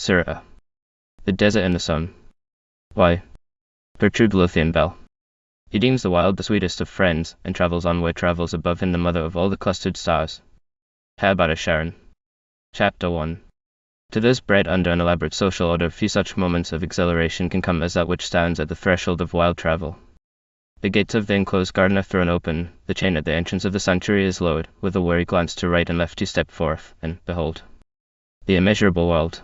Syria. The desert and the Sown. Why? Gertrude Lothian Bell. He deems the wild the sweetest of friends, and travels on where travels above him the mother of all the clustered stars. How about a Sharon? Chapter 1. To those bred under an elaborate social order, few such moments of exhilaration can come as that which stands at the threshold of wild travel. The gates of the enclosed garden are thrown open, the chain at the entrance of the sanctuary is lowered, with a wary glance to right and left you step forth, and, behold, the immeasurable world.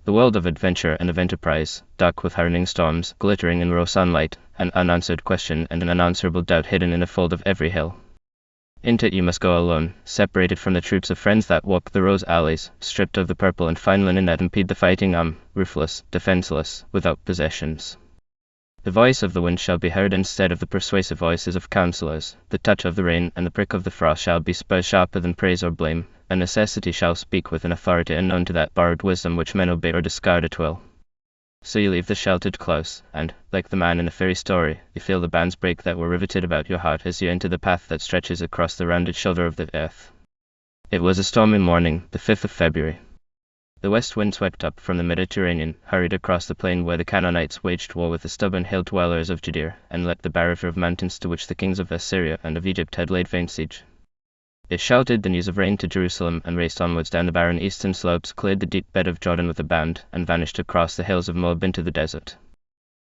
The world of adventure and of enterprise, dark with hurrying storms, glittering in raw sunlight, an unanswered question and an unanswerable doubt hidden in a fold of every hill. Into it you must go alone, separated from the troops of friends that walk the rose alleys, stripped of the purple and fine linen that impede the fighting, roofless, defenseless, without possessions. The voice of the wind shall be heard instead of the persuasive voices of counselors, the touch of the rain and the prick of the frost shall be spurs sharper than praise or blame, and necessity shall speak with an authority unknown to that borrowed wisdom which men obey or discard at will. So you leave the sheltered close, and, like the man in a fairy story, you feel the bands break that were riveted about your heart as you enter the path that stretches across the rounded shoulder of the earth. It was a stormy morning, the 5th of February. The west wind swept up from the Mediterranean, hurried across the plain where the Canaanites waged war with the stubborn hill-dwellers of Judea, and leapt the barrier of mountains to which the kings of Syria and of Egypt had laid vain siege. It shouted the news of rain to Jerusalem, and raced onwards down the barren eastern slopes, cleared the deep bed of Jordan with a bound, and vanished across the hills of Moab into the desert.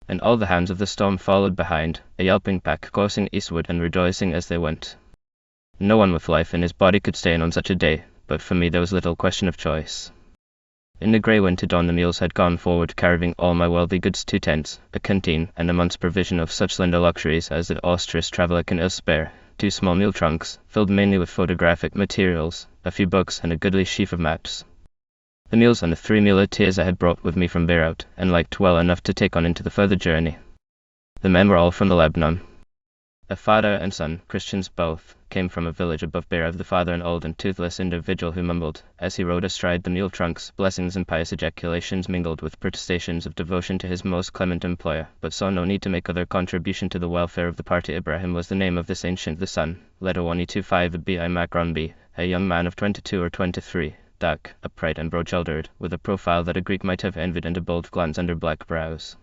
And all the hounds of the storm followed behind, a yelping pack coursing eastward and rejoicing as they went. No one with life in his body could stay in on such a day, but for me there was little question of choice. In the grey winter dawn the mules had gone forward, carrying all my worldly goods, 2 tents, a canteen, and a month's provision of such slender luxuries as the auspicious traveller can ill spare, 2 small mule trunks, filled mainly with photographic materials, a few books, and a goodly sheaf of maps. The mules and the 3 muleteers I had brought with me from Beirut, and liked well enough to take on into the further journey. The men were all from the Lebanon. A father and son, Christians both, came from a village above Beirut, the father an old and toothless individual who mumbled, as he rode astride the mule trunks, blessings and pious ejaculations mingled with protestations of devotion to his most clement employer, but saw no need to make other contribution to the welfare of the party. Ibrahim was the name of this ancient, the son, letter 125 B. I Macron B., a young man of 22 or 23, dark, upright and broad-shouldered, with a profile that a Greek might have envied and a bold glance under black brows.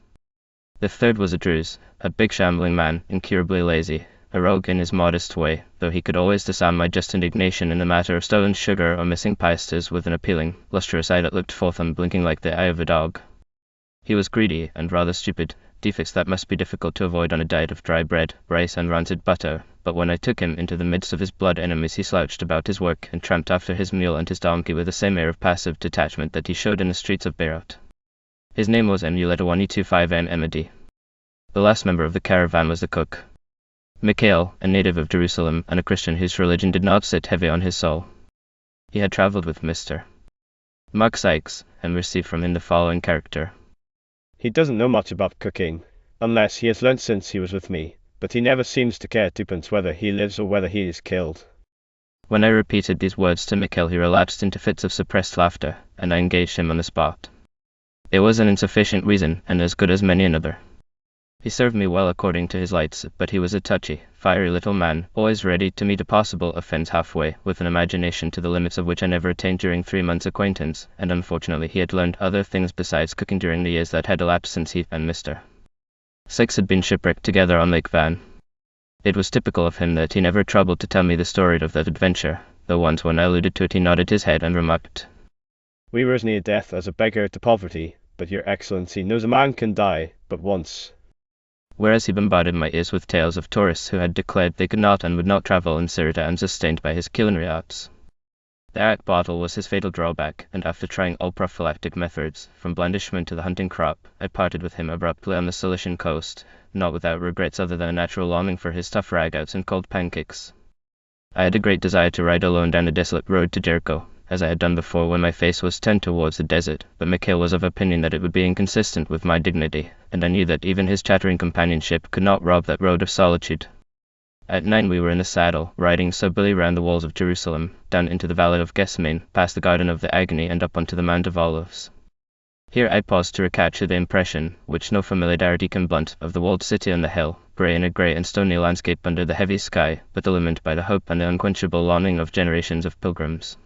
The third was a Druze, a big shambling man, incurably lazy, a rogue in his modest way, though he could always disarm my just indignation in the matter of stolen sugar or missing piastres with an appealing, lustrous eye that looked forth unblinking like the eye of a dog. He was greedy and rather stupid, defects that must be difficult to avoid on a diet of dry bread, rice and rancid butter, but when I took him into the midst of his blood enemies he slouched about his work and tramped after his mule and his donkey with the same air of passive detachment that he showed in the streets of Beirut. His name was Emuletta 125 Emedi. The last member of the caravan was the cook, Mikhail, a native of Jerusalem and a Christian whose religion did not sit heavy on his soul. He had travelled with Mr. Mark Sykes, and received from him the following character. He doesn't know much about cooking, unless he has learnt since he was with me, but he never seems to care twopence whether he lives or whether he is killed. When I repeated these words to Mikhail he relapsed into fits of suppressed laughter, and I engaged him on the spot. It was an insufficient reason, and as good as many another. He served me well according to his lights, but he was a touchy, fiery little man, always ready to meet a possible offence halfway, with an imagination to the limits of which I never attained during 3 months' acquaintance, and unfortunately he had learned other things besides cooking during the years that had elapsed since he and Mr. Sykes had been shipwrecked together on Lake Van. It was typical of him that he never troubled to tell me the story of that adventure, though once when I alluded to it he nodded his head and remarked, "We were as near death as a beggar to poverty, but your excellency knows a man can die but once." Whereas he bombarded my ears with tales of tourists who had declared they could not and would not travel in Syria unsustained by his culinary arts. The arak bottle was his fatal drawback, and after trying all prophylactic methods, from blandishment to the hunting crop, I parted with him abruptly on the Cilician coast, not without regrets other than a natural longing for his tough ragouts and cold pancakes. I had a great desire to ride alone down the desolate road to Jericho, as I had done before when my face was turned towards the desert, but Mikhail was of opinion that it would be inconsistent with my dignity, and I knew that even his chattering companionship could not rob that road of solitude. At 9 we were in the saddle, riding soberly round the walls of Jerusalem, down into the valley of Gethsemane, past the Garden of the Agony and up onto the Mount of Olives. Here I paused to recapture the impression, which no familiarity can blunt, of the walled city on the hill, grey in a grey and stony landscape under the heavy sky, but illumined by the hope and the unquenchable longing of generations of pilgrims.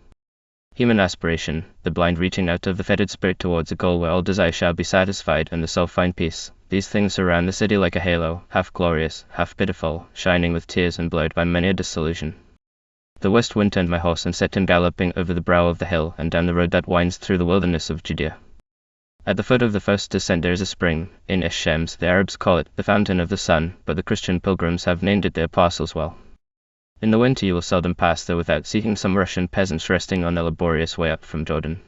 Human aspiration, the blind reaching out of the fettered spirit towards a goal where all desire shall be satisfied and the soul find peace. These things surround the city like a halo, half glorious, half pitiful, shining with tears and blurred by many a disillusion. The west wind turned my horse and set him galloping over the brow of the hill and down the road that winds through the wilderness of Judea. At the foot of the first descent there is a spring. In Shem's the Arabs call it the fountain of the sun, but the Christian pilgrims have named it the Apostles' Well. In the winter you will seldom pass there without seeing some Russian peasants resting on their laborious way up from Jordan.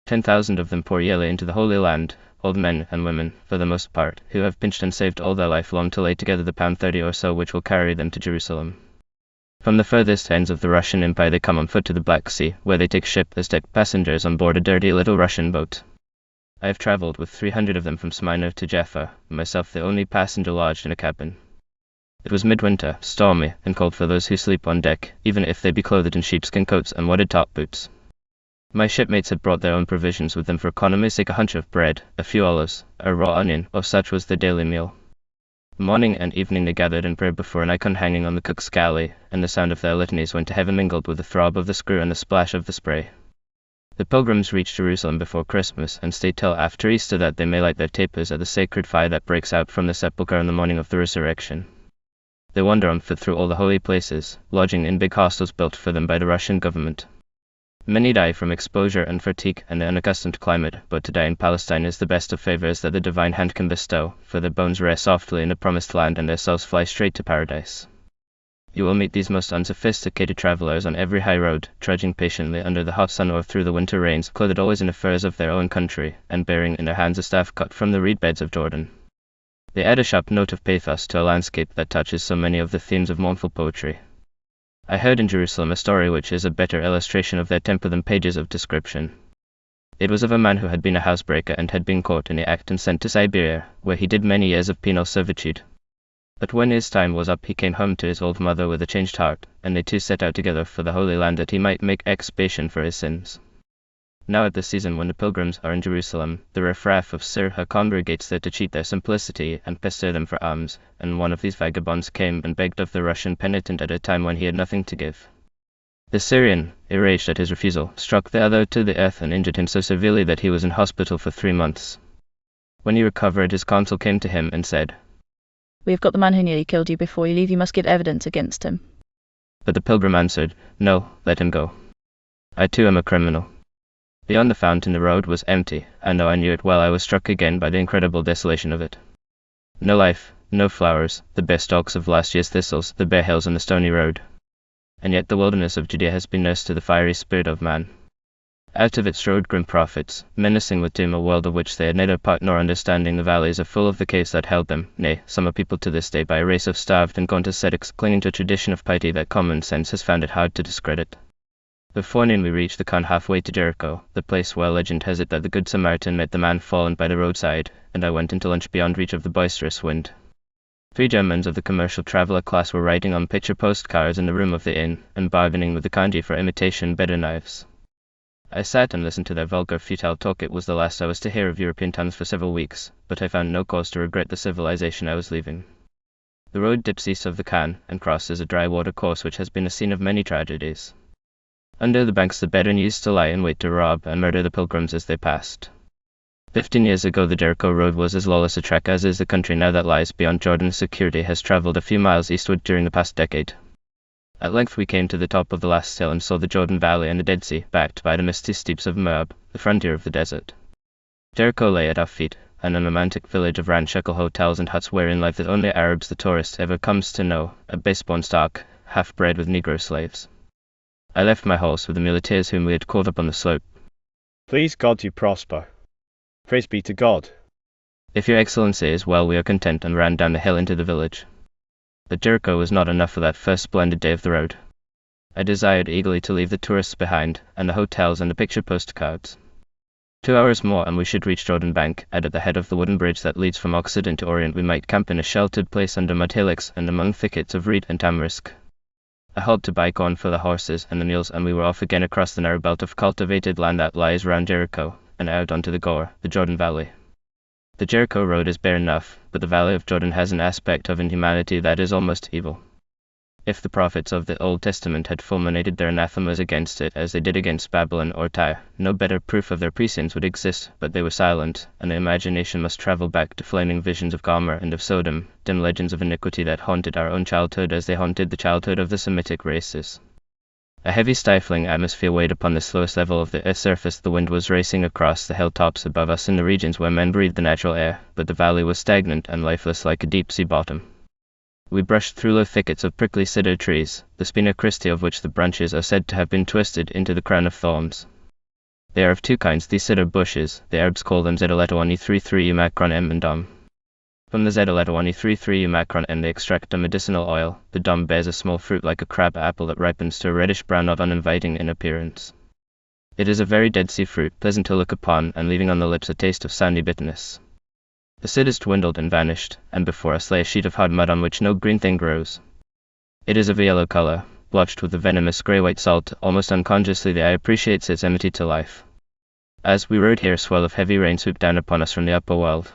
10,000 of them pour yearly into the Holy Land, old men and women, for the most part, who have pinched and saved all their life long to lay together the £30 or so which will carry them to Jerusalem. From the furthest ends of the Russian Empire they come on foot to the Black Sea, where they take ship as deck passengers on board a dirty little Russian boat. I have travelled with 300 of them from Smyrna to Jaffa, myself the only passenger lodged in a cabin. It was midwinter, stormy, and cold for those who sleep on deck, even if they be clothed in sheepskin coats and wadded top boots. My shipmates had brought their own provisions with them for economy's sake: a hunch of bread, a few olives, a raw onion, or such was their daily meal. Morning and evening they gathered in prayer before an icon hanging on the cook's galley, and the sound of their litanies went to heaven mingled with the throb of the screw and the splash of the spray. The pilgrims reach Jerusalem before Christmas and stay till after Easter that they may light their tapers at the sacred fire that breaks out from the sepulchre on the morning of the resurrection. They wander on foot through all the holy places, lodging in big hostels built for them by the Russian government. Many die from exposure and fatigue and the unaccustomed climate, but to die in Palestine is the best of favors that the divine hand can bestow, for their bones rest softly in the promised land and their souls fly straight to paradise. You will meet these most unsophisticated travelers on every high road, trudging patiently under the hot sun or through the winter rains, clothed always in the furs of their own country, and bearing in their hands a staff cut from the reed beds of Jordan. They add a sharp note of pathos to a landscape that touches so many of the themes of mournful poetry. I heard in Jerusalem a story which is a better illustration of their temper than pages of description. It was of a man who had been a housebreaker and had been caught in the act and sent to Siberia, where he did many years of penal servitude. But when his time was up he came home to his old mother with a changed heart, and they two set out together for the Holy Land that he might make expiation for his sins. Now at the season when the pilgrims are in Jerusalem, the riffraff of Syria congregates there to cheat their simplicity and pester them for alms, and one of these vagabonds came and begged of the Russian penitent at a time when he had nothing to give. The Syrian, enraged at his refusal, struck the other to the earth and injured him so severely that he was in hospital for 3 months. When he recovered, his consul came to him and said, "We have got the man who nearly killed you. Before you leave, you must give evidence against him." But the pilgrim answered, "No, let him go. I too am a criminal." Beyond the fountain the road was empty, and though I knew it well I was struck again by the incredible desolation of it. No life, no flowers, the bare stalks of last year's thistles, the bare hills and the stony road. And yet the wilderness of Judea has been nursed to the fiery spirit of man. Out of it strode grim prophets, menacing with doom a world of which they had neither part nor understanding. The valleys are full of the caves that held them, nay, some are peopled to this day by a race of starved and gaunt ascetics clinging to a tradition of piety that common sense has found it hard to discredit. Before noon we reached the Khan halfway to Jericho, the place where legend has it that the Good Samaritan met the man fallen by the roadside, and I went into lunch beyond reach of the boisterous wind. 3 Germans of the commercial traveller class were writing on picture postcards in the room of the inn, and bargaining with the kanji for imitation better knives. I sat and listened to their vulgar, futile talk. It was the last I was to hear of European tongues for several weeks, but I found no cause to regret the civilization I was leaving. The road dips east of the Khan, and crosses a dry water course which has been a scene of many tragedies. Under the banks the Bedouin used to lie in wait to rob and murder the pilgrims as they passed. 15 years ago the Jericho road was as lawless a trek as is the country now that lies beyond Jordan. Security has travelled a few miles eastward during the past decade. At length we came to the top of the last hill and saw the Jordan Valley and the Dead Sea, backed by the misty steeps of Moab, the frontier of the desert. Jericho lay at our feet, an unromantic village of ramshackle hotels and huts wherein live the only Arabs the tourist ever comes to know, a base-born stock, half-bred with Negro slaves. I left my horse with the muleteers whom we had caught up on the slope. Please God you prosper. Praise be to God. If your excellency is well, we are content, and ran down the hill into the village. But Jericho was not enough for that first splendid day of the road. I desired eagerly to leave the tourists behind, and the hotels and the picture postcards. 2 hours more and we should reach Jordan Bank, and at the head of the wooden bridge that leads from Occident to Orient we might camp in a sheltered place under mud hillocks and among thickets of reed and tamarisk. A halt to buy corn for the horses and the mules, and we were off again across the narrow belt of cultivated land that lies round Jericho, and out onto the Gore, the Jordan Valley. The Jericho road is bare enough, but the Valley of Jordan has an aspect of inhumanity that is almost evil. If the prophets of the Old Testament had fulminated their anathemas against it as they did against Babylon or Tyre, no better proof of their prescience would exist, but they were silent, and the imagination must travel back to flaming visions of Gomer and of Sodom, dim legends of iniquity that haunted our own childhood as they haunted the childhood of the Semitic races. A heavy stifling atmosphere weighed upon the slowest level of the earth's surface. The wind was racing across the hilltops above us in the regions where men breathed the natural air, but the valley was stagnant and lifeless like a deep-sea bottom. We brushed through low thickets of prickly cedar trees, the spina Christi of which the branches are said to have been twisted into the crown of thorns. They are of two kinds, these cedar bushes. The Arabs call them Zedaletoani 33 Macron M and Dom. From the Zedaletoani 33 Macron M they extract a medicinal oil. The Dom bears a small fruit like a crab apple that ripens to a reddish brown, not uninviting in appearance. It is a very Dead Sea fruit, pleasant to look upon, and leaving on the lips a taste of sandy bitterness. The cedars dwindled and vanished, and before us lay a sheet of hard mud on which no green thing grows. It is of a yellow color, blotched with the venomous grey-white salt. Almost unconsciously the eye appreciates its enmity to life. As we rode here, a swell of heavy rain swooped down upon us from the upper world.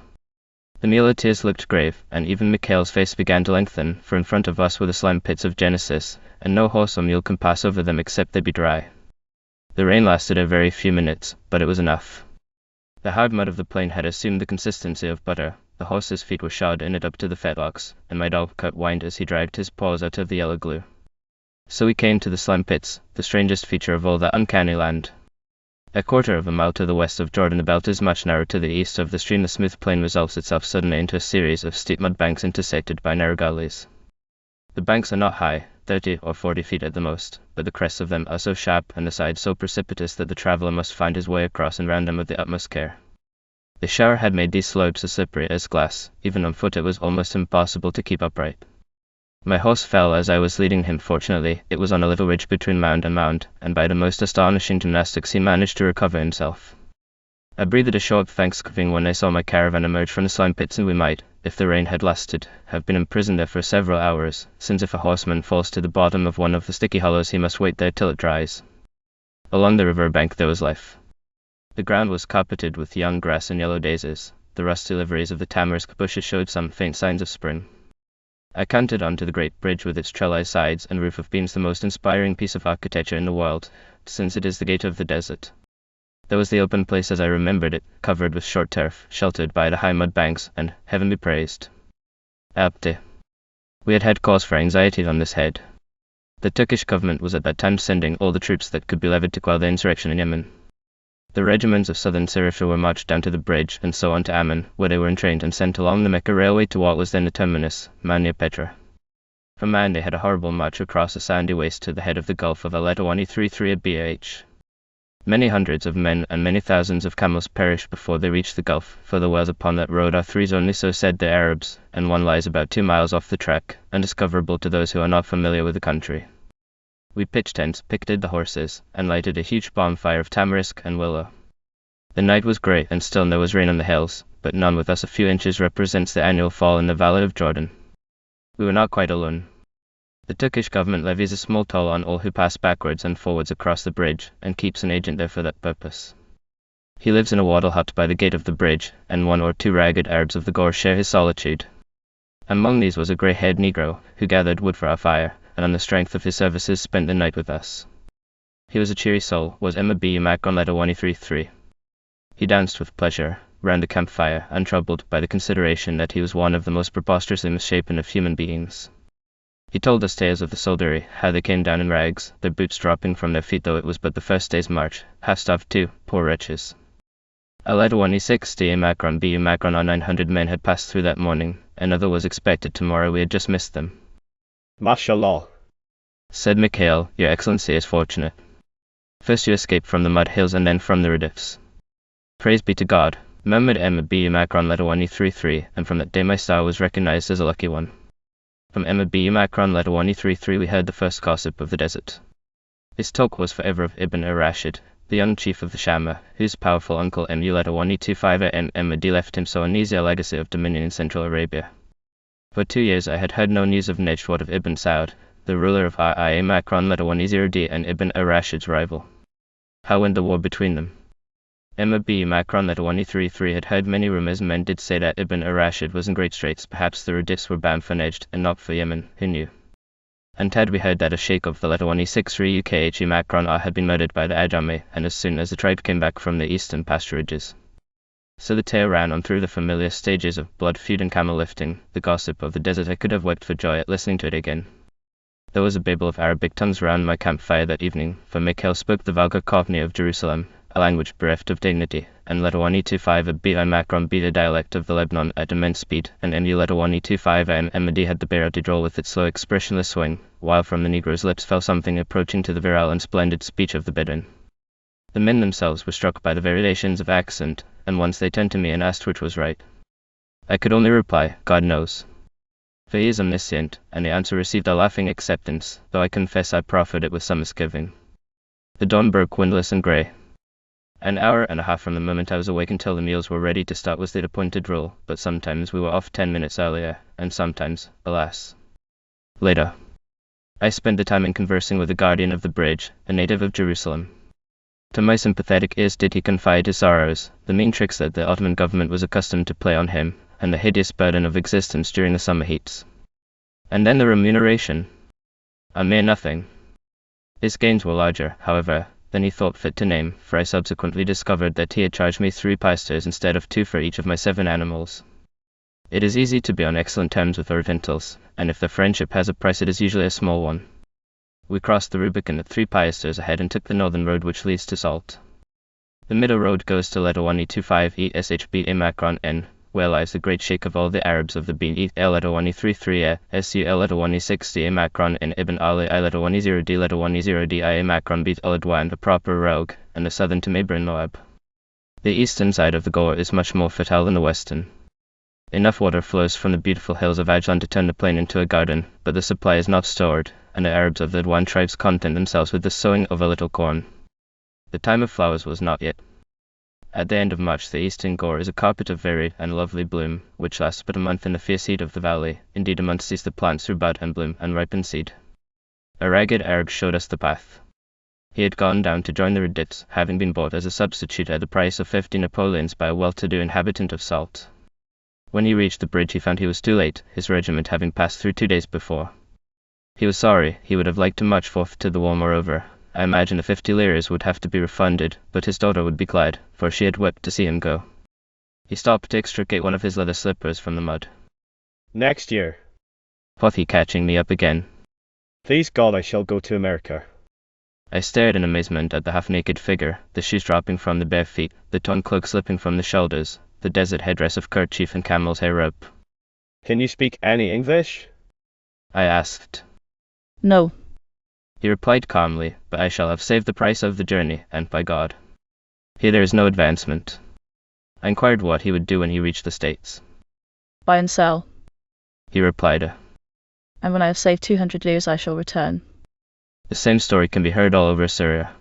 The muleteers looked grave, and even Mikhail's face began to lengthen, for in front of us were the slime pits of Genesis, and no horse or mule can pass over them except they be dry. The rain lasted a very few minutes, but it was enough. The hard mud of the plain had assumed the consistency of butter. The horse's feet were shod in it up to the fetlocks, and my dog whined as he dragged his paws out of the yellow glue. So we came to the slime pits, the strangest feature of all that uncanny land. A quarter of a mile to the west of Jordan, the belt is much narrower. To the east of the stream the smooth plain resolves itself suddenly into a series of steep mud banks intersected by narrow gullies. The banks are not high, 30 or 40 feet at the most, but the crests of them are so sharp and the sides so precipitous that the traveller must find his way across and round them with the utmost care. The shower had made these slopes as slippery as glass. Even on foot it was almost impossible to keep upright. My horse fell as I was leading him. Fortunately, it was on a little ridge between mound and mound, and by the most astonishing gymnastics he managed to recover himself. I breathed a show of thanksgiving when I saw my caravan emerge from the slime pits, and we might, if the rain had lasted, have been imprisoned there for several hours, since if a horseman falls to the bottom of one of the sticky hollows he must wait there till it dries. Along the river bank there was life. The ground was carpeted with young grass and yellow daisies. The rusty liveries of the tamarisk bushes showed some faint signs of spring. I cantered onto the great bridge with its trellised sides and roof of beams, the most inspiring piece of architecture in the world, since it is the gate of the desert. There was the open place as I remembered it, covered with short turf, sheltered by the high mud banks, and, heaven be praised, empty. We had had cause for anxiety on this head. The Turkish government was at that time sending all the troops that could be levied to quell the insurrection in Yemen. The regiments of southern Syria were marched down to the bridge, and so on to Ammon, where they were entrained and sent along the Mecca railway to what was then the terminus, Man near Petra. From Man they had a horrible march across a sandy waste to the head of the Gulf of Al-Letawani 33 at BH. Many hundreds of men and many thousands of camels perished before they reached the Gulf, for the wells upon that road are threes only, so said the Arabs, and one lies about 2 miles off the track, undiscoverable to those who are not familiar with the country. We pitched tents, picketed the horses, and lighted a huge bonfire of tamarisk and willow. The night was grey, and still there was rain on the hills, but none with us. A few inches represents the annual fall in the valley of Jordan. We were not quite alone. The Turkish government levies a small toll on all who pass backwards and forwards across the bridge, and keeps an agent there for that purpose. He lives in a wattle hut by the gate of the bridge, and 1 or 2 ragged Arabs of the Gore share his solitude. Among these was a grey-haired Negro, who gathered wood for our fire, and on the strength of his services spent the night with us. He was a cheery soul, was Mb Macron Letter 133. He danced with pleasure round the campfire, untroubled by the consideration that he was one of the most preposterously misshapen of human beings. He told us tales of the soldiery, how they came down in rags, their boots dropping from their feet, though it was but the first day's march, half-starved too, poor wretches. A letter 160 Macron B. Macron on 900 men had passed through that morning. Another was expected tomorrow. We had just missed them. Mashallah, said Mikhail, Your Excellency is fortunate. First you escaped from the mud hills and then from the Redifs. Praise be to God, murmured Mb Macron letter 133, and from that day my star was recognized as a lucky one. From Mb Macron letter 133 we heard the first gossip of the desert. His talk was forever of Ibn Rashid, the young chief of the Shama, whose powerful uncle Mu letter 125 Md left him so uneasy a legacy of dominion in Central Arabia. For 2 years I had heard no news of Najd, what of Ibn Saud, the ruler of Ia Macron letter 110D and Ibn Rashid's rival. How went the war between them? Mb Macron letter 133 had heard many rumors. Men did say that Ibn Rashid was in great straits. Perhaps the Redifs were bound for Najd and not for Yemen, who knew? And had we heard that a sheikh of the Letawani 63 UKHE Macron had been murdered by the Ajami, and as soon as the tribe came back from the eastern pasturages. So the tale ran on through the familiar stages of blood feud and camel lifting, the gossip of the desert. I could have wept for joy at listening to it again. There was a babel of Arabic tongues round my campfire that evening, for Mikhail spoke the vulgar Cockney of Jerusalem, a language bereft of dignity, and Letawani 25 a B.I. Macron beat a dialect of the Lebanon at immense speed, and Emu Letawani 25 Md had the Beirati drawl with its slow expressionless swing, while from the negro's lips fell something approaching to the virile and splendid speech of the Bedouin. The men themselves were struck by the variations of accent, and once they turned to me and asked which was right. I could only reply, God knows. For he is omniscient, and the answer received a laughing acceptance, though I confess I proffered it with some misgiving. The dawn broke windless and grey. An hour and a half from the moment I was awake until the meals were ready to start was the appointed rule, but sometimes we were off 10 minutes earlier, and sometimes, alas, later. I spent the time in conversing with the guardian of the bridge, a native of Jerusalem. To my sympathetic ears did he confide his sorrows, the mean tricks that the Ottoman government was accustomed to play on him, and the hideous burden of existence during the summer heats. And then the remuneration. A mere nothing. His gains were larger, however, than he thought fit to name, for I subsequently discovered that he had charged me 3 piasters instead of 2 for each of my 7 animals. It is easy to be on excellent terms with Orientals, and if the friendship has a price it is usually a small one. We crossed the Rubicon at 3 piasters ahead and took the northern road which leads to Salt. The middle road goes to Letawani 25 ESHB Macron N, where lies the great sheikh of all the Arabs of the Bean El Letawani 33 SU El Letawani 60 Macron N Ibn Ali I Letawani 0D Letawani 0D I Macron Beat El Adwan, a proper rogue, and the southern to Mabrin Moab. The eastern side of the Gour is much more fertile than the western. Enough water flows from the beautiful hills of Ajlan to turn the plain into a garden, but the supply is not stored, and the Arabs of the Adwan tribes content themselves with the sowing of a little corn. The time of flowers was not yet. At the end of March the eastern Gour is a carpet of varied and lovely bloom, which lasts but a month in the fierce heat of the valley. Indeed, a month sees the plants through bud and bloom and ripen seed. A ragged Arab showed us the path. He had gone down to join the Reddits, having been bought as a substitute at the price of 50 Napoleons by a well-to-do inhabitant of Salt. When he reached the bridge he found he was too late, his regiment having passed through 2 days before. He was sorry, he would have liked to march forth to the war. Moreover, I imagine the 50 liras would have to be refunded, but his daughter would be glad, for she had wept to see him go. He stopped to extricate one of his leather slippers from the mud. Next year, quoth he, catching me up again. Please God I shall go to America. I stared in amazement at the half-naked figure, the shoes dropping from the bare feet, the torn cloak slipping from the shoulders, the desert headdress of kerchief and camel's hair rope. Can you speak any English? I asked. No. He replied calmly, but I shall have saved the price of the journey, and by God. Here there is no advancement. I inquired what he would do when he reached the States. Buy and sell. He replied. And when I have saved 200 liras I shall return. The same story can be heard all over Syria.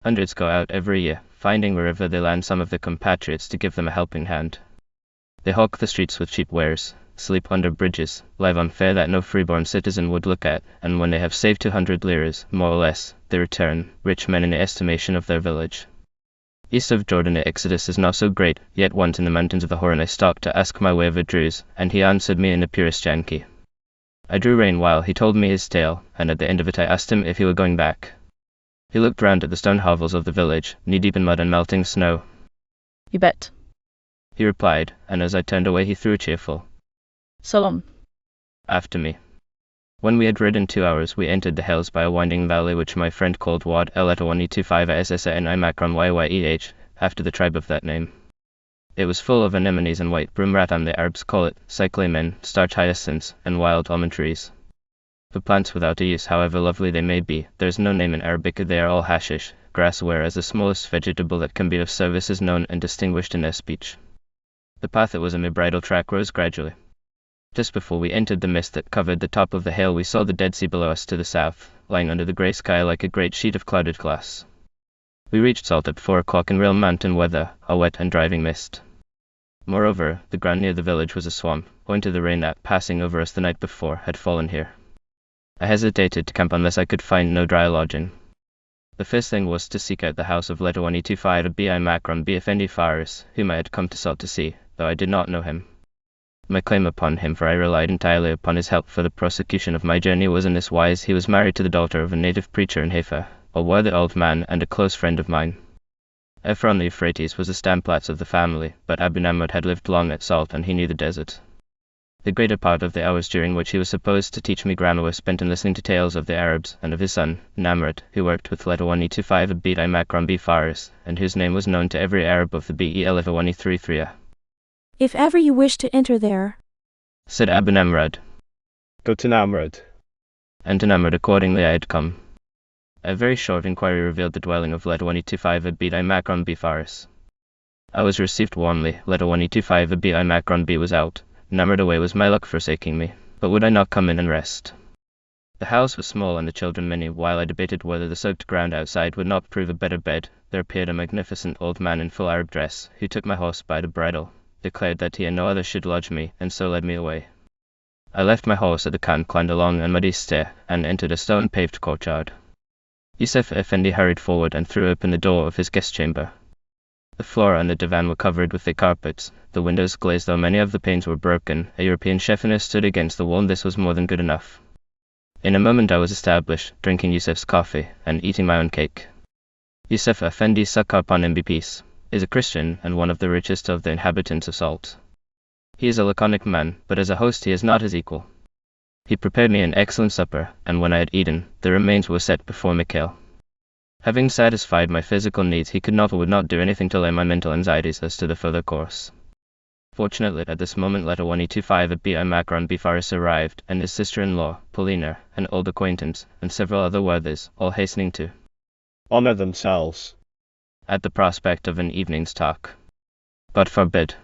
Hundreds go out every year, finding wherever they land some of their compatriots to give them a helping hand. They hawk the streets with cheap wares, sleep under bridges, live on fare that no freeborn citizen would look at, and when they have saved 200 liras, more or less, they return, rich men in the estimation of their village. East of Jordan the exodus is not so great, yet once in the mountains of the Horan I stopped to ask my way of a Druze, and he answered me in the purest Yankee. I drew rein while he told me his tale, and at the end of it I asked him if he were going back. He looked round at the stone hovels of the village, knee-deep in mud and melting snow. You bet. He replied, and as I turned away he threw a cheerful So long. after me. When we had ridden 2 hours we entered the hills by a winding valley which my friend called Wad El Etawani 25 SSN I Macron YYEH, after the tribe of that name. It was full of anemones and white broomratam, the Arabs call it, cyclamen, starch hyacinths, and wild almond trees. The plants without a use, however lovely they may be, there is no name in Arabic, they are all hashish, grass, whereas the smallest vegetable that can be of service is known and distinguished in their speech. The path that was a mere bridle track rose gradually. Just before we entered the mist that covered the top of the hill we saw the Dead Sea below us to the south, lying under the grey sky like a great sheet of clouded glass. We reached Salt at 4 o'clock in real mountain weather, a wet and driving mist. Moreover, the ground near the village was a swamp, owing to the rain that, passing over us the night before, had fallen here. I hesitated to camp unless I could find no dry lodging. The first thing was to seek out the house of Letawani 25 B.I. Macron B. Effendi Faris, whom I had come to Salt to see, though I did not know him. My claim upon him, for I relied entirely upon his help for the prosecution of my journey, was in this wise: he was married to the daughter of a native preacher in Haifa, a worthy old man and a close friend of mine. Ephron the Euphrates was the Stamplats of the family, but Abu Namrud had lived long at Salt, and he knew the desert. The greater part of the hours during which he was supposed to teach me grammar were spent in listening to tales of the Arabs, and of his son, Namrud, who worked with letter 1E25 of Beit Makron B Faris, and whose name was known to every Arab of the BEL 1E33. If ever you wish to enter there, said Abu Namrud. Go to Namrud. And to Namrud accordingly I had come. A very short inquiry revealed the dwelling of letter 1E25 of Beit Makron B Faris. I was received warmly. Letter 1E25 of Beit Makron B was out. Namrud away was my luck forsaking me, but would I not come in and rest? The house was small and the children many. While I debated whether the soaked ground outside would not prove a better bed, there appeared a magnificent old man in full Arab dress, who took my horse by the bridle, declared that he and no other should lodge me, and so led me away. I left my horse at the khan, climbed along a muddy stair, and entered a stone-paved courtyard. Yusuf Effendi hurried forward and threw open the door of his guest chamber. The floor and the divan were covered with thick carpets, the windows glazed though many of the panes were broken. A European chiffonier stood against the wall, and this was more than good enough. In a moment I was established, drinking Yusuf's coffee, and eating my own cake. Yusuf Effendi Sakarpan MBPs is a Christian, and one of the richest of the inhabitants of Salt. He is a laconic man, but as a host he is not his equal. He prepared me an excellent supper, and when I had eaten, the remains were set before Mikhail. Having satisfied my physical needs, he could not or would not do anything to allay my mental anxieties as to the further course. Fortunately, at this moment letter 1E25 of Beit Makron B Faris arrived, and his sister-in-law, Paulina, an old acquaintance, and several other worthies, all hastening to honor themselves at the prospect of an evening's talk. God forbid.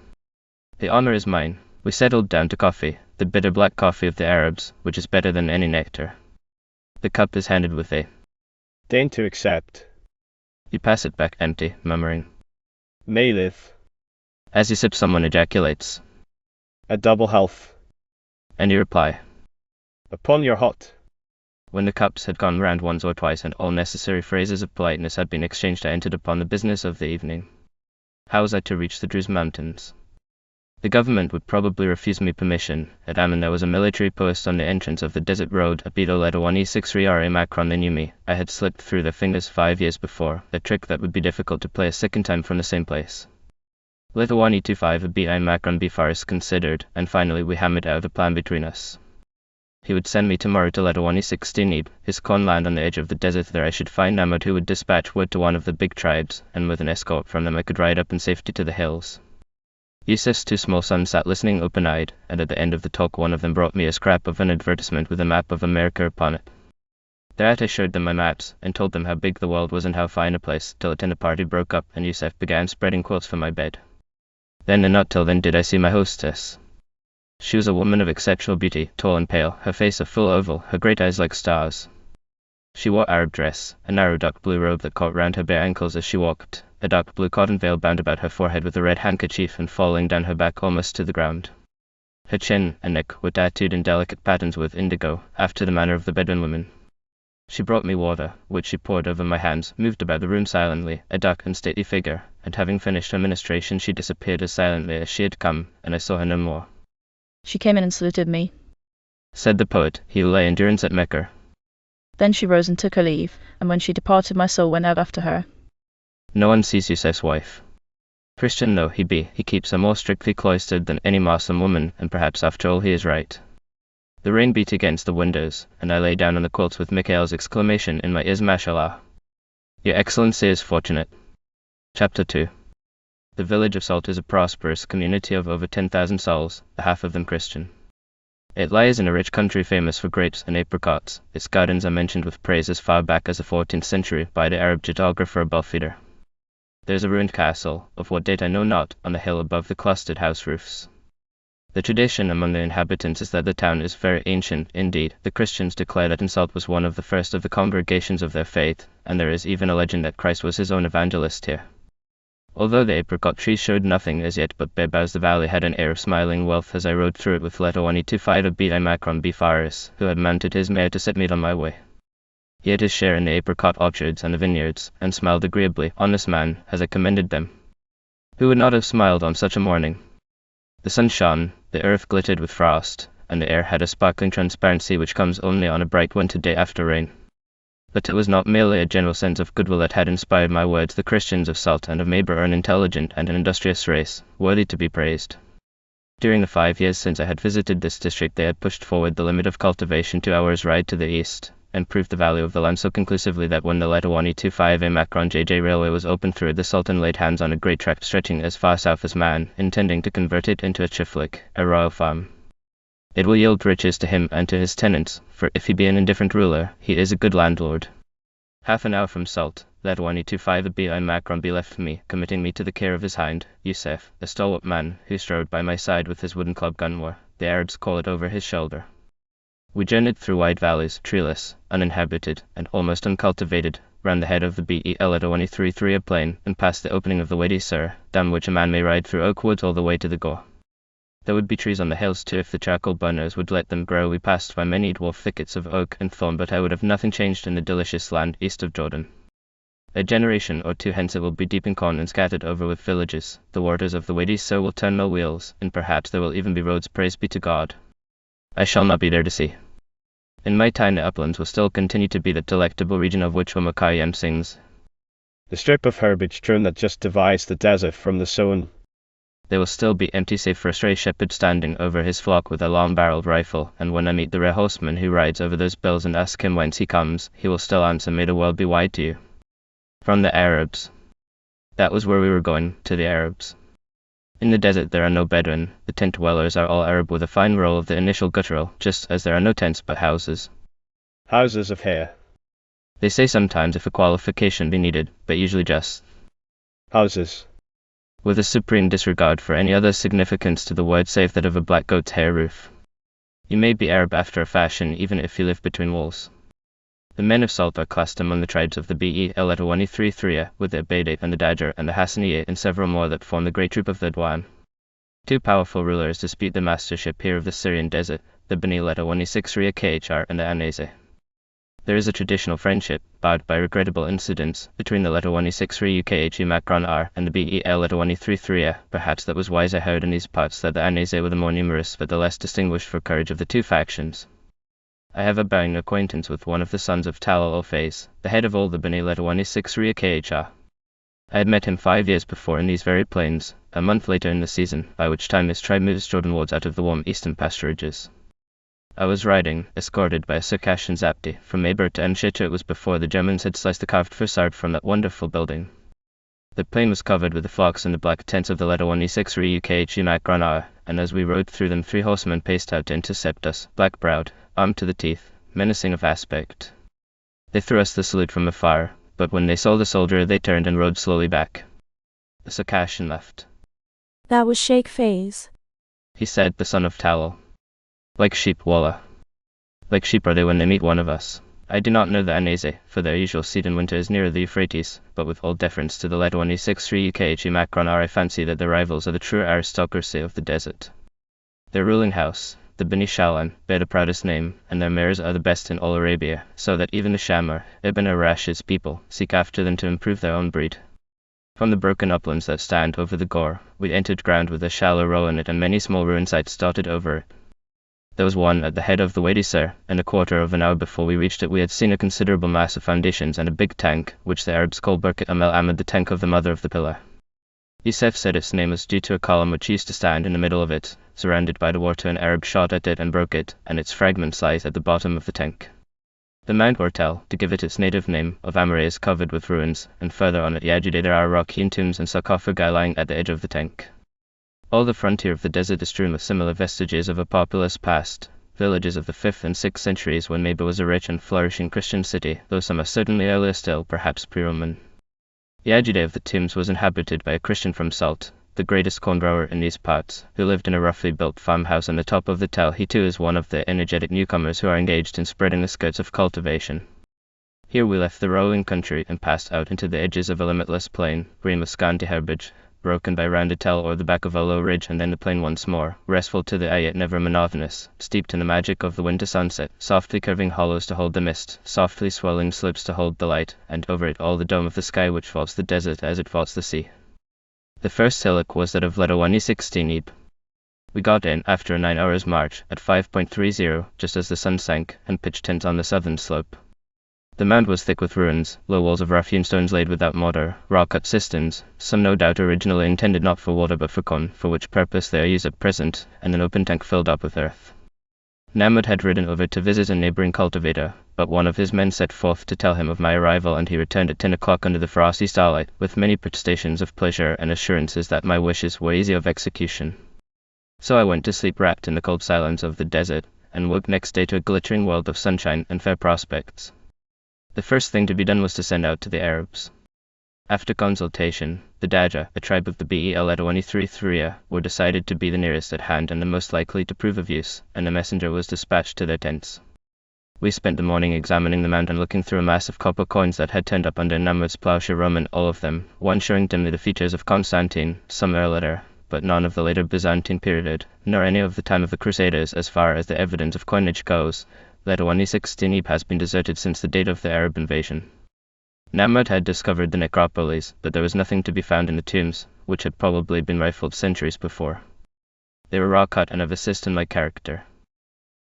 The honor is mine. We settled down to coffee, the bitter black coffee of the Arabs, which is better than any nectar. The cup is handed with a deign to accept. You pass it back empty, murmuring, May live. As you sip, someone ejaculates, A double health. And you reply, Upon your hot. When the cups had gone round once or twice and all necessary phrases of politeness had been exchanged, I entered upon the business of the evening. How was I to reach the Druze mountains? The government would probably refuse me permission. At Amman there was a military post on the entrance of the desert road. Abito letter 1E63 Macron, they knew me. I had slipped through their fingers 5 years before, a trick that would be difficult to play a second time from the same place. Letter 1E25 of Beit Makron B Faris considered, and finally we hammered out a plan between us. He would send me tomorrow to letter 1E16 his corn land on the edge of the desert. There I should find Namrud, who would dispatch word to one of the big tribes, and with an escort from them I could ride up in safety to the hills. Yusuf's 2 small sons sat listening open-eyed, and at the end of the talk one of them brought me a scrap of an advertisement with a map of America upon it. Thereat I showed them my maps, and told them how big the world was and how fine a place, till a dinner party broke up and Yusuf began spreading quilts for my bed. Then and not till then did I see my hostess. She was a woman of exceptional beauty, tall and pale, her face a full oval, her great eyes like stars. She wore Arab dress, a narrow dark blue robe that caught round her bare ankles as she walked, a dark blue cotton veil bound about her forehead with a red handkerchief and falling down her back almost to the ground. Her chin and neck were tattooed in delicate patterns with indigo, after the manner of the Bedouin women. She brought me water, which she poured over my hands, moved about the room silently, a dark and stately figure, and having finished her ministration she disappeared as silently as she had come, and I saw her no more. She came in and saluted me. Said the poet, he who lay in durance at Mecca. Then she rose and took her leave, and when she departed my soul went out after her. No one sees Yusuf's wife. Christian though he be, he keeps her more strictly cloistered than any Moslem woman, and perhaps after all he is right. The rain beat against the windows, and I lay down on the quilts with Mikhail's exclamation in my ears, Mashallah. Your Excellency is fortunate. Chapter 2. The village of Salt is a prosperous community of over 10,000 souls, the half of them Christian. It lies in a rich country famous for grapes and apricots. Its gardens are mentioned with praise as far back as the 14th century by the Arab geographer Belfeder. There is a ruined castle, of what date I know not, on the hill above the clustered house roofs. The tradition among the inhabitants is that the town is very ancient. Indeed, the Christians declare that Salt was one of the first of the congregations of their faith, and there is even a legend that Christ was his own evangelist here. Although the apricot trees showed nothing as yet but bare boughs, the valley had an air of smiling wealth as I rode through it with letter 1E25 of Beit Makron B Faris, who had mounted his mare to set me on my way. He had his share in the apricot orchards and the vineyards, and smiled agreeably, honest man, as I commended them. Who would not have smiled on such a morning? The sun shone, the earth glittered with frost, and the air had a sparkling transparency which comes only on a bright winter day after rain. But it was not merely a general sense of goodwill that had inspired my words. The Christians of Salt and of Mabor are an intelligent and an industrious race, worthy to be praised. During the 5 years since I had visited this district, they had pushed forward the limit of cultivation 2 hours' ride to the east, and proved the value of the land so conclusively that when the Letawani 25A Macron JJ railway was opened through it, the Sultan laid hands on a great tract stretching as far south as Man, intending to convert it into a chiflik, a royal farm. It will yield riches to him and to his tenants, for if he be an indifferent ruler, he is a good landlord. Half an hour from Salt, Letawani 25A Macron be left for me, committing me to the care of his hind, Yusef, a stalwart man, who strode by my side with his wooden club gunwar, the Arabs call it, over his shoulder. We journeyed through wide valleys, treeless, uninhabited, and almost uncultivated, round the head of the Letawani 33 plain, and past the opening of the Wadi Sur, down which a man may ride through oak woods all the way to the Gore. There would be trees on the hills too if the charcoal burners would let them grow. We passed by many dwarf thickets of oak and thorn, but I would have nothing changed in the delicious land east of Jordan. A generation or two hence it will be deep in corn and scattered over with villages. The waters of the Wadi Sur will turn mill wheels, and perhaps there will even be roads. Praise be to God. I shall not be there to see. In my time the uplands will still continue to be the delectable region of which Womakayem sings. The strip of herbage strewn that just divides the desert from the Sown. They will still be empty save for a stray shepherd standing over his flock with a long-barreled rifle, and when I meet the rare horseman who rides over those bills and ask him whence he comes, he will still answer, "May the world be wide to you." From the Arabs. That was where we were going, to the Arabs. In the desert there are no Bedouin, the tent dwellers are all Arab with a fine roll of the initial guttural, just as there are no tents but houses. Houses of hair. They say sometimes if a qualification be needed, but usually just Houses. With a supreme disregard for any other significance to the word save that of a black goat's hair roof. You may be Arab after a fashion even if you live between walls. The men of Salt are classed among the tribes of the Letawani 33, with the Abaid and the Dajjal and the Hassaniya and several more that form the great troop of the Dwan. 2 powerful rulers dispute the mastership here of the Syrian desert, the Bani Letawani 63 Khr and the Anese. There is a traditional friendship, barred by regrettable incidents, between the Letawani 63 UKHU Macron R and the Letawani 33. Perhaps that was wise. I heard in these parts that the Anese were the more numerous but the less distinguished for courage of the 2 factions. I have a bowing acquaintance with one of the sons of Talal al-Faiz, the head of all the Bani Letawani 63 Khr. I had met him 5 years before in these very plains, a month later in the season, by which time his tribe moves Jordanwards out of the warm eastern pasturages. I was riding, escorted by a Circassian Zapti, from Mabor to Mshita. It was before the Germans had sliced the carved facade from that wonderful building. The plain was covered with the flocks and the black tents of the Letawani 63 UKHU Macron R, and as we rode through them 3 horsemen paced out to intercept us, black-browed, armed to the teeth, menacing of aspect. They threw us the salute from afar, but when they saw the soldier they turned and rode slowly back. The Circassian left. That was Sheikh Faiz. He said, the son of Talal. Like sheep, Wallah. Like sheep are they when they meet one of us. I do not know the Anese, for their usual seat in winter is nearer the Euphrates, but with all deference to the Letawani 63 UKHU Macron R, I fancy that their rivals are the true aristocracy of the desert. Their ruling house, the Bani Shalan, bear the proudest name, and their mares are the best in all Arabia, so that even the Shamar, Ibn Arash's people, seek after them to improve their own breed. From the broken uplands that stand over the Gore, we entered ground with a shallow row in it and many small ruin sites dotted over it. There was one at the head of the Wadi Sur, and a quarter of an hour before we reached it we had seen a considerable mass of foundations and a big tank, which the Arabs call Birkat Amel Ahmed, the tank of the mother of the pillar. Yusef said its name was due to a column which used to stand in the middle of it, surrounded by the water. An Arab shot at it and broke it, and its fragments lies at the bottom of the tank. The Mount Ortel, to give it its native name, of Amare is covered with ruins, and further on at Yajude there are rock-hewn tombs and sarcophagi lying at the edge of the tank. All the frontier of the desert is strewn with similar vestiges of a populous past, villages of the 5th and 6th centuries when Mabor was a rich and flourishing Christian city, though some are certainly earlier still, perhaps pre-Roman. Yajude of the tombs was inhabited by a Christian from Salt, the greatest corn grower in these parts, who lived in a roughly built farmhouse on the top of the tell. He too is one of the energetic newcomers who are engaged in spreading the skirts of cultivation. Here we left the rolling country and passed out into the edges of a limitless plain, green with scanty herbage, broken by rounded tell or the back of a low ridge, and then the plain once more, restful to the eye yet never monotonous, steeped in the magic of the winter sunset, softly curving hollows to hold the mist, softly swelling slopes to hold the light, and over it all the dome of the sky which vaults the desert as it vaults the sea. The first hillock was that of Letawani 16 Ib. We got in, after a 9 hours march, at 5.30, just as the sun sank, and pitched tent on the southern slope. The mound was thick with ruins, low walls of rough-hewn stones laid without mortar, raw-cut cisterns, some no doubt originally intended not for water but for corn, for which purpose they are used at present, and an open tank filled up with earth. Namud had ridden over to visit a neighboring cultivator, but one of his men set forth to tell him of my arrival, and he returned at 10 o'clock under the frosty starlight, with many protestations of pleasure and assurances that my wishes were easy of execution. So I went to sleep wrapped in the cold silence of the desert, and woke next day to a glittering world of sunshine and fair prospects. The first thing to be done was to send out to the Arabs. After consultation, the Daja, a tribe of the Bel-Adawani were decided to be the nearest at hand and the most likely to prove of use, and a messenger was dispatched to their tents. We spent the morning examining the mound and looking through a mass of copper coins that had turned up under Namud's plowshare, Roman, all of them, one showing dimly the features of Constantine, some earlier, but none of the later Byzantine period, nor any of the time of the Crusaders as far as the evidence of coinage goes. Ladawani 16 has been deserted since the date of the Arab invasion. Namud had discovered the necropolis, but there was nothing to be found in the tombs, which had probably been rifled centuries before. They were raw-cut and of a cistern-like character.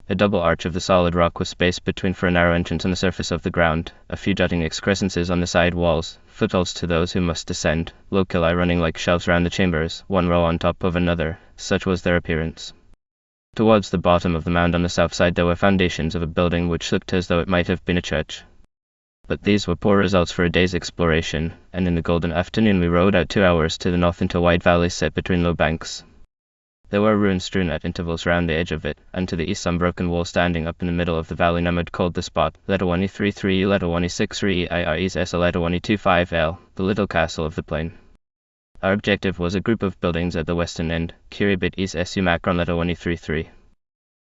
A double arch of the solid rock was spaced between for a narrow entrance on the surface of the ground, a few jutting excrescences on the side walls, footholds to those who must descend, loculi running like shelves round the chambers, one row on top of another, such was their appearance. Towards the bottom of the mound on the south side there were foundations of a building which looked as though it might have been a church. But these were poor results for a day's exploration, and in the golden afternoon we rode out 2 hours to the north into a wide valley set between low banks. There were ruins strewn at intervals round the edge of it, and to the east some broken wall standing up in the middle of the valley. Namud called the spot Ladawani 33, Ladawani 63, IRES Ladawani 25L, the little castle of the plain. Our objective was a group of buildings at the western end, Kiribit East Su Macron Ladawani 33.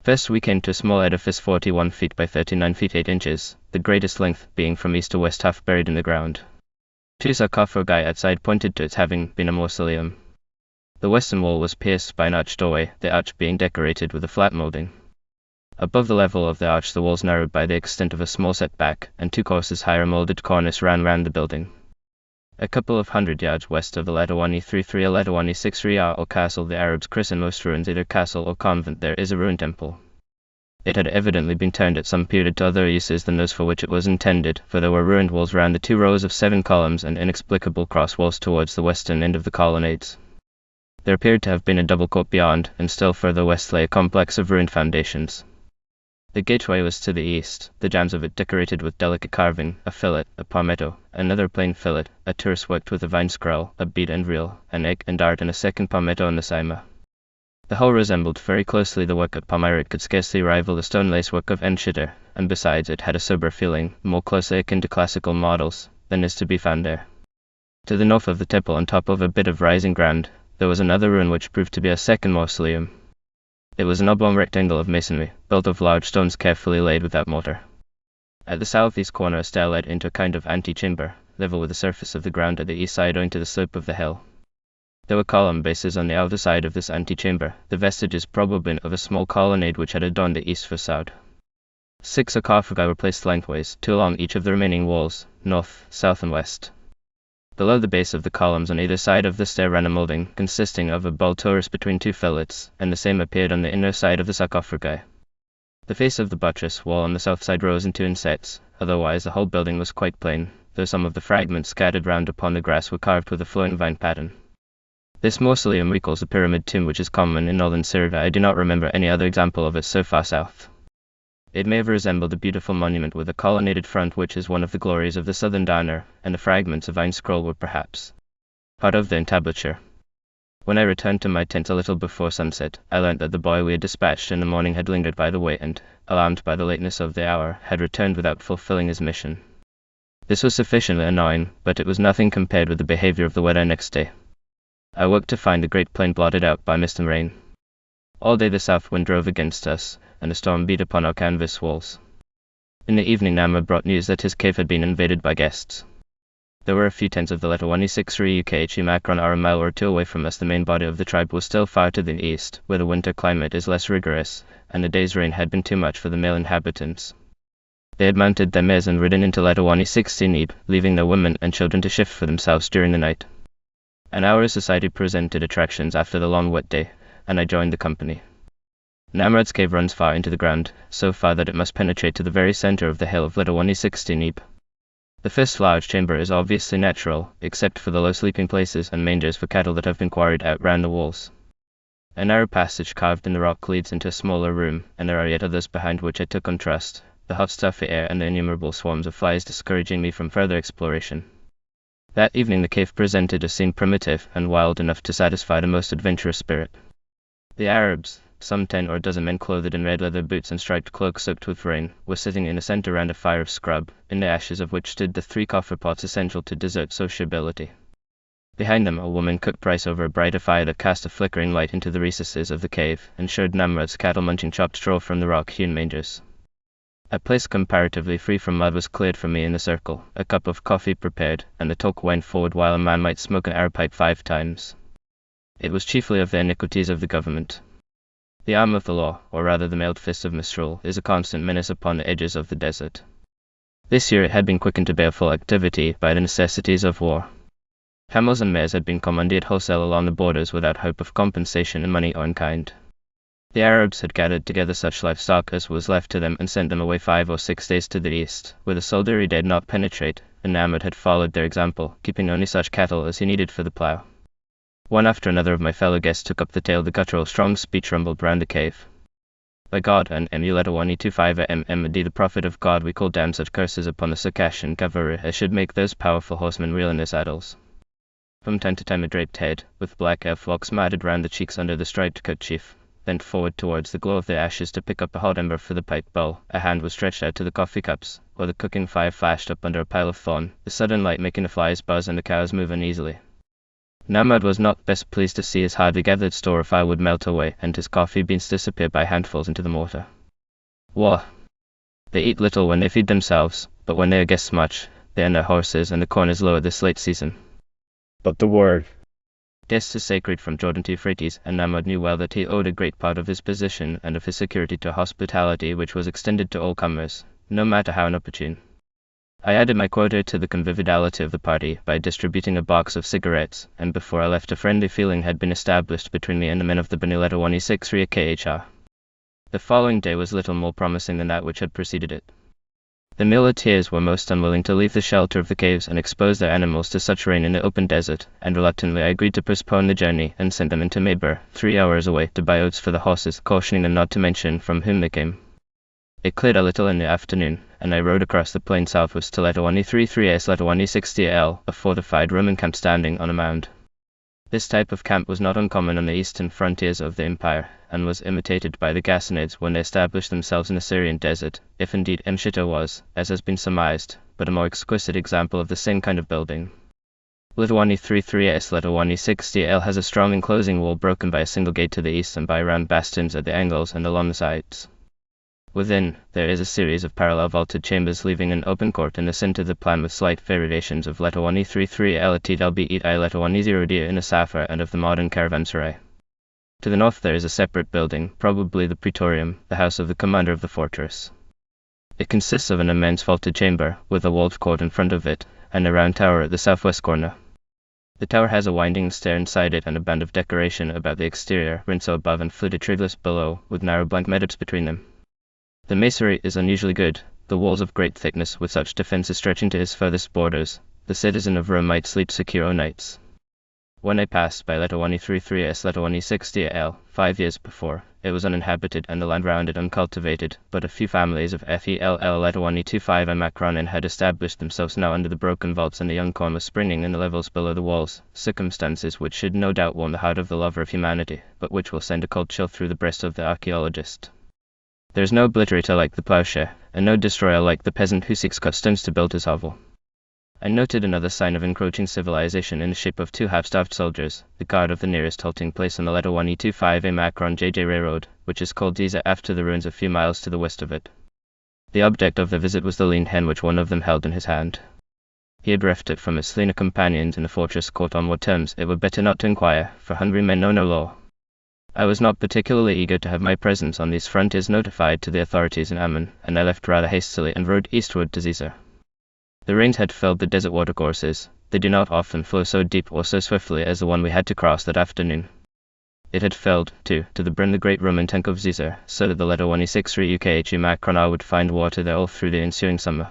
First we came to a small edifice 41 feet by 39 feet 8 inches, the greatest length being from east to west half buried in the ground. 2 sarcophagi outside pointed to its having been a mausoleum. The western wall was pierced by an arched doorway, the arch being decorated with a flat molding. Above the level of the arch the walls narrowed by the extent of a small setback, and 2 courses higher molded cornice ran round the building. A couple of 100 yards west of the Ladawani 33 Ladawani 63 or castle the Arabs christen most ruins either castle or convent there is a ruined temple. It had evidently been turned at some period to other uses than those for which it was intended, for there were ruined walls round the 2 rows of 7 columns and inexplicable cross walls towards the western end of the colonnades. There appeared to have been a double court beyond, and still further west lay a complex of ruined foundations. The gateway was to the east, the jambs of it decorated with delicate carving, a fillet, a palmetto, another plain fillet, a terrace worked with a vine scroll, a bead and reel, an egg and dart, and a second palmetto on the cyma. The whole resembled very closely the work at Palmyra. It could scarcely rival the stone lace work of Enschede, and besides it had a sober feeling, more closely akin to classical models, than is to be found there. To the north of the temple, on top of a bit of rising ground, there was another ruin which proved to be a second mausoleum. It was an oblong rectangle of masonry, built of large stones carefully laid without mortar. At the southeast corner a stair led into a kind of antechamber, level with the surface of the ground at the east side owing to the slope of the hill. There were column bases on the outer side of this antechamber, the vestiges probably of a small colonnade which had adorned the east facade. 6 sarcophagi were placed lengthways, 2 along each of the remaining walls, north, south and west. Below the base of the columns on either side of the stair ran a molding, consisting of a ball torus between 2 fillets, and the same appeared on the inner side of the sarcophagi. The face of the buttress wall on the south side rose into insets, otherwise the whole building was quite plain, though some of the fragments scattered round upon the grass were carved with a flowing vine pattern. This mausoleum recalls a pyramid tomb which is common in northern Syria. I do not remember any other example of it so far south. It may have resembled a beautiful monument with a colonnaded front which is one of the glories of the southern diner, and the fragments of vine scroll were perhaps part of the entablature. When I returned to my tent a little before sunset, I learnt that the boy we had dispatched in the morning had lingered by the way and, alarmed by the lateness of the hour, had returned without fulfilling his mission. This was sufficiently annoying, but it was nothing compared with the behaviour of the weather next day. I woke to find the great plain blotted out by mist and rain. All day the south wind drove against us, and a storm beat upon our canvas walls. In the evening Namud brought news that his cave had been invaded by guests. There were a few tents of the Ladawani 63 UKHE Macron are a mile or 2 away from us. The main body of the tribe was still far to the east, where the winter climate is less rigorous, and the day's rain had been too much for the male inhabitants. They had mounted their mares and ridden into Ladawani 16 leaving their women and children to shift for themselves during the night. An hour's society presented attractions after the long wet day, and I joined the company. Namrad's cave runs far into the ground, so far that it must penetrate to the very center of the hill of Little 116 Ib. The first large chamber is obviously natural, except for the low sleeping places and mangers for cattle that have been quarried out round the walls. A narrow passage carved in the rock leads into a smaller room, and there are yet others behind which I took on trust, the hot stuffy air and the innumerable swarms of flies discouraging me from further exploration. That evening the cave presented a scene primitive and wild enough to satisfy the most adventurous spirit. The Arabs, some 10 or a dozen men clothed in red leather boots and striped cloaks soaked with rain, were sitting in a center round a fire of scrub, in the ashes of which stood the 3 coffer pots essential to desert sociability. Behind them a woman cooked rice over a brighter fire that cast a flickering light into the recesses of the cave, and showed Namrad's cattle munching chopped straw from the rock-hewn mangers. A place comparatively free from mud was cleared for me in the circle, a cup of coffee prepared, and the talk went forward while a man might smoke an Arab pipe 5 times. It was chiefly of the iniquities of the government. The arm of the law, or rather the mailed fist of Misrule, is a constant menace upon the edges of the desert. This year it had been quickened to baleful activity by the necessities of war. Camels and mares had been commandeered wholesale along the borders without hope of compensation in money or in kind. The Arabs had gathered together such livestock as was left to them and sent them away 5 or 6 days to the east, where the soldiery dared not penetrate, and Namrud had followed their example, keeping only such cattle as he needed for the plough. One after another of my fellow guests took up the tale. The guttural strong speech rumbled round the cave. By God and Emuleta-1E25 the prophet of God, we call down such curses upon the Sakash and Gavaru as should make those powerful horsemen reel in their saddles. From time to time a draped head, with black locks matted round the cheeks under the striped kerchief, bent forward towards the glow of the ashes to pick up a hot ember for the pipe bowl. A hand was stretched out to the coffee cups, while the cooking fire flashed up under a pile of thorn, the sudden light making the flies buzz and the cows move uneasily. Namrud was not best pleased to see his hardly gathered store of firewood melt away, and his coffee beans disappear by handfuls into the mortar. Wah! They eat little when they feed themselves, but when they are guests much, they and their horses, and the corn is low at this late season. But the word. Guest is sacred from Jordan to Euphrates, and Namrud knew well that he owed a great part of his position and of his security to hospitality which was extended to all comers, no matter how inopportune. I added my quota to the conviviality of the party by distributing a box of cigarettes, and before I left a friendly feeling had been established between me and the men of the Benuleta 163 KHR. The following day was little more promising than that which had preceded it. The muleteers were most unwilling to leave the shelter of the caves and expose their animals to such rain in the open desert, and reluctantly I agreed to postpone the journey and sent them into Mayber, 3 hours away, to buy oats for the horses, cautioning them not to mention from whom they came. It cleared a little in the afternoon, and I rode across the plain southwards to Leta 133S Leta 160L, a fortified Roman camp standing on a mound. This type of camp was not uncommon on the eastern frontiers of the empire, and was imitated by the Ghassanids when they established themselves in the Syrian desert, if indeed Mshita was, as has been surmised, but a more exquisite example of the same kind of building. Leta 133S Leta 160L has a strong enclosing wall broken by a single gate to the east and by round bastions at the angles and along the sides. Within, there is a series of parallel vaulted chambers leaving an open court in the center of the plan with slight variations of Leta 133L at Leta 110D in a Safar and of the modern caravanserai. To the north there is a separate building, probably the Praetorium, the house of the commander of the fortress. It consists of an immense vaulted chamber, with a walled court in front of it, and a round tower at the southwest corner. The tower has a winding stair inside it and a band of decoration about the exterior, rinso above and fluted trigless below, with narrow blank meadows between them. The masonry is unusually good, the walls of great thickness, with such defences stretching to his furthest borders. The citizen of Rome might sleep secure o' nights. When I passed by Leta 133S Leta 160L, 5 years before, it was uninhabited and the land round it uncultivated, but a few families of FELL Leta 1E25 and Macronin had established themselves now under the broken vaults, and the young corn was springing in the levels below the walls, circumstances which should no doubt warm the heart of the lover of humanity, but which will send a cold chill through the breast of the archaeologist. There is no obliterator like the ploughshare, and no destroyer like the peasant who seeks cut stones to build his hovel. I noted another sign of encroaching civilization in the shape of 2 half-starved soldiers, the guard of the nearest halting place on the Leta 1E25A Macron JJ Railroad, which is called Diza after the ruins a few miles to the west of it. The object of the visit was the lean hen which one of them held in his hand. He had reft it from its leaner companions in the fortress court. On what terms, it were better not to inquire, for hungry men know no law. I was not particularly eager to have my presence on these frontiers notified to the authorities in Ammon, and I left rather hastily and rode eastward to Zizar. The rains had filled the desert watercourses. They do not often flow so deep or so swiftly as the one we had to cross that afternoon. It had failed, too, to burn the great Roman tank of Caesar, so that the letter 163 UKHE Macron would find water there all through the ensuing summer.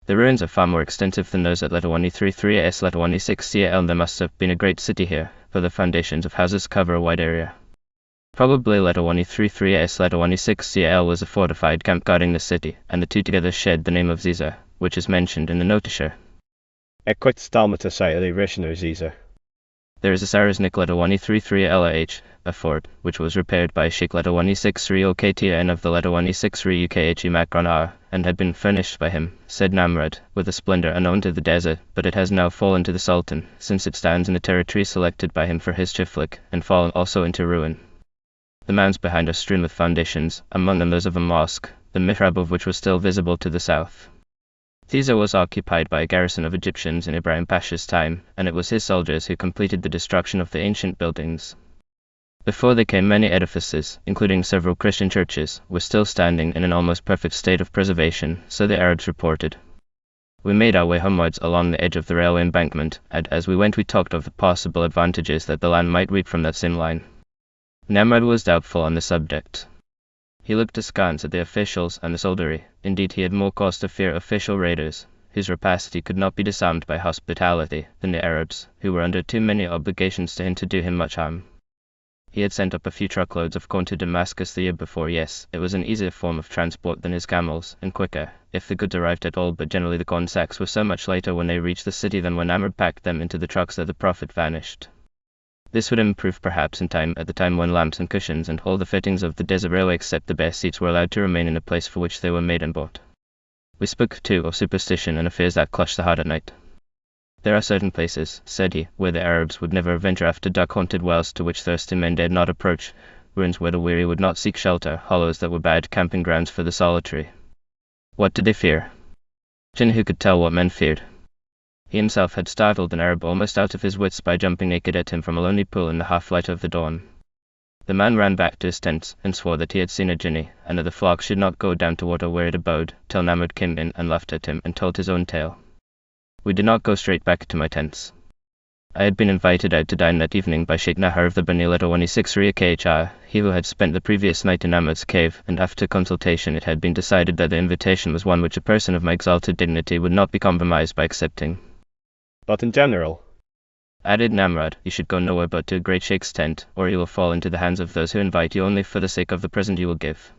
The ruins are far more extensive than those at letter 133S, letter 163L. There must have been a great city here, for the foundations of houses cover a wide area. Probably letter 133S, letter 163L was a fortified camp guarding the city, and the two together shared the name of Caesar, which is mentioned in the notitia. Quite stalmata say the original Caesar. There is a Sarasnik letter 133LH, a fort, which was repaired by Sheikh letter 163 OKTN of the letter 163 UKHE Macron R, and had been furnished by him, said Namrud, with a splendor unknown to the desert, but it has now fallen to the Sultan, since it stands in the territory selected by him for his chiflik, and fallen also into ruin. The mounds behind are strewn with foundations, among them those of a mosque, the mihrab of which was still visible to the south. Caesar was occupied by a garrison of Egyptians in Ibrahim Pasha's time, and it was his soldiers who completed the destruction of the ancient buildings. Before they came, many edifices, including several Christian churches, were still standing in an almost perfect state of preservation, so the Arabs reported. We made our way homewards along the edge of the railway embankment, and as we went we talked of the possible advantages that the land might reap from that same line. Namrud was doubtful on the subject. He looked askance at the officials and the soldiery. Indeed, he had more cause to fear official raiders, whose rapacity could not be disarmed by hospitality, than the Arabs, who were under too many obligations to him to do him much harm. He had sent up a few truckloads of corn to Damascus the year before. Yes, it was an easier form of transport than his camels, and quicker, if the goods arrived at all, but generally the corn sacks were so much later when they reached the city than when Amr packed them into the trucks that the Prophet vanished. This would improve perhaps in time, at the time when lamps and cushions and all the fittings of the desert railway except the best seats were allowed to remain in the place for which they were made and bought. We spoke, too, of superstition and of fears that clutch the heart at night. There are certain places, said he, where the Arabs would never venture after dark-haunted wells to which thirsty men dared not approach, ruins where the weary would not seek shelter, hollows that were bad camping grounds for the solitary. What did they fear? Jinn who could tell what men feared. He himself had startled an Arab almost out of his wits by jumping naked at him from a lonely pool in the half-light of the dawn. The man ran back to his tents, and swore that he had seen a jinni, and that the flock should not go down to water where it abode, till Namrud came in and laughed at him and told his own tale. We did not go straight back to my tents. I had been invited out to dine that evening by Sheikh Nahar of the Bani Ladawani 6 KHI, he who had spent the previous night in Namrud's cave, and after consultation it had been decided that the invitation was one which a person of my exalted dignity would not be compromised by accepting. But in general, added Namrud, you should go nowhere but to a great sheikh's tent, or you will fall into the hands of those who invite you only for the sake of the present you will give.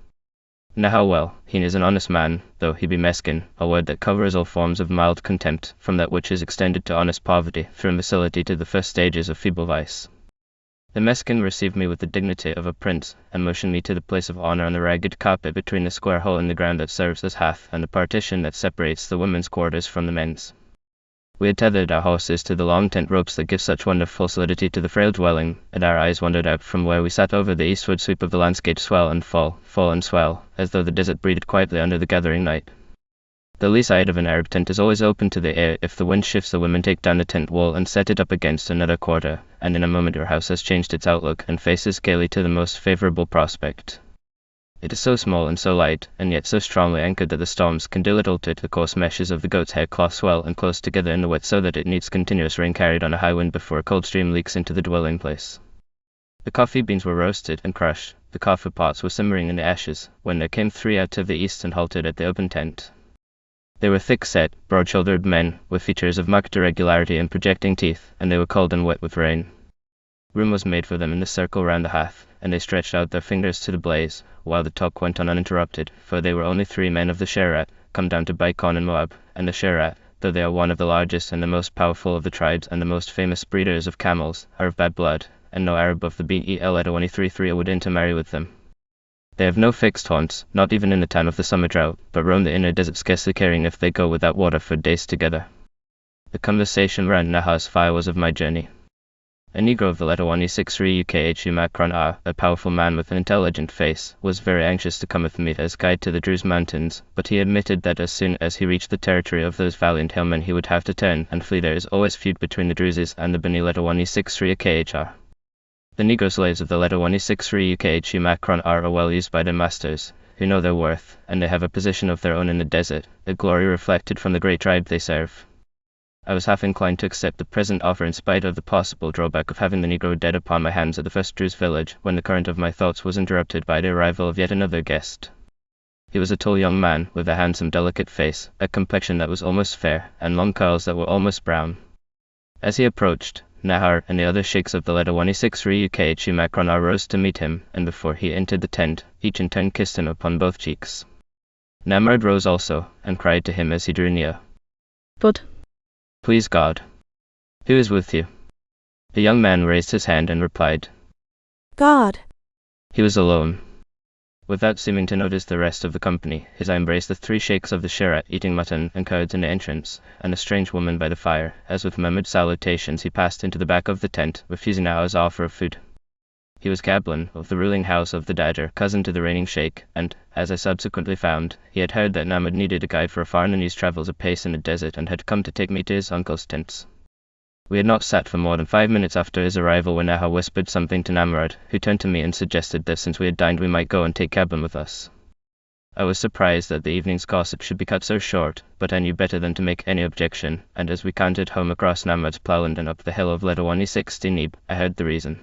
Now well, he is an honest man, though he be meskin, a word that covers all forms of mild contempt, from that which is extended to honest poverty, through imbecility to the first stages of feeble vice. The meskin received me with the dignity of a prince, and motioned me to the place of honor on the ragged carpet between the square hole in the ground that serves as hearth and the partition that separates the women's quarters from the men's. We had tethered our horses to the long tent ropes that give such wonderful solidity to the frail dwelling, and our eyes wandered out from where we sat over the eastward sweep of the landscape, swell and fall and swell, as though the desert breathed quietly under the gathering night. The lee side of an Arab tent is always open to the air. If the wind shifts, the women take down the tent wall and set it up against another quarter, and in a moment your house has changed its outlook and faces gaily to the most favorable prospect. It is so small and so light, and yet so strongly anchored that the storms can do little to it. The coarse meshes of the goat's hair cloth swell and close together in the wet so that it needs continuous rain carried on a high wind before a cold stream leaks into the dwelling place. The coffee beans were roasted and crushed, the coffee pots were simmering in the ashes, when there came 3 out of the east and halted at the open tent. They were thick-set, broad-shouldered men, with features of marked irregularity and projecting teeth, and they were cold and wet with rain. Room was made for them in the circle round the hearth, and they stretched out their fingers to the blaze, while the talk went on uninterrupted, for they were only 3 men of the Sherat, come down to buy corn in Moab, and the Sherat, though they are one of the largest and the most powerful of the tribes and the most famous breeders of camels, are of bad blood, and no Arab of the Bel 133 would intermarry with them. They have no fixed haunts, not even in the time of the summer drought, but roam the inner desert, scarcely caring if they go without water for days together. The conversation round Nahar's fire was of my journey. A Negro of the letter 163 UKHU Macron R, a powerful man with an intelligent face, was very anxious to come with me as guide to the Druze mountains, but he admitted that as soon as he reached the territory of those valiant hillmen he would have to turn and flee. There is always feud between the Druzes and the Bani letter 163 UKHR. The Negro slaves of the letter 163 UKHU Macron R are well used by their masters, who know their worth, and they have a position of their own in the desert, a glory reflected from the great tribe they serve. I was half inclined to accept the present offer in spite of the possible drawback of having the Negro dead upon my hands at the first Druze village, when the current of my thoughts was interrupted by the arrival of yet another guest. He was a tall young man, with a handsome delicate face, a complexion that was almost fair, and long curls that were almost brown. As he approached, Nahar and the other sheikhs of the Ledawani Ukh Makron rose to meet him, and before he entered the tent, each in turn kissed him upon both cheeks. Namrud rose also, and cried to him as he drew near, Bud, "Please God, who is with you?" The young man raised his hand and replied, God. He was alone. Without seeming to notice the rest of the company, his eye embraced the 3 sheikhs of the Shirat eating mutton and curds in the entrance, and a strange woman by the fire, as with murmured salutations he passed into the back of the tent, refusing Nahar's offer of food. He was Gablin, of the ruling house of the Dajer, cousin to the reigning sheikh, and, as I subsequently found, he had heard that Namrud needed a guide for a foreigner whose travels apace in the desert and had come to take me to his uncle's tents. We had not sat for more than 5 minutes after his arrival when Nahar whispered something to Namrud, who turned to me and suggested that since we had dined we might go and take Gablin with us. I was surprised that the evening's gossip should be cut so short, but I knew better than to make any objection, and as we cantered home across Namrud's ploughland and up the hill of Ledawani 60 I heard the reason.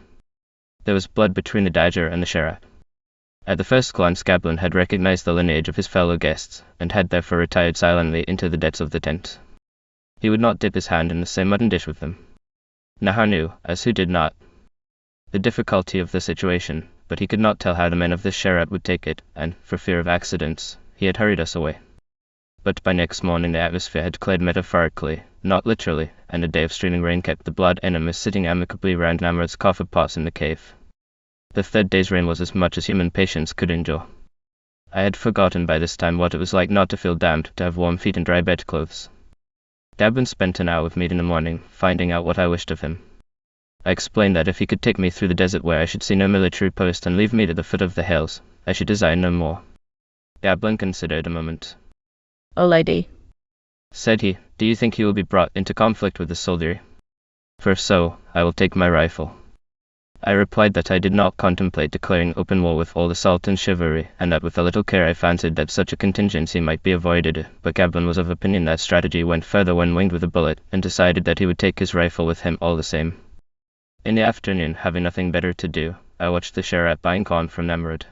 There was blood between the Dajer and the Shirat. At the first glance Gablin had recognized the lineage of his fellow guests, and had therefore retired silently into the depths of the tent. He would not dip his hand in the same mutton dish with them. Nahar knew, as who did not, the difficulty of the situation, but he could not tell how the men of this Shirat would take it, and, for fear of accidents, he had hurried us away. But by next morning the atmosphere had cleared metaphorically, not literally, and a day of streaming rain kept the blood enemies sitting amicably round Namrud's coffer pots in the cave. The 3rd day's rain was as much as human patience could endure. I had forgotten by this time what it was like not to feel damned, to have warm feet and dry bedclothes. Gablin spent an hour with me in the morning, finding out what I wished of him. I explained that if he could take me through the desert where I should see no military post and leave me at the foot of the hills, I should desire no more. Gablin considered a moment. O lady, Said he, "Do you think he will be brought into conflict with the soldiery? For if so, I will take my rifle." I replied that I did not contemplate declaring open war with all the Sultan's chivalry, and that with a little care I fancied that such a contingency might be avoided, but Gablin was of opinion that strategy went further when winged with a bullet, and decided that he would take his rifle with him all the same. In the afternoon, having nothing better to do, I watched the Shirat buying corn from Namrud.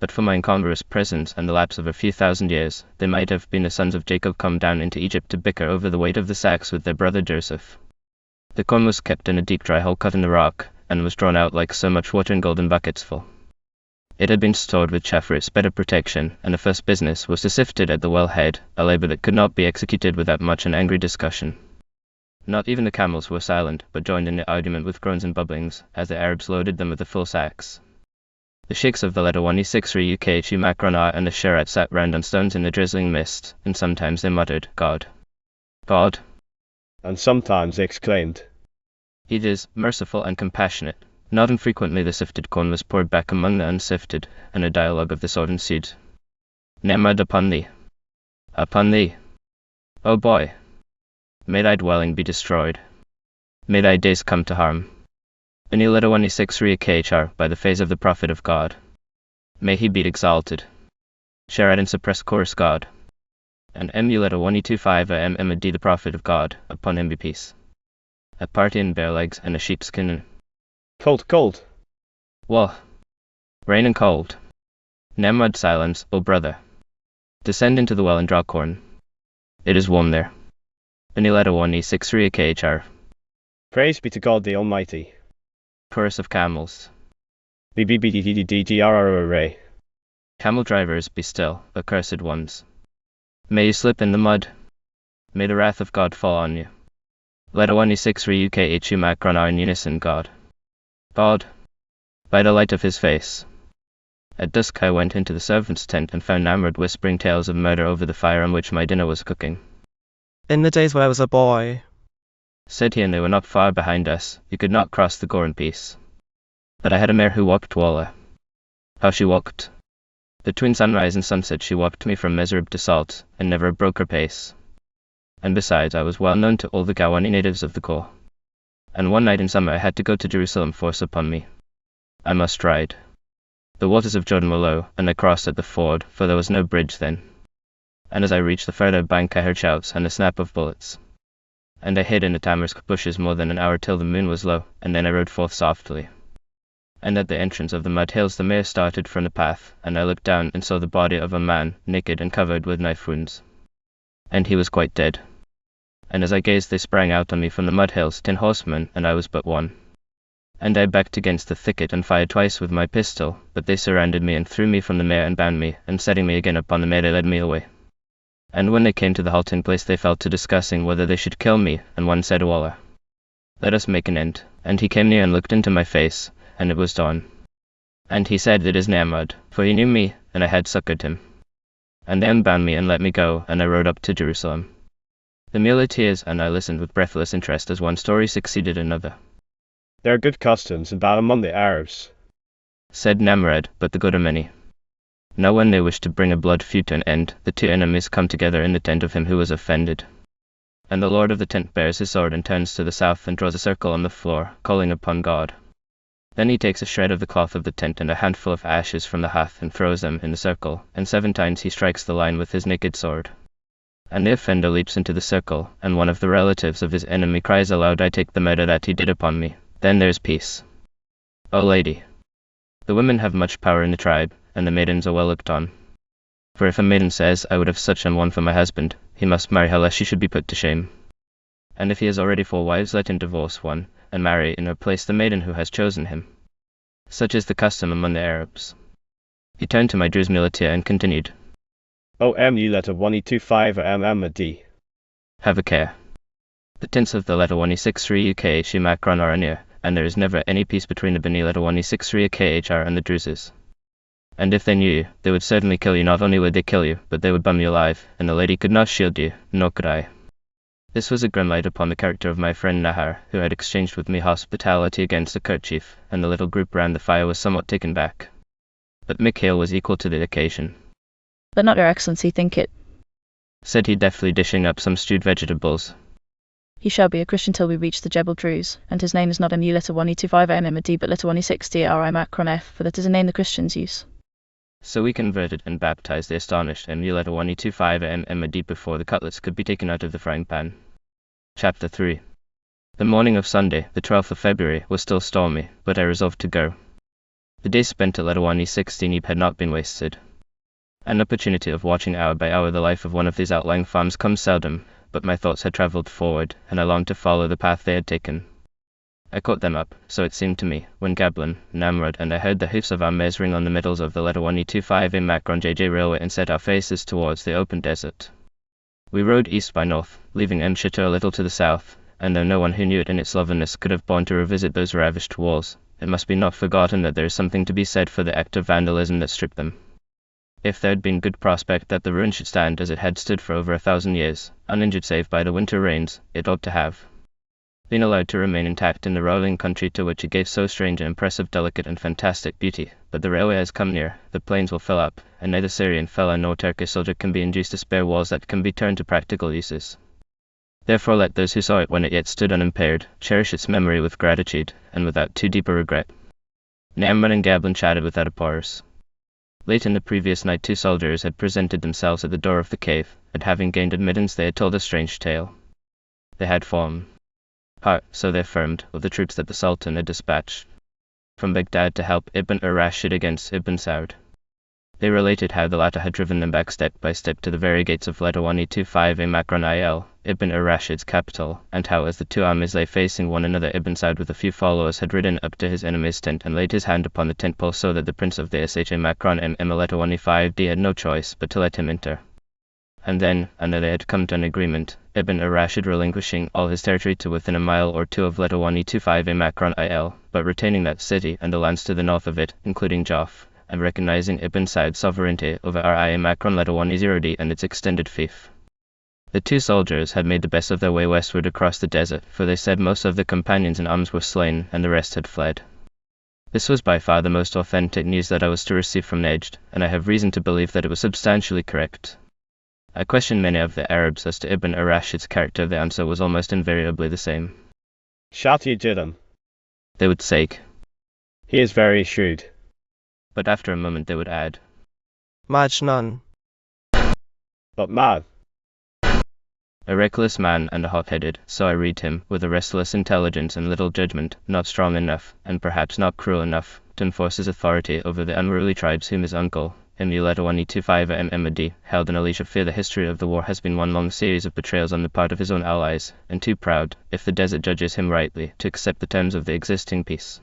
But for my incongruous presence and the lapse of a few thousand years, they might have been the sons of Jacob come down into Egypt to bicker over the weight of the sacks with their brother Joseph. The corn was kept in a deep dry hole cut in the rock, and was drawn out like so much water in golden buckets full. It had been stored with chaff for its better protection, and the first business was to sift it at the wellhead, a labour that could not be executed without much and angry discussion. Not even the camels were silent, but joined in the argument with groans and bubblings, as the Arabs loaded them with the full sacks. The sheikhs of the Ledawani Ukh Makron and the Shirat sat round on stones in the drizzling mist, and sometimes they muttered, God. God. And sometimes they exclaimed, He is merciful and compassionate. Not infrequently the sifted corn was poured back among the unsifted, and a dialogue of the sort ensued. Nemad upon thee. Upon thee. O boy. May thy dwelling be destroyed. May thy days come to harm. Ledawani Ukh by the face of the Prophet of God. May he be exalted. Shirat and suppressed chorus God. And Ledawani 25 the Prophet of God, upon him be peace. A party in bare legs and a sheepskin. Cold, cold. Wah. Rain and cold. Nemad silence, O brother. Descend into the well and draw corn. It is warm there. Ledawani Ukh. Praise be to God the Almighty. Chorus of camels. BBBDDDGRRRA. Camel drivers, be still, accursed ones. May you slip in the mud. May the wrath of God fall on you. Ledawani Ukh Makron in unison God. God. By the light of his face. At dusk I went into the servant's tent and found Namrud whispering tales of murder over the fire on which my dinner was cooking. In the days when I was a boy, said he, and they were not far behind us. You could not cross the gore in peace. But I had a mare who walked Wallah. How she walked! Between sunrise and sunset she walked me from Mesrib to Salt, and never broke her pace. And besides, I was well known to all the Gawani natives of the Corps. And one night in summer I had to go to Jerusalem force upon me. I must ride. The waters of Jordan were low, and I crossed at the ford, for there was no bridge then. And as I reached the further bank I heard shouts and the snap of bullets. And I hid in the tamarisk bushes more than an hour till the moon was low, and then I rode forth softly. And at the entrance of the mud hills the mare started from the path, and I looked down and saw the body of a man, naked and covered with knife wounds. And he was quite dead. And as I gazed they sprang out on me from the mud hills, 10 horsemen, and I was but one. And I backed against the thicket and fired twice with my pistol, but they surrounded me and threw me from the mare and bound me, and setting me again upon the mare they led me away. And when they came to the halting place they fell to discussing whether they should kill me, and one said to Allah, "Let us make an end." And he came near and looked into my face, and it was dawn. And he said, "It is Namrud," for he knew me, and I had succoured him. And they unbound me and let me go, and I rode up to Jerusalem. The muleteers and I listened with breathless interest as one story succeeded another. There are good customs and bad among the Arabs, said Namrud, but the good are many. Now when they wished to bring a blood feud to an end, the two enemies come together in the tent of him who was offended. And the lord of the tent bears his sword and turns to the south and draws a circle on the floor, calling upon God. Then he takes a shred of the cloth of the tent and a handful of ashes from the hearth and throws them in the circle, and 7 times he strikes the line with his naked sword. And the offender leaps into the circle, and one of the relatives of his enemy cries aloud, "I take the murder that he did upon me." Then there's peace. O lady, the women have much power in the tribe, and the maidens are well looked on. For if a maiden says, "I would have such an one for my husband," he must marry her lest she should be put to shame. And if he has already 4 wives, let him divorce one, and marry in her place the maiden who has chosen him. Such is the custom among the Arabs. He turned to my Druze muleteer and continued, O you letter 125 or D. "Have a care. The tints of the letter 163 UK Shimakron are near, and there is never any peace between the Beni letter 163 KHR and the Druzes. And if they knew you, they would certainly kill you. Not only would they kill you, but they would bum you alive, and the lady could not shield you, nor could I." This was a grim light upon the character of my friend Nahar, who had exchanged with me hospitality against the kerchief, and the little group round the fire was somewhat taken back. But Mikhail was equal to the occasion. "Let not your excellency think it. Said he, deftly dishing up some stewed vegetables. He shall be a Christian till we reach the Jebel Druze, and his name is not MU letter 125 D, but letter 160 RI Macron F, for that is a name the Christians use." So we converted and baptized the astonished MU letter 125 D before the cutlets could be taken out of the frying pan. Chapter 3. The morning of Sunday, the 12th of February, was still stormy, but I resolved to go. The day spent at letter 116 had not been wasted. An opportunity of watching hour by hour the life of one of these outlying farms comes seldom, but my thoughts had travelled forward, and I longed to follow the path they had taken. I caught them up, so it seemed to me, when Gablin, Namrud, and I heard the hoofs of our mares ring on the middles of the letter 125 Macron JJ railway and set our faces towards the open desert. We rode east by north, leaving Chateau a little to the south, and though no one who knew it in its loveliness could have borne to revisit those ravished walls, it must be not forgotten that there is something to be said for the act of vandalism that stripped them. If there had been good prospect that the ruin should stand as it had stood for over 1,000 years, uninjured save by the winter rains, it ought to have been allowed to remain intact in the rolling country to which it gave so strange and impressive, delicate and fantastic beauty. But the railway has come near, the plains will fill up, and neither Syrian fellah nor Turkish soldier can be induced to spare walls that can be turned to practical uses. Therefore let those who saw it when it yet stood unimpaired, cherish its memory with gratitude, and without too deep a regret. Naaman and Gablin chatted without a pause. Late in the previous night 2 soldiers had presented themselves at the door of the cave, and having gained admittance they had told a strange tale. They had formed part, so they affirmed, of the troops that the Sultan had dispatched from Baghdad to help Ibn Rashid against Ibn Saud. They related how the latter had driven them back step by step to the very gates of letter 185 Macron Ibn Rashid's capital, and how as the 2 armies lay facing one another Ibn Saud with a few followers had ridden up to his enemy's tent and laid his hand upon the tent pole, so that the prince of the Sha Macron letter 185 had no choice but to let him enter. And then, after they had come to an agreement, Ibn Rashid relinquishing all his territory to within a mile or 2 of letter 125 Macron but retaining that city and the lands to the north of it, including Joff, and recognizing Ibn Saud's sovereignty over Ria Macron letter 180 and its extended fief. The 2 soldiers had made the best of their way westward across the desert, for they said most of the companions in arms were slain and the rest had fled. This was by far the most authentic news that I was to receive from Najd, and I have reason to believe that it was substantially correct. I questioned many of the Arabs as to Ibn Rashid's character. The answer was almost invariably the same. Shati Jidam. They would say. He is very shrewd. But after a moment they would add. Majnun. But mad. A reckless man and a hot-headed, so I read him, with a restless intelligence and little judgment, not strong enough, and perhaps not cruel enough, to enforce his authority over the unruly tribes whom his uncle, Emuleta 125 MMD, held in a leash of fear. The history of the war has been one long series of betrayals on the part of his own allies, and too proud, if the desert judges him rightly, to accept the terms of the existing peace.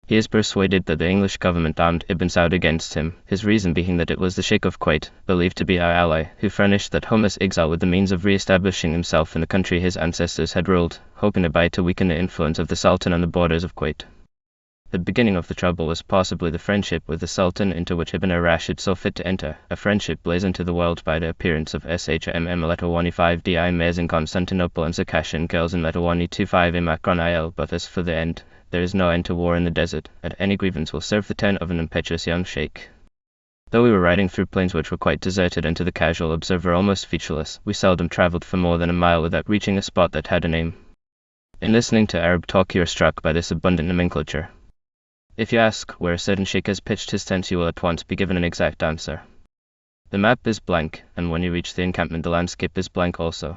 He is persuaded that the English government armed Ibn Saud against him, his reason being that it was the Sheikh of Kuwait, believed to be our ally, who furnished that homeless exile with the means of re-establishing himself in the country his ancestors had ruled, hoping thereby to weaken the influence of the Sultan on the borders of Kuwait. The beginning of the trouble was possibly the friendship with the Sultan into which Ibn al-Rashid saw fit to enter, a friendship blazoned to the world by the appearance of SHMM letter 125 di mayors in Constantinople and Circassian girls in letter 125 in Macron il. But as for the end, there is no end to war in the desert, and any grievance will serve the turn of an impetuous young sheikh. Though we were riding through plains which were quite deserted and to the casual observer almost featureless, we seldom travelled for more than a mile without reaching a spot that had a name. In listening to Arab talk you are struck by this abundant nomenclature. If you ask where a certain sheikh has pitched his tent, you will at once be given an exact answer. The map is blank, and when you reach the encampment the landscape is blank also.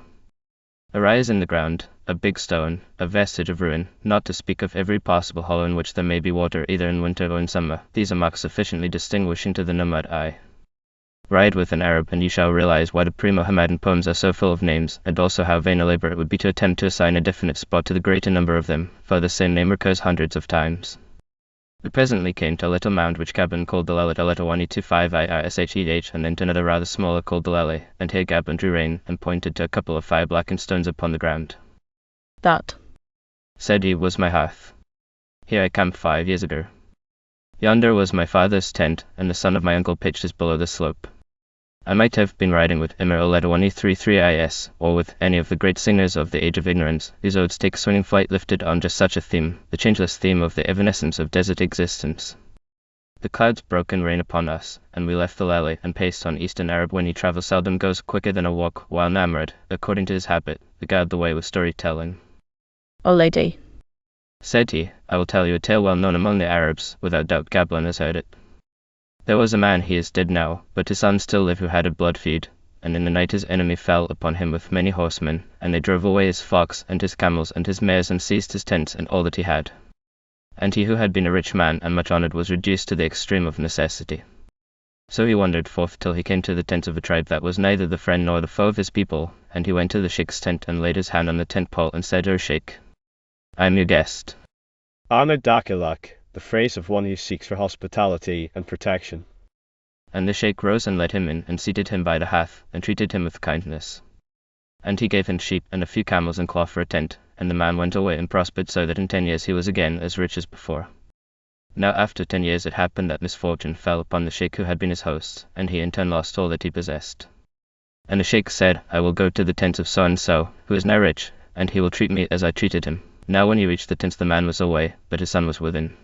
A rise in the ground, a big stone, a vestige of ruin, not to speak of every possible hollow in which there may be water either in winter or in summer, these are marks sufficiently distinguishing to the nomad eye. Ride with an Arab and you shall realize why the pre-Mohammedan poems are so full of names, and also how vain a labor it would be to attempt to assign a definite spot to the greater number of them, for the same name recurs hundreds of times. We presently came to a little mound which Gabon called the Lelet 125 IISHEH, and then to another rather smaller called the Lele, and here Gabon drew rein and pointed to a couple of fire-blackened stones upon the ground. That, said he, was my hearth. Here I camped 5 years ago. Yonder was my father's tent, and the son of my uncle pitched his below the slope. I might have been riding with Emir Oleda 133 IS, or with any of the great singers of the age of ignorance, whose odes take swinging flight lifted on just such a theme, the changeless theme of the evanescence of desert existence. The clouds broke in rain upon us, and we left the Lele and paced on. Eastern Arab when he travels seldom goes quicker than a walk, while Namrud, according to his habit, beguiled the way with storytelling. O lady, said he, I will tell you a tale well known among the Arabs, without doubt Gablin has heard it. There was a man, he is dead now, but his son still lived, who had a blood feud, and in the night his enemy fell upon him with many horsemen, and they drove away his flocks and his camels and his mares and seized his tents and all that he had. And he who had been a rich man and much honoured was reduced to the extreme of necessity. So he wandered forth till he came to the tent of a tribe that was neither the friend nor the foe of his people, and he went to the sheikh's tent and laid his hand on the tent pole and said, O sheikh, I am your guest. Ana Dakilak, the phrase of one who seeks for hospitality and protection. And the sheikh rose and led him in and seated him by the hearth, and treated him with kindness. And he gave him sheep and a few camels and cloth for a tent, and the man went away and prospered, so that in 10 years he was again as rich as before. Now after 10 years it happened that misfortune fell upon the sheikh who had been his host, and he in turn lost all that he possessed. And the sheikh said, I will go to the tent of so and so, who is now rich, and he will treat me as I treated him. Now when he reached the tent the man was away, but his son was within.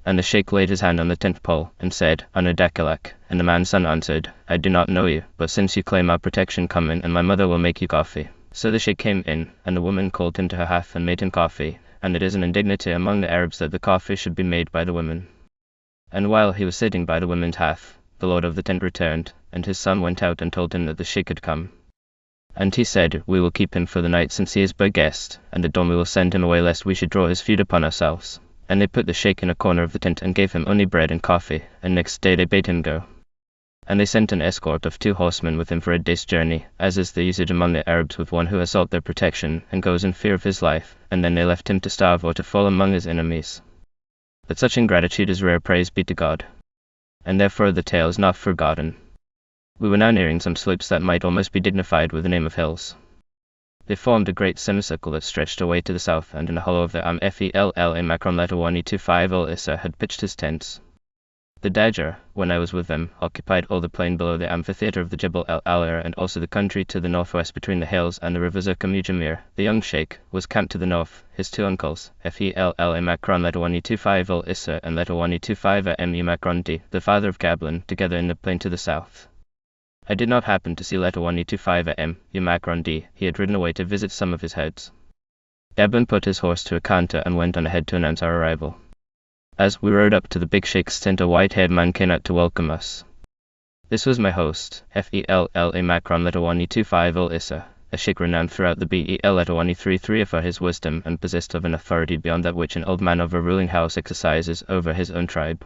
And the sheikh laid his hand on the tent pole, and said, Ana Dakilak, and the man's son answered, I do not know you, but since you claim our protection, come in, and my mother will make you coffee. So the sheikh came in, and the woman called him to her hearth and made him coffee, and it is an indignity among the Arabs that the coffee should be made by the women. And while he was sitting by the women's hearth, the lord of the tent returned, and his son went out and told him that the sheikh had come. And he said, We will keep him for the night, since he is but guest, and at dawn we will send him away, lest we should draw his feud upon ourselves. And they put the sheikh in a corner of the tent and gave him only bread and coffee, and next day they bade him go. And they sent an escort of 2 horsemen with him for a day's journey, as is the usage among the Arabs with one who assaults their protection, and goes in fear of his life, and then they left him to starve or to fall among his enemies. But such ingratitude is rare, praise be to God. And therefore the tale is not forgotten. We were now nearing some slopes that might almost be dignified with the name of hills. They formed a great semicircle that stretched away to the south, and in a hollow of the Fella Macron letter 125 Issa had pitched his tents. The Dajjal, when I was with them, occupied all the plain below the amphitheatre of the Jebel al-Alir, and also the country to the northwest between the hills and the river Zircam-Ujamir. The young sheikh was camped to the north, his 2 uncles, Fella Macron letter 125 Issa and letter 125 Mu Macron D, the father of Gablin, together in the plain to the south. I did not happen to see letter 125 Mu Macron D, he had ridden away to visit some of his herds. Gablin put his horse to a canter and went on ahead to announce our arrival. As we rode up to the big sheikh's tent, a white-haired man came out to welcome us. This was my host, Fella Macron letter 125 Issa, a sheikh renowned throughout the Bel letter 133 for his wisdom and possessed of an authority beyond that which an old man of a ruling house exercises over his own tribe.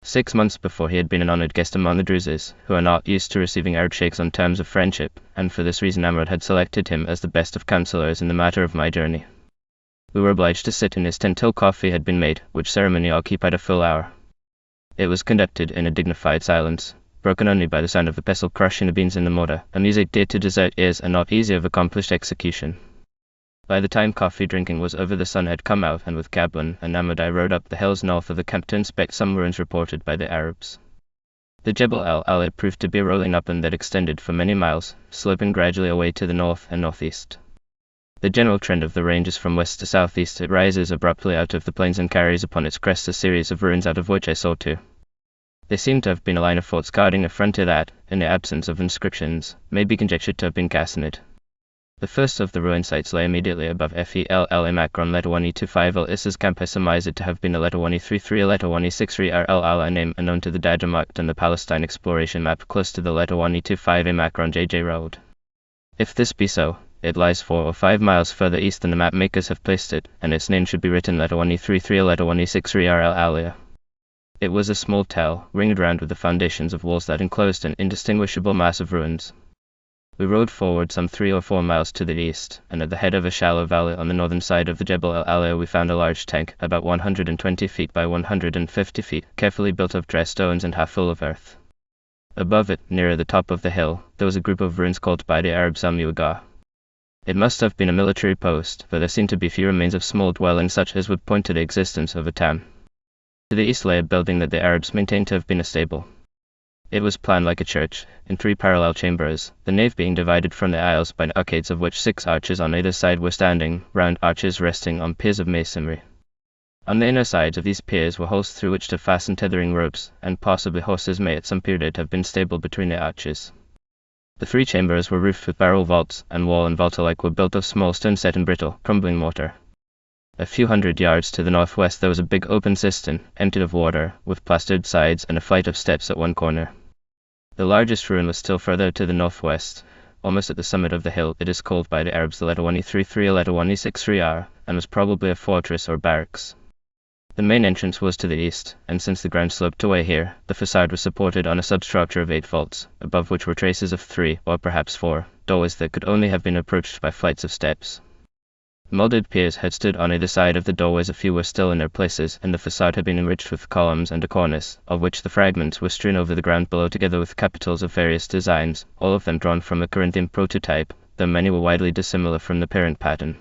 6 months before he had been an honored guest among the Druzes, who are not used to receiving Arab sheikhs on terms of friendship, and for this reason Amrud had selected him as the best of counselors in the matter of my journey. We were obliged to sit in his tent till coffee had been made, which ceremony occupied a full hour. It was conducted in a dignified silence, broken only by the sound of the pestle crushing the beans in the mortar, a music dear to desert ears and not easy of accomplished execution. By the time coffee drinking was over, the sun had come out, and with Gablin and Ahmed I rode up the hills north of the camp to inspect some ruins reported by the Arabs. The Jebel al-Alid proved to be a rolling upland that extended for many miles, sloping gradually away to the north and northeast. The general trend of the range is from west to southeast. It rises abruptly out of the plains and carries upon its crest a series of ruins, out of which I saw two. They seem to have been a line of forts guarding a frontier that, in the absence of inscriptions, may be conjectured to have been Ghassanid. The first of the ruin sites lay immediately above Fell Macron letter 1E25 Al-Issa's camp. I surmise it to have been a letter 1E33, a letter 1E63 Al-Ala name unknown to the Dajjal marked on the Palestine exploration map close to the letter 1E25 Macron JJ Road. If this be so, it lies 4 or 5 miles further east than the map makers have placed it, and its name should be written letter 1E33 or letter 1E63 Al-Alia. It was a small tell, ringed round with the foundations of walls that enclosed an indistinguishable mass of ruins. We rode forward some 3 or 4 miles to the east, and at the head of a shallow valley on the northern side of the Jebel al-Alia we found a large tank, about 120 feet by 150 feet, carefully built of dressed stones and half full of earth. Above it, nearer the top of the hill, there was a group of ruins called by the Arabs al-Muwaga. It must have been a military post, for there seemed to be few remains of small dwellings such as would point to the existence of a town. To the east lay a building that the Arabs maintained to have been a stable. It was planned like a church, in 3 parallel chambers, the nave being divided from the aisles by arcades of which 6 arches on either side were standing, round arches resting on piers of masonry. On the inner sides of these piers were holes through which to fasten tethering ropes, and possibly horses may at some period have been stabled between the arches. The 3 chambers were roofed with barrel vaults, and wall and vault alike were built of small stone set in brittle, crumbling mortar. A few hundred yards to the northwest there was a big open cistern, emptied of water, with plastered sides and a flight of steps at one corner. The largest ruin was still further to the northwest, almost at the summit of the hill. It is called by the Arabs the letter 1E33 or letter 1E63R, and was probably a fortress or barracks. The main entrance was to the east, and since the ground sloped away here, the facade was supported on a substructure of 8 vaults, above which were traces of 3, or perhaps 4, doorways that could only have been approached by flights of steps. Molded piers had stood on either side of the doorways. A few were still in their places, and the facade had been enriched with columns and a cornice, of which the fragments were strewn over the ground below, together with capitals of various designs, all of them drawn from a Corinthian prototype, though many were widely dissimilar from the parent pattern.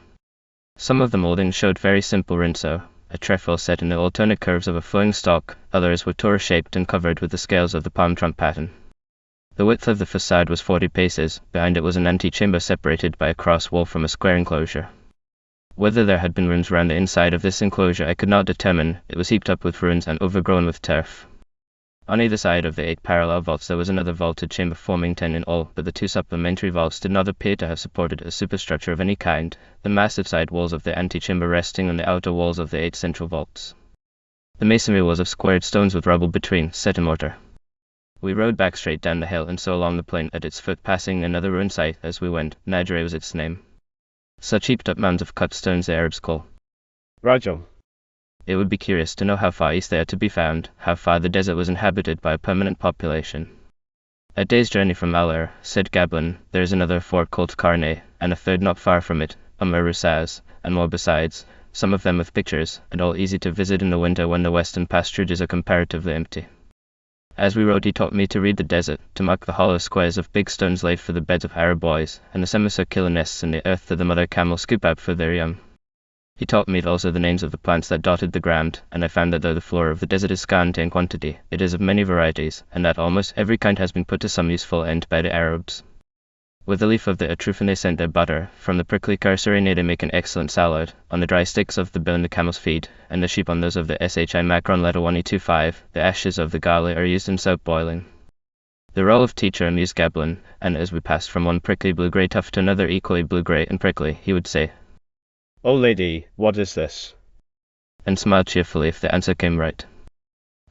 Some of the mouldings showed very simple rinso, a trefoil set in the alternate curves of a flowing stalk, others were Torah-shaped and covered with the scales of the palm trunk pattern. The width of the facade was 40 paces, behind it was an antechamber separated by a cross wall from a square enclosure. Whether there had been rooms round the inside of this enclosure I could not determine. It was heaped up with ruins and overgrown with turf. On either side of the 8 parallel vaults there was another vaulted chamber forming 10 in all, but the 2 supplementary vaults did not appear to have supported a superstructure of any kind, the massive side walls of the antechamber resting on the outer walls of the 8 central vaults. The masonry was of squared stones with rubble between, set in mortar. We rode back straight down the hill and so along the plain, at its foot passing another ruined site as we went. Najere was its name. Such heaped up mounds of cut stones the Arabs call Rajam. It would be curious to know how far east they are to be found, how far the desert was inhabited by a permanent population. A day's journey from Al-Ir, said Gablin, there is another fort called Karne, and a third not far from it, Rusaz, and more besides, some of them with pictures, and all easy to visit in the winter when the western pasturages are comparatively empty. As we rode he taught me to read the desert, to mark the hollow squares of big stones laid for the beds of Arab boys, and the semicircular nests in the earth that the mother camels scoop out for their young. He taught me also the names of the plants that dotted the ground, and I found that though the flora of the desert is scanty in quantity, it is of many varieties, and that almost every kind has been put to some useful end by the Arabs. With the leaf of the atrufan they sent their butter, from the prickly cursorine they make an excellent salad, on the dry sticks of the bone the camels feed, and the sheep on those of the Shi Macron letter 1E25, the ashes of the garlic are used in soap boiling. The role of teacher amused Gablin, and as we passed from one prickly blue-grey tuft to another equally blue-grey and prickly, he would say, "Oh lady, what is this?" and smiled cheerfully if the answer came right.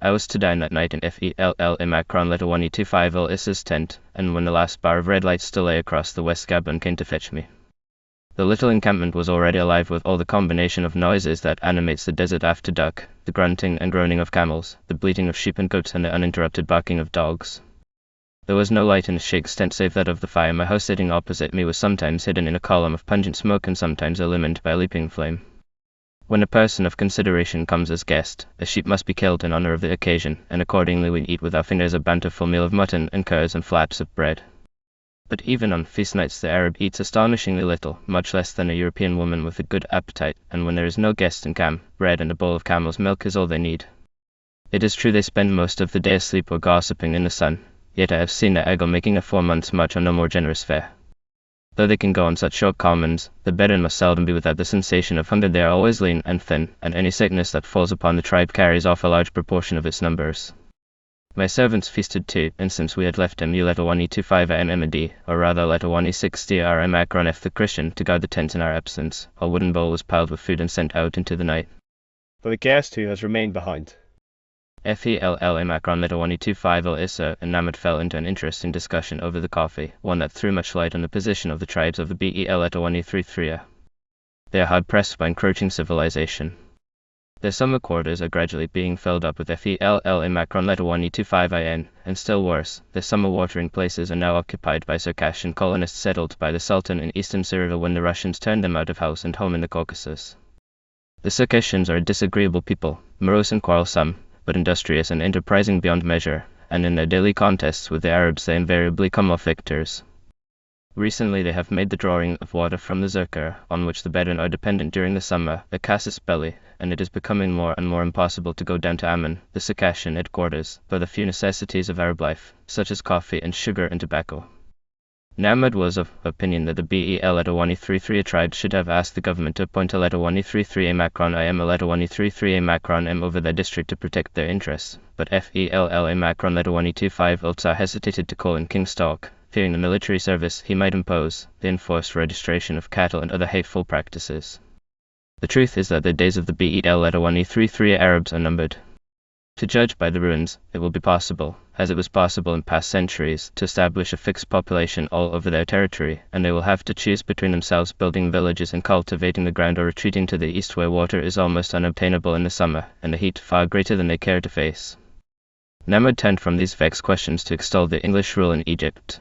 I was to dine that night in FELL Macron letter 1250 Issa's tent, and when the last bar of red light still lay across the west cabin came to fetch me. The little encampment was already alive with all the combination of noises that animates the desert after dusk, the grunting and groaning of camels, the bleating of sheep and goats, and the uninterrupted barking of dogs. There was no light in the Sheikh's tent save that of the fire my house sitting opposite me was sometimes hidden in a column of pungent smoke and sometimes illumined by a leaping flame. When a person of consideration comes as guest, a sheep must be killed in honor of the occasion, and accordingly we eat with our fingers a bountiful meal of mutton and curds and flats of bread. But even on feast nights the Arab eats astonishingly little, much less than a European woman with a good appetite, and when there is no guest in camp, bread and a bowl of camel's milk is all they need. It is true they spend most of the day asleep or gossiping in the sun, yet I have seen the Eagle making a 4 months' march on no more generous fare. Though they can go on such short commons, the Bedouin must seldom be without the sensation of hunger. They are always lean and thin, and any sickness that falls upon the tribe carries off a large proportion of its numbers. My servants feasted too, and since we had left him letter 1E25 MMD, or rather letter 1E60 RM Akron F the Christian, to guard the tents in our absence, a wooden bowl was piled with food and sent out into the night. For the guest who has remained behind. FELL Macron letter 1E25 Issa and Namad fell into an interesting discussion over the coffee, one that threw much light on the position of the tribes of the BEL letter 1E33. They are hard pressed by encroaching civilization. Their summer quarters are gradually being filled up with FELL Macron letter 1E25IN, and still worse, their summer watering places are now occupied by Circassian colonists settled by the Sultan in eastern Syria when the Russians turned them out of house and home in the Caucasus. The Circassians are a disagreeable people, morose and quarrelsome, but industrious and enterprising beyond measure, and in their daily contests with the Arabs they invariably come off victors. Recently they have made the drawing of water from the Zerkar, on which the Bedouin are dependent during the summer, a casus belli, and it is becoming more and more impossible to go down to Amman, the Circassian headquarters, for the few necessities of Arab life, such as coffee and sugar and tobacco. Namad was of opinion that the BEL letter 1E33 tribe should have asked the government to appoint a letter 1E33 Macron IM a letter 1E33 Macron M over their district to protect their interests, but FELL Macron letter 1E25 Ultsar hesitated to call in King Stalk, fearing the military service he might impose, the enforced registration of cattle and other hateful practices. The truth is that the days of the BEL letter 1E33 Arabs are numbered. To judge by the ruins, it will be possible, as it was possible in past centuries, to establish a fixed population all over their territory, and they will have to choose between themselves building villages and cultivating the ground or retreating to the east where water is almost unobtainable in the summer, and the heat far greater than they care to face. Namad turned from these vexed questions to extol the English rule in Egypt.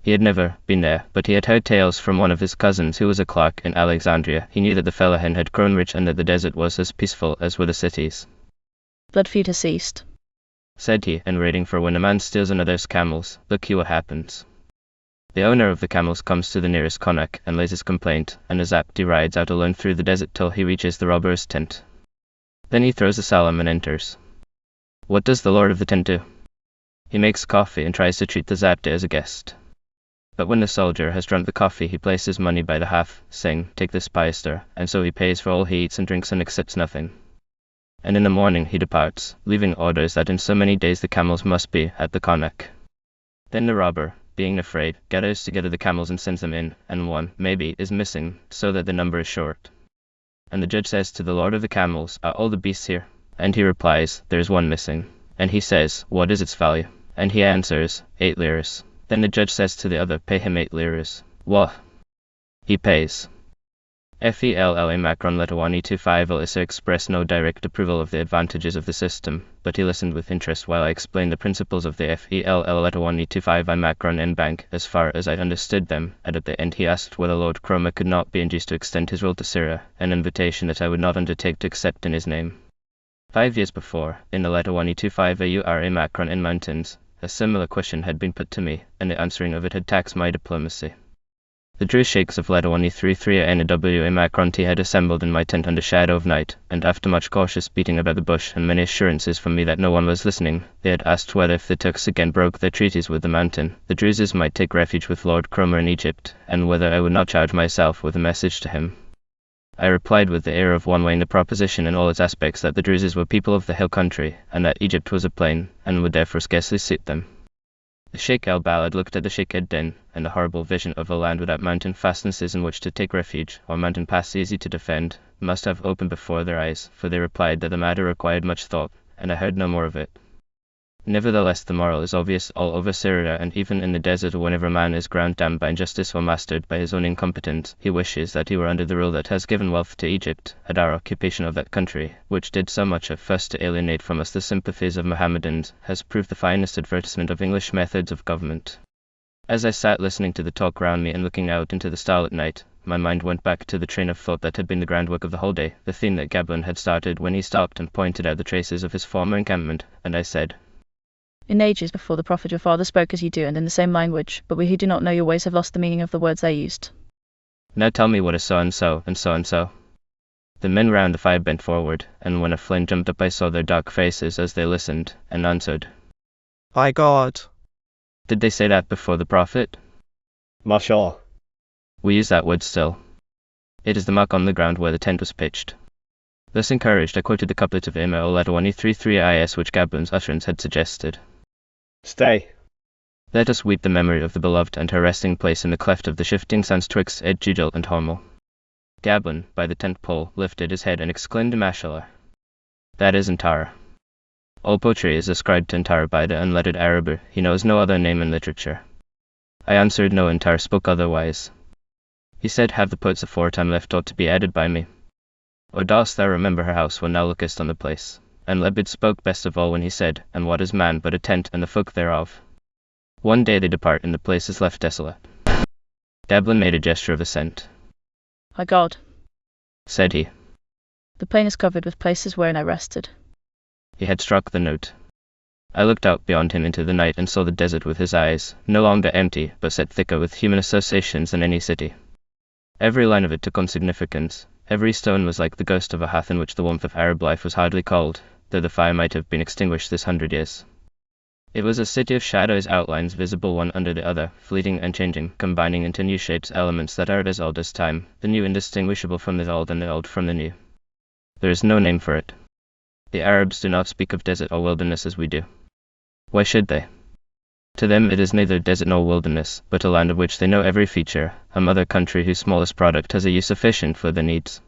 He had never been there, but he had heard tales from one of his cousins who was a clerk in Alexandria. He knew that the fellahin had grown rich and that the desert was as peaceful as were the cities. Blood feud has ceased, Said he, and waiting for when a man steals another's camels, look what happens. The owner of the camels comes to the nearest konak and lays his complaint, and Azapti rides out alone through the desert till he reaches the robber's tent. Then he throws a salam and enters. What does the lord of the tent do? He makes coffee and tries to treat the Zapti as a guest. But when the soldier has drunk the coffee he places money by the half, saying, "Take this piaster," and so he pays for all he eats and drinks and accepts nothing. And in the morning he departs, leaving orders that in so many days the camels must be at the konak. Then the robber, being afraid, gathers together the camels and sends them in, and one, maybe, is missing, so that the number is short. And the judge says to the lord of the camels, "Are all the beasts here?" And he replies, "There is one missing." And he says, "What is its value?" And he answers, 8 liras. Then the judge says to the other, "Pay him 8 liras. What? He pays. FELL Macron letter 1E25 Issa expressed no direct approval of the advantages of the system, but he listened with interest while I explained the principles of the FELL letter 1E25 Macron N Bank as far as I understood them, and at the end he asked whether Lord Cromer could not be induced to extend his rule to Syria, an invitation that I would not undertake to accept in his name. 5 years before, in the letter 1E25 URA Macron N Mountains, a similar question had been put to me, and the answering of it had taxed my diplomacy. The Druze sheikhs of letter 1E33 NW Macron T had assembled in my tent under shadow of night, and after much cautious beating about the bush and many assurances from me that no one was listening, they had asked whether if the Turks again broke their treaties with the mountain, the Druzes might take refuge with Lord Cromer in Egypt, and whether I would not charge myself with a message to him. I replied with the air of one weighing the proposition in all its aspects that the Druzes were people of the hill country, and that Egypt was a plain, and would therefore scarcely suit them. The Sheikh al-Balad looked at the Sheikh ed-Din, and the horrible vision of a land without mountain fastnesses in which to take refuge, or mountain passes easy to defend, must have opened before their eyes, for they replied that the matter required much thought, and I heard no more of it. Nevertheless, the moral is obvious all over Syria, and even in the desert. Whenever man is ground down by injustice or mastered by his own incompetence, he wishes that he were under the rule that has given wealth to Egypt, and our occupation of that country, which did so much at first to alienate from us the sympathies of Mohammedans, has proved the finest advertisement of English methods of government. As I sat listening to the talk round me and looking out into the starlit night, my mind went back to the train of thought that had been the groundwork of the whole day, the theme that Gablin had started when he stopped and pointed out the traces of his former encampment, and I said, In ages before the prophet your father spoke as you do and in the same language, but we who do not know your ways have lost the meaning of the words they used. Now tell me what is so and so, and so and so. The men round the fire bent forward, and when a flame jumped up I saw their dark faces as they listened, and answered. By God. Did they say that before the prophet? Mashallah. We use that word still. It is the mark on the ground where the tent was pitched. Thus encouraged, I quoted the couplet of Imam al-Latawani 3.3 is which Gablin's utterance had suggested. Stay. Let us weep the memory of the beloved and her resting place in the cleft of the shifting sands twixt Ed Judal and Hormel. Gablin, by the tent pole, lifted his head and exclaimed, Mashallah. That is Antara. All poetry is ascribed to Antara by the unlettered Arab. He knows no other name in literature. I answered no, Antara spoke otherwise. He said, have the poets aforetime left aught to be added by me? Or dost thou remember her house when thou lookest on the place? And Lebed spoke best of all when he said, and what is man but a tent and the folk thereof? One day they depart and the place is left desolate. Gablin made a gesture of assent. By God, said he. The plain is covered with places wherein I rested. He had struck the note. I looked out beyond him into the night and saw the desert with his eyes, no longer empty, but set thicker with human associations than any city. Every line of it took on significance. Every stone was like the ghost of a hearth in which the warmth of Arab life was hardly cold, though the fire might have been extinguished this 100 years. It was a city of shadows, outlines visible one under the other, fleeting and changing, combining into new shapes elements that are as old as time, the new indistinguishable from the old and the old from the new. There is no name for it. The Arabs do not speak of desert or wilderness as we do. Why should they? To them it is neither desert nor wilderness, but a land of which they know every feature, a mother country whose smallest product has a use sufficient for their needs.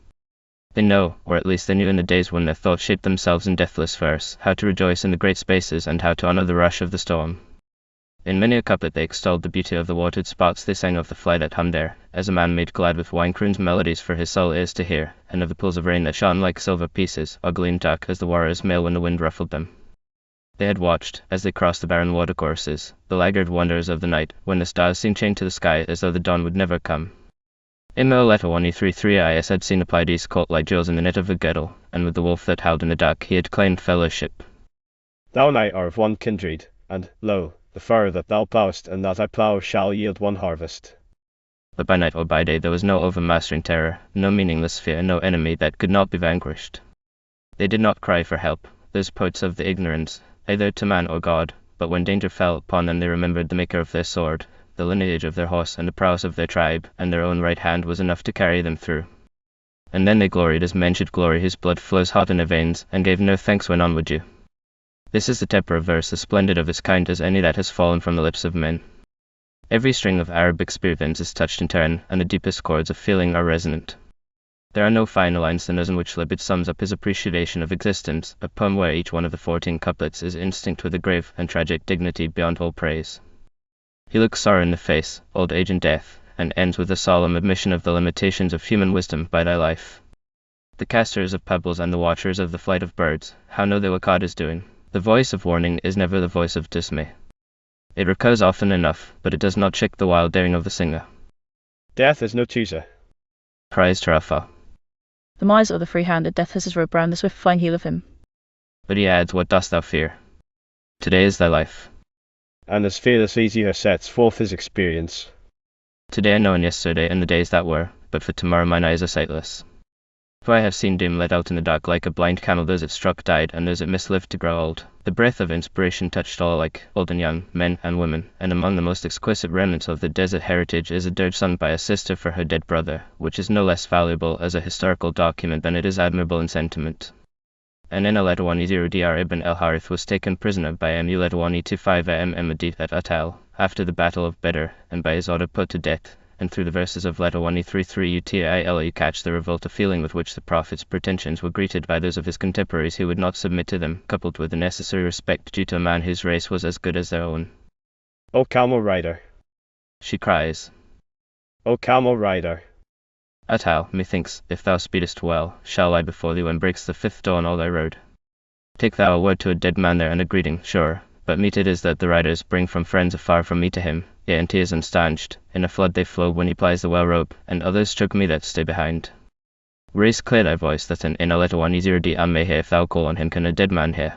They know, or at least they knew in the days when their thoughts shaped themselves in deathless verse, how to rejoice in the great spaces and how to honor the rush of the storm. In many a couplet they extolled the beauty of the watered spots, they sang of the fly that hummed there, as a man made glad with wine croons melodies for his soul ears to hear, and of the pools of rain that shone like silver pieces, ugly and dark as the warrior's mail when the wind ruffled them. They had watched, as they crossed the barren watercourses, the laggard wonders of the night, when the stars seemed chained to the sky as though the dawn would never come. Imam al-Latawani 3.3 had seen the Pleiades caught like jewels in the net of a girdle, and with the wolf that howled in the dark he had claimed fellowship. Thou and I are of one kindred, and, lo, the furrow that thou plowest and that I plow shall yield one harvest. But by night or by day there was no overmastering terror, no meaningless fear, no enemy that could not be vanquished. They did not cry for help, those poets of the ignorance, either to man or God, but when danger fell upon them they remembered the maker of their sword, the lineage of their horse and the prowess of their tribe, and their own right hand was enough to carry them through. And then they gloried as men should glory whose blood flows hot in their veins, and gave no thanks when onward due. This is the temper of verse, as splendid of its kind as any that has fallen from the lips of men. Every string of Arab experience is touched in turn, and the deepest chords of feeling are resonant. There are no finer lines than those in which Lebed sums up his appreciation of existence, a poem where each one of the 14 couplets is instinct with a grave and tragic dignity beyond all praise. He looks sorrow in the face, old age and death, and ends with a solemn admission of the limitations of human wisdom by thy life. The casters of pebbles and the watchers of the flight of birds, how know they what God is doing? The voice of warning is never the voice of dismay. It recurs often enough, but it does not check the wild daring of the singer. Death is no chooser, Cries Tarafa. The miser or the free-handed, death has his robe round the swift flying heel of him. But he adds, what dost thou fear? Today is thy life. and as fearless easier sets forth his experience. Today I know and yesterday and the days that were, but for tomorrow mine eyes are sightless. For I have seen doom led out in the dark like a blind camel, those it struck died, and those it missed lived to grow old. The breath of inspiration touched all alike, old and young, men and women, and among the most exquisite remnants of the desert heritage is a dirge sung by a sister for her dead brother, which is no less valuable as a historical document than it is admirable in sentiment. And in Al-Latawani 0 Dr Ibn al-Harith was taken prisoner by Al-Latawani 25 Madid at Atal, after the battle of Badr, and by his order put to death, and through the verses of letter 133 you catch the revolta feeling with which the prophet's pretensions were greeted by those of his contemporaries who would not submit to them, coupled with the necessary respect due to a man whose race was as good as their own. O camel rider, She cries. O camel rider. At how, methinks, if thou speedest well, shall lie before thee when breaks the fifth dawn all thy road. Take thou a word to a dead man there and a greeting, sure, but meet it is that the riders bring from friends afar from me to him, yea and tears unstanched, in a flood they flow when he plies the well rope, and others choke me that stay behind. Raise clear thy voice that in a letter 1 I may hear if thou call on him can a dead man hear.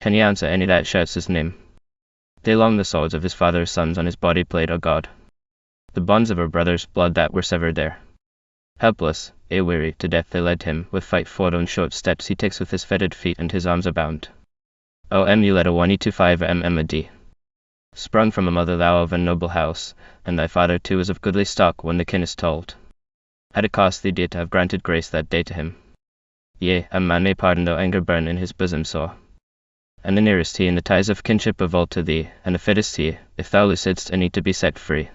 Can he answer any that shouts his name? Day long the swords of his father's sons on his body played, O God. The bonds of our brother's blood that were severed there. Helpless, weary, to death they led him, with fight fought on short steps he takes with his fettered feet and his arms are bound. O letter 125 a d. Sprung from a mother thou of a noble house, and thy father too was of goodly stock when the kin is told. Had it cost thee dear to have granted grace that day to him? Yea, a man may pardon though anger burn in his bosom sore. And the nearest he in the ties of kinship of all to thee, and the fittest he, if thou loosedst a need to be set free.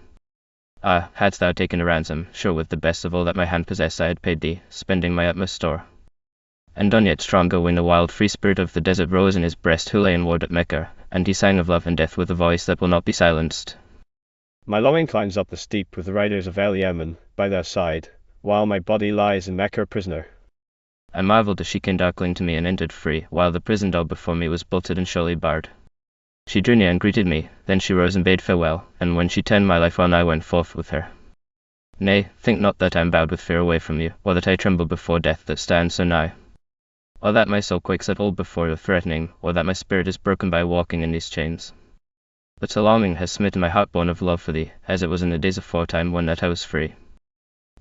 Ah, hadst thou taken a ransom, sure with the best of all that my hand possessed I had paid thee, spending my utmost store. And done yet stronger when the wild free spirit of the desert rose in his breast who lay in ward at Mecca, and he sang of love and death with a voice that will not be silenced. My longing climbs up the steep with the riders of El Yemen by their side, while my body lies in Mecca a prisoner. I marvelled as she came darkling to me and entered free, while the prison door before me was bolted and surely barred. She drew near and greeted me, then she rose and bade farewell, and when she turned my life well I went forth with her. Nay, think not that I am bowed with fear away from you, or that I tremble before death that stands so nigh, or that my soul quakes at all before your threatening, or that my spirit is broken by walking in these chains. But a longing has smitten my heart born of love for thee, as it was in the days aforetime when that I was free.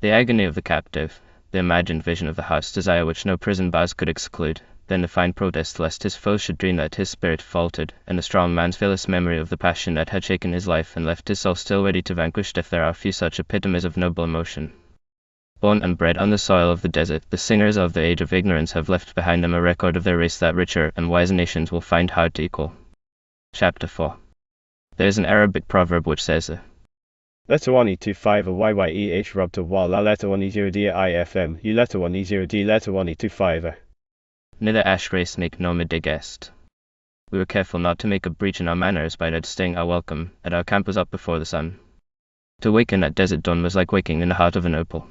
The agony of the captive, the imagined vision of the heart's desire which no prison bars could exclude, then the fine protest lest his foes should dream that his spirit faltered, and the strong man's fearless memory of the passion that had shaken his life and left his soul still ready to vanquish death. There are few such epitomes of noble emotion. Born and bred on the soil of the desert, the singers of the age of ignorance have left behind them a record of their race that richer and wiser nations will find hard to equal. Chapter 4. There is an Arabic proverb which says, Letter 125 a YYEH rubbed to wall la letter 10D IFM, you letter 10D letter 125 Neither ash race make no midday guest. We were careful not to make a breach in our manners by not staying our welcome, and our camp was up before the sun. To waken at desert dawn was like waking in the heart of an opal.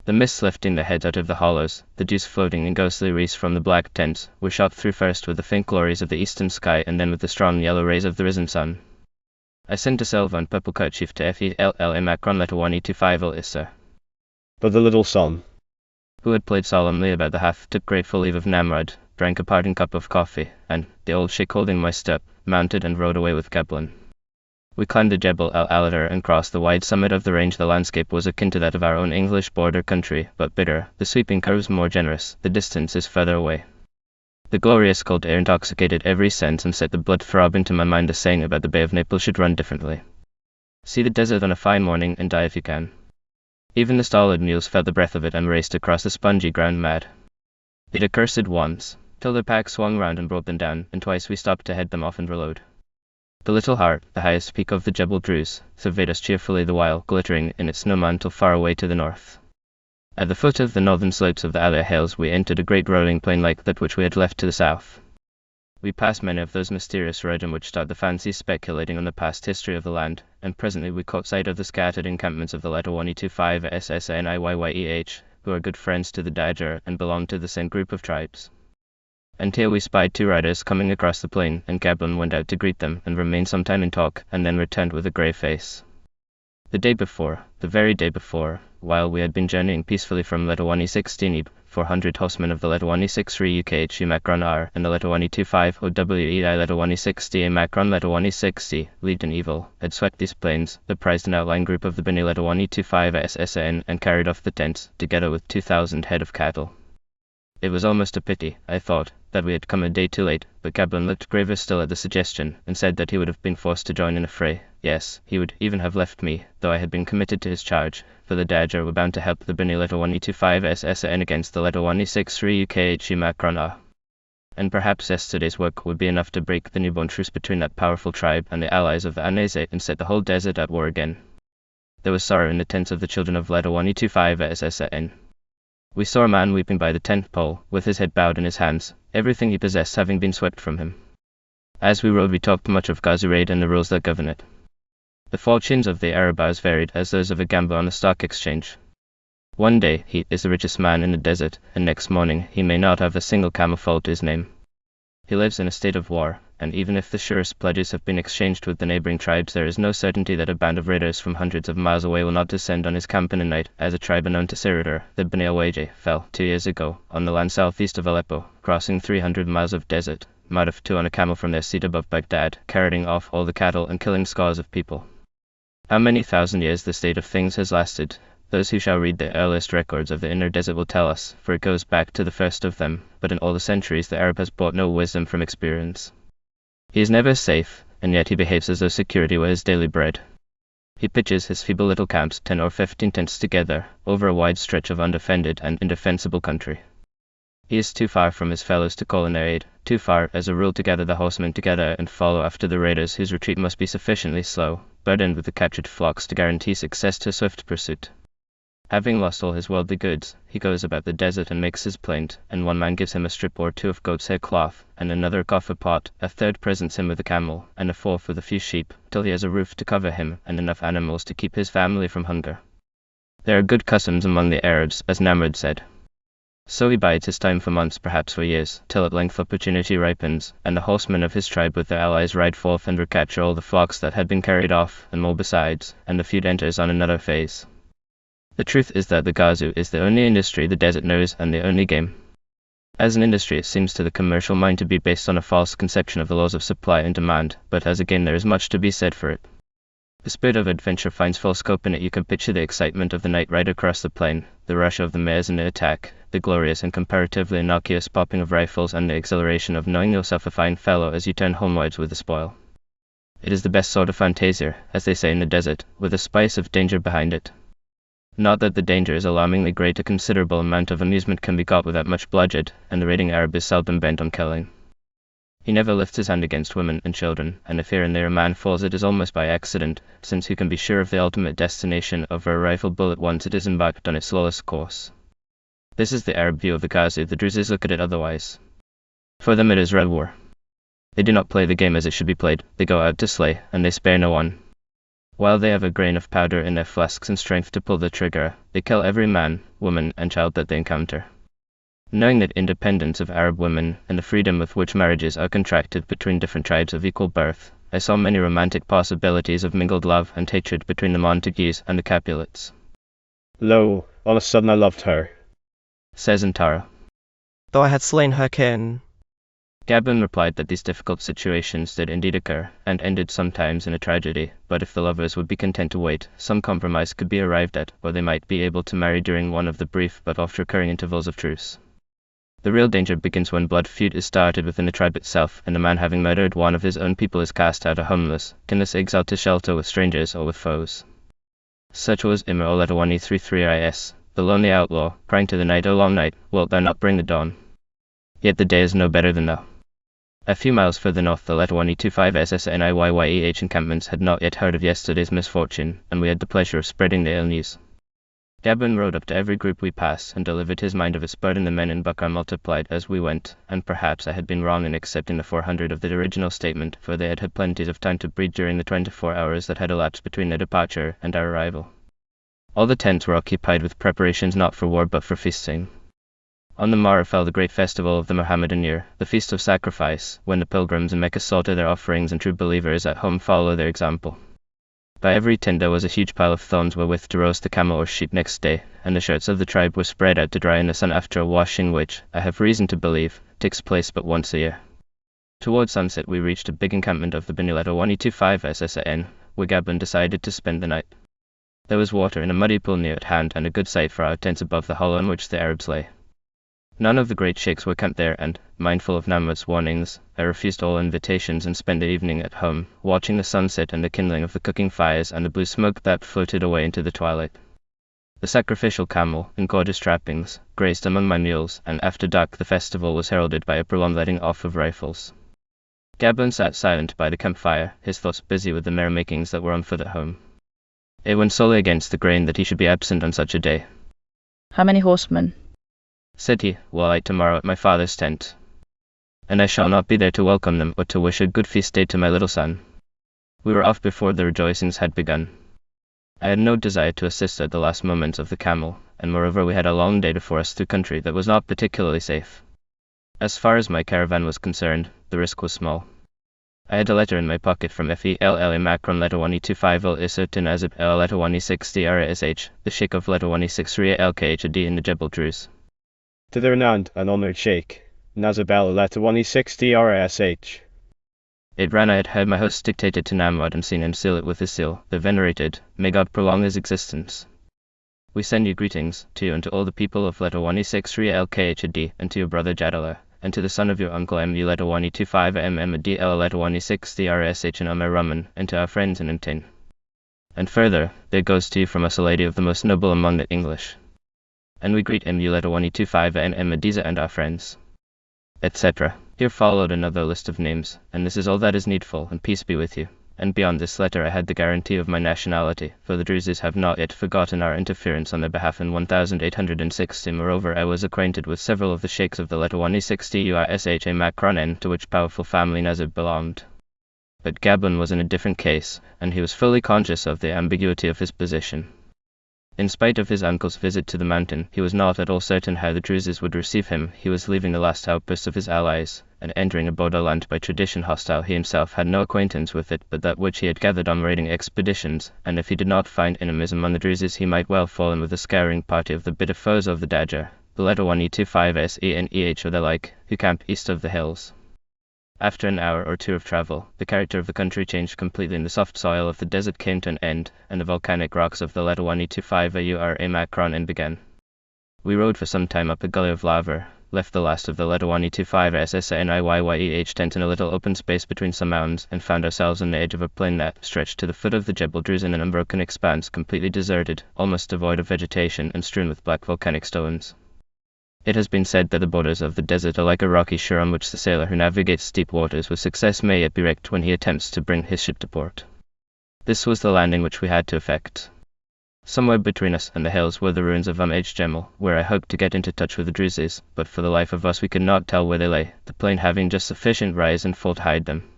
The mists lifting their heads out of the hollows, the dews floating in ghostly wreaths from the black tents, were shot through first with the faint glories of the eastern sky and then with the strong yellow rays of the risen sun. I sent a silver and purple kerchief to FELLA Macron letter 125 Issa. But the little son, who had played solemnly about the hearth, took grateful leave of Namrud, drank a parting cup of coffee, and, the old sheikh holding my step, mounted and rode away with Geblan. We climbed the Jebel al-Alatar and crossed the wide summit of the range. The landscape was akin to that of our own English border country, but bitter, the sweeping curves more generous, the distance is further away. The glorious cold air intoxicated every sense and set the blood throb into my mind. The saying about the Bay of Naples should run differently. See the desert on a fine morning and die if you can. Even the stolid mules felt the breath of it and raced across the spongy ground mad. They'd accursed once, till their pack swung round and brought them down, and twice we stopped to head them off and reload. The little heart, the highest peak of the Jebel Druze, surveyed us cheerfully the while, glittering in its snow mantle far away to the north. At the foot of the northern slopes of the Aliyah hills we entered a great rolling plain like that which we had left to the south. We passed many of those mysterious regions which start the fancy speculating on the past history of the land, and presently we caught sight of the scattered encampments of the letter 125 SSNIYYEH, who are good friends to the Dajjal and belong to the same group of tribes. And here we spied two riders coming across the plain, and Geblan went out to greet them and remained some time in talk, and then returned with a grey face. The day before, the very day before, while we had been journeying peacefully from letter 116 400 horsemen of the letter 163 UKHU Macron R and the letter 125 OWEI letter 160 Macron letter 160 Legion Evil had swept these plains, surprised an outlying group of the Bini letter 125 SSN and carried off the tents, together with 2,000 head of cattle. It was almost a pity, I thought, that we had come a day too late, but Geblan looked graver still at the suggestion, and said that he would have been forced to join in a fray. Yes, he would even have left me, though I had been committed to his charge, for the Dajjal were bound to help the Bini letter 125 SSN against the letter 163 UKHU Macron A. And perhaps yesterday's work would be enough to break the newborn truce between that powerful tribe and the allies of the Anazite and set the whole desert at war again. There was sorrow in the tents of the children of letter 1E25 SSN. We saw a man weeping by the tent pole, with his head bowed in his hands, everything he possessed having been swept from him. As we rode we talked much of Gaza raid and the rules that govern it. The fortunes of the Arabs varied as those of a gambler on the stock exchange. One day he is the richest man in the desert, and next morning he may not have a single camel fall to his name. He lives in a state of war, and even if the surest pledges have been exchanged with the neighboring tribes, there is no certainty that a band of raiders from hundreds of miles away will not descend on his camp in a night, as a tribe unknown to Syria, the Bani al-Wajih, fell 2 years ago, on the land southeast of Aleppo, crossing 300 miles of desert, mud of 2 on a camel from their seat above Baghdad, carrying off all the cattle and killing scores of people. How many thousand years the state of things has lasted, those who shall read the earliest records of the inner desert will tell us, for it goes back to the first of them, but in all the centuries the Arab has brought no wisdom from experience. He is never safe, and yet he behaves as though security were his daily bread. He pitches his feeble little camps, 10 or 15 tents together, over a wide stretch of undefended and indefensible country. He is too far from his fellows to call in their aid, too far, as a rule, to gather the horsemen together and follow after the raiders whose retreat must be sufficiently slow, burdened with the captured flocks to guarantee success to a swift pursuit. Having lost all his worldly goods, he goes about the desert and makes his plaint, and one man gives him a strip or two of goat's hair cloth, and another a coffer pot, a third presents him with a camel, and a fourth with a few sheep, till he has a roof to cover him, and enough animals to keep his family from hunger. There are good customs among the Arabs, as Namrud said. So he bides his time for months, perhaps for years, till at length opportunity ripens, and the horsemen of his tribe with their allies ride forth and recapture all the flocks that had been carried off, and more besides, and the feud enters on another phase. The truth is that the Gazu is the only industry the desert knows and the only game. As an industry it seems to the commercial mind to be based on a false conception of the laws of supply and demand, but as a game there is much to be said for it. The spirit of adventure finds full scope in it. You can picture the excitement of the night ride across the plain, the rush of the mares in the attack, the glorious and comparatively innocuous popping of rifles, and the exhilaration of knowing yourself a fine fellow as you turn homewards with the spoil. It is the best sort of fantasia, as they say in the desert, with a spice of danger behind it. Not that the danger is alarmingly great, a considerable amount of amusement can be got without much bloodshed, and the raiding Arab is seldom bent on killing. He never lifts his hand against women and children, and if here and there a man falls it is almost by accident, since who can be sure of the ultimate destination of a rifle bullet once it is embarked on its lawless course? This is the Arab view of the Gazu. The Druzes look at it otherwise. For them it is red war. They do not play the game as it should be played, they go out to slay, and they spare no one. While they have a grain of powder in their flasks and strength to pull the trigger, they kill every man, woman, and child that they encounter. Knowing that independence of Arab women, and the freedom with which marriages are contracted between different tribes of equal birth, I saw many romantic possibilities of mingled love and hatred between the Montagues and the Capulets. Lo, on a sudden I loved her, says Antara. though I had slain her kin. Gabon replied that these difficult situations did indeed occur, and ended sometimes in a tragedy, but if the lovers would be content to wait, some compromise could be arrived at, or they might be able to marry during one of the brief but oft-recurring intervals of truce. The real danger begins when blood feud is started within the tribe itself, and the man having murdered one of his own people is cast out a homeless, kinless exile to shelter with strangers or with foes. Such was Immer Oleta 1E33IS, the lonely outlaw, crying to the night, O long night, wilt thou not bring the dawn? Yet the day is no better than thou. A few miles further north the letter 1E25 SSNIYYEH encampments had not yet heard of yesterday's misfortune, and we had the pleasure of spreading the ill news. Gabon rode up to every group we passed, and delivered his mind of its burden. The men in Bakar multiplied as we went, and perhaps I had been wrong in accepting the 400 of the original statement, for they had had plenty of time to breed during the 24 hours that had elapsed between their departure and our arrival. All the tents were occupied with preparations not for war but for feasting. On the morrow fell the great festival of the Mohammedan year, the feast of sacrifice, when the pilgrims in Mecca slaughter their offerings and true believers at home follow their example. By every tent there was a huge pile of thorns wherewith to roast the camel or sheep next day, and the shirts of the tribe were spread out to dry in the sun after a washing which, I have reason to believe, takes place but once a year. Toward sunset we reached a big encampment of the Benileto 1E25 SSN, where Gabon decided to spend the night. There was water in a muddy pool near at hand, and a good site for our tents above the hollow in which the Arabs lay. None of the great sheikhs were camped there, and, mindful of Namrud's warnings, I refused all invitations and spent the evening at home, watching the sunset and the kindling of the cooking fires and the blue smoke that floated away into the twilight. The sacrificial camel, in gorgeous trappings, grazed among my mules, and after dark the festival was heralded by a prolonged letting off of rifles. Gabon sat silent by the campfire, his thoughts busy with the merrymakings that were on foot at home. It went solely against the grain that he should be absent on such a day. How many horsemen? Said he, we'll alight tomorrow at my father's tent. And I shall not be there to welcome them, but to wish a good feast day to my little son. We were off before the rejoicings had begun. I had no desire to assist at the last moments of the camel, and moreover we had a long day before us through country that was not particularly safe. As far as my caravan was concerned, the risk was small. I had a letter in my pocket from Fella Macron letter 125 Issa to Nazib El letter 160 RSH, the Sheikh of letter 116 Ria LKHD in the Jebel Druze. To the renowned and honoured Sheikh, Nazib El letter 160 RSH. It ran: I had heard my host dictate it to Namwad and seen him seal it with his seal, the venerated, may God prolong his existence. We send you greetings, to you and to all the people of letter 116 Ria LKHD, and to your brother Jadala, and to the son of your uncle MU letter 125 DL letter 160 RSH and Amir Rahman, and to our friends in Imtin. And further, there goes to you from us a lady of the most noble among the English. And we greet MU letter 125 Adiza and our friends, etc. Here followed another list of names, and this is all that is needful, and peace be with you. And beyond this letter I had the guarantee of my nationality, for the Druzes have not yet forgotten our interference on their behalf in 1860. Moreover, I was acquainted with several of the sheikhs of the letter 160 UISHA Macron, to which powerful family Nazib belonged. But Gablin was in a different case, and he was fully conscious of the ambiguity of his position. In spite of his uncle's visit to the mountain, he was not at all certain how the Druzes would receive him. He was leaving the last outpost of his allies, and entering a borderland by tradition hostile. He himself had no acquaintance with it but that which he had gathered on raiding expeditions, and if he did not find enemies among the Druzes he might well fall in with the scouring party of the bitter foes of the Dajjal, the letter 1E25 SENEH or the like, who camp east of the hills. After an hour or two of travel, the character of the country changed completely, and the soft soil of the desert came to an end, and the volcanic rocks of the letter 1E25 URA Macron began. We rode for some time up a gully of lava, left the last of the letter 1E25 SSNIYYEH tent in a little open space between some mounds, and found ourselves on the edge of a plain that stretched to the foot of the Jebel Druze in an unbroken expanse, completely deserted, almost devoid of vegetation, and strewn with black volcanic stones. It has been said that the borders of the desert are like a rocky shore on which the sailor who navigates deep waters with success may yet be wrecked when he attempts to bring his ship to port. This was the landing which we had to effect. Somewhere between us and the hills were the ruins of Jemel, where I hoped to get into touch with the Druzes, but for the life of us we could not tell where they lay, the plain having just sufficient rise and fall to hide them.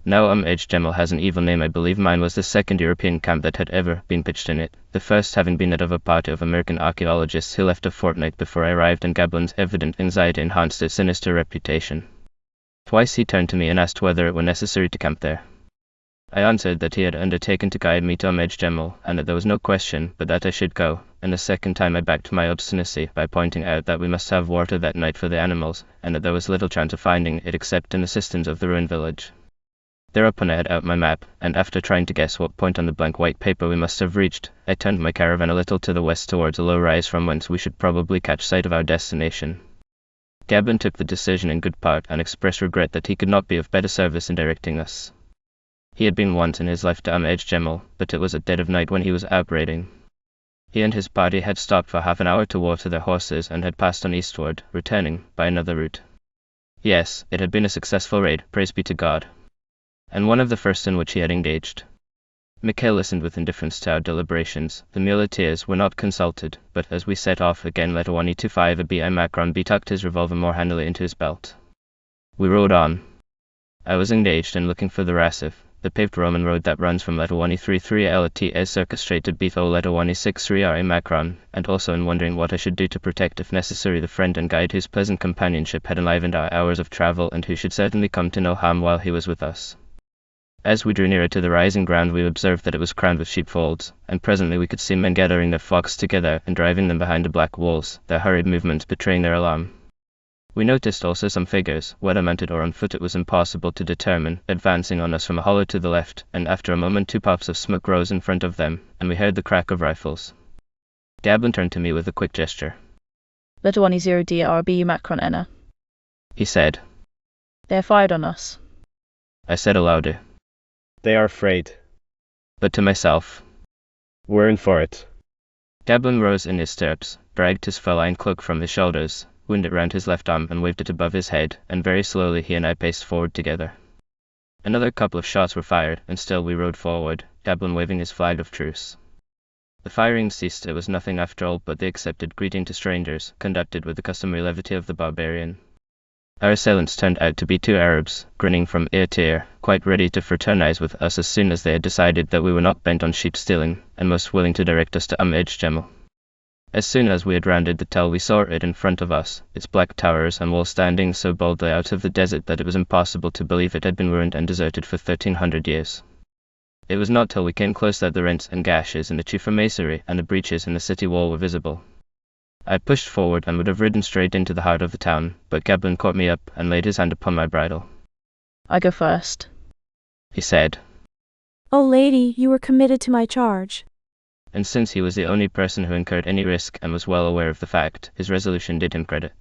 Now Jemel has an evil name. I believe mine was the second European camp that had ever been pitched in it, the first having been that of a party of American archaeologists who left a fortnight before I arrived, and Gablin's evident anxiety enhanced its sinister reputation. Twice he turned to me and asked whether it were necessary to camp there. I answered that he had undertaken to guide me to Jemel, and that there was no question but that I should go, and the second time I backed my obstinacy by pointing out that we must have water that night for the animals, and that there was little chance of finding it except in the cisterns of the ruined village. Thereupon I had out my map, and after trying to guess what point on the blank white paper we must have reached, I turned my caravan a little to the west towards a low rise from whence we should probably catch sight of our destination. Gablin took the decision in good part, and expressed regret that he could not be of better service in directing us. He had been once in his life to Jemel, but it was at dead of night when he was out raiding. He and his party had stopped for half an hour to water their horses and had passed on eastward, returning by another route. Yes, it had been a successful raid, praise be to God, and one of the first in which he had engaged. Mikhail listened with indifference to our deliberations. The muleteers were not consulted, but as we set off again, letter 1E25 ABI Macron tucked his revolver more handily into his belt. We rode on. I was engaged in looking for the Rasif, the paved Roman road that runs from letter 1E33 LTS circa straight to Bethel letter 1E63 RA Macron, and also in wondering what I should do to protect if necessary the friend and guide whose pleasant companionship had enlivened our hours of travel, and who should certainly come to no harm while he was with us. As we drew nearer to the rising ground we observed that it was crowned with sheepfolds, and presently we could see men gathering their flocks together and driving them behind the black walls, their hurried movements betraying their alarm. We noticed also some figures, whether mounted or on foot it was impossible to determine, advancing on us from a hollow to the left, and after a moment 2 puffs of smoke rose in front of them, and we heard the crack of rifles. Gablin turned to me with a quick gesture. Letter 10D RB Macron Enna. He said. They have fired on us. I said aloud. They are afraid. But to myself. We're in for it. Gablin rose in his stirrups, dragged his fur-lined cloak from his shoulders, wound it round his left arm and waved it above his head, and very slowly he and I paced forward together. Another couple of shots were fired, and still we rode forward, Gablin waving his flag of truce. The firing ceased. It was nothing after all but the accepted greeting to strangers, conducted with the customary levity of the barbarian. Our assailants turned out to be two Arabs, grinning from ear to ear, quite ready to fraternize with us as soon as they had decided that we were not bent on sheep stealing, and most willing to direct us to Ejemel. As soon as we had rounded the tell we saw it in front of us, its black towers and walls standing so boldly out of the desert that it was impossible to believe it had been ruined and deserted for 1300 years. It was not till we came close that the rents and gashes in the chief masonry and the breaches in the city wall were visible. I pushed forward and would have ridden straight into the heart of the town, but Gablin caught me up and laid his hand upon my bridle. I go first, He said, "O lady, you were committed to my charge." and since he was the only person who incurred any risk and was well aware of the fact, his resolution did him credit.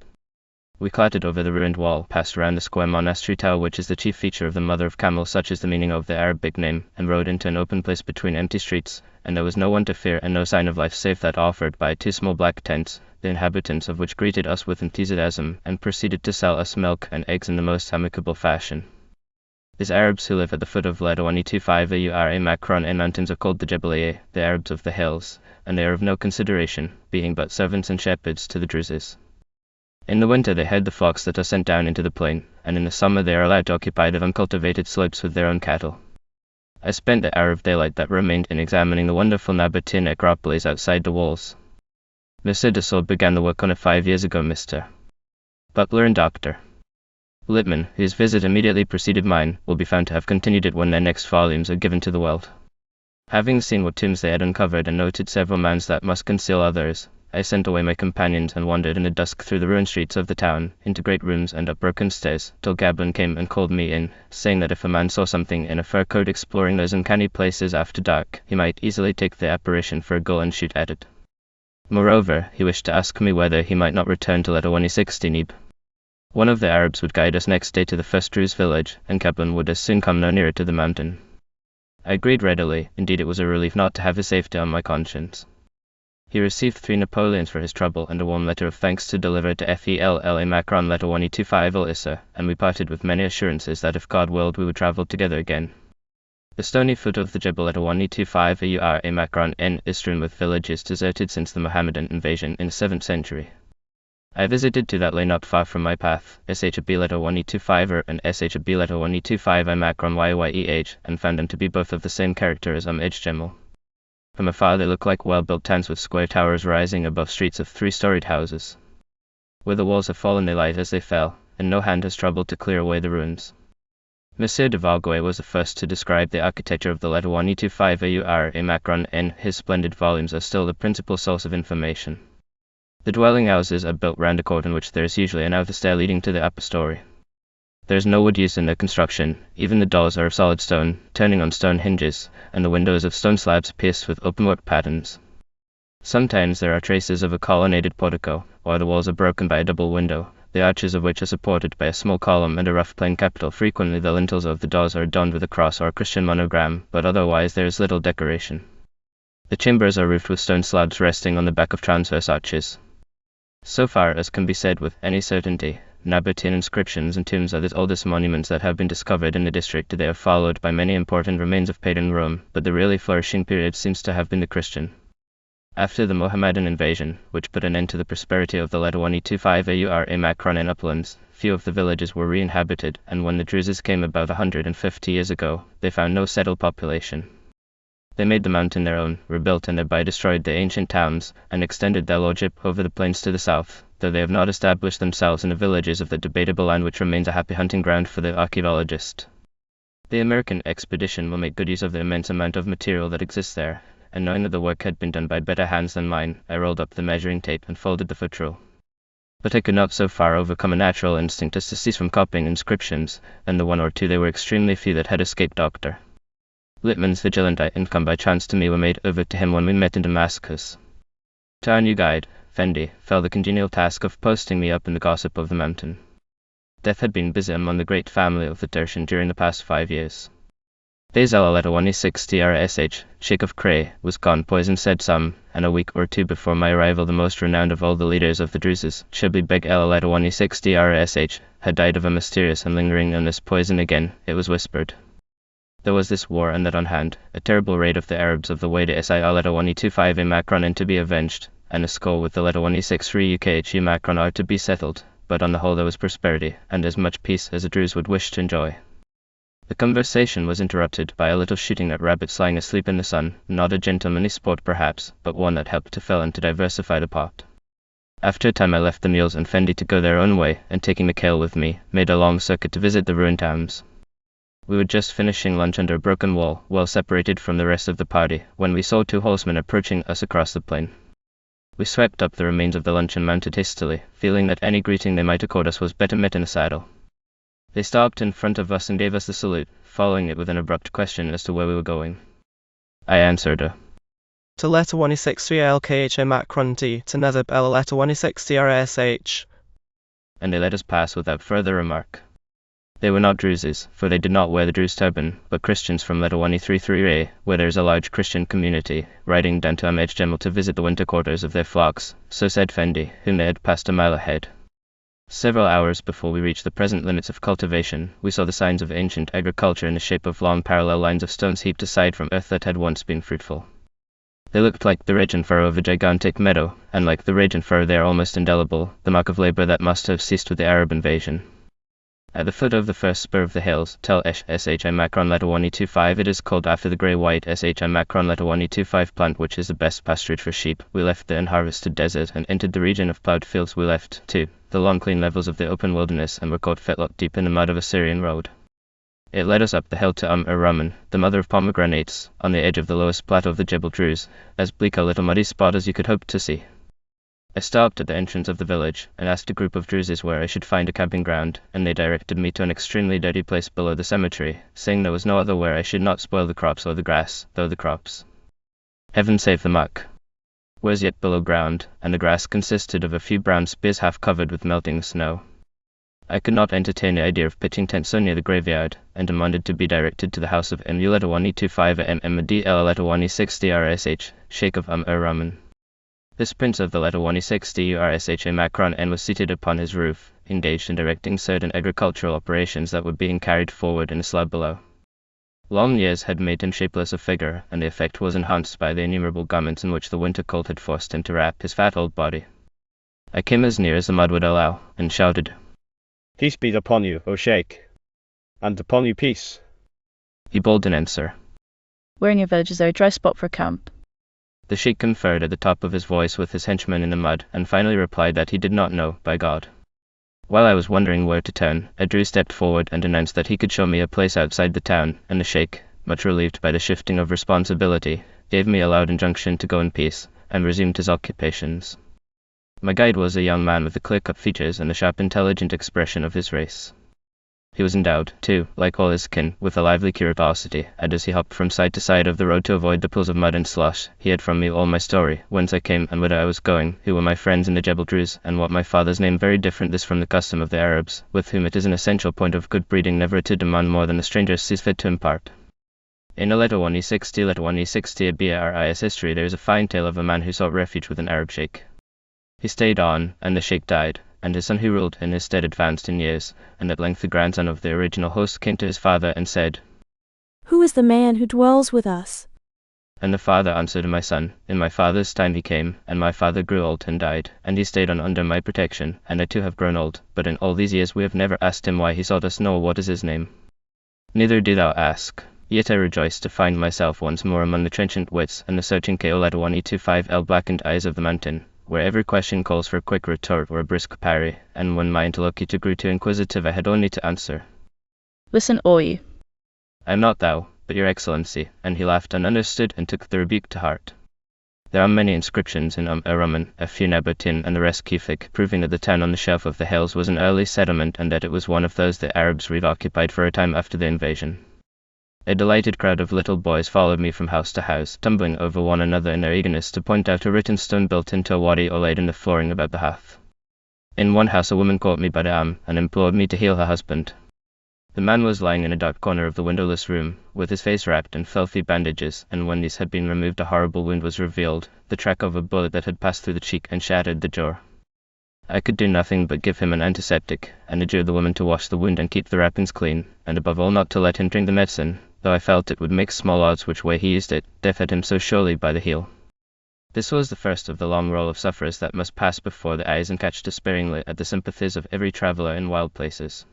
We clattered over the ruined wall, passed around the square monastery tower which is the chief feature of the Mother of Camel, such is the meaning of the Arabic name, and rode into an open place between empty streets, and there was no one to fear and no sign of life save that offered by two small black tents, the inhabitants of which greeted us with enthusiasm and proceeded to sell us milk and eggs in the most amicable fashion. These Arabs who live at the foot of Ledawani 25 Aura Macron and mountains are called the Jebeliye, the Arabs of the hills, and they are of no consideration, being but servants and shepherds to the Druses. In the winter they herd the flocks that are sent down into the plain, and in the summer they are allowed to occupy the uncultivated slopes with their own cattle. I spent the hour of daylight that remained in examining the wonderful Nabatean acropolis outside the walls. Monsieur de Sold began the work on it 5 years ago, Mr. Butler and Dr. Lippmann, whose visit immediately preceded mine, will be found to have continued it when their next volumes are given to the world. Having seen what tombs they had uncovered and noted several mounds that must conceal others, I sent away my companions and wandered in the dusk through the ruined streets of the town, into great rooms and up broken stairs, till Gablin came and called me in, saying that if a man saw something in a fur coat exploring those uncanny places after dark, he might easily take the apparition for a gull and shoot at it. Moreover, he wished to ask me whether he might not return to Ledawani 60 Nib. One of the Arabs would guide us next day to the first Druze village, and Gablin would as soon come no nearer to the mountain. I agreed readily. Indeed, it was a relief not to have his safety on my conscience. He received 3 Napoleons for his trouble and a warm letter of thanks to deliver to Fella Macron Ledawani 25 Issa, and we parted with many assurances that if God willed we would travel together again. The stony foot of the Jebel Ledawani 25 Aura Macron N is strewn with villages deserted since the Mohammedan invasion in the 7th century. I visited two that lay not far from my path, Shab Ledawani 25 and Shab Ledawani 25 Macron Yyeh, and found them to be both of the same character as Ejemel. From afar they look like well-built towns with square towers rising above streets of 3-storied houses. Where the walls have fallen they lie as they fell, and no hand has troubled to clear away the ruins. Monsieur de Valgoy was the first to describe the architecture of the Ledawani 25 Aura Macron, and his splendid volumes are still the principal source of information. The dwelling houses are built round a court in which there is usually an outer stair leading to the upper story. There is no wood used in their construction, even the doors are of solid stone, turning on stone hinges, and the windows of stone slabs pierced with openwork patterns. Sometimes there are traces of a colonnaded portico, while the walls are broken by a double window, the arches of which are supported by a small column and a rough plain capital. Frequently the lintels of the doors are adorned with a cross or a Christian monogram, but otherwise there is little decoration. The chambers are roofed with stone slabs resting on the back of transverse arches. So far as can be said with any certainty, Nabatean inscriptions and tombs are the oldest monuments that have been discovered in the district. They are followed by many important remains of pagan Rome, but the really flourishing period seems to have been the Christian. After the Mohammedan invasion, which put an end to the prosperity of the Ledawani 25 Aura Macron and uplands, few of the villages were re-inhabited, and when the Druzes came about 150 years ago, they found no settled population. They made the mountain their own, rebuilt and thereby destroyed the ancient towns, and extended their lordship over the plains to the south, though they have not established themselves in the villages of the debatable land which remains a happy hunting ground for the archaeologist. The American expedition will make good use of the immense amount of material that exists there, and knowing that the work had been done by better hands than mine, I rolled up the measuring tape and folded the foot rule. But I could not so far overcome a natural instinct as to cease from copying inscriptions, and the one or two they were extremely few that had escaped Dr. Lippmann's vigilant eye and come by chance to me were made over to him when we met in Damascus. To our new guide, Fendi, fell the congenial task of posting me up in the gossip of the mountain. Death had been busy among the great family of the Tertian during the past 5 years. Faisal al-Ledawani 60 RSH, Sheikh of Cray, was gone, poison said some, and a week or two before my arrival the most renowned of all the leaders of the Druzes, Shibli Beg al-Ledawani 60 RSH, had died of a mysterious and lingering illness. Poison again, it was whispered. There was this war and that on hand, a terrible raid of the Arabs of the way to SI letter 1E25 in Macron and to be avenged, and a score with the letter 1E63 UKHU Macron are to be settled, but on the whole there was prosperity, and as much peace as the Druze would wish to enjoy. The conversation was interrupted by a little shooting at rabbits lying asleep in the sun, not a gentlemanly sport perhaps, but one that helped to fill and to diversify the pot. After a time I left the mules and Fendi to go their own way, and taking Mikhail with me, made a long circuit to visit the ruined towns. We were just finishing lunch under a broken wall, well separated from the rest of the party, when we saw 2 horsemen approaching us across the plain. We swept up the remains of the lunch and mounted hastily, feeling that any greeting they might accord us was better met in a saddle. They stopped in front of us and gave us the salute, following it with an abrupt question as to where we were going. I answered To letter 163 LKHA Macron D to Nether L letter 160 RSH. And they let us pass without further remark. They were not Druzes, for they did not wear the Druze turban, but Christians from letter 1E33A, where there is a large Christian community, riding down to Ahmed Gemel to visit the winter quarters of their flocks, so said Fendi, whom they had passed a mile ahead. Several hours before we reached the present limits of cultivation, we saw the signs of ancient agriculture in the shape of long parallel lines of stones heaped aside from earth that had once been fruitful. They looked like the ridge and furrow of a gigantic meadow, and like the ridge and furrow they are almost indelible, the mark of labor that must have ceased with the Arab invasion. At the foot of the first spur of the hills, Tel Esh Shi Macron letter 1E25, it is called after the grey-white Shi Macron letter 1E25 plant which is the best pasturage for sheep. We left the unharvested desert and entered the region of ploughed fields. We left, too, the long clean levels of the open wilderness and were caught fetlock deep in the mud of a Syrian road. It led us up the hill to Rahman, the mother of pomegranates, on the edge of the lowest plateau of the Jebel Druze, as bleak a little muddy spot as you could hope to see. I stopped at the entrance of the village, and asked a group of Druzes where I should find a camping ground, and they directed me to an extremely dirty place below the cemetery, saying there was no other where I should not spoil the crops or the grass, though the crops, heaven save the muck, was yet below ground, and the grass consisted of a few brown spears half covered with melting snow. I could not entertain the idea of pitching tents so near the graveyard, and demanded to be directed to the house of Mu letter 1E25 MMDL letter 1E60 RSH, Sheikh of Rahman. This prince of the letter 1E60 RSH Macron N was seated upon his roof, engaged in directing certain agricultural operations that were being carried forward in a slab below. Long years had made him shapeless of figure, and the effect was enhanced by the innumerable garments in which the winter cold had forced him to wrap his fat old body. I came as near as the mud would allow, and shouted, Peace be upon you, O Sheikh, and upon you peace. He bawled in answer, Where in your village is there a dry spot for a camp? The sheikh conferred at the top of his voice with his henchman in the mud, and finally replied that he did not know, by God. While I was wondering where to turn, a Druze stepped forward and announced that he could show me a place outside the town, and the sheikh, much relieved by the shifting of responsibility, gave me a loud injunction to go in peace, and resumed his occupations. My guide was a young man with the clear-cut features and the sharp intelligent expression of his race. He was endowed, too, like all his kin, with a lively curiosity, and as he hopped from side to side of the road to avoid the pools of mud and slush, he had from me all my story, whence I came and whither I was going, who were my friends in the Jebel Druze, and what my father's name, very different this from the custom of the Arabs, with whom it is an essential point of good breeding never to demand more than the stranger sees fit to impart. In a letter 1E60 of BRIS history there is a fine tale of a man who sought refuge with an Arab sheikh. He stayed on, and the sheikh died, and his son who ruled in his stead advanced in years, and at length the grandson of the original host came to his father and said, Who is the man who dwells with us? And the father answered, My son, in my father's time he came, and my father grew old and died, and he stayed on under my protection, and I too have grown old, but in all these years we have never asked him why he sought us nor what is his name. Neither do thou ask. Yet I rejoice to find myself once more among the trenchant wits and the searching KO letter 1E25L blackened eyes of the mountain, where every question calls for a quick retort or a brisk parry, and when my interlocutor grew too inquisitive I had only to answer, Listen, all you. I am not thou, but your excellency, and he laughed and understood and took the rebuke to heart. There are many inscriptions in Rahman, a few Nabatean and the rest Kufic, proving that the town on the shelf of the hills was an early settlement and that it was one of those the Arabs reoccupied for a time after the invasion. A delighted crowd of little boys followed me from house to house, tumbling over one another in their eagerness to point out a written stone built into a wadi or laid in the flooring about the hearth. In one house a woman caught me by the arm and implored me to heal her husband. The man was lying in a dark corner of the windowless room, with his face wrapped in filthy bandages, and when these had been removed a horrible wound was revealed, the track of a bullet that had passed through the cheek and shattered the jaw. I could do nothing but give him an antiseptic, and adjure the woman to wash the wound and keep the wrappings clean, and above all not to let him drink the medicine, though I felt it would make small odds which way he used it, death had him so surely by the heel. This was the first of the long roll of sufferers that must pass before the eyes and catch despairingly at the sympathies of every traveller in wild places.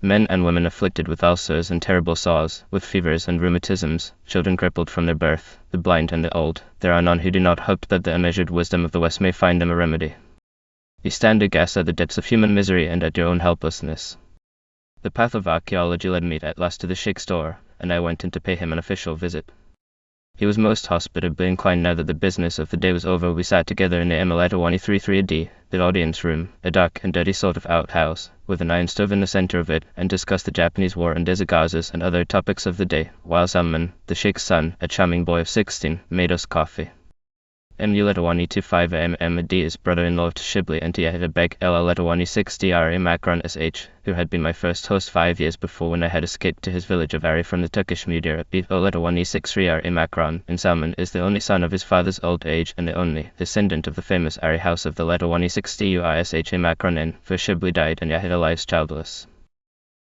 Men and women afflicted with ulcers and terrible sores, with fevers and rheumatisms, children crippled from their birth, the blind and the old, there are none who do not hope that the unmeasured wisdom of the West may find them a remedy. You stand aghast at the depths of human misery and at your own helplessness. The path of archaeology led me at last to the Sheikh's door, and I went in to pay him an official visit. He was most hospitably inclined. Now that the business of the day was over, we sat together in the Emeleta 133 AD, the audience room, a dark and dirty sort of outhouse, with an iron stove in the center of it, and discussed the Japanese war and desert gauzes and other topics of the day, while Salman, the Sheikh's son, a charming boy of 16, made us coffee. Emuleta 125 MMD is brother-in-law to Shibli and Tiahida Beg Leta 160 Ra Macron SH, who had been my first host 5 years before when I had escaped to his village of Ari from the Turkish Mudir. Leta 163 Ra Macron, and Salman is the only son of his father's old age and the only descendant of the famous Ari house of the Leta 160 UISH Macron in, for Shibli died and Yahida lies childless.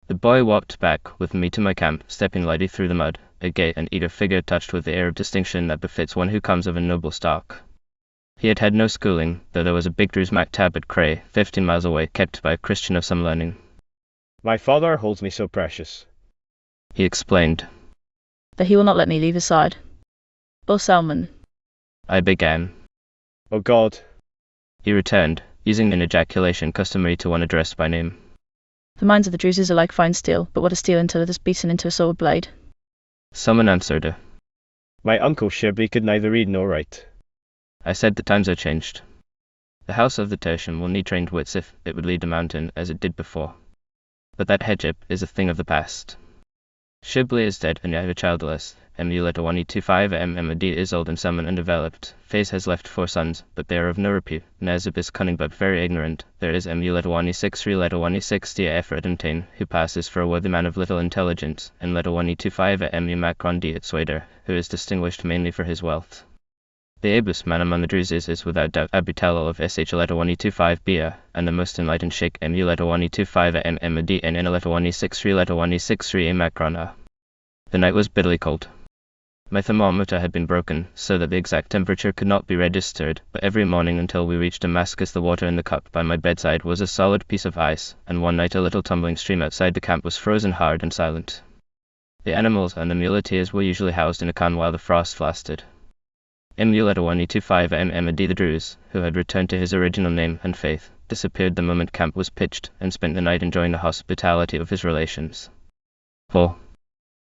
The boy walked back with me to my camp, stepping lightly through the mud, a gay and eager figure touched with the air of distinction that befits one who comes of a noble stock. He had had no schooling, though there was a big Druze maktab at Cray, 15 miles away, kept by a Christian of some learning. My father holds me so precious, He explained. That he will not let me leave his side. O Salman, I began. O God, He returned, using an ejaculation customary to one addressed by name. the minds of the Druzes are like fine steel, but what is steel until it is beaten into a sword blade? Someone answered. my uncle Shibli could neither read nor write. I said the times are changed. The house of the Tertian will need trained wits if it would lead the mountain as it did before. But that hejab is a thing of the past. Shibli is dead and Yahya childless. Emuleta 125 Mmd is old and Salman undeveloped. Faiz has left 4 sons, but they are of no repute. Nazib is cunning but very ignorant. There is Emuleta 163 Leta 160 Efrat Tain, who passes for a worthy man of little intelligence, and Leta 125 Emu Macron D at Swader, who is distinguished mainly for his wealth. The ablest man among the Druzes is without doubt Abu Talal of Sh Leta 125 Bia, and the most enlightened Sheikh Emuleta 125 Mmd and Leta 163 Leta 163 Macron. The night was bitterly cold. My thermometer had been broken, so that the exact temperature could not be registered, but every morning until we reached Damascus the water in the cup by my bedside was a solid piece of ice, and one night a little tumbling stream outside the camp was frozen hard and silent. The animals and the muleteers were usually housed in a khan while the frost lasted. Emuleta 125 Mmd the Druze, who had returned to his original name and faith, disappeared the moment camp was pitched, and spent the night enjoying the hospitality of his relations. "Oh,"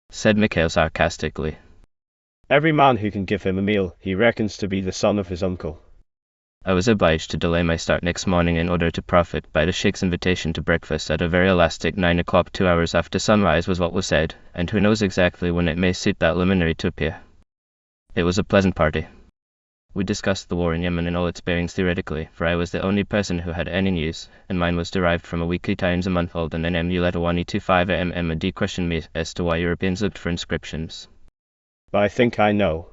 said Mikhail sarcastically. Every man who can give him a meal, he reckons to be the son of his uncle. I was obliged to delay my start next morning in order to profit by the Sheikh's invitation to breakfast at a very elastic 9 o'clock. 2 hours after sunrise was what was said, and who knows exactly when it may suit that luminary to appear. It was a pleasant party. We discussed the war in Yemen in all its bearings theoretically, for I was the only person who had any news, and mine was derived from a weekly Times a month old, and then Emuleta 125 Mmd questioned me as to why Europeans looked for inscriptions. But I think I know.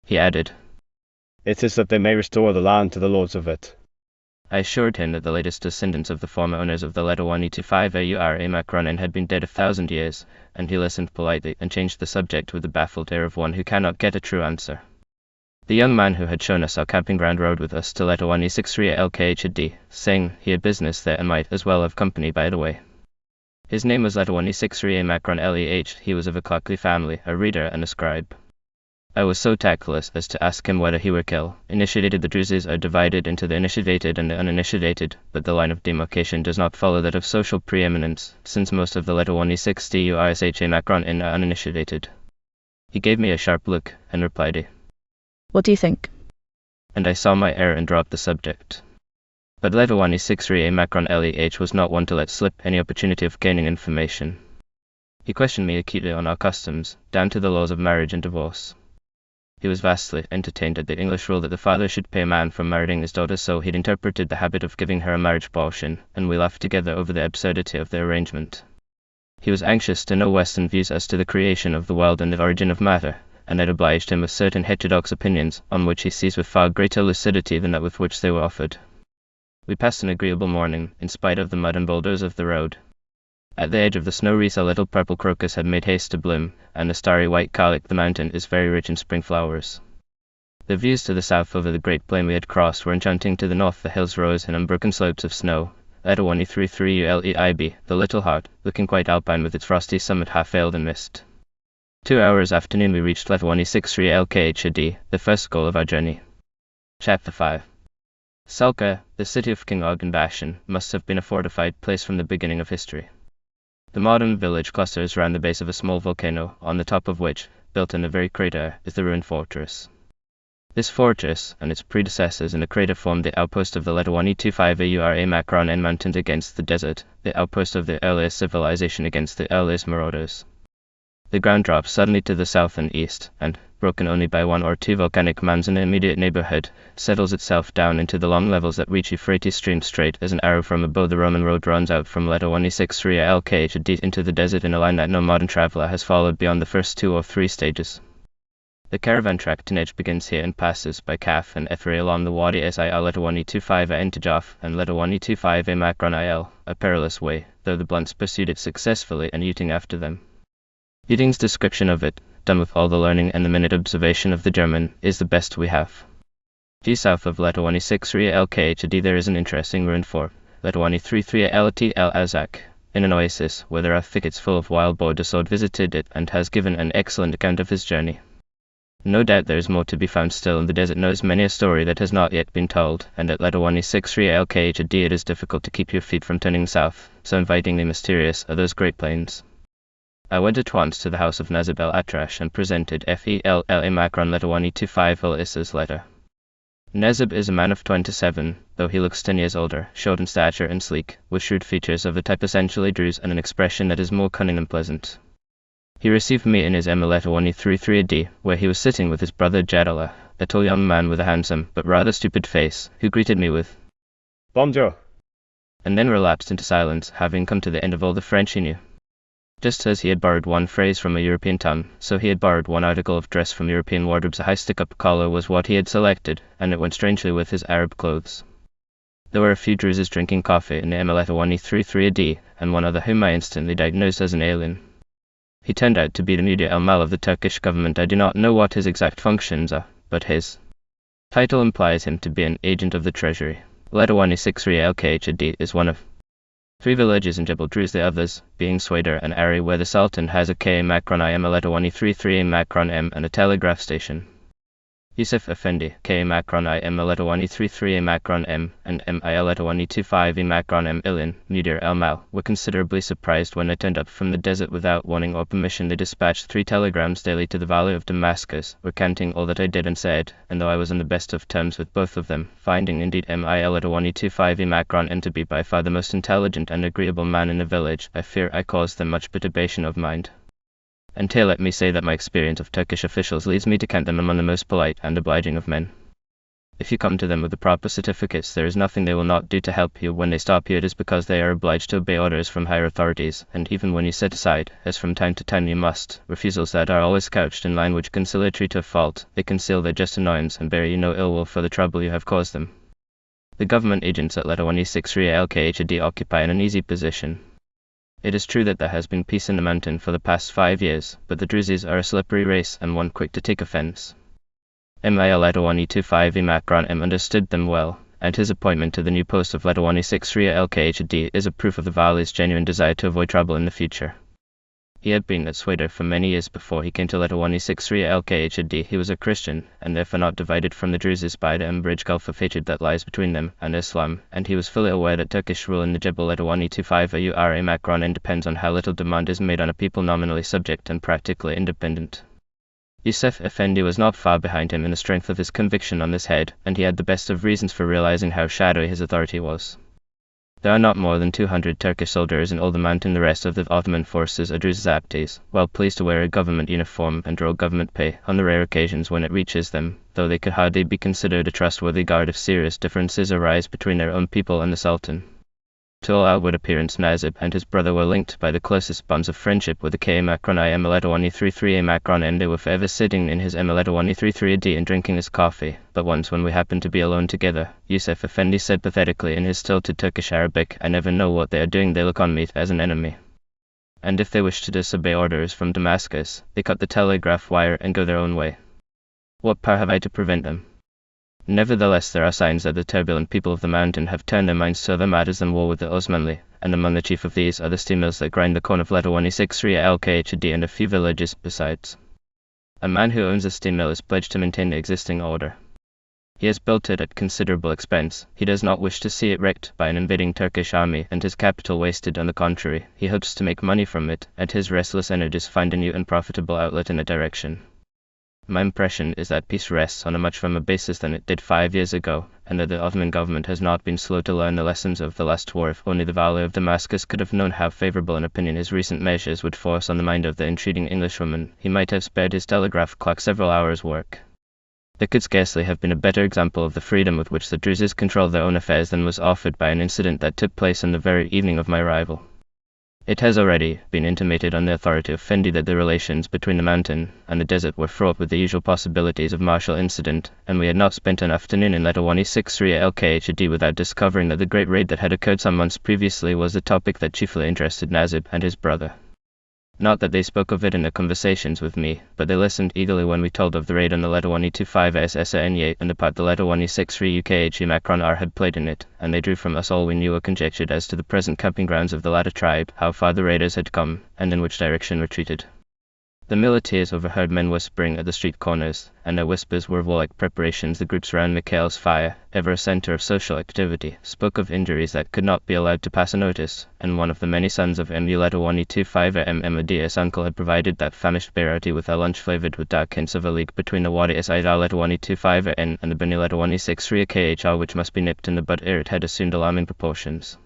He added. It is that they may restore the land to the lords of it. I assured him that the latest descendants of the former owners of the Leta 125 Aura Macronin had been dead 1,000 years, and he listened politely and changed the subject with the baffled air of one who cannot get a true answer. The young man who had shown us our camping ground rode with us to Leta 163 LKHD, saying he had business there and might as well have company by the way. His name was Leta 163 Macron Leh. He was of a clerkly family, a reader and a scribe. I was so tactless as to ask him whether he were Kil. Initiated the Druzes are divided into the initiated and the uninitiated, but the line of demarcation does not follow that of social preeminence, since most of the Leta 160 URSH Macron in are uninitiated. He gave me a sharp look, and replied, What do you think? And I saw my error and dropped the subject. But Leta 163 Macron Leh was not one to let slip any opportunity of gaining information. He questioned me acutely on our customs, down to the laws of marriage and divorce. He was vastly entertained at the English rule that the father should pay a man for marrying his daughter, so he'd interpreted the habit of giving her a marriage portion, and we laughed together over the absurdity of the arrangement. He was anxious to know Western views as to the creation of the world and the origin of matter, and I'd obliged him with certain heterodox opinions, on which he seized with far greater lucidity than that with which they were offered. We passed an agreeable morning, in spite of the mud and boulders of the road. At the edge of the snow wreath a little purple crocus had made haste to bloom, and the starry white colic the mountain is very rich in spring flowers. The views to the south over the great plain we had crossed were enchanting. To the north the hills rose in unbroken slopes of snow. Letter 133 ULEIB, the little heart, looking quite alpine with its frosty summit half veiled in mist. 2 hours afternoon we reached letter 163 LKHD, the first goal of our journey. Chapter 5. Salka, the city of King Og and Bashan, must have been a fortified place from the beginning of history. The modern village clusters round the base of a small volcano, on the top of which, built in the very crater, is the ruined fortress. This fortress, and its predecessors in the crater, formed the outpost of the letter 1E25 AURA Macron N mountains against the desert, the outpost of the earliest civilization against the earliest marauders. The ground drops suddenly to the south and east, and, broken only by 1 or 2 volcanic mounds in the immediate neighborhood, settles itself down into the long levels that reach Euphrates stream. Straight as an arrow from a bow the Roman road runs out from letter 1E63 LKHD into the desert in a line that no modern traveler has followed beyond the first 2 or 3 stages. The caravan track to Nejd begins here and passes by Kaf and Ethri along the Wadi SIL letter 1E25 A Intajaf and letter 1E25 A Macron IL, a perilous way, though the Blunts pursued it successfully and Uting after them. Uting's description of it, done with all the learning and the minute observation of the German, is the best we have. Due south of letter 1E63 LKHD there is an interesting ruined fort, letter 1E33 LT El Azak, in an oasis where there are thickets full of wild boar. Desaud visited it and has given an excellent account of his journey. No doubt there is more to be found still, and the desert knows many a story that has not yet been told, and at letter 1E63 LKHD it is difficult to keep your feet from turning south, so invitingly mysterious are those great plains. I went at once to the house of Nazib el-Atrash and presented FELLA Macron letter 1E25 El Issa's letter. Nazib is a man of 27, though he looks 10 years older, short in stature and sleek, with shrewd features of the type essentially Druze and an expression that is more cunning than pleasant. He received me in his letter 1E33D, where he was sitting with his brother Jadala, a tall young man with a handsome but rather stupid face, who greeted me with Bonjour, and then relapsed into silence, having come to the end of all the French he knew. Just as he had borrowed one phrase from a European tongue, so he had borrowed one article of dress from European wardrobes. A high stick-up collar was what he had selected, and it went strangely with his Arab clothes. There were a few Druzes drinking coffee in the letter 1E33D, and one other whom I instantly diagnosed as an alien. He turned out to be the Mudir el-Mal of the Turkish government. I do not know what his exact functions are, but his title implies him to be an agent of the treasury. Letter 1E63 LKHD is one of 3 villages in Jebel Druze, the others being Swader and Ari, where the Sultan has a K Macron IM, a letter 1E33 A Macron M, and a telegraph station. Yusuf Effendi, K Macron IM, a letter 1E33 A Macron M, and MIL letter 1E25 A Macron M Ilin, Mudir el-Mal, were considerably surprised when I turned up from the desert without warning or permission. They dispatched 3 telegrams daily to the Valley of Damascus, recanting all that I did and said, and though I was on the best of terms with both of them, finding indeed MIL letter 1E25 A Macron M to be by far the most intelligent and agreeable man in the village, I fear I caused them much perturbation of mind. Until let me say that my experience of Turkish officials leads me to count them among the most polite and obliging of men. If you come to them with the proper certificates, there is nothing they will not do to help you. When they stop you, it is because they are obliged to obey orders from higher authorities, and even when you set aside, as from time to time you must, refusals that are always couched in language conciliatory to a fault, they conceal their just annoyance and bear you no ill will for the trouble you have caused them. The government agents at letter 1E63 LKHD occupy an uneasy position. It is true that there has been peace in the mountain for the past 5 years, but the Druzes are a slippery race and one quick to take offense. MIL letter 1E25 A Macron M understood them well, and his appointment to the new post of letter 1E63 LKHD is a proof of the Vali's genuine desire to avoid trouble in the future. He had been at Swader for many years before he came to letter 1E63 LKHD. He was a Christian, and therefore not divided from the Druzes by the unbridged gulf of hatred that lies between them and Islam, and he was fully aware that Turkish rule in the Jebel letter 1E25 AURA Macron N depends on how little demand is made on a people nominally subject and practically independent. Yusuf Effendi was not far behind him in the strength of his conviction on this head, and he had the best of reasons for realizing how shadowy his authority was. There are not more than 200 Turkish soldiers in all the mountain. The rest of the Ottoman forces are Druze Zaptis, well pleased to wear a government uniform and draw government pay on the rare occasions when it reaches them, though they could hardly be considered a trustworthy guard if serious differences arise between their own people and the Sultan. To all outward appearance, Nazib and his brother were linked by the closest bonds of friendship with the K Macron I Letter 1E33 A Macron, and they were forever sitting in his Letter 1E33 D and drinking his coffee. But once when we happened to be alone together, Yusuf Effendi said pathetically in his stilted Turkish Arabic, "I never know what they are doing, they look on me as an enemy." and if they wish to disobey orders from Damascus, they cut the telegraph wire and go their own way. What power have I to prevent them? Nevertheless, there are signs that the turbulent people of the mountain have turned their minds to other matters than war with the Osmanli, and among the chief of these are the steam mills that grind the corn of letter 1E6 Syria LKHD and a few villages besides. A man who owns a steam mill is pledged to maintain the existing order. He has built it at considerable expense. He does not wish to see it wrecked by an invading Turkish army and his capital wasted. On the contrary, he hopes to make money from it, and his restless energies find a new and profitable outlet in that direction. My impression is that peace rests on a much firmer basis than it did 5 years ago, and that the Ottoman government has not been slow to learn the lessons of the last war. If only the Valet of Damascus could have known how favorable an opinion his recent measures would force on the mind of the entreating Englishwoman, he might have spared his telegraph clock several hours' work. There could scarcely have been a better example of the freedom with which the Druzes control their own affairs than was offered by an incident that took place on the very evening of my arrival. It has already been intimated on the authority of Fendi that the relations between the mountain and the desert were fraught with the usual possibilities of martial incident, and we had not spent an afternoon in letter 1E6 Syria LKHD without discovering that the great raid that had occurred some months previously was the topic that chiefly interested Nazib and his brother. Not that they spoke of it in their conversations with me, but they listened eagerly when we told of the raid on the letter 1E25 SSNE and the part the letter 1E63 UKHE Macron R had played in it, and they drew from us all we knew or conjectured as to the present camping grounds of the latter tribe, how far the raiders had come, and in which direction retreated. The muleteers overheard men whispering at the street corners, and their whispers were of warlike preparations. The groups round Mikhail's fire, ever a centre of social activity, spoke of injuries that could not be allowed to pass unnoticed, and one of the many sons of Emuleta 1E25 Ahmadiya's uncle had provided that famished Beirati with a lunch flavoured with dark hints of a league between the Wadi Saida letter 1E25 N and the Beni letter 1E63 KHR, which must be nipped in the bud ere it had assumed alarming proportions.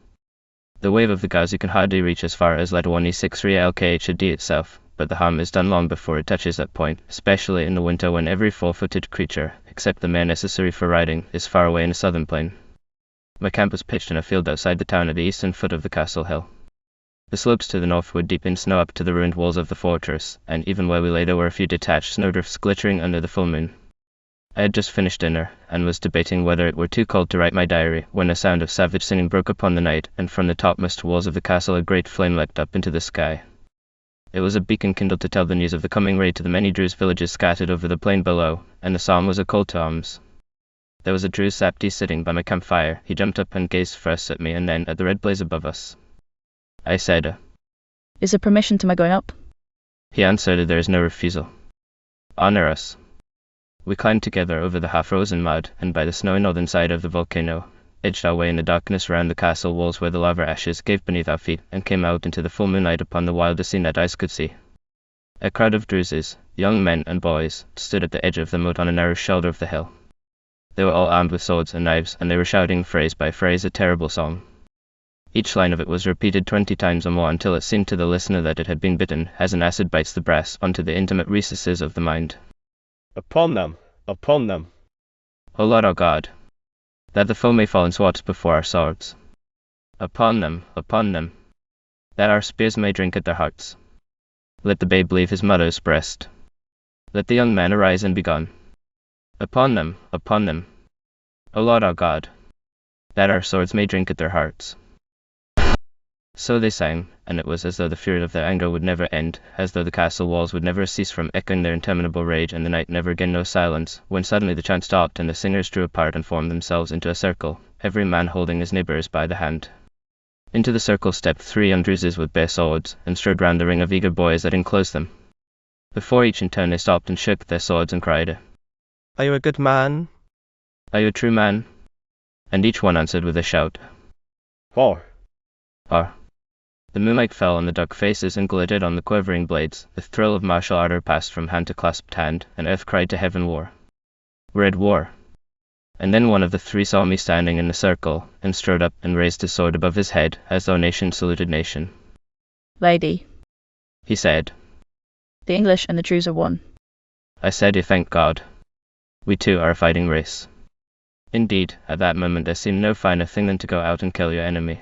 The wave of the Ghazi can hardly reach as far as letter 1E63 LKHD itself, but the harm is done long before it touches that point, especially in the winter when every four-footed creature, except the mare necessary for riding, is far away in the southern plain. My camp was pitched in a field outside the town at the eastern foot of the castle hill. The slopes to the north were deep in snow up to the ruined walls of the fortress, and even where we lay there were a few detached snowdrifts glittering under the full moon. I had just finished dinner, and was debating whether it were too cold to write my diary, when a sound of savage singing broke upon the night, and from the topmost walls of the castle a great flame leapt up into the sky. It was a beacon kindled to tell the news of the coming raid to the many Druze villages scattered over the plain below, and the psalm was a call to arms. There was a Druze Sapti sitting by my campfire. He jumped up and gazed first at me and then at the red blaze above us. I said, Is there permission to my going up? He answered, There is no refusal. Honor us. We climbed together over the half-frozen mud, and by the snowy northern side of the volcano, edged our way in the darkness round the castle walls where the lava ashes gave beneath our feet, and came out into the full moonlight upon the wildest scene that eyes could see. A crowd of Druzes, young men and boys, stood at the edge of the moat on a narrow shoulder of the hill. They were all armed with swords and knives, and they were shouting phrase by phrase a terrible song. Each line of it was repeated 20 times or more until it seemed to the listener that it had been bitten, as an acid bites the brass, onto the intimate recesses of the mind. Upon them! Upon them! O Lord our God! That the foe may fall in swaths before our swords. Upon them! Upon them! That our spears may drink at their hearts. Let the babe leave his mother's breast. Let the young man arise and be gone. Upon them! Upon them! O Lord our God! That our swords may drink at their hearts. So they sang, and it was as though the fury of their anger would never end, as though the castle walls would never cease from echoing their interminable rage, and the night never again know silence, when suddenly the chant stopped and the singers drew apart and formed themselves into a circle, every man holding his neighbours by the hand. Into the circle stepped 3 young Druzes with bare swords, and strode round the ring of eager boys that enclosed them. Before each in turn they stopped and shook their swords and cried, Are you a good man? Are you a true man? And each one answered with a shout, Or! Or! The moonlight fell on the dark faces and glittered on the quivering blades. The thrill of martial ardour passed from hand to clasped hand, and earth cried to heaven, War! We're at war! And then one of the 3 saw me standing in the circle, and strode up and raised his sword above his head, as though nation saluted nation. Lady, He said. the English and the Druze are one. I said, Thank God. We too are a fighting race. Indeed, at that moment there seemed no finer thing than to go out and kill your enemy.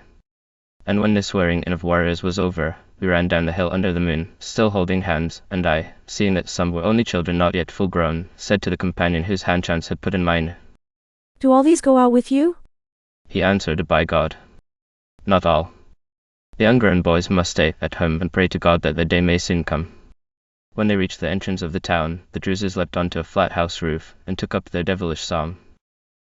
And when this swearing in of warriors was over, we ran down the hill under the moon, still holding hands, and I, seeing that some were only children not yet full grown, said to the companion whose hand chance had put in mine, Do all these go out with you? He answered, By God. Not all. The ungrown boys must stay at home and pray to God that their day may soon come. When they reached the entrance of the town, the Druses leapt onto a flat house roof, and took up their devilish song.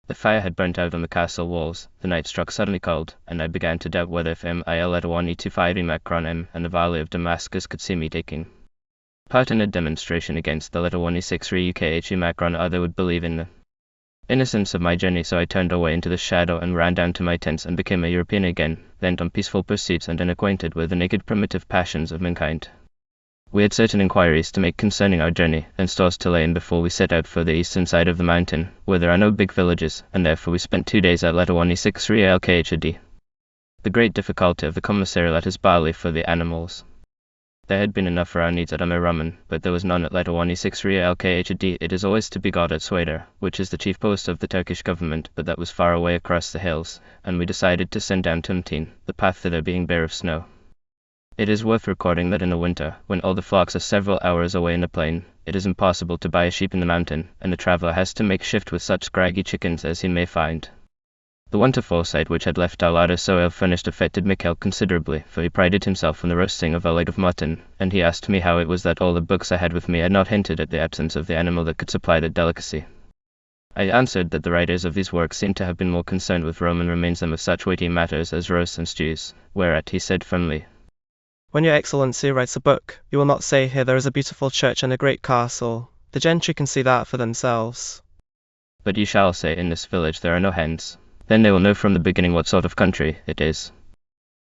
The fire had burnt out on the castle walls, the night struck suddenly cold, and I began to doubt whether if M.I.L.1E25 Macron M and the Valley of Damascus could see me taking part in a demonstration against the little 1E6 UKHE Macron other would believe in the innocence of my journey, so I turned away into the shadow and ran down to my tents and became a European again, bent on peaceful pursuits and unacquainted with the naked primitive passions of mankind. We had certain inquiries to make concerning our journey, and stores to lay in before we set out for the eastern side of the mountain, where there are no big villages, and therefore we spent 2 days at letter 1E63 LKHD. The great difficulty of the commissariat is barley for the animals. There had been enough for our needs at Amiraman, but there was none at letter 1E63 LKHD. It is always to be got at Sweater, which is the chief post of the Turkish government, but that was far away across the hills, and we decided to send down Tumtin, the path thither being bare of snow. It is worth recording that in the winter, when all the flocks are several hours away in the plain, it is impossible to buy a sheep in the mountain, and the traveller has to make shift with such scraggy chickens as he may find. The want of foresight which had left our larder so ill-furnished affected Mikhail considerably, for he prided himself on the roasting of a leg of mutton, and he asked me how it was that all the books I had with me had not hinted at the absence of the animal that could supply that delicacy. I answered that the writers of these works seemed to have been more concerned with Roman remains than with such weighty matters as roasts and stews, whereat he said firmly, When your Excellency writes a book, you will not say here there is a beautiful church and a great castle. The gentry can see that for themselves. But you shall say, in this village there are no hens. Then they will know from the beginning what sort of country it is.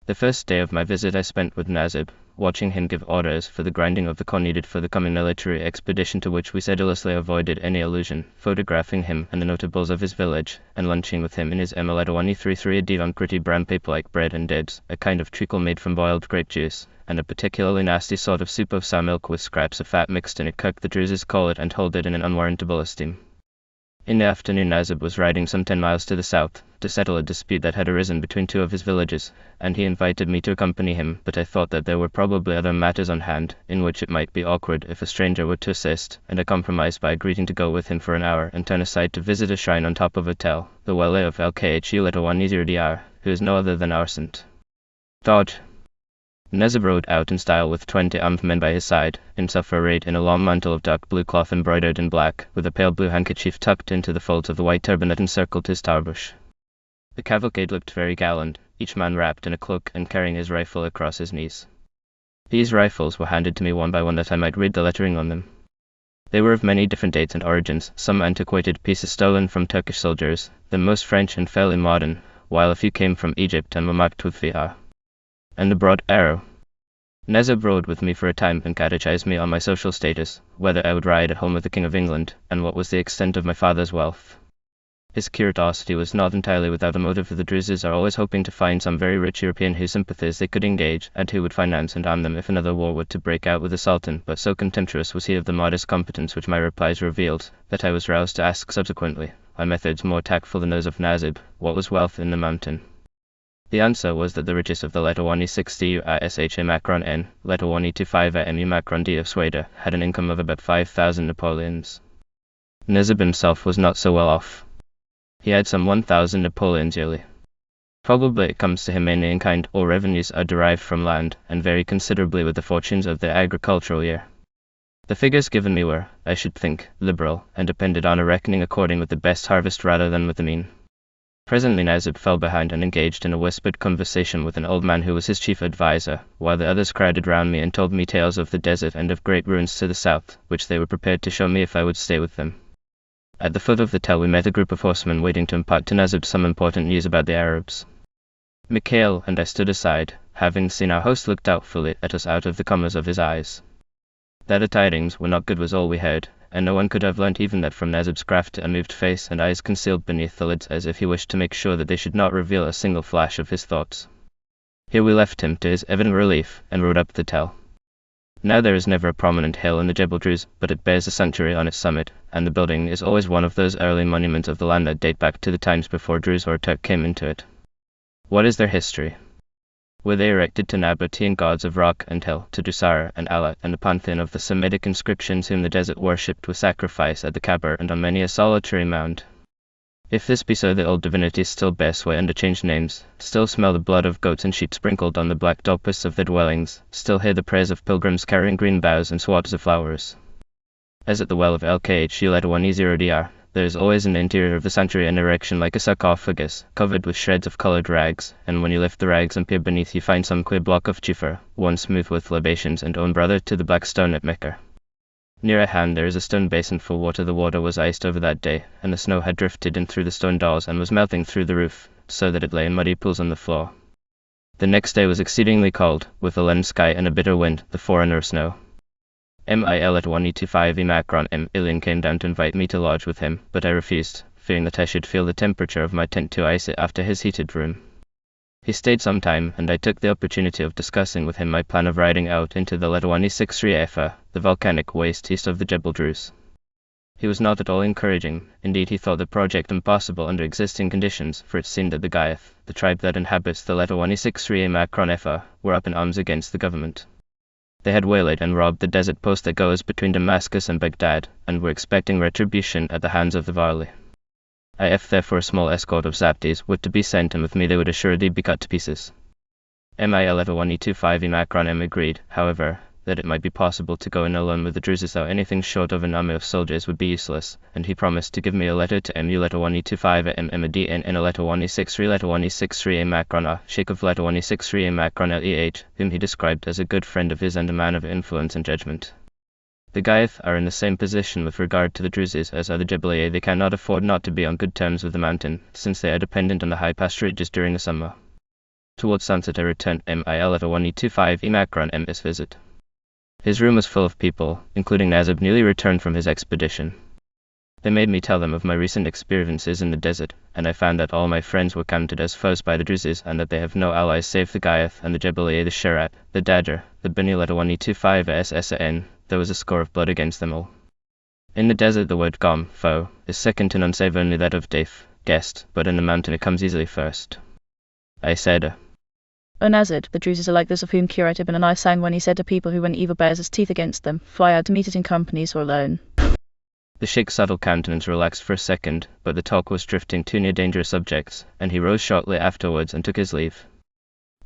The first day of my visit I spent with Nazib, watching him give orders for the grinding of the corn needed for the coming military expedition, to which we sedulously avoided any allusion, photographing him and the notables of his village, and lunching with him in his M11E33 divan pretty brown paper-like bread and dibs, a kind of treacle made from boiled grape juice, and a particularly nasty sort of soup of sour milk with scraps of fat mixed in it. Kirk the Druses call it and hold it in an unwarrantable esteem. In the afternoon Nazib was riding some 10 miles to the south, to settle a dispute that had arisen between 2 of his villages, and he invited me to accompany him, but I thought that there were probably other matters on hand, in which it might be awkward if a stranger were to assist, and I compromised by agreeing to go with him for an hour and turn aside to visit a shrine on top of a tell, the Wale of LKHU little 1E0DR, who is no other than our Saint. Dodge. Nazib rode out in style with 20 armed men by his side, himself arrayed in a long mantle of dark blue cloth embroidered in black, with a pale blue handkerchief tucked into the folds of the white turban that encircled his tarbush. The cavalcade looked very gallant, each man wrapped in a cloak and carrying his rifle across his knees. These rifles were handed to me one by one that I might read the lettering on them. They were of many different dates and origins, some antiquated pieces stolen from Turkish soldiers, the most French and fairly modern, while a few came from Egypt and were marked with VR. And the broad arrow. Nazib rode with me for a time and catechized me on my social status, whether I would ride at home with the King of England, and what was the extent of my father's wealth. His curiosity was not entirely without a motive, for the Druses are always hoping to find some very rich European whose sympathies they could engage, and who would finance and arm them if another war were to break out with the Sultan, but so contemptuous was he of the modest competence which my replies revealed, that I was roused to ask subsequently, by methods more tactful than those of Nazib, what was wealth in the mountain. The answer was that the richest of the letter 1E60 ISHA Macron N, letter 1E25 MU Macron D of Sweden, had an income of about 5,000 Napoleons. Nazib himself was not so well off. He had some 1,000 Napoleons yearly. Probably it comes to him mainly in kind, or revenues are derived from land, and vary considerably with the fortunes of the agricultural year. The figures given me were, I should think, liberal, and depended on a reckoning according with the best harvest rather than with the mean. Presently Nazib fell behind and engaged in a whispered conversation with an old man who was his chief adviser, while the others crowded round me and told me tales of the desert and of great ruins to the south, which they were prepared to show me if I would stay with them. At the foot of the tell we met a group of horsemen waiting to impart to Nazib some important news about the Arabs. Mikhail and I stood aside, having seen our host look doubtfully at us out of the corners of his eyes. That the tidings were not good was all we heard, and no one could have learnt even that from Nazib's crafty unmoved face and eyes concealed beneath the lids, as if he wished to make sure that they should not reveal a single flash of his thoughts. Here we left him to his evident relief, and rode up the tell. Now there is never a prominent hill in the Jebel Druze, but it bears a sanctuary on its summit, and the building is always one of those early monuments of the land that date back to the times before Druze or Turk came into it. What is their history? Were they erected to Nabatean gods of rock and hill, to Dusara and Allah, and the pantheon of the Semitic inscriptions whom the desert worshipped with sacrifice at the Kaaba and on many a solitary mound? If this be so, the old divinities still bear sway under changed names, still smell the blood of goats and sheep sprinkled on the black doorposts of their dwellings, still hear the prayers of pilgrims carrying green boughs and swabs of flowers. As at the well of LKH-1110DR, there is always in the interior of the sanctuary an erection like a sarcophagus, covered with shreds of colored rags, and when you lift the rags and peer beneath you find some queer block of chifer, one smooth with libations and own brother to the black stone at Mecca. Near at hand there is a stone basin full of water. The water was iced over that day, and the snow had drifted in through the stone doors and was melting through the roof, so that it lay in muddy pools on the floor. The next day was exceedingly cold, with a leaden sky and a bitter wind, the forerunner of snow. MIL at 1E25 Macron Ilian came down to invite me to lodge with him, but I refused, fearing that I should feel the temperature of my tent too icy after his heated room. He stayed some time, and I took the opportunity of discussing with him my plan of riding out into the Letawani 63 Efa, the volcanic waste east of the Jebel Druze. He was not at all encouraging. Indeed, he thought the project impossible under existing conditions, for it seemed that the Gaiath, the tribe that inhabits the Letawani 63 Macron Efa, were up in arms against the government. They had waylaid and robbed the desert post that goes between Damascus and Baghdad, and were expecting retribution at the hands of the Varli. If therefore a small escort of Zaptis were to be sent, and with me they would assuredly be cut to pieces. MIL at 1E25 Macron agreed, however, that it might be possible to go in alone with the Druzes, though anything short of an army of soldiers would be useless, and he promised to give me a letter to MU letter 1E25 at MMAD and a letter 1E63 letter 1E63 Macron Sheikh of letter 1E63 Macron LEH, whom he described as a good friend of his and a man of influence and judgment. The Gaiath are in the same position with regard to the Druzes as are the Jebeliye. They cannot afford not to be on good terms with the mountain, since they are dependent on the high pasturages during the summer. Towards sunset I returned MIL at 1E25 Macron MS visit. His room was full of people, including Nazib, newly returned from his expedition. They made me tell them of my recent experiences in the desert, and I found that all my friends were counted as foes by the Druzes, and that they have no allies save the Gaiath and the Jebeliye, the Sherat, the Dajjal, the Bani letter 1E25 SSN. There was a score of blood against them all. In the desert the word gom, foe, is second to none save only that of Daf, guest, but in the mountain it comes easily first. I said, O Nazid, the Druzes are like those of whom Curate Ibn Anai sang when he said to people who when evil bears its teeth against them, fly out to meet it in companies or alone. The Sheikh's subtle countenance relaxed for a second, but the talk was drifting too near dangerous subjects, and he rose shortly afterwards and took his leave.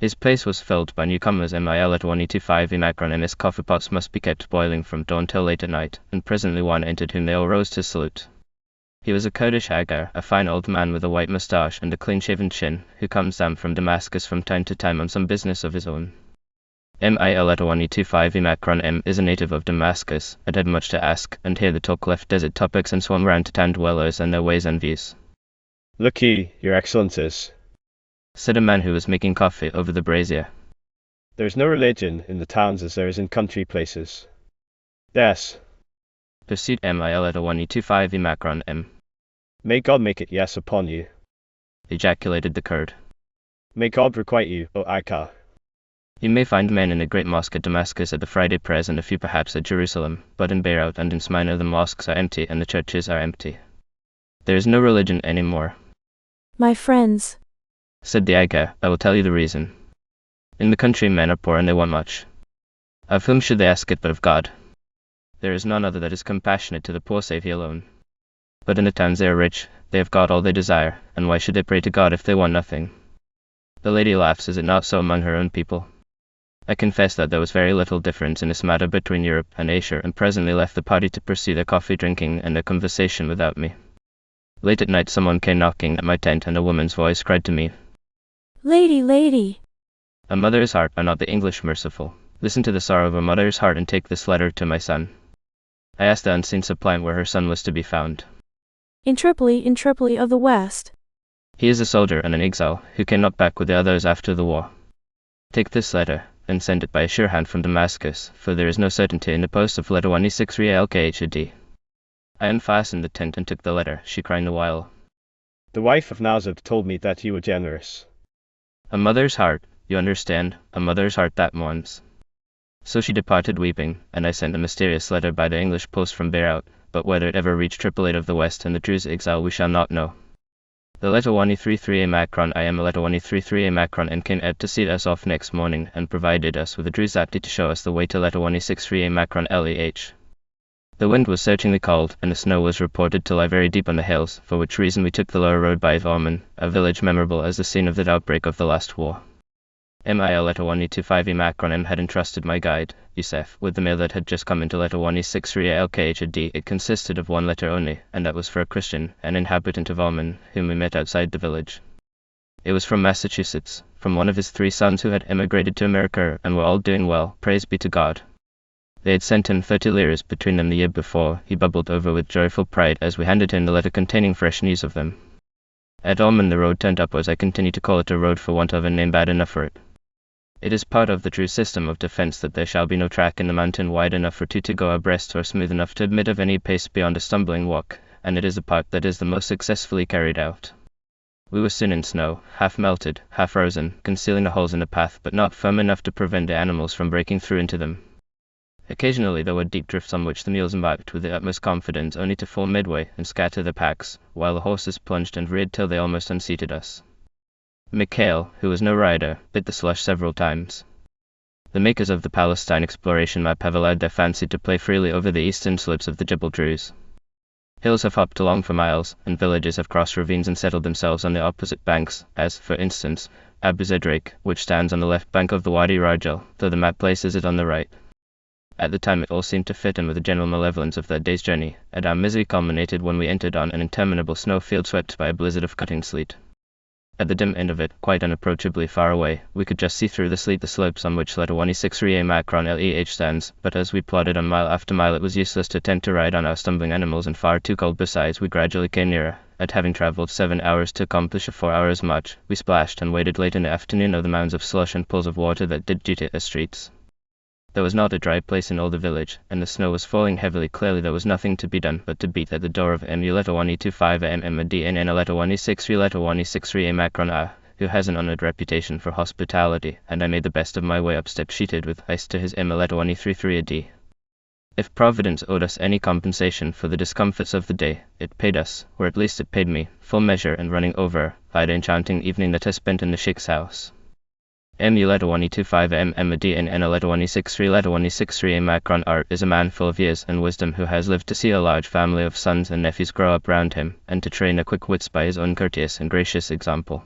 His place was filled by newcomers. MIL at 1E25 Macron MS coffee pots must be kept boiling from dawn till late at night, and presently one entered whom they all rose to salute. He was a Kurdish Agar, a fine old man with a white moustache and a clean-shaven chin, who comes down from Damascus from time to time on some business of his own. MIL at 1E25 Macron is a native of Damascus, and had much to ask, and here the talk left desert topics and swung round to town dwellers and their ways and views. Look ye, your excellencies, said a man who was making coffee over the brazier. there is no religion in the towns as there is in country places. Yes, Pursued MIL at 1E25 Macron may God make it yes upon you. ejaculated the Kurd. May God requite you, O Ika. You may find men in the great mosque at Damascus at the Friday prayers, and a few perhaps at Jerusalem, but in Beirut and in Smyrna the mosques are empty and the churches are empty. There is no religion any more. My friends, Said the Aga, I will tell you the reason. In the country men are poor and they want much. Of whom should they ask it but of God? There is none other that is compassionate to the poor save he alone. But in the towns they are rich, they have got all they desire, and why should they pray to God if they want nothing? The lady laughs. Is it not so among her own people? I confess that there was very little difference in this matter between Europe and Asia, and presently left the party to pursue their coffee drinking and their conversation without me. Late at night someone came knocking at my tent, and a woman's voice cried to me, lady, lady. A mother's heart are not the English merciful. Listen to the sorrow of a mother's heart and take this letter to my son. I asked the unseen suppliant where her son was to be found. In Tripoli of the West. He is a soldier and an exile, who came not back with the others after the war. Take this letter, and send it by a sure hand from Damascus, for there is no certainty in the post of letter 1E63 LKHD. I unfastened the tent and took the letter, she crying the while. The wife of Nazib told me that you were generous. A mother's heart, you understand, a mother's heart that mourns. So she departed weeping, and I sent a mysterious letter by the English post from Beirut, but whether it ever reached Tripoli of the West and the Druze exile we shall not know. The letter 1E33 Macron I am a letter 1E33 Macron and came out to see us off next morning, and provided us with a Druze Zapti to show us the way to letter 1E63 Macron LEH. The wind was searchingly cold, and the snow was reported to lie very deep on the hills, for which reason we took the lower road by Valmon, a village memorable as the scene of the outbreak of the last war. MIL letter 1E25 Macron M had entrusted my guide, Yusef, with the mail that had just come into letter 1E63 LKHD. It consisted of one letter only, and that was for a Christian, an inhabitant of Valmon, whom we met outside the village. It was from Massachusetts, from one of his 3 sons who had emigrated to America and were all doing well, praise be to God. They had sent him 30 liras between them the year before. He bubbled over with joyful pride as we handed him the letter containing fresh news of them. At Almond the road turned up, as I continue to call it a road for want of a name bad enough for it. It is part of the true system of defense that there shall be no track in the mountain wide enough for 2 to go abreast or smooth enough to admit of any pace beyond a stumbling walk, and it is a part that is the most successfully carried out. We were soon in snow, half melted, half frozen, concealing the holes in the path but not firm enough to prevent the animals from breaking through into them. Occasionally there were deep drifts on which the mules embarked with the utmost confidence, only to fall midway and scatter their packs, while the horses plunged and reared till they almost unseated us. Mikhail, who was no rider, bit the slush several times. The makers of the Palestine exploration map have allowed their fancy to play freely over the eastern slopes of the Jebel Druze. Hills have hopped along for miles, and villages have crossed ravines and settled themselves on the opposite banks, as, for instance, Abu Zedrake, which stands on the left bank of the Wadi Rajal, though the map places it on the right. At the time it all seemed to fit in with the general malevolence of that day's journey, and our misery culminated when we entered on an interminable snowfield swept by a blizzard of cutting sleet. At the dim end of it, quite unapproachably far away, we could just see through the sleet the slopes on which letter 1E63A Macron LEH stands, but as we plodded on mile after mile it was useless to attempt to ride on our stumbling animals, and far too cold besides. We gradually came nearer. At having travelled 7 hours to accomplish a 4 hours march, we splashed and waded late in the afternoon of the mounds of slush and pools of water that did duty as streets. There was not a dry place in all the village, and the snow was falling heavily. Clearly there was nothing to be done but to beat at the door of MU letter 1E25 MMD letter 1E63 letter 1E63A Macron A, who has an honoured reputation for hospitality, and I made the best of my way up step sheeted with ice to his letter 1E33 AD. If Providence owed us any compensation for the discomforts of the day, it paid us, or at least it paid me, full measure and running over, by the enchanting evening that I spent in the Sheikh's house. MU letter 1E25 MMD and letter 1E63 letter 1E63A Macron Art is a man full of years and wisdom who has lived to see a large family of sons and nephews grow up round him, and to train their quick wits by his own courteous and gracious example.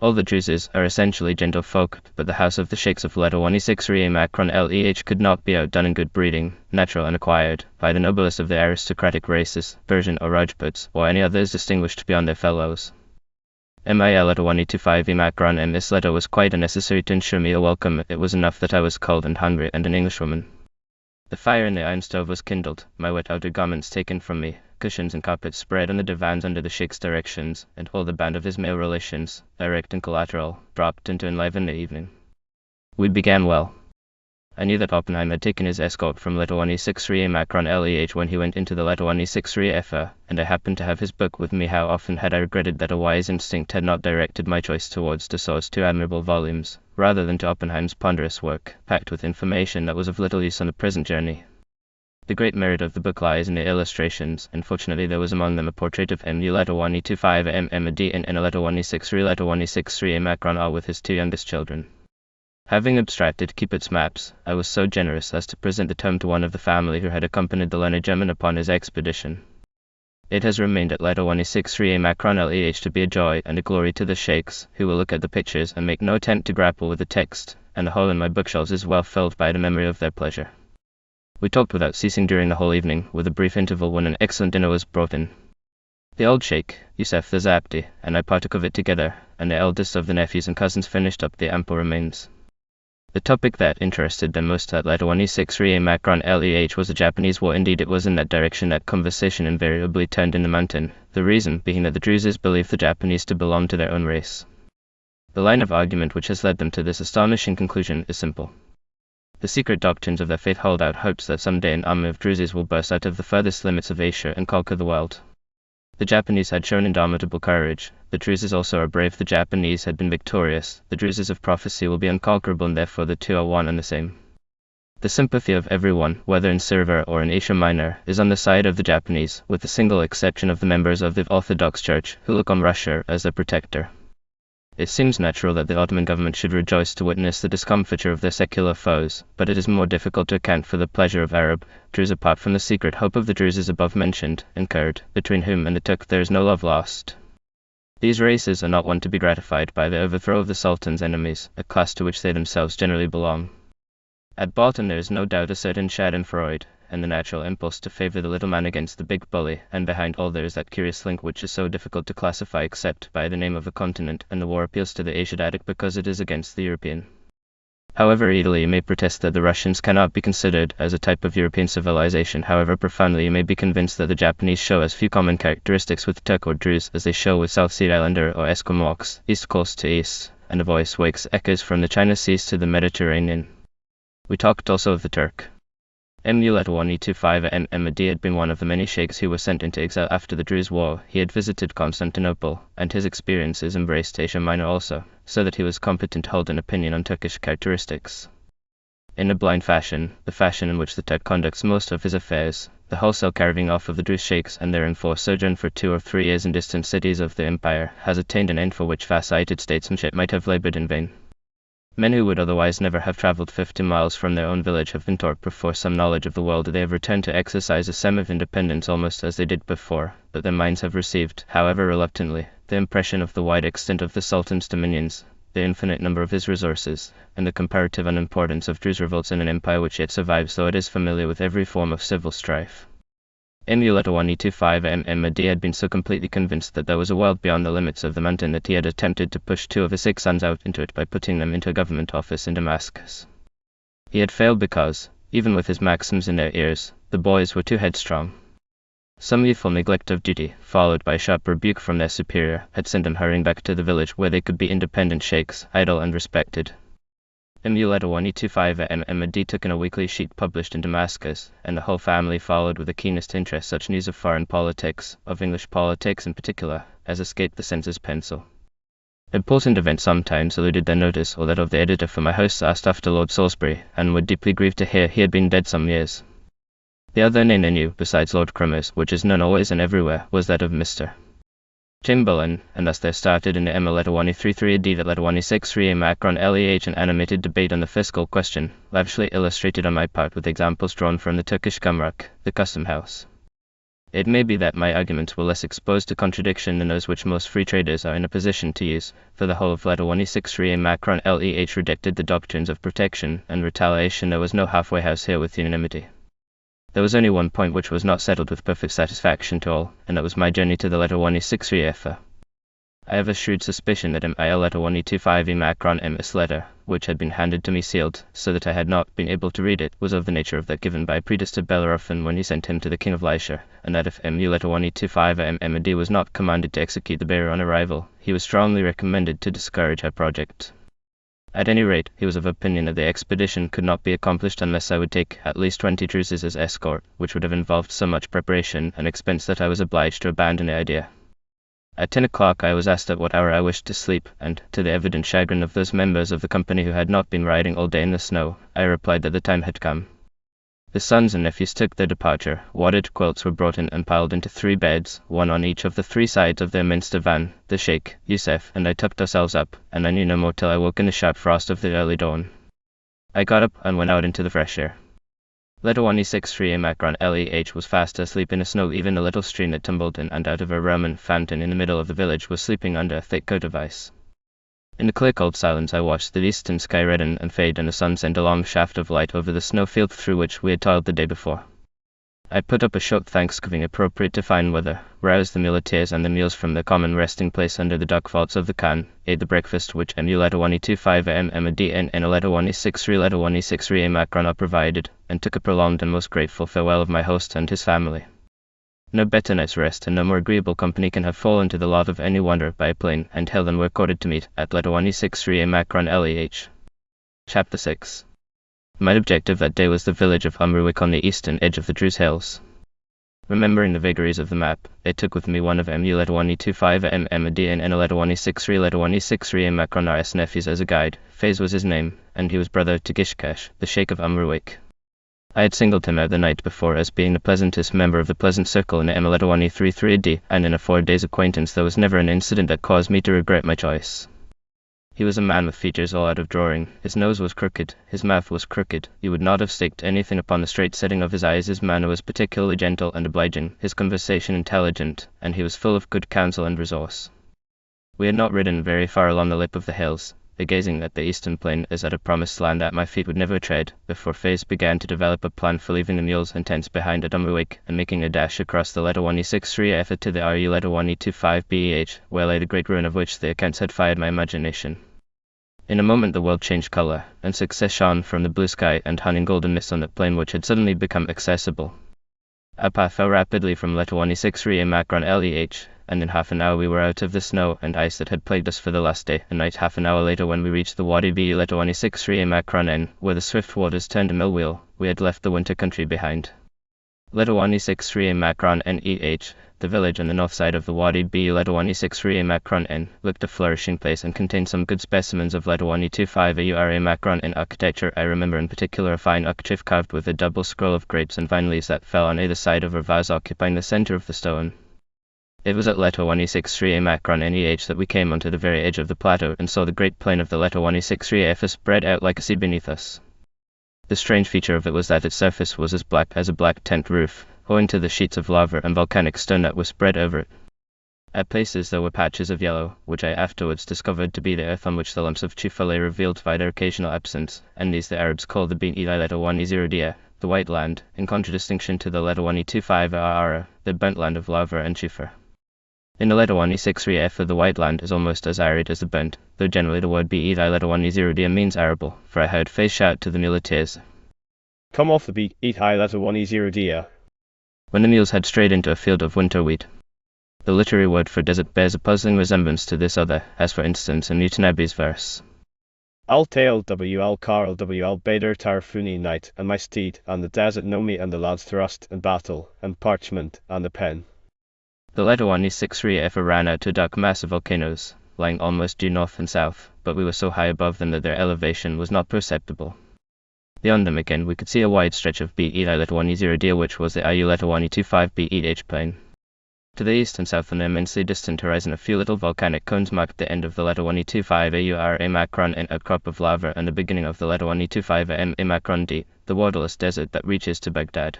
All the Druzes are essentially gentle folk, but the house of the Sheikhs of letter 1E63A Macron LEH could not be outdone in good breeding, natural and acquired, by the noblest of the aristocratic races, Persian or Rajputs, or any others distinguished beyond their fellows. MIL letter 1E25 Macron, and this letter was quite unnecessary to ensure me a welcome. It was enough that I was cold and hungry and an Englishwoman. The fire in the iron stove was kindled, my wet outer garments taken from me, cushions and carpets spread on the divans under the Sheikh's directions, and all the band of his male relations, direct and collateral, dropped in to enliven the evening. We began well. I knew that Oppenheim had taken his escort from letter 1E63A Macron LEH when he went into the letter 1E63A FA, and I happened to have his book with me. How often had I regretted that a wise instinct had not directed my choice towards Dassault's 2 admirable volumes, rather than to Oppenheim's ponderous work, packed with information that was of little use on the present journey. The great merit of the book lies in the illustrations, and fortunately there was among them a portrait of MU letter 1E25 MMD and letter 1E63 letter 1E63A Macron all with his 2 youngest children. Having abstracted Cupid's maps, I was so generous as to present the tome to one of the family who had accompanied the learned German upon his expedition. It has remained at letter 1E63A Macron LEH to be a joy and a glory to the Sheikhs, who will look at the pictures and make no attempt to grapple with the text, and the hole in my bookshelves is well filled by the memory of their pleasure. We talked without ceasing during the whole evening, with a brief interval when an excellent dinner was brought in. The old Sheikh, Yusef the Zapti, and I partook of it together, and the eldest of the nephews and cousins finished up the ample remains. The topic that interested them most at letter 1E63A Macron LEH was the Japanese war. Indeed, it was in that direction that conversation invariably turned in the mountain, the reason being that the Druzes believed the Japanese to belong to their own race. The line of argument which has led them to this astonishing conclusion is simple. The secret doctrines of their faith hold out hopes that someday an army of Druzes will burst out of the furthest limits of Asia and conquer the world. The Japanese had shown indomitable courage. The Druzes also are brave. The Japanese had been victorious. The Druzes of prophecy will be unconquerable, and therefore the two are one and the same. The sympathy of everyone, whether in Syria or in Asia Minor, is on the side of the Japanese, with the single exception of the members of the Orthodox Church, who look on Russia as their protector. It seems natural that the Ottoman government should rejoice to witness the discomfiture of their secular foes, but it is more difficult to account for the pleasure of Arab Druze apart from the secret hope of the Druzes above mentioned, incurred, between whom and the Turk there is no love lost. These races are not one to be gratified by the overthrow of the Sultan's enemies, a class to which they themselves generally belong. At bottom there is no doubt a certain schadenfreude, and the natural impulse to favor the little man against the big bully, and behind all there is that curious link which is so difficult to classify except by the name of a continent, and the war appeals to the Asiatic because it is against the European. However easily you may protest that the Russians cannot be considered as a type of European civilization, however profoundly you may be convinced that the Japanese show as few common characteristics with Turk or Druze as they show with South Sea Islander or Esquimaux, east coast to east, and a voice wakes echoes from the China Seas to the Mediterranean. We talked also of the Turk. Emuleta-1E25 Ahmadi had been one of the many sheikhs who were sent into exile after the Druze War. He had visited Constantinople, and his experiences embraced Asia Minor also, so that he was competent to hold an opinion on Turkish characteristics. In a blind fashion, the fashion in which the Turk conducts most of his affairs, the wholesale carrying off of the Druze sheikhs and their enforced sojourn for 2 or 3 years in distant cities of the empire, has attained an end for which far-sighted statesmanship might have labored in vain. Men who would otherwise never have traveled 50 miles from their own village have been taught before some knowledge of the world. They have returned to exercise a sem of independence almost as they did before, but their minds have received, however reluctantly, the impression of the wide extent of the Sultan's dominions, the infinite number of his resources, and the comparative unimportance of Druze revolts in an empire which yet survives though it is familiar with every form of civil strife. Emuleta-1E25 Ahmadi had been so completely convinced that there was a world beyond the limits of the mountain that he had attempted to push 2 of his 6 sons out into it by putting them into a government office in Damascus. He had failed because, even with his maxims in their ears, the boys were too headstrong. Some youthful neglect of duty, followed by a sharp rebuke from their superior, had sent them hurrying back to the village where they could be independent sheikhs, idle and respected. Emuleta-1E25 Ahmadi took in a weekly sheet published in Damascus, and the whole family followed with the keenest interest such news of foreign politics, of English politics in particular, as escaped the censor's pencil. Important events sometimes eluded their notice, or that of the editor, for my hosts asked after Lord Salisbury, and were deeply grieved to hear he had been dead some years. The other name they knew, besides Lord Cromer's, which is known always and everywhere, was that of Mr. Chamberlain, and thus there started in the Emuleta-1E33 that Letter-1E63 Macron LEH an animated debate on the fiscal question, lavishly illustrated on my part with examples drawn from the Turkish Gumruk, the custom house. It may be that my arguments were less exposed to contradiction than those which most free traders are in a position to use, for the whole of Letter-1E63 Macron LEH rejected the doctrines of protection and retaliation. There was no halfway house here with unanimity. There was only one point which was not settled with perfect satisfaction to all, and that was my journey to the Letter-1E63 Efa. I have a shrewd suspicion that my Letter-1E25 Macron MS letter, which had been handed to me sealed, so that I had not been able to read it, was of the nature of that given by Priest to Bellerophon when he sent him to the King of Lycia, and that if Letter-1E25 Ahmadi was not commanded to execute the bearer on arrival, he was strongly recommended to discourage her project. At any rate, he was of opinion that the expedition could not be accomplished unless I would take at least 20 Druzes as escort, which would have involved so much preparation and expense that I was obliged to abandon the idea. At 10 o'clock I was asked at what hour I wished to sleep, and, to the evident chagrin of those members of the company who had not been riding all day in the snow, I replied that the time had come. The sons and nephews took their departure. Wadded quilts were brought in and piled into 3 beds, one on each of the 3 sides of the immense divan. The Sheikh, Yusef, and I tucked ourselves up, and I knew no more till I woke in the sharp frost of the early dawn. I got up and went out into the fresh air. Letter-1E63 Macron LEH was fast asleep in the snow. Even the little stream that tumbled in and out of a Roman fountain in the middle of the village was sleeping under a thick coat of ice. In the clear cold silence I watched the eastern sky redden and fade, and the sun sent a long shaft of light over the snowfield through which we had toiled the day before. I put up a short thanksgiving appropriate to fine weather, roused the muleteers and the mules from their common resting place under the dark vaults of the khan, ate the breakfast which Emuleta-1E25 Ahmadi and Letter-1E63 Macron provided, and took a prolonged and most grateful farewell of my host and his family. No better night's rest and no more agreeable company can have fallen to the lot of any wanderer by plain and hill than were accorded to meet at Letter-1E63 Macron LEH. Chapter 6. My objective that day was the village of Umruik on the eastern edge of the Druze hills. Remembering the vagaries of the map, I took with me one of Emuleta-1E25 Ahmadi and Letter-1E63 Macron RS nephews as a guide. Faiz was his name, and he was brother to Gishkash, the Sheikh of Umruik. I had singled him out the night before as being the pleasantest member of the pleasant circle in the Emuleta-1E33D, and in a 4 days' acquaintance there was never an incident that caused me to regret my choice. He was a man with features all out of drawing. His nose was crooked, his mouth was crooked. You would not have staked anything upon the straight setting of his eyes. His manner was particularly gentle and obliging, his conversation intelligent, and he was full of good counsel and resource. We had not ridden very far along the lip of the hills, gazing at the eastern plain as at a promised land that my feet would never tread, before Faze began to develop a plan for leaving the mules and tents behind at Umberwick and making a dash across the letter 1E63 effort to the RU letter 1E25 BEH, where lay the great ruin of which the accounts had fired my imagination. In a moment the world changed colour, and success shone from the blue sky and hung in golden mist on the plain which had suddenly become accessible. Our path fell rapidly from letter 1E63 in Macron LEH, and in half an hour we were out of the snow and ice that had plagued us for the last day and night. Half an hour later, when we reached the Wadi B letter 1E63 in Macron N, where the swift waters turned a mill wheel, we had left the winter country behind. Letter 1E63 in Macron NEH, the village on the north side of the Wadi B letter 1E63 in Macron N, looked a flourishing place and contained some good specimens of letter 1E25 AURA Macron N architecture. I remember in particular a fine architrave carved with a double scroll of grapes and vine leaves that fell on either side of a vase occupying the centre of the stone. It was at letter 1E63 in Macron NEH that we came onto the very edge of the plateau and saw the great plain of the letter 1E63 F spread out like a sea beneath us. The strange feature of it was that its surface was as black as a black tent roof, owing to the sheets of lava and volcanic stone that were spread over it. At places there were patches of yellow, which I afterwards discovered to be the earth on which the lumps of tufa lay revealed by their occasional absence, and these the Arabs called the Bin Eli letter 1E0 the white land, in contradistinction to the letter 1E25 Ara, the burnt land of lava and tufa. In the letter 1E63 F, the white land is almost as arid as the burnt, though generally the word Be letter 1E0 means arable, for I heard Faze shout to the muleteers, "Come off the beat, eat high letter 1E0." when the mules had strayed into a field of winter wheat. The literary word for desert bears a puzzling resemblance to this other, as for instance in Newtonabbey's verse. Al tail WL Carl WL Bader Tarfuni night, and my steed, and the desert know me, and the lads thrust and battle, and parchment, and the pen. The letter 1E63 F ran out to a dark mass of volcanoes, lying almost due north and south, but we were so high above them that their elevation was not perceptible. Beyond them again we could see a wide stretch of BE letter 1E0 which was the IU letter 1E25 BEH plain. To the east and south on the immensely distant horizon a few little volcanic cones marked the end of the letter 1E25 AURA Macron N outcrop of lava and the beginning of the letter 1E25 AM Macron D, the waterless desert that reaches to Baghdad.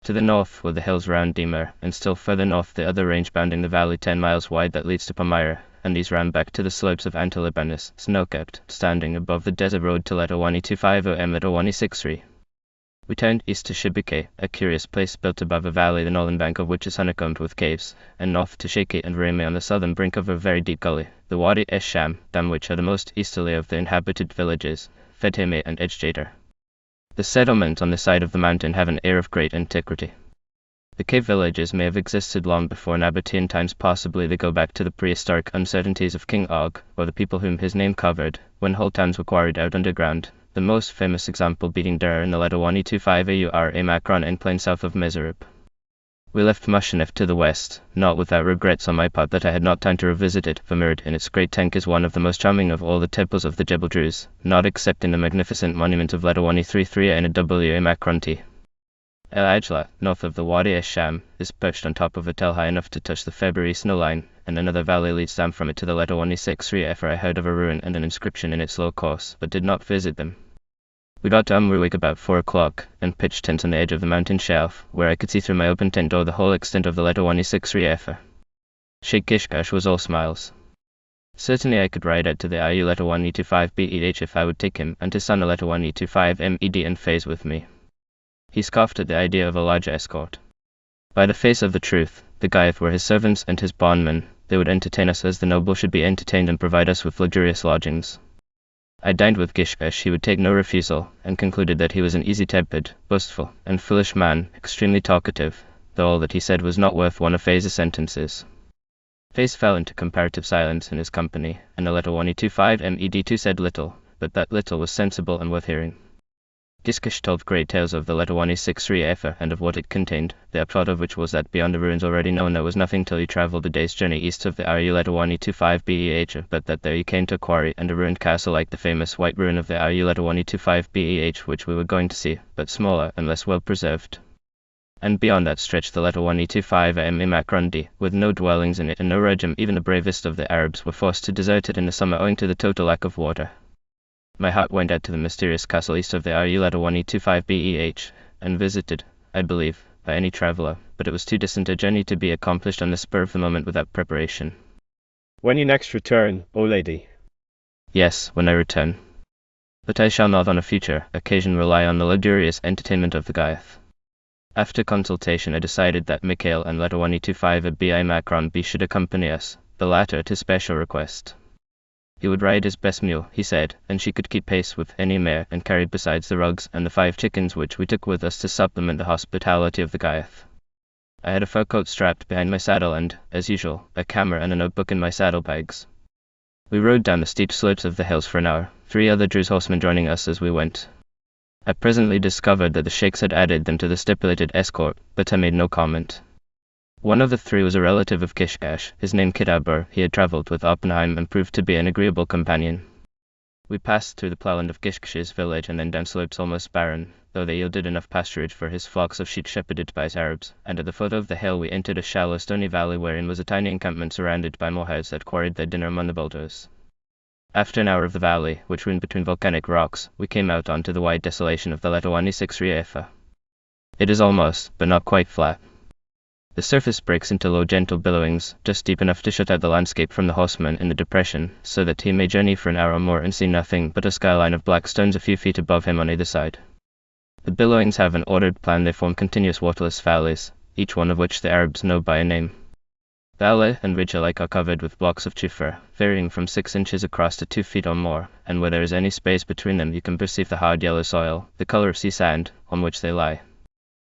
To the north were the hills round Dimar, and still further north the other range bounding the valley 10 miles wide that leads to Palmyra, and these ran back to the slopes of Antilibanus, snow-capped, standing above the desert road to letter 1E25 OM letter 1E63. We turned east to Shibuke, a curious place built above a valley the northern bank of which is honeycombed with caves, and north to Sheikh and Reme on the southern brink of a very deep gully, the Wadi Sham, down which are the most easterly of the inhabited villages, Fedheme and Edgejader. The settlements on the side of the mountain have an air of great antiquity. The cave villages may have existed long before Nabatean times, possibly they go back to the prehistoric uncertainties of King Og, or the people whom his name covered, when whole towns were quarried out underground, the most famous example being Dur in the letter 1E25 AURA Macron in plain south of Mizrib. We left Mushanef to the west, not without regrets on my part that I had not time to revisit it, for Murd in its great tank is one of the most charming of all the temples of the Jebel Druze, not excepting the magnificent monument of letter 1E33 and a WA Macron T. El Ajla, north of the Wadi Sham, is perched on top of a tell high enough to touch the February snow line, and another valley leads down from it to the letter 1E63 for I heard of a ruin and an inscription in its low course, but did not visit them. We got to Umberwick about 4 o'clock, and pitched tents on the edge of the mountain shelf, where I could see through my open tent door the whole extent of the letter 1E63 Sheikh Kishkash was all smiles. Certainly I could ride out to the IU letter 1E25 BEH if I would take him and his son a letter 1E25 MED and Faze with me. He scoffed at the idea of a larger escort. By the face of the truth, the Gaiath were his servants and his bondmen. They would entertain us as the noble should be entertained and provide us with luxurious lodgings. I dined with Gishkash, he would take no refusal, and concluded that he was an easy-tempered, boastful, and foolish man, extremely talkative, though all that he said was not worth one of Faze's sentences. Faze fell into comparative silence in his company, and the letter 1E25 MED2 said little, but that little was sensible and worth hearing. Gishkash told great tales of the letter 1E63 and of what it contained, the upshot of which was that beyond the ruins already known there was nothing till you travelled a day's journey east of the RU letter 1E25 BEH, but that there you came to a quarry and a ruined castle like the famous white ruin of the RU letter 1E25 BEH which we were going to see, but smaller and less well preserved. And beyond that stretched the letter 1E25 Macrondi, with no dwellings in it and no regime. Even the bravest of the Arabs were forced to desert it in the summer owing to the total lack of water. My heart went out to the mysterious castle east of the RU letter 1E25 BEH, and visited, I believe, by any traveller, but it was too distant a journey to be accomplished on the spur of the moment without preparation. When you next return, O lady. Yes, when I return. But I shall not on a future occasion rely on the luxurious entertainment of the Gaiath. After consultation I decided that Mikhail and letter 1E25 BI Macron B should accompany us, the latter at his special request. He would ride his best mule, he said, and she could keep pace with any mare, and carried besides the rugs and the 5 chickens which we took with us to supplement the hospitality of the Gaiath. I had a fur coat strapped behind my saddle and, as usual, a camera and a notebook in my saddlebags. We rode down the steep slopes of the hills for an hour, 3 other Druze horsemen joining us as we went. I presently discovered that the sheikhs had added them to the stipulated escort, but I made no comment. One of the 3 was a relative of Kishkash, his name Kidabur. He had travelled with Oppenheim and proved to be an agreeable companion. We passed through the ploughland of Kishkash's village and then down slopes almost barren, though they yielded enough pasturage for his flocks of sheep shepherded by his Arabs, and at the foot of the hill we entered a shallow stony valley wherein was a tiny encampment surrounded by moorhens that quarried their dinner among the boulders. After an hour of the valley, which wound between volcanic rocks, we came out onto the wide desolation of the letter 1E6 Riefa. It is almost, but not quite flat. The surface breaks into low gentle billowings, just deep enough to shut out the landscape from the horseman in the depression, so that he may journey for an hour or more and see nothing but a skyline of black stones a few feet above him on either side. The billowings have an ordered plan. They form continuous waterless valleys, each one of which the Arabs know by a name. Valley and ridge alike are covered with blocks of tufa, varying from 6 inches across to 2 feet or more, and where there is any space between them you can perceive the hard yellow soil, the colour of sea sand, on which they lie.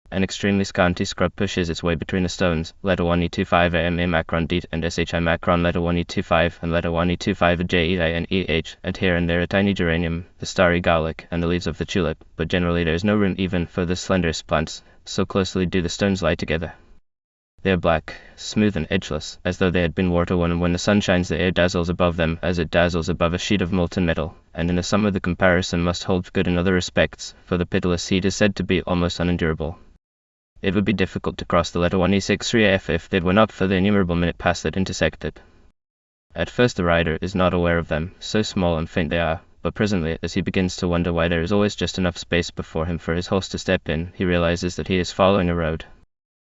An extremely scanty scrub pushes its way between the stones, letter 1E25 AMA Macron D and SHI Macron letter 1E25 and letter 1E25 JEI and EH, and here and there a tiny geranium, the starry garlic, and the leaves of the tulip, but generally there is no room even for the slenderest plants, so closely do the stones lie together. They are black, smooth and edgeless, as though they had been water-worn, and when the sun shines the air dazzles above them as it dazzles above a sheet of molten metal, and in the summer the comparison must hold good in other respects, for the pitiless heat is said to be almost unendurable. It would be difficult to cross the letter 1E63F if it were not for the innumerable minute paths that intersect it. At first the rider is not aware of them, so small and faint they are, but presently, as he begins to wonder why there is always just enough space before him for his horse to step in, he realizes that he is following a road.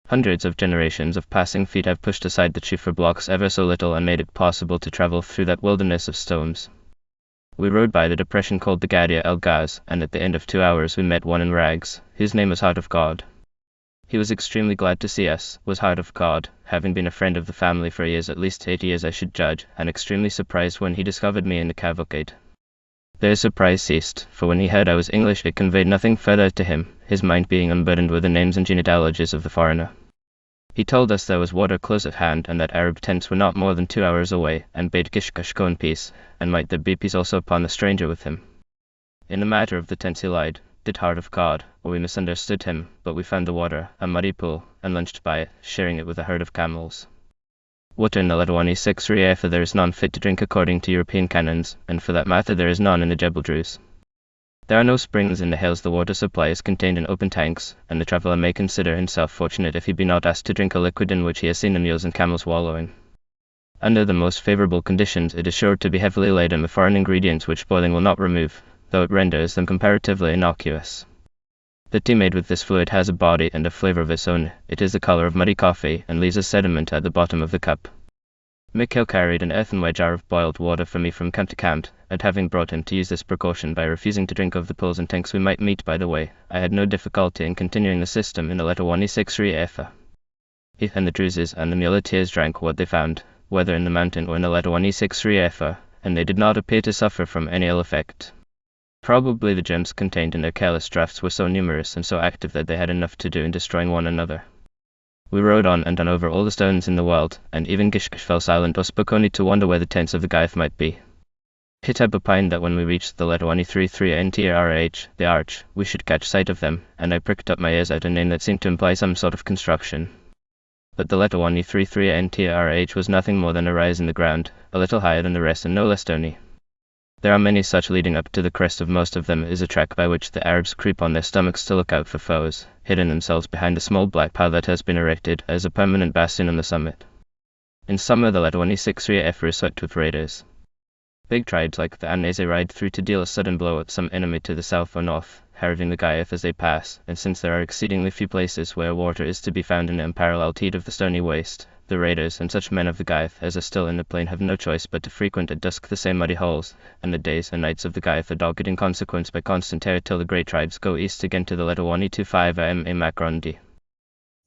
Hundreds of generations of passing feet have pushed aside the tufa blocks ever so little and made it possible to travel through that wilderness of stones. We rode by the depression called the Gadia El Gaz, and at the end of 2 hours we met one in rags. His name was Heart of God. He was extremely glad to see us, was Heart of God, having been a friend of the family for years, at least 8 years I should judge, and extremely surprised when he discovered me in the cavalcade. Their surprise ceased, for when he heard I was English it conveyed nothing further to him, his mind being unburdened with the names and genealogies of the foreigner. He told us there was water close at hand, and that Arab tents were not more than 2 hours away, and bade Kishkash go in peace, and might there be peace also upon the stranger with him. In the matter of the tents he lied, did Heart of God, or we misunderstood him, but we found the water, a muddy pool, and lunched by it, sharing it with a herd of camels. Water in the letter 1E6 Riefa there is none fit to drink according to European canons, and for that matter there is none in the Jebel Druze. There are no springs in the hills. The water supply is contained in open tanks, and the traveller may consider himself fortunate if he be not asked to drink a liquid in which he has seen the mules and camels wallowing. Under the most favourable conditions it is sure to be heavily laden with foreign ingredients which boiling will not remove, though it renders them comparatively innocuous. The tea made with this fluid has a body and a flavour of its own. It is the colour of muddy coffee, and leaves a sediment at the bottom of the cup. Mikhail carried an earthenware jar of boiled water for me from camp to camp, and having brought him to use this precaution by refusing to drink of the pools and tanks we might meet by the way, I had no difficulty in continuing the system in the letter 1E6 Riefa. He and the Druzes and the muleteers drank what they found, whether in the mountain or in the letter 1E6 Riefa, and they did not appear to suffer from any ill effect. Probably the germs contained in their careless draughts were so numerous and so active that they had enough to do in destroying one another. We rode on and on over all the stones in the world, and even Kishkash fell silent or spoke only to wonder where the tents of the Gaiath might be. Hitab opined that when we reached the letter 1E33 NTRH, the arch, we should catch sight of them, and I pricked up my ears at a name that seemed to imply some sort of construction. But the letter 1E33 NTRH was nothing more than a rise in the ground, a little higher than the rest and no less stony. There are many such leading up to the crest of most of them is a track by which the Arabs creep on their stomachs to look out for foes, hidden themselves behind a small black pile that has been erected as a permanent bastion on the summit. In summer the Latawani Syria is swept with raiders. Big tribes like the Anese ride through to deal a sudden blow at some enemy to the south or north, harrying the Gaiath as they pass, and since there are exceedingly few places where water is to be found in the unparalleled heat of the stony waste, the raiders and such men of the Gaiath as are still in the plain have no choice but to frequent at dusk the same muddy holes, and the days and nights of the Gaiath are dogged in consequence by constant terror till the great tribes go east again to the Latawani 25 Macrondi.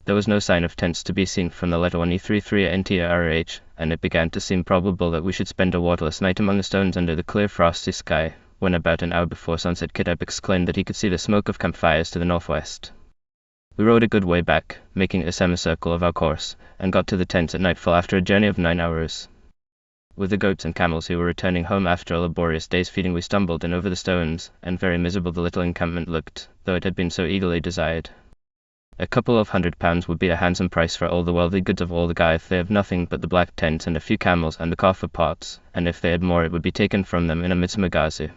There was no sign of tents to be seen from the Latawani 33 NTRH, and it began to seem probable that we should spend a waterless night among the stones under the clear frosty sky, when about an hour before sunset Kittab exclaimed that he could see the smoke of campfires to the northwest. We rode a good way back, making a semicircle of our course, and got to the tents at nightfall after a journey of 9 hours. With the goats and camels who were returning home after a laborious day's feeding we stumbled in over the stones, and very miserable the little encampment looked, though it had been so eagerly desired. A couple of £100 would be a handsome price for all the worldly goods of all the Gaiath. They have nothing but the black tent and a few camels and the coffer pots, and if they had more it would be taken from them in a mitzmagazu.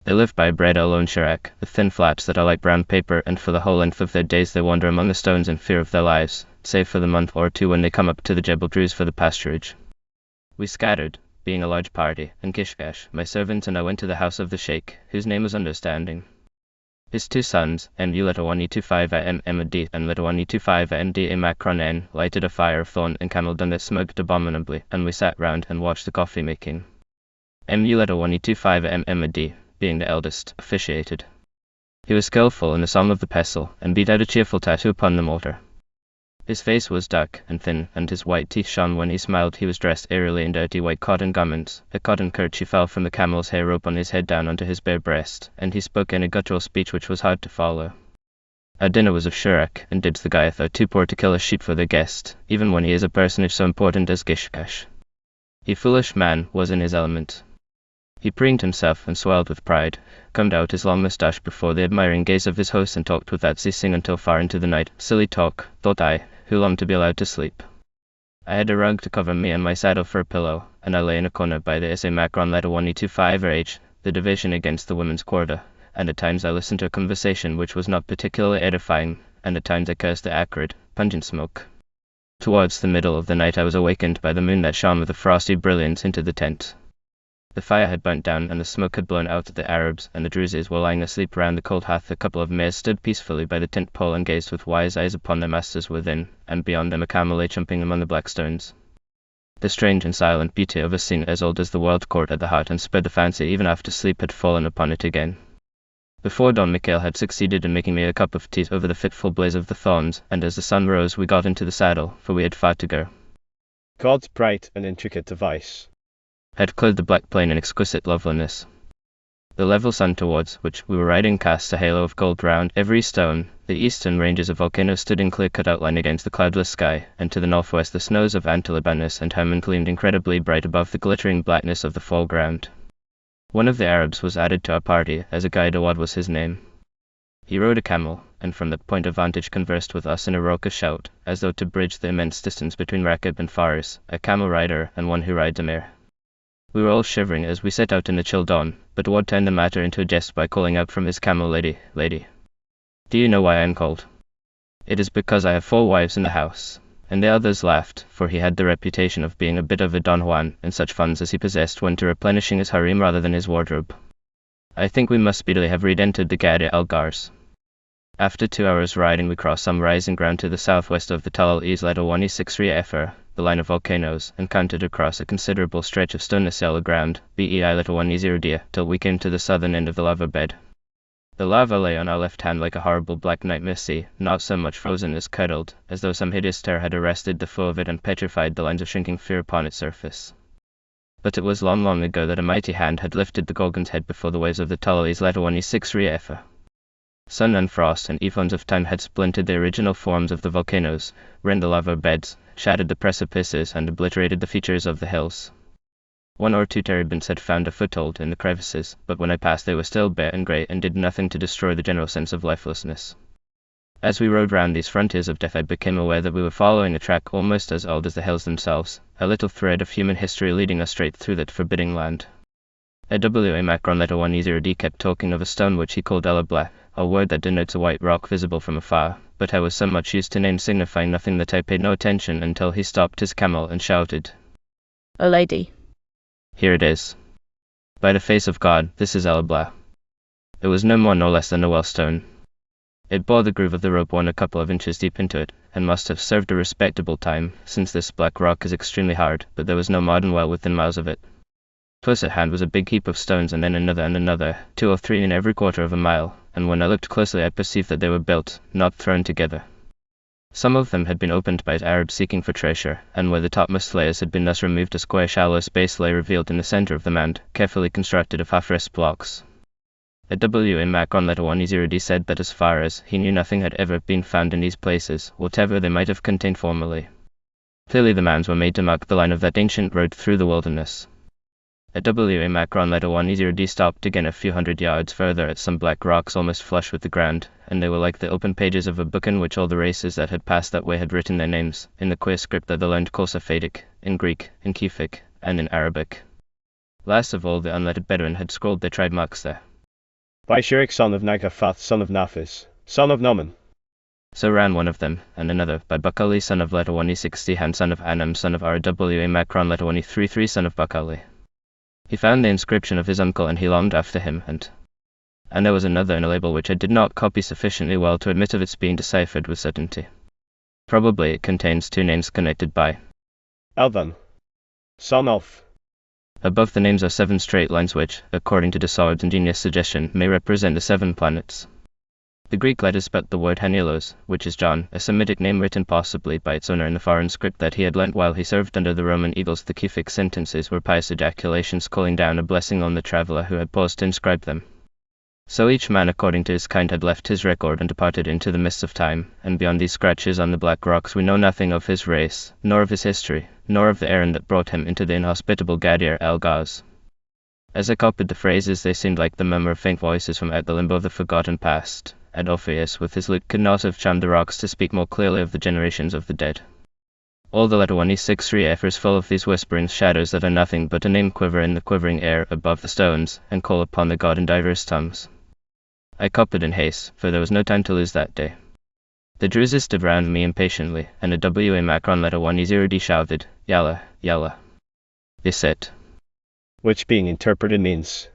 They live by bread alone shirak, the thin flats that are like brown paper, and for the whole length of their days they wander among the stones in fear of their lives, save for the month or two when they come up to the Jebel Druze for the pasturage. We scattered, being a large party, and Kishkash, my servant, and I went to the house of the sheikh, whose name was Understanding. His two sons, Latawani 25 MD and Latawani 25 MD Macron lighted a fire of thorn and camel dung that smoked abominably, and we sat round and watched the coffee making. Latawani 25 MD, being the eldest, officiated. He was skillful in the song of the pestle, and beat out a cheerful tattoo upon the mortar. His face was dark and thin, and his white teeth shone when he smiled. He was dressed airily in dirty white cotton garments. A cotton kerchief fell from the camel's hair rope on his head down onto his bare breast, and he spoke in a guttural speech which was hard to follow. Our dinner was of shurak, and dibs the Gaiath are too poor to kill a sheep for their guest, even when he is a personage so important as Gishkash. He foolish man was in his element. He preened himself and swelled with pride, combed out his long moustache before the admiring gaze of his host, and talked without ceasing until far into the night. Silly talk, thought I, who longed to be allowed to sleep. I had a rug to cover me and my saddle for a pillow, and I lay in a corner by the SA Macron Latawani 25 H, the division against the women's quarter, and at times I listened to a conversation which was not particularly edifying, and at times I cursed the acrid, pungent smoke. Towards the middle of the night I was awakened by the moon that shone with a frosty brilliance into the tent. The fire had burnt down, and the smoke had blown out. The Arabs and the Druzes were lying asleep round the cold hearth. A couple of mares stood peacefully by the tent pole and gazed with wise eyes upon their masters within, and beyond them a camel lay chumping among the black stones. The strange and silent beauty of a scene as old as the world caught at the heart and spurred the fancy even after sleep had fallen upon it again. Before dawn Mikhail had succeeded in making me a cup of tea over the fitful blaze of the thorns, and as the sun rose we got into the saddle, for we had far to go. God's bright and intricate device had clothed the black plain in exquisite loveliness. The level sun towards which we were riding cast a halo of gold round every stone. The eastern ranges of volcanoes stood in clear-cut outline against the cloudless sky, and to the northwest the snows of Antilibanus and Hermon gleamed incredibly bright above the glittering blackness of the foreground. One of the Arabs was added to our party, as a guide. Awad was his name. He rode a camel, and from that point of vantage conversed with us in a raucous shout, as though to bridge the immense distance between Rakib and Faris, a camel rider and one who rides a mare. We were all shivering as we set out in the chill dawn, but Ward turned the matter into a jest by calling out from his camel, Lady, do you know why I am called? It is because I have 4 wives in the house. And the others laughed, for he had the reputation of being a bit of a Don Juan, and such funds as he possessed went to replenishing his harem rather than his wardrobe. I think we must speedily have re-entered the Gadi Al-Gars. After 2 hours riding we crossed some rising ground to the southwest of the Tal al-Latawani 6 Efer, the line of volcanoes, and counted across a considerable stretch of stone yellow ground, Bei Latawani 0 till we came to the southern end of the lava bed. The lava lay on our left hand like a horrible black nightmare sea, not so much frozen as curdled, as though some hideous terror had arrested the flow of it and petrified the lines of shrinking fear upon its surface. But it was long, long ago that a mighty hand had lifted the Gorgon's head before the waves of the Tal al-Latawani 6 Efer. Sun and frost and eons of time had splintered the original forms of the volcanoes, rent the lava beds, shattered the precipices, and obliterated the features of the hills. 1 or 2 terebinths had found a foothold in the crevices, but when I passed they were still bare and grey and did nothing to destroy the general sense of lifelessness. As we rode round these frontiers of death I became aware that we were following a track almost as old as the hills themselves, a little thread of human history leading us straight through that forbidding land. AWA Macron letter 10D kept talking of a stone which he called Elabla, a word that denotes a white rock visible from afar, but I was so much used to names signifying nothing that I paid no attention until he stopped his camel and shouted, "O lady." "Here it is. By the face of God, this is Elabla." It was no more nor less than a well stone. It bore the groove of the rope worn a couple of inches deep into it, and must have served a respectable time, since this black rock is extremely hard, but there was no modern well within miles of it. Close at hand was a big heap of stones, and then another, 2 or 3 in every quarter of a mile, and when I looked closely I perceived that they were built, not thrown together. Some of them had been opened by Arabs seeking for treasure, and where the topmost layers had been thus removed, a square shallow space lay revealed in the center of the mound, carefully constructed of half-rest blocks. AWA Macron letter 10D said that as far as he knew nothing had ever been found in these places, whatever they might have contained formerly. Clearly the mounds were made to mark the line of that ancient road through the wilderness. AWA Macron letter 10D stopped again a few hundred yards further at some black rocks almost flush with the ground, and they were like the open pages of a book in which all the races that had passed that way had written their names, in the queer script that they learned called Sapphic, in Greek, in Kufic, and in Arabic. Last of all, the unlettered Bedouin had scrawled their tribe marks there. By Shirik son of Nagafath son of Naphis, son of Noman. So ran one of them, and another, by Bakali son of letter 1060 son of Anam son of RWA Macron letter 1033 son of Bakali. He found the inscription of his uncle and he longed after him, and there was another in a label which I did not copy sufficiently well to admit of its being deciphered with certainty. Probably it contains 2 names connected by Elvan, son of. Above the names are 7 straight lines which, according to Desaud's ingenious suggestion, may represent the 7 planets. The Greek letters spelt the word Hanilos, which is John, a Semitic name written possibly by its owner in the foreign script that he had learnt while he served under the Roman eagles. The Kufic sentences were pious ejaculations calling down a blessing on the traveller who had paused to inscribe them. So each man according to his kind had left his record and departed into the mists of time, and beyond these scratches on the black rocks we know nothing of his race, nor of his history, nor of the errand that brought him into the inhospitable Gadir el-Ghaz. As I copied the phrases they seemed like the murmur of faint voices from out the limbo of the forgotten past, and Orpheus with his lute could not have charmed the rocks to speak more clearly of the generations of the dead. All the letter 163F is full of these whispering shadows that are nothing but a name quiver in the quivering air above the stones, and call upon the god in diverse tongues. I copied in haste, for there was no time to lose that day. The Druses stood round me impatiently, and AWA Macron letter 10D shouted, "Yalla, yalla." They said, Which being interpreted means,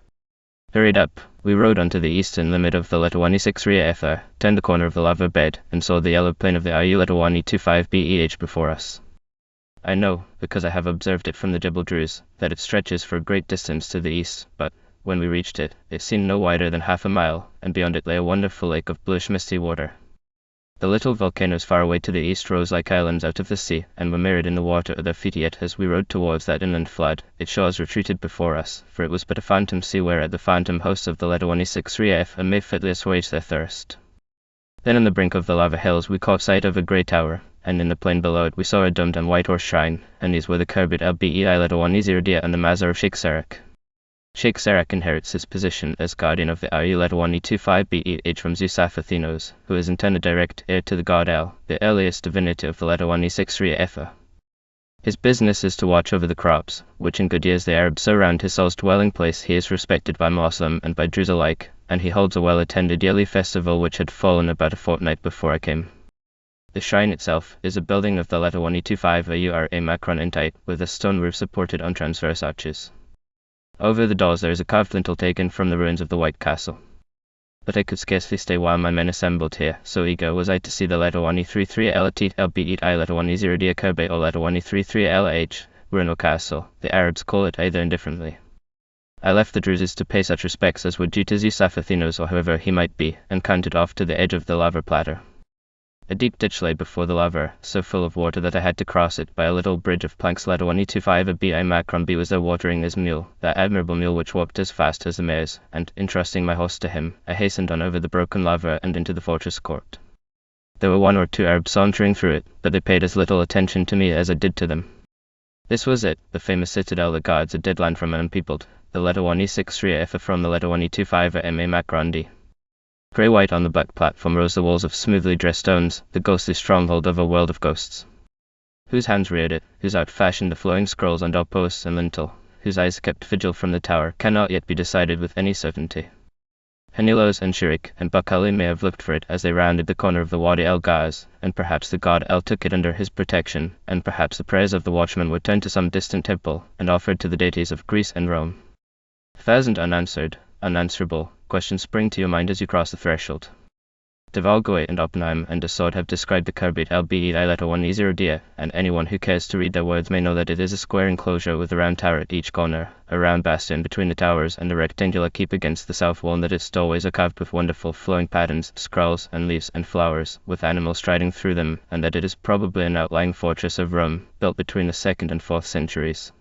hurried up. We rode onto the eastern limit of the letter 163F, turned the corner of the lava bed, and saw the yellow plain of the RU letter 1025BEH before us. I know, because I have observed it from the Jebel Druze, that it stretches for a great distance to the east, but when we reached it, it seemed no wider than half a mile, and beyond it lay a wonderful lake of bluish misty water. The little volcanoes far away to the east rose like islands out of the sea, and were mirrored in the water at their feet. Yet as we rode towards that inland flood, its shores retreated before us, for it was but a phantom sea whereat the phantom hosts of the letter 163F may fitly assuage their thirst. Then on the brink of the lava hills we caught sight of a grey tower, and in the plain below it we saw a domed and white horse shrine, and these were the Kerbit el-Bei letter 10Dia and the Mazar of Sheikh Sarak. Sheikh Sarak inherits his position as guardian of the RU letter 1025BEH from Zeus Aphathenos, who is in turn a direct heir to the god El, the earliest divinity of the letter 163F. His business is to watch over the crops, which in good years the Arabs sow round his soul's dwelling place. He is respected by Moslem and by Druze alike, and he holds a well-attended yearly festival which had fallen about a fortnight before I came. The shrine itself is a building of the letter 1025 AURA Macron in type, with a stone roof supported on transverse arches. Over the doors there is a carved lintel taken from the ruins of the White Castle. But I could scarcely stay while my men assembled here, so eager was I to see the letter 133LT letter 10D Kerbe or letter 133LH, Runo Castle, the Arabs call it either indifferently. I left the Druses to pay such respects as were due to Zeus Aphathenos or whoever he might be, and cantered off to the edge of the lava platter. A deep ditch lay before the lava, so full of water that I had to cross it by a little bridge of planks. Letter 125 BI Macron B was there watering his mule, that admirable mule which walked as fast as the mare's, and, entrusting my horse to him, I hastened on over the broken lava and into the fortress court. There were 1 or 2 Arabs sauntering through it, but they paid as little attention to me as I did to them. This was it, the famous citadel that guards a dead land from unpeopled, the letter 163F from the letter 125 MA Macron D. Grey-white on the black platform rose the walls of smoothly dressed stones, the ghostly stronghold of a world of ghosts. Whose hands reared it, whose art fashioned the flowing scrolls on doorposts and lintel, whose eyes kept vigil from the tower, cannot yet be decided with any certainty. Hanilos and Shurik and Bakali may have looked for it as they rounded the corner of the Wadi El Gaz, and perhaps the god El took it under his protection, and perhaps the prayers of the watchman were turned to some distant temple, and offered to the deities of Greece and Rome. 1,000 unanswerable questions spring to your mind as you cross the threshold. De Valgoy and Oppenheim and Dassault have described the Kerbit Lbeit Ileta 1E0 and anyone who cares to read their words may know that it is a square enclosure with a round tower at each corner, a round bastion between the towers, and a rectangular keep against the south wall, and that its doorways are carved with wonderful flowing patterns, scrolls and leaves and flowers, with animals striding through them, and that it is probably an outlying fortress of Rome, built between the 2nd and 4th centuries.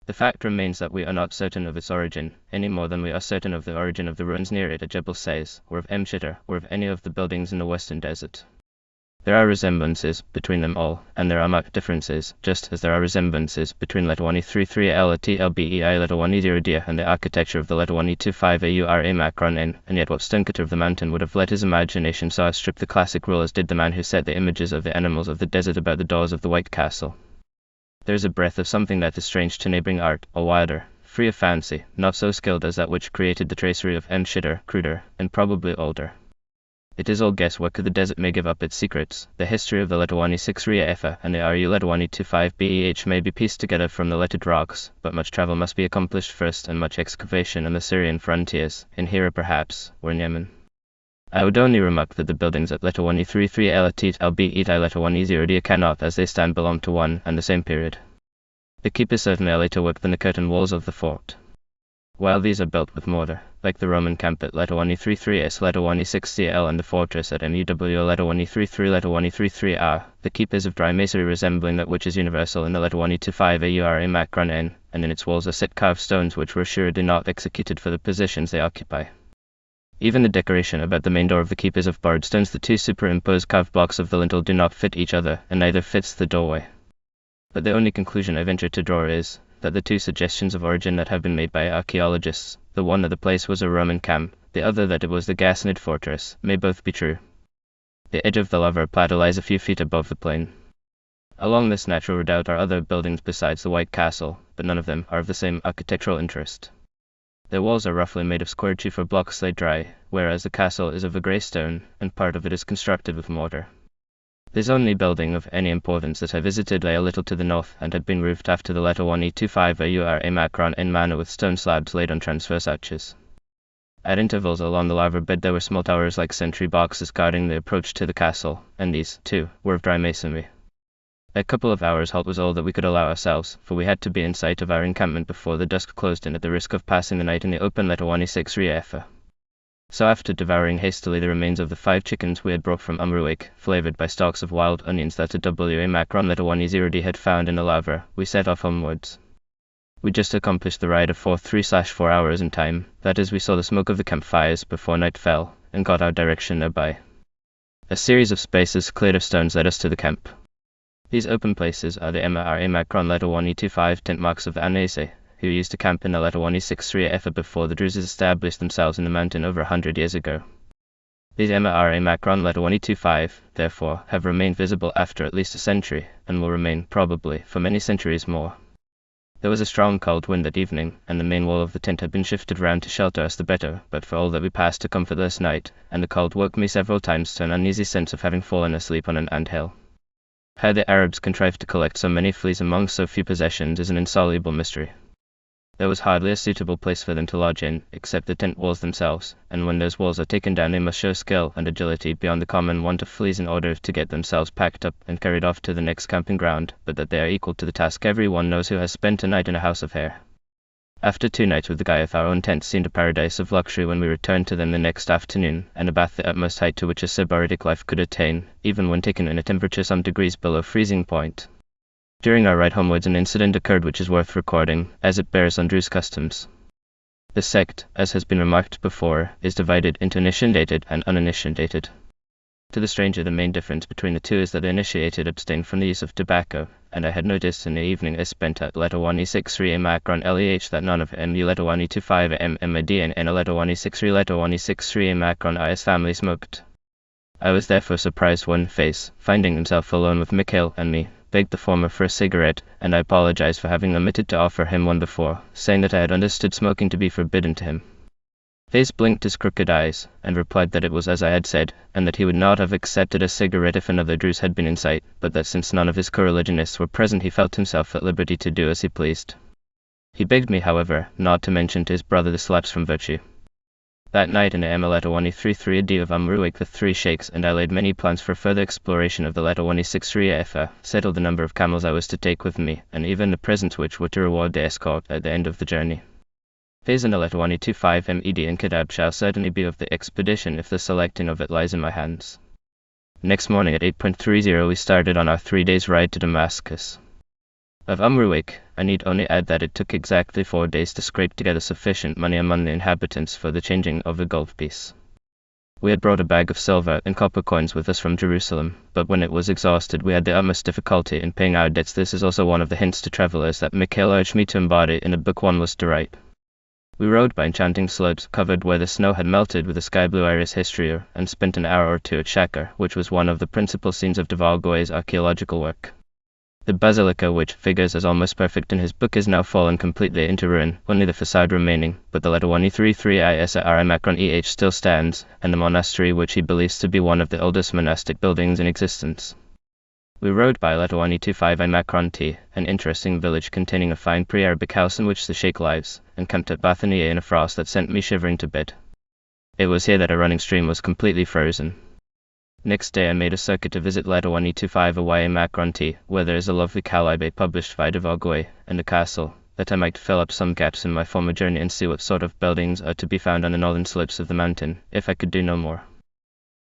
The fact remains that we are not certain of its origin, any more than we are certain of the origin of the ruins near it at Jebel Sayz, or of Mshitr, or of any of the buildings in the western desert. There are resemblances between them all, and there are marked differences, just as there are resemblances between Letawani 33L TLBEI Letawani 0D and the architecture of the Letawani 25AURA Macron N, and yet what stonecutter of the mountain would have let his imagination so outstrip the classic rule as did the man who set the images of the animals of the desert about the doors of the White Castle? There is a breath of something that is strange to neighboring art, or wilder, free of fancy, not so skilled as that which created the tracery of Mshitr, cruder, and probably older. It is all guesswork. The desert may give up its secrets. The history of the Letawani 6 Ria Efa and the RU Letawani 25 BEH may be pieced together from the lettered rocks, but much travel must be accomplished first, and much excavation on the Syrian frontiers, in Hira perhaps, or in Yemen. I would only remark that the buildings at Letawani 33 Elatit Lbeit Letawani 0 cannot, as they stand, belong to one and the same period. The keep is certainly a later work than the curtain walls of the fort. While these are built with mortar, like the Roman camp at Letawani 33S Letawani 6CL and the fortress at MUW Letawani 33 Letawani 33R, the keep is of dry masonry resembling that which is universal in the Letawani 25 AURA Macron N, and in its walls are set carved stones which were assuredly not executed for the positions they occupy. Even the decoration about the main door of the keep is of borrowed stones. The two superimposed carved blocks of the lintel do not fit each other, and neither fits the doorway. But the only conclusion I venture to draw is that the two suggestions of origin that have been made by archaeologists, the one that the place was a Roman camp, the other that it was the Ghassanid fortress, may both be true. The edge of the lava plateau lies a few feet above the plain. Along this natural redoubt are other buildings besides the White Castle, but none of them are of the same architectural interest. Their walls are roughly made of square chiefra blocks laid dry, whereas the castle is of a grey stone, and part of it is constructed with mortar. This only building of any importance that I visited lay a little to the north, and had been roofed after the Letawani 25 AURA Macron in manner with stone slabs laid on transverse arches. At intervals along the lava bed there were small towers like sentry boxes guarding the approach to the castle, and these, too, were of dry masonry. A couple of hours' halt was all that we could allow ourselves, for we had to be in sight of our encampment before the dusk closed in, at the risk of passing the night in the open Letawani 6 Ria. So after devouring hastily the remains of the 5 chickens we had brought from Umruwik, flavoured by stalks of wild onions that a WA Macron Letawani 0D had found in the lava, we set off homewards. We just accomplished the ride of 3/4 hours in time, that is, we saw the smoke of the campfires before night fell, and got our direction nearby. A series of spaces cleared of stones led us to the camp. These open places are the MRA Macron Letawani 25 tent marks of the Anese, who used to camp in the Letawani 6 Ria before the Druzes established themselves in the mountain over 100 years ago. These MRA Macron Letawani 25, therefore, have remained visible after at least a century, and will remain, probably, for many centuries more. There was a strong cold wind that evening, and the main wall of the tent had been shifted round to shelter us the better, but for all that we passed a comfortless night, and the cold woke me several times to an uneasy sense of having fallen asleep on an anthill. How the Arabs contrived to collect so many fleas among so few possessions is an insoluble mystery. There was hardly a suitable place for them to lodge in, except the tent walls themselves, and when those walls are taken down they must show skill and agility beyond the common want of fleas in order to get themselves packed up and carried off to the next camping ground, but that they are equal to the task every one knows who has spent a night in a house of hair. After 2 nights with the Guyeth, our own tent seemed a paradise of luxury when we returned to them the next afternoon, and a bath the utmost height to which a sybaritic life could attain, even when taken in a temperature some degrees below freezing point. During our ride homewards an incident occurred which is worth recording, as it bears on Druze customs. The sect, as has been remarked before, is divided into initiated and uninitiated. To the stranger the main difference between the two is that the initiated abstain from the use of tobacco, and I had noticed in the evening I spent at Letawani 6 Ria Macron Leh that none of MU Letawani 25 MMAD and Letawani 6 Ria Letawani 6 Ria Macron IS family smoked. I was therefore surprised one face, finding himself alone with Mikhail and me, begged the former for a cigarette, and I apologized for having omitted to offer him one before, saying that I had understood smoking to be forbidden to him. Faze blinked his crooked eyes, and replied that it was as I had said, and that he would not have accepted a cigarette if another Druze had been in sight, but that since none of his co-religionists were present he felt himself at liberty to do as he pleased. He begged me, however, not to mention to his brother this lapse from virtue. That night in the Emeleta 33 Adi of Amruik the three sheikhs and I laid many plans for further exploration of the Leta 16 Efa, settled the number of camels I was to take with me, and even the presents which were to reward the escort at the end of the journey. Faze and the Leta 25 Med and Kadab shall certainly be of the expedition if the selecting of it lies in my hands. Next morning at 8:30 we started on our 3 days' ride to Damascus. Of Amruik, I need only add that it took exactly 4 days to scrape together sufficient money among the inhabitants for the changing of a gold piece. We had brought a bag of silver and copper coins with us from Jerusalem, but when it was exhausted we had the utmost difficulty in paying our debts. This is also one of the hints to travelers that Mikhail urged me to embody in a book one was to write. We rode by enchanting slopes covered where the snow had melted with a sky-blue iris histrior, and spent an hour or two at Shakar, which was one of the principal scenes of Devalgoy's archaeological work. The basilica, which figures as almost perfect in his book, is now fallen completely into ruin, only the facade remaining, but the Leta 133 Isa Macron EH still stands, and the monastery, which he believes to be one of the oldest monastic buildings in existence. We rode by Leta 125 Macron T, an interesting village containing a fine pre-Arabic house in which the sheikh lives, and camped at Bathanieh in a frost that sent me shivering to bed. It was here that a running stream was completely frozen. Next day I made a circuit to visit Leta 125 Away Macron T, where there is a lovely calibre published by Devalgoy, and a castle, that I might fill up some gaps in my former journey and see what sort of buildings are to be found on the northern slopes of the mountain, if I could do no more.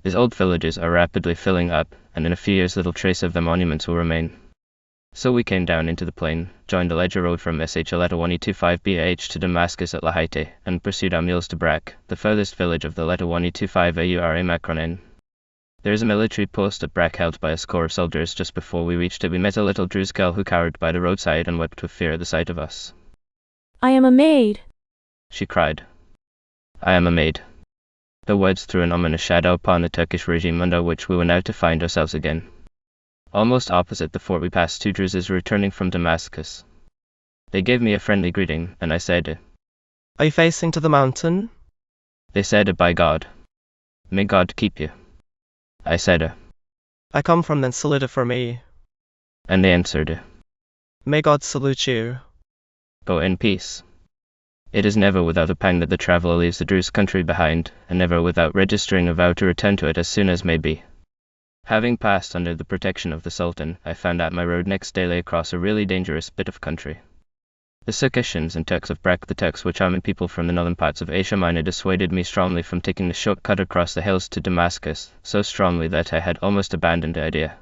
These old villages are rapidly filling up, and in a few years little trace of their monuments will remain. So we came down into the plain, joined the ledger road from SH Leta 125 BH to Damascus at Lahaite, and pursued our mules to Brak, the furthest village of the Leta 125 AURA Macron N. There is a military post at Brak held by a score of soldiers. Just before we reached it we met a little Druze girl who cowered by the roadside and wept with fear at the sight of us. I am a maid, she cried. I am a maid. The words threw an ominous shadow upon the Turkish regime under which we were now to find ourselves again. Almost opposite the fort we passed 2 Druzes returning from Damascus. They gave me a friendly greeting, and I said, Are you facing to the mountain? They said, By God. May God keep you. I said, I come from then, salute for me. And they answered, May God salute you. Go in peace. It is never without a pang that the traveller leaves the Druze country behind, and never without registering a vow to return to it as soon as may be. Having passed under the protection of the Sultan, I found out my road next day lay across a really dangerous bit of country. The Circassians and Turks of Brak, the Turks were charming people from the northern parts of Asia Minor, dissuaded me strongly from taking the short cut across the hills to Damascus, so strongly that I had almost abandoned the idea.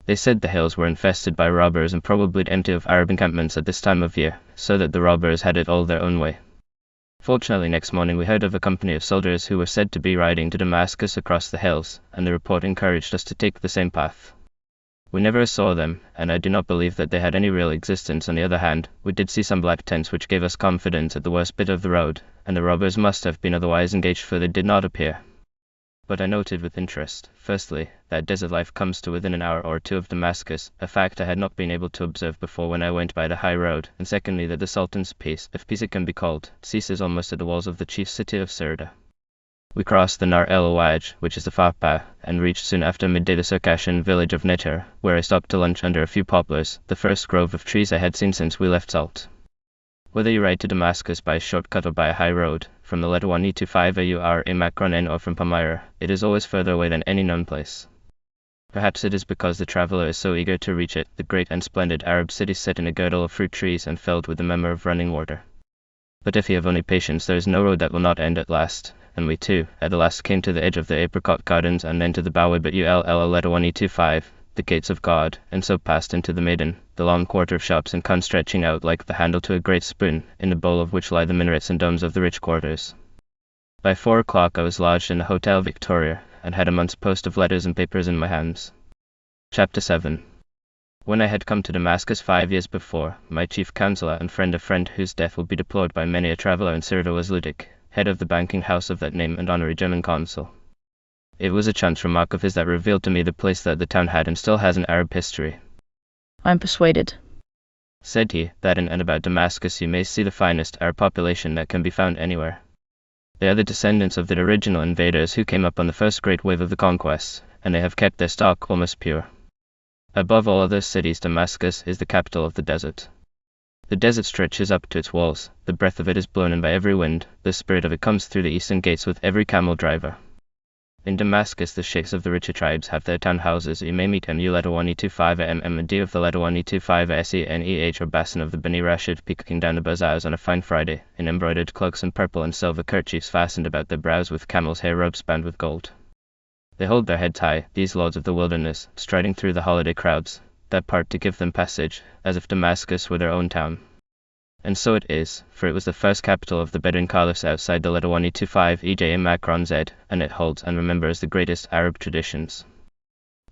They said the hills were infested by robbers and probably empty of Arab encampments at this time of year, so that the robbers had it all their own way. Fortunately, next morning we heard of a company of soldiers who were said to be riding to Damascus across the hills, and the report encouraged us to take the same path. We never saw them, and I do not believe that they had any real existence. On the other hand, we did see some black tents which gave us confidence at the worst bit of the road, and the robbers must have been otherwise engaged, for they did not appear. But I noted with interest, firstly, that desert life comes to within an hour or two of Damascus, a fact I had not been able to observe before when I went by the high road, and secondly that the Sultan's peace, if peace it can be called, ceases almost at the walls of the chief city of Syria. We crossed the Nar el Awaj, which is the Farpa, and reached soon after midday the Circassian village of Neter, where I stopped to lunch under a few poplars, the first grove of trees I had seen since we left Salt. Whether you ride to Damascus by a short cut or by a high road, from the Leta 125 AUR in Macron N or from Palmyra, it is always further away than any known place. Perhaps it is because the traveller is so eager to reach it, the great and splendid Arab city set in a girdle of fruit trees and filled with the murmur of running water. But if you have only patience, there is no road that will not end at last, and we too, at the last came to the edge of the apricot gardens and then to the Bawib at ULL Leta 125, the gates of God, and so passed into the Maiden, the long quarter of shops and cons stretching out like the handle to a great spoon, in the bowl of which lie the minarets and domes of the rich quarters. By 4 o'clock I was lodged in the Hotel Victoria, and had a month's post of letters and papers in my hands. Chapter 7. When I had come to Damascus 5 years before, my chief counsellor and friend, a friend whose death will be deplored by many a traveller in Syria, was Ludic, head of the banking house of that name and honorary German consul. It was a chance remark of his that revealed to me the place that the town had and still has in Arab history. I am persuaded, said he, that in and about Damascus you may see the finest Arab population that can be found anywhere. They are the descendants of the original invaders who came up on the first great wave of the conquests, and they have kept their stock almost pure. Above all other cities, Damascus is the capital of the desert. The desert stretches up to its walls, the breath of it is blown in by every wind, the spirit of it comes through the eastern gates with every camel driver. In Damascus the sheikhs of the richer tribes have their town houses. You may meet him letter 1E25 and D of the letter 1E25 SENEH or Bassin of the Beni Rashid peaking down the bazaars on a fine Friday, in embroidered cloaks and purple and silver kerchiefs fastened about their brows with camel's hair ropes bound with gold. They hold their heads high, these lords of the wilderness, striding through the holiday crowds, that part to give them passage, as if Damascus were their own town. And so it is, for it was the first capital of the Bedouin caliphs outside the letter 1E25 EJ Macron Z, and it holds and remembers the greatest Arab traditions.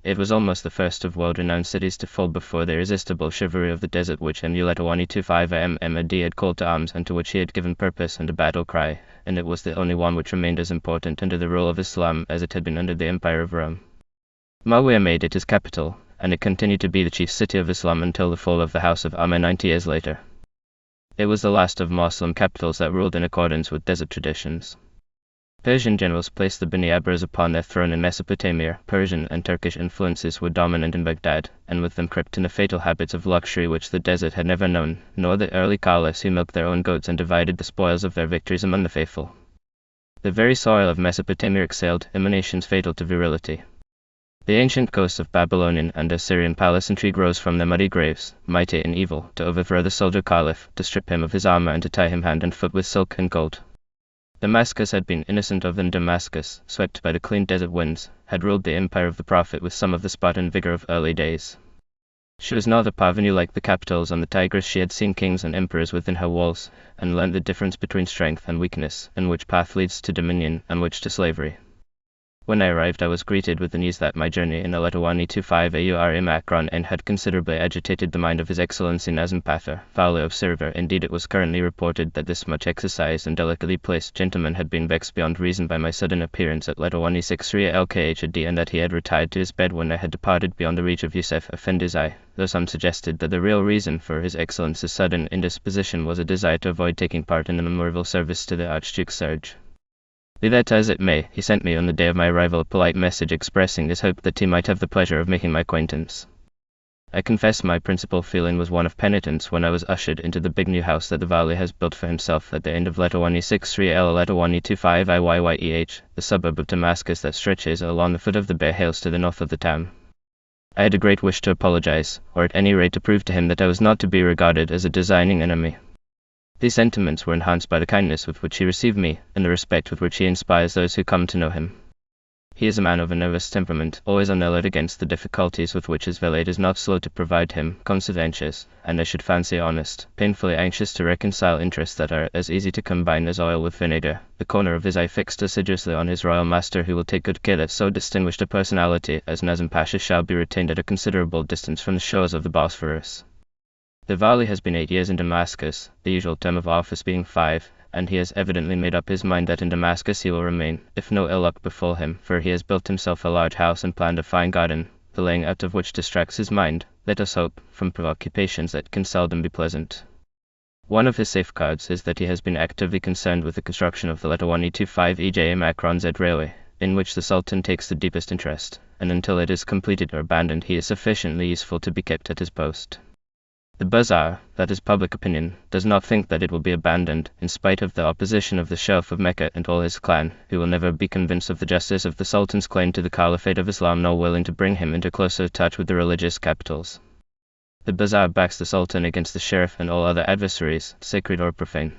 It was almost the first of world-renowned cities to fall before the irresistible chivalry of the desert which letter 1E25 D had called to arms and to which he had given purpose and a battle cry, and it was the only one which remained as important under the rule of Islam as it had been under the Empire of Rome. Muawiyah made it his capital, and it continued to be the chief city of Islam until the fall of the House of Umayyad 90 years later. It was the last of Muslim capitals that ruled in accordance with desert traditions. Persian generals placed the Bani Abbas upon their throne in Mesopotamia. Persian and Turkish influences were dominant in Baghdad, and with them crept in the fatal habits of luxury which the desert had never known, nor the early caliphs who milked their own goats and divided the spoils of their victories among the faithful. The very soil of Mesopotamia exhaled emanations fatal to virility. The ancient ghosts of Babylonian and Assyrian palace intrigue rose from their muddy graves, mighty in evil, to overthrow the soldier caliph, to strip him of his armor and to tie him hand and foot with silk and gold. Damascus had been innocent of them. Damascus, swept by the clean desert winds, had ruled the empire of the prophet with some of the Spartan vigor of early days. She was not a parvenu like the capitals on the Tigris. She had seen kings and emperors within her walls, and learnt the difference between strength and weakness, and which path leads to dominion and which to slavery. When I arrived I was greeted with the news that my journey in the letter 1E25 AUR Macron and had considerably agitated the mind of His Excellency Nazim Pathar, Fowler of Syria. Indeed it was currently reported that this much exercised and delicately placed gentleman had been vexed beyond reason by my sudden appearance at letter 1E63 LKHD, and that he had retired to his bed when I had departed beyond the reach of Yusuf Effendi's eye, though some suggested that the real reason for His Excellency's sudden indisposition was a desire to avoid taking part in the memorable service to the Archduke Serge. Be that as it may, he sent me on the day of my arrival a polite message expressing his hope that he might have the pleasure of making my acquaintance. I confess my principal feeling was one of penitence when I was ushered into the big new house that the Vali has built for himself at the end of letter 1E63L letter 1E25 IYYEH, the suburb of Damascus that stretches along the foot of the Bare Hills to the north of the town. I had a great wish to apologize, or at any rate to prove to him that I was not to be regarded as a designing enemy. These sentiments were enhanced by the kindness with which he received me, and the respect with which he inspires those who come to know him. He is a man of a nervous temperament, always on the alert against the difficulties with which his valet is not slow to provide him, conscientious, and I should fancy honest, painfully anxious to reconcile interests that are as easy to combine as oil with vinegar, the corner of his eye fixed assiduously on his royal master, who will take good care that so distinguished a personality as Nazim Pasha shall be retained at a considerable distance from the shores of the Bosphorus. The Vali has been 8 years in Damascus, the usual term of office being 5, and he has evidently made up his mind that in Damascus he will remain, if no ill luck befall him, for he has built himself a large house and planned a fine garden, the laying out of which distracts his mind, let us hope, from preoccupations that can seldom be pleasant. One of his safeguards is that he has been actively concerned with the construction of the letter 1E25 EJ Macron Z railway, in which the Sultan takes the deepest interest, and until it is completed or abandoned he is sufficiently useful to be kept at his post. The Bazaar, that is public opinion, does not think that it will be abandoned, in spite of the opposition of the Sheriff of Mecca and all his clan, who will never be convinced of the justice of the Sultan's claim to the Caliphate of Islam nor willing to bring him into closer touch with the religious capitals. The Bazaar backs the Sultan against the Sheriff and all other adversaries, sacred or profane.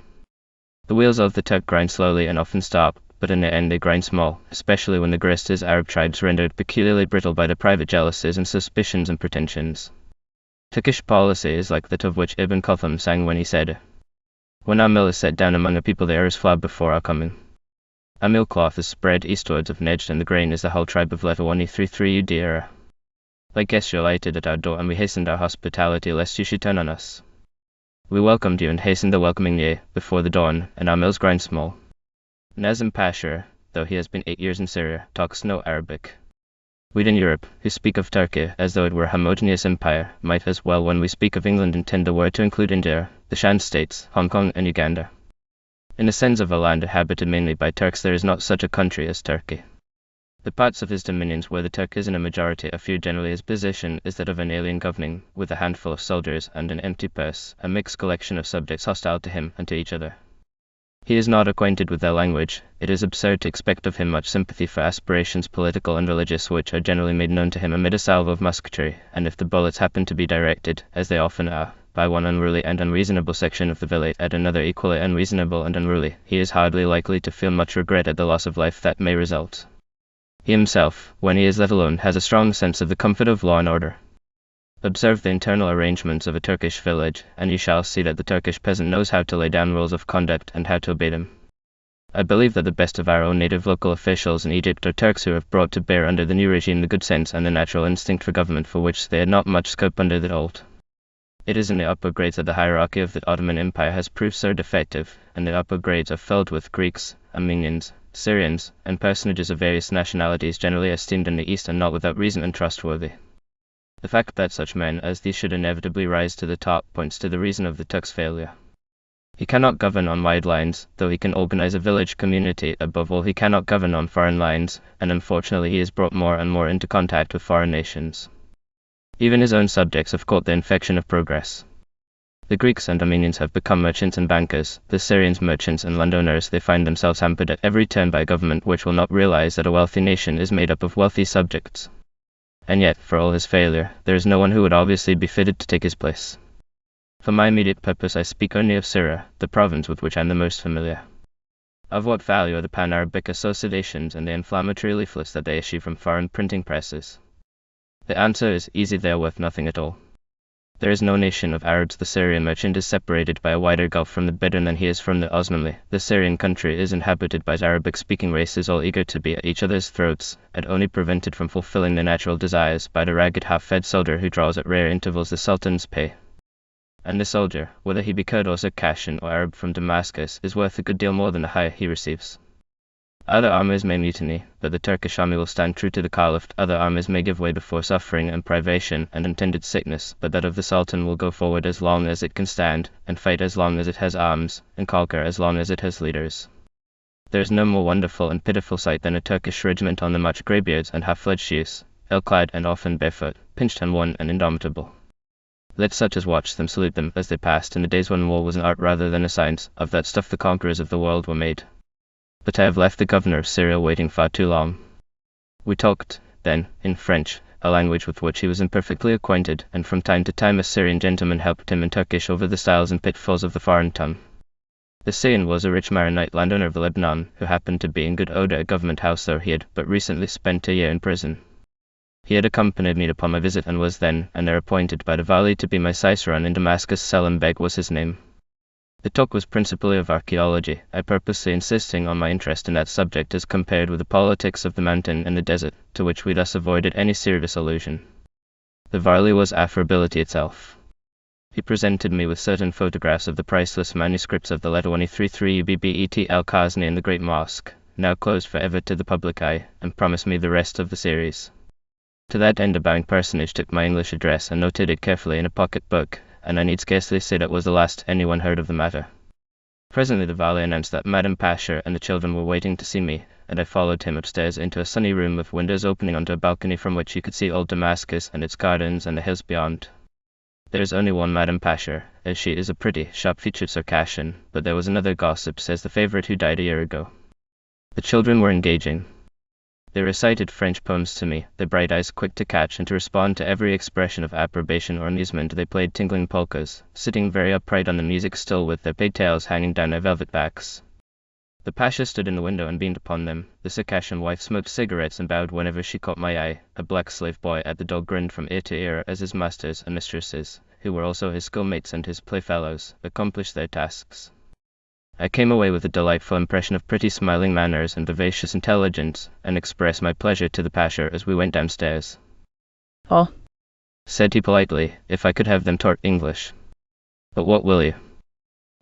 The wheels of the Turk grind slowly and often stop, but in the end they grind small, especially when the grist is Arab tribes rendered peculiarly brittle by the private jealousies and suspicions and pretensions. Turkish policy is like that of which Ibn Qatham sang when he said, "When our mill is set down among a people the air is flowered before our coming." Our mill cloth is spread eastwards of Nejd, and the grain is the whole tribe of letter 1E33 UD era. Like guests you alighted at our door, and we hastened our hospitality lest you should turn on us. We welcomed you and hastened the welcoming ye, before the dawn, and our mills grind small. Nazim Pasha, though he has been 8 years in Syria, talks no Arabic. We in Europe, who speak of Turkey as though it were a homogeneous empire, might as well when we speak of England intend the word to include India, the Shan states, Hong Kong and Uganda. In the sense of a land inhabited mainly by Turks, there is not such a country as Turkey. The parts of his dominions where the Turk is in a majority are few. Generally his position is that of an alien governing, with a handful of soldiers and an empty purse, a mixed collection of subjects hostile to him and to each other. He is not acquainted with their language. It is absurd to expect of him much sympathy for aspirations political and religious which are generally made known to him amid a salvo of musketry, and if the bullets happen to be directed, as they often are, by one unruly and unreasonable section of the village at another equally unreasonable and unruly, he is hardly likely to feel much regret at the loss of life that may result. He himself, when he is let alone, has a strong sense of the comfort of law and order. Observe the internal arrangements of a Turkish village, and you shall see that the Turkish peasant knows how to lay down rules of conduct and how to obey them. I believe that the best of our own native local officials in Egypt are Turks who have brought to bear under the new regime the good sense and the natural instinct for government for which they had not much scope under the old. It is in the upper grades that the hierarchy of the Ottoman Empire has proved so defective, and the upper grades are filled with Greeks, Armenians, Syrians, and personages of various nationalities generally esteemed in the East and not without reason untrustworthy. The fact that such men as these should inevitably rise to the top points to the reason of the Turk's failure. He cannot govern on wide lines, though he can organize a village community. Above all, he cannot govern on foreign lines, and unfortunately he is brought more and more into contact with foreign nations. Even his own subjects have caught the infection of progress. The Greeks and Armenians have become merchants and bankers, the Syrians merchants and landowners. They find themselves hampered at every turn by a government which will not realize that a wealthy nation is made up of wealthy subjects. And yet, for all his failure, there is no one who would obviously be fitted to take his place. For my immediate purpose I speak only of Syria, the province with which I am the most familiar. Of what value are the pan-Arabic associations and the inflammatory leaflets that they issue from foreign printing presses? The answer is easy: they are worth nothing at all. There is no nation of Arabs. The Syrian merchant is separated by a wider gulf from the Bedouin than he is from the Osmanli. The Syrian country is inhabited by Arabic-speaking races, all eager to be at each other's throats, and only prevented from fulfilling their natural desires by the ragged half-fed soldier who draws at rare intervals the Sultan's pay. And the soldier, whether he be Kurd or Circassian or Arab from Damascus, is worth a good deal more than the hire he receives. Other armies may mutiny, but the Turkish army will stand true to the Caliph. Other armies may give way before suffering and privation and intended sickness, but that of the Sultan will go forward as long as it can stand, and fight as long as it has arms, and conquer as long as it has leaders. There is no more wonderful and pitiful sight than a Turkish regiment on the march, greybeards and half-fledged youths, ill-clad and often barefoot, pinched and worn and indomitable. Let such as watched them salute them as they passed in the days when war was an art rather than a science. Of that stuff the conquerors of the world were made. But I have left the governor of Syria waiting far too long. We talked, then, in French, a language with which he was imperfectly acquainted, and from time to time a Syrian gentleman helped him in Turkish over the styles and pitfalls of the foreign tongue. The Syrian was a rich Maronite landowner of Lebanon, who happened to be in good odor at a government house, though he had but recently spent a year in prison. He had accompanied me upon my visit, and was then and there appointed by the Vali to be my cicerone in Damascus. Selim Beg was his name. The talk was principally of archaeology, I purposely insisting on my interest in that subject as compared with the politics of the mountain and the desert, to which we thus avoided any serious allusion. The Varley was affability itself. He presented me with certain photographs of the priceless manuscripts of the letter 133 Ubbet el-Khazni in the Great Mosque, now closed forever to the public eye, and promised me the rest of the series. To that end a bowing personage took my English address and noted it carefully in a pocket-book, and I need scarcely say that was the last anyone heard of the matter. Presently the valet announced that Madame Pasha and the children were waiting to see me, and I followed him upstairs into a sunny room with windows opening onto a balcony from which you could see old Damascus and its gardens and the hills beyond. There is only one Madame Pasha, as she is a pretty, sharp-featured Circassian, but there was another gossip, says the favourite, who died a year ago. The children were engaging. They recited French poems to me, their bright eyes quick to catch and to respond to every expression of approbation or amusement. They played tinkling polkas, sitting very upright on the music stool with their pigtails hanging down their velvet backs. The Pasha stood in the window and beamed upon them. The Circassian wife smoked cigarettes and bowed whenever she caught my eye. A black slave boy at the door grinned from ear to ear as his masters and mistresses, who were also his schoolmates and his playfellows, accomplished their tasks. I came away with a delightful impression of pretty smiling manners and vivacious intelligence, and expressed my pleasure to the Pasha as we went downstairs. Oh, Said he politely, if I could have them taught English. But what will you?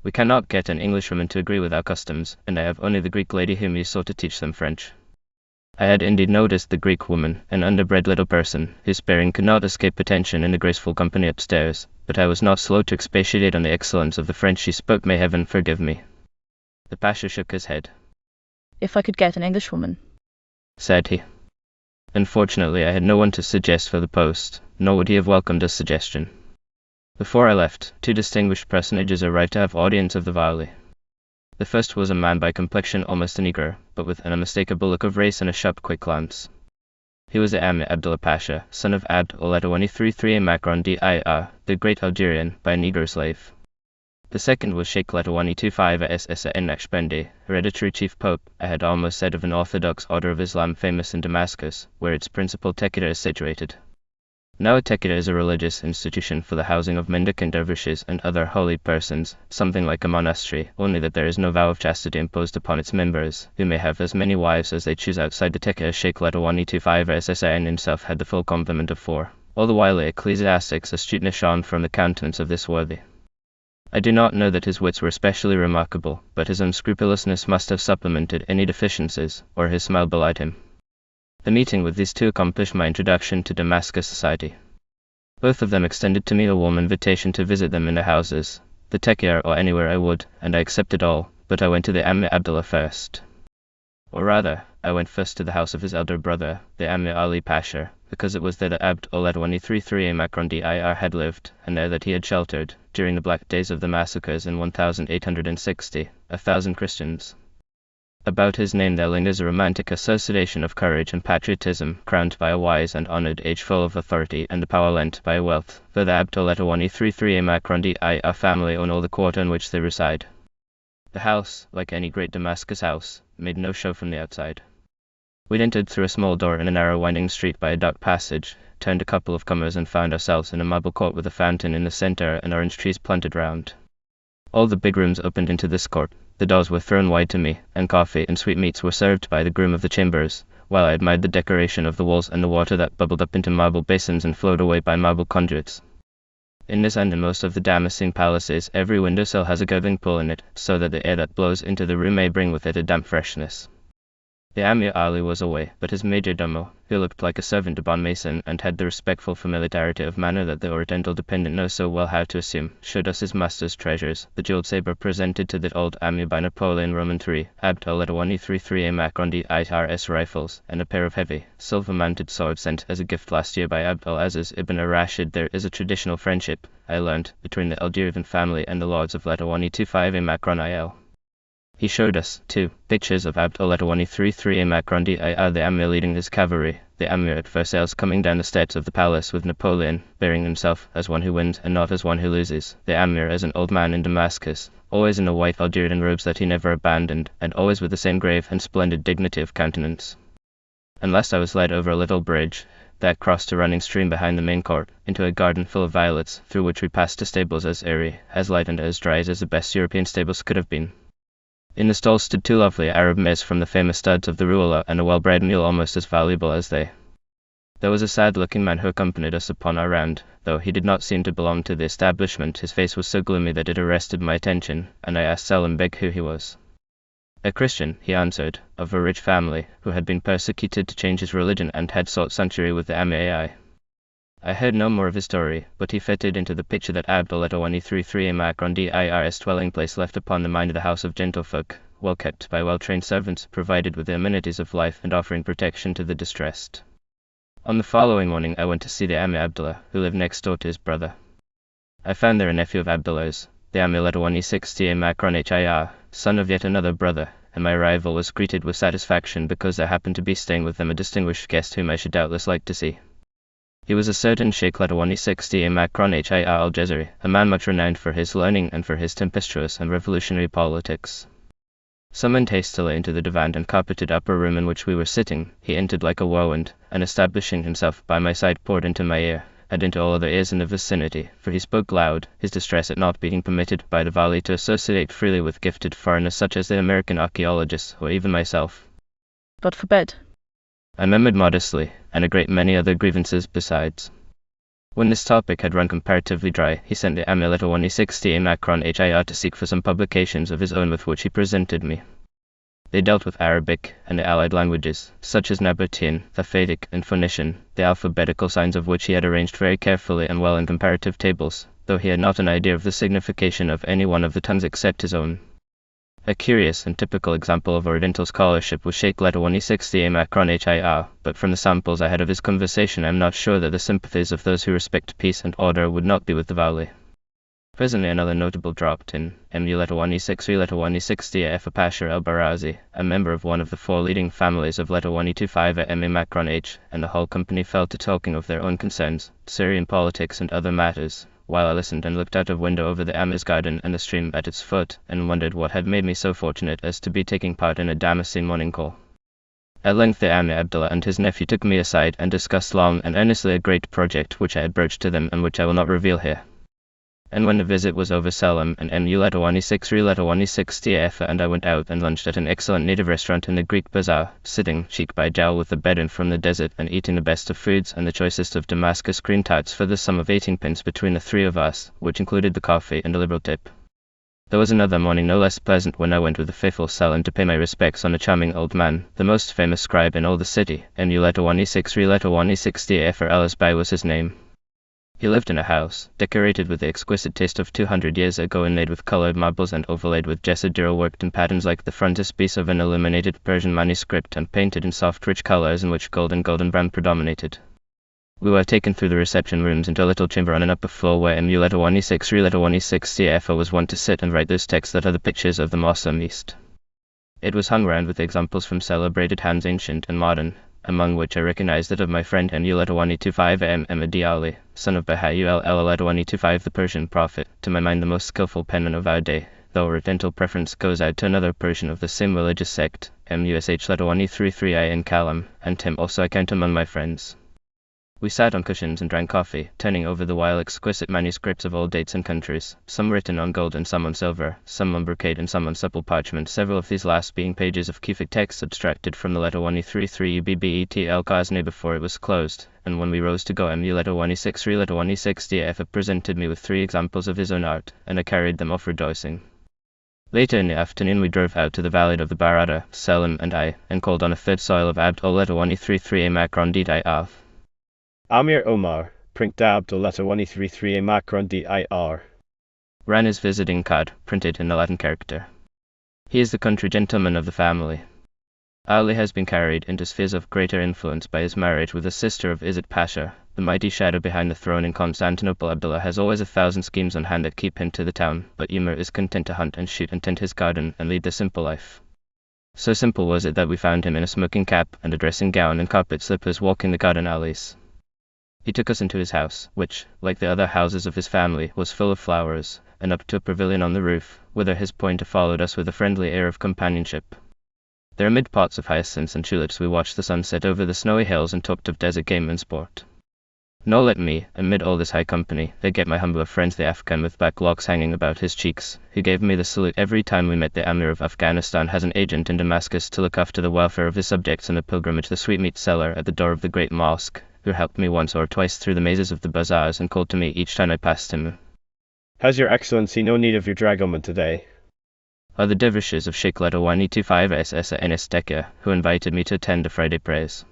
We cannot get an Englishwoman to agree with our customs, and I have only the Greek lady whom you saw to teach them French. I had indeed noticed the Greek woman, an underbred little person, whose bearing could not escape attention in the graceful company upstairs, but I was not slow to expatiate on the excellence of the French she spoke. May heaven forgive me. The Pasha shook his head. If I could get an Englishwoman, said he. Unfortunately, I had no one to suggest for the post, nor would he have welcomed a suggestion. Before I left, two distinguished personages arrived to have audience of the Vali. The first was a man by complexion almost a Negro, but with an unmistakable look of race and a sharp, quick glance. He was the Amir Abdullah Pasha, son of Abd ul-Latawani 33 Macron dir, the great Algerian, by a Negro slave. The second was Sheikh Latawani 25 SSN Naqshbandi, hereditary chief pope, I had almost said, of an Orthodox order of Islam famous in Damascus, where its principal tekkeda is situated. Now a tekkeda is a religious institution for the housing of mendicant dervishes and other holy persons, something like a monastery, only that there is no vow of chastity imposed upon its members, who may have as many wives as they choose outside the tekkeda. Sheikh Latawani 25 SSN himself had the full complement of 4. All the while the ecclesiastics astuteness shone from the countenance of this worthy. I do not know that his wits were especially remarkable, but his unscrupulousness must have supplemented any deficiencies, or his smile belied him. The meeting with these two accomplished my introduction to Damascus society. Both of them extended to me a warm invitation to visit them in their houses, the tekkeda or anywhere I would, and I accepted all, but I went to the Amir Abdullah first. Or rather, I went first to the house of his elder brother, the Amir Ali Pasha, because it was there that Abd ul-Latawani 33 Macron dir had lived, and there that he had sheltered, during the black days of the massacres in 1860, 1,000 Christians. About his name there lingers a romantic association of courage and patriotism, crowned by a wise and honored age full of authority and the power lent by wealth, for the Abd ul-Latawani 33 Macron dir family own all the quarter in which they reside. The house, like any great Damascus house, made no show from the outside. We entered through a small door in a narrow winding street by a dark passage, turned a couple of corners and found ourselves in a marble court with a fountain in the center and orange trees planted round. All the big rooms opened into this court, the doors were thrown wide to me, and coffee and sweetmeats were served by the groom of the chambers, while I admired the decoration of the walls and the water that bubbled up into marble basins and flowed away by marble conduits. In this and in most of the Damascene palaces, every windowsill has a gurgling pool in it, so that the air that blows into the room may bring with it a damp freshness. The Amir Ali was away, but his major domo, who looked like a servant bon mason and had the respectful familiarity of manner that the Oriental dependent knows so well how to assume, showed us his master's treasures, the jeweled saber presented to the old Amir by Napoleon Roman III, Abd ul-Latawani 33 Macron dir rifles, and a pair of heavy, silver-mounted swords sent as a gift last year by Abd al-Aziz ibn al-Rashid. There is a traditional friendship, I learned, between the Algerian family and the lords of Latawani 25 Macron il. He showed us, too, pictures of Abd ul-Latawani 33 Macron dir the Amir leading his cavalry, the Amir at Versailles coming down the steps of the palace with Napoleon, bearing himself as one who wins and not as one who loses, the Amir as an old man in Damascus, always in the white Algerian robes that he never abandoned, and always with the same grave and splendid dignity of countenance. And last I was led over a little bridge, that crossed a running stream behind the main court, into a garden full of violets, through which we passed to stables as airy, as light and as dry as the best European stables could have been. In the stalls stood two lovely Arab mares from the famous studs of the Ruula, and a well-bred mule almost as valuable as they. There was a sad-looking man who accompanied us upon our round, though he did not seem to belong to the establishment. His face was so gloomy that it arrested my attention, and I asked Salim Beg who he was. A Christian, he answered, of a rich family, who had been persecuted to change his religion and had sought sanctuary with the Amir. I heard no more of his story, but he fitted into the picture that Abd ul-Latawani 33 Macron dir's dwelling place left upon the mind of the house of gentlefolk, well kept by well-trained servants, provided with the amenities of life and offering protection to the distressed. On the following morning I went to see the Amir Abdullah, who lived next door to his brother. I found there a nephew of Abdullah's, the Amir Latawani 60 Macron hir, son of yet another brother, and my arrival was greeted with satisfaction because there happened to be staying with them a distinguished guest whom I should doubtless like to see. He was a certain Sheikh Latawani 60 Macron hir al-Jazari, a man much renowned for his learning and for his tempestuous and revolutionary politics. Summoned hastily into the divan and carpeted upper room in which we were sitting, he entered like a whirlwind, and establishing himself by my side poured into my ear, and into all other ears in the vicinity, for he spoke loud, his distress at not being permitted by the Vali to associate freely with gifted foreigners such as the American archaeologists or even myself. God forbid. I murmured modestly, and a great many other grievances besides. When this topic had run comparatively dry, he sent the Amir Latawani 60 Macron hir to seek for some publications of his own with which he presented me. They dealt with Arabic and the allied languages, such as Nabatean, Thafadic, and Phoenician, the alphabetical signs of which he had arranged very carefully and well in comparative tables, though he had not an idea of the signification of any one of the tongues except his own. A curious and typical example of Oriental scholarship was Sheikh Letawani 60 Macron HIR, but from the samples I had of his conversation I am not sure that the sympathies of those who respect peace and order would not be with the Valley. Presently another notable dropped in, Mu Letawani 6 Letawani 60 F Pasha el-Barazi, a member of one of the four leading families of Letawani 25 M Macron H, and the whole company fell to talking of their own concerns, Syrian politics and other matters, while I listened and looked out of window over the Amir's garden and the stream at its foot, and wondered what had made me so fortunate as to be taking part in a Damascene morning call. At length the Amir Abdullah and his nephew took me aside and discussed long and earnestly a great project which I had broached to them and which I will not reveal here. And when the visit was over, Selim and Mu Letawani 6 Letawani 60 and I went out and lunched at an excellent native restaurant in the Greek Bazaar, sitting cheek by jowl with the Bedouin from the desert and eating the best of foods and the choicest of Damascus green tarts for the sum of 18 pence between the three of us, which included the coffee and a liberal tip. There was another morning no less pleasant when I went with the faithful Selim to pay my respects on a charming old man, the most famous scribe in all the city. Mu Letawani 6 Letawani 60 or Elisbai was his name. He lived in a house, decorated with the exquisite taste of 200 years ago, inlaid with colored marbles and overlaid with jessadira worked in patterns like the frontispiece of an illuminated Persian manuscript and painted in soft rich colors in which gold and golden brown predominated. We were taken through the reception rooms into a little chamber on an upper floor where Mu Letawani 6 Letawani 60 was wont to sit and write those texts that are the pictures of the Moslem East. It was hung round with examples from celebrated hands ancient and modern, among which I recognized that of my friend Mu Letawani 25 Ahmad Ali, son of Baha'u'l Letawani 25 the Persian prophet, to my mind the most skillful penman of our day, though Oriental preference goes out to another Persian of the same religious sect, Mush Letawani 33 in Kalam, and him also I count among my friends. We sat on cushions and drank coffee, turning over the while exquisite manuscripts of all dates and countries, some written on gold and some on silver, some on brocade and some on supple parchment, several of these last being pages of Kufic text abstracted from the Letawani 33 Ubbet el-Ghazni before it was closed, and when we rose to go Mu Letawani 6 Letawani 60 presented me with 3 examples of his own art, and I carried them off rejoicing. Later in the afternoon we drove out to the valley of the Barada, Selim and I, and called on a third soil of Abd al-Letawani 33 Macron dir. Amir Omar, Print Abdul Letawani 33 Macron dir. Ran his visiting card, printed in the Latin character. He is the country gentleman of the family. Ali has been carried into spheres of greater influence by his marriage with a sister of Izzat Pasha, the mighty shadow behind the throne in Constantinople. Abdullah has always 1,000 schemes on hand that keep him to the town, but Umar is content to hunt and shoot and tend his garden and lead the simple life. So simple was it that we found him in a smoking cap and a dressing gown and carpet slippers walking the garden alleys. He took us into his house, which, like the other houses of his family, was full of flowers, and up to a pavilion on the roof, whither his pointer followed us with a friendly air of companionship. There amid pots of hyacinths and tulips we watched the sunset over the snowy hills and talked of desert game and sport. Nor let me, amid all this high company, forget my humbler friend the Afghan with black locks hanging about his cheeks, who gave me the salute every time we met. The Amir of Afghanistan has an agent in Damascus to look after the welfare of his subjects in the pilgrimage, the sweetmeat seller at the door of the great mosque, who helped me once or twice through the mazes of the bazaars and called to me each time I passed him. Has your Excellency no need of your dragoman today? Are the dervishes of Sheikh Letawani 25 SS Enes Dekka, who invited me to attend a Friday prayers.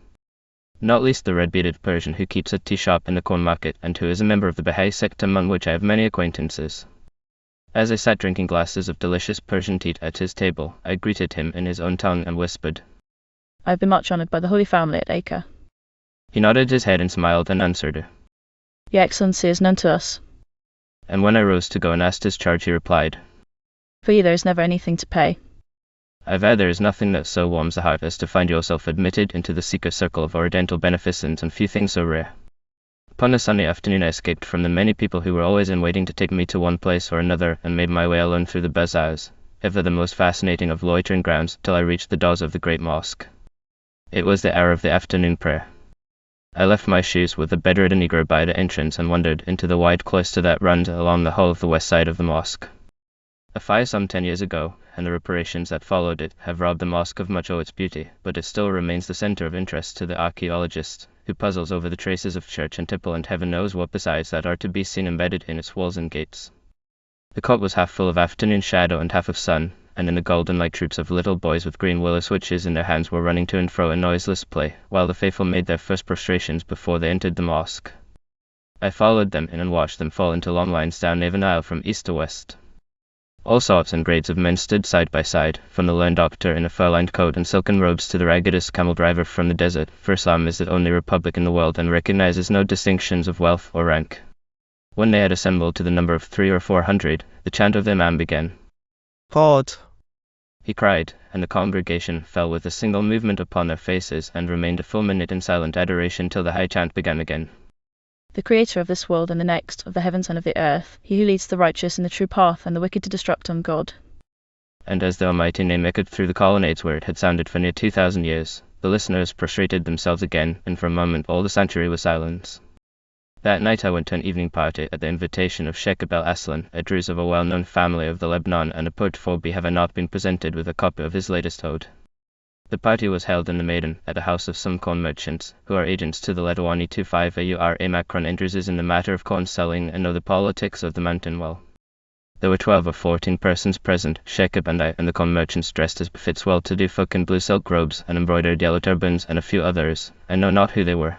Not least the red-bearded Persian who keeps a tea shop in the corn market and who is a member of the Baha'i sect, among which I have many acquaintances. As I sat drinking glasses of delicious Persian tea at his table, I greeted him in his own tongue and whispered, I have been much honoured by the Holy Family at Acre. He nodded his head and smiled and answered, Your Excellency is known to us. And when I rose to go and asked his charge, he replied, For you there is never anything to pay. I vow there is nothing that so warms the heart as to find yourself admitted into the secret circle of Oriental beneficence, and few things so rare. Upon a Sunday afternoon I escaped from the many people who were always in waiting to take me to one place or another, and made my way alone through the bazaars, ever the most fascinating of loitering grounds, till I reached the doors of the great mosque. It was the hour of the afternoon prayer. I left my shoes with the bedridden negro by the entrance and wandered into the wide cloister that runs along the whole of the west side of the mosque. A fire some 10 years ago, and the reparations that followed it, have robbed the mosque of much of its beauty, but it still remains the center of interest to the archaeologist, who puzzles over the traces of church and temple and heaven knows what besides that are to be seen embedded in its walls and gates. The court was half full of afternoon shadow and half of sun, and in the golden light troops of little boys with green willow switches in their hands were running to and fro in noiseless play, while the faithful made their first prostrations before they entered the mosque. I followed them in and watched them fall into long lines down Avon Aisle from east to west. All sorts and grades of men stood side by side, from the learned doctor in a fur-lined coat and silken robes to the raggedest camel driver from the desert, for Islam is the only republic in the world and recognizes no distinctions of wealth or rank. When they had assembled to the number of 300 or 400, the chant of the Imam began. Pod! He cried, and the congregation fell with a single movement upon their faces and remained a full minute in silent adoration till the high chant began again. The Creator of this world and the next, of the heavens and of the earth, he who leads the righteous in the true path and the wicked to destruct on God. And as the almighty name echoed through the colonnades where it had sounded for near 2,000 years, the listeners prostrated themselves again, and for a moment all the sanctuary was silence. That night I went to an evening party at the invitation of Sheikh Abel Aslan, a Druze of a well-known family of the Lebanon and a poet Phoebe have I not been presented with a copy of his latest ode. The party was held in the Maiden, at the house of some corn merchants, who are agents to the Ledawani 25 AURA Macron interests in the matter of corn selling and know the politics of the mountain well. There were 12 or 14 persons present, Shekeb and I, and the corn merchants dressed as befits well-to-do folk in blue silk robes and embroidered yellow turbans, and a few others, I know not who they were.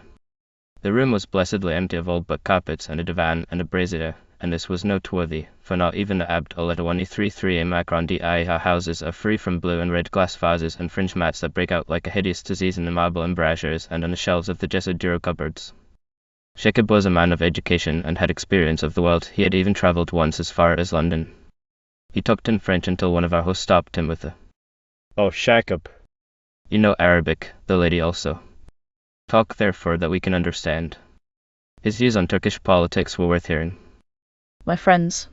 The room was blessedly empty of all but carpets and a divan and a brazier, and this was noteworthy, for not even the Abd al-Ledawani 33 Macron DIA houses are free from blue and red glass vases and fringe mats that break out like a hideous disease in the marble embrasures and on the shelves of the Jessup Duro cupboards. Shekeb was a man of education and had experience of the world. He had even travelled once as far as London. He talked in French until one of our hosts stopped him with a, "Oh, Shekeb." "You know Arabic," the lady also. "Talk therefore that we can understand." His views on Turkish politics were worth hearing. My friends,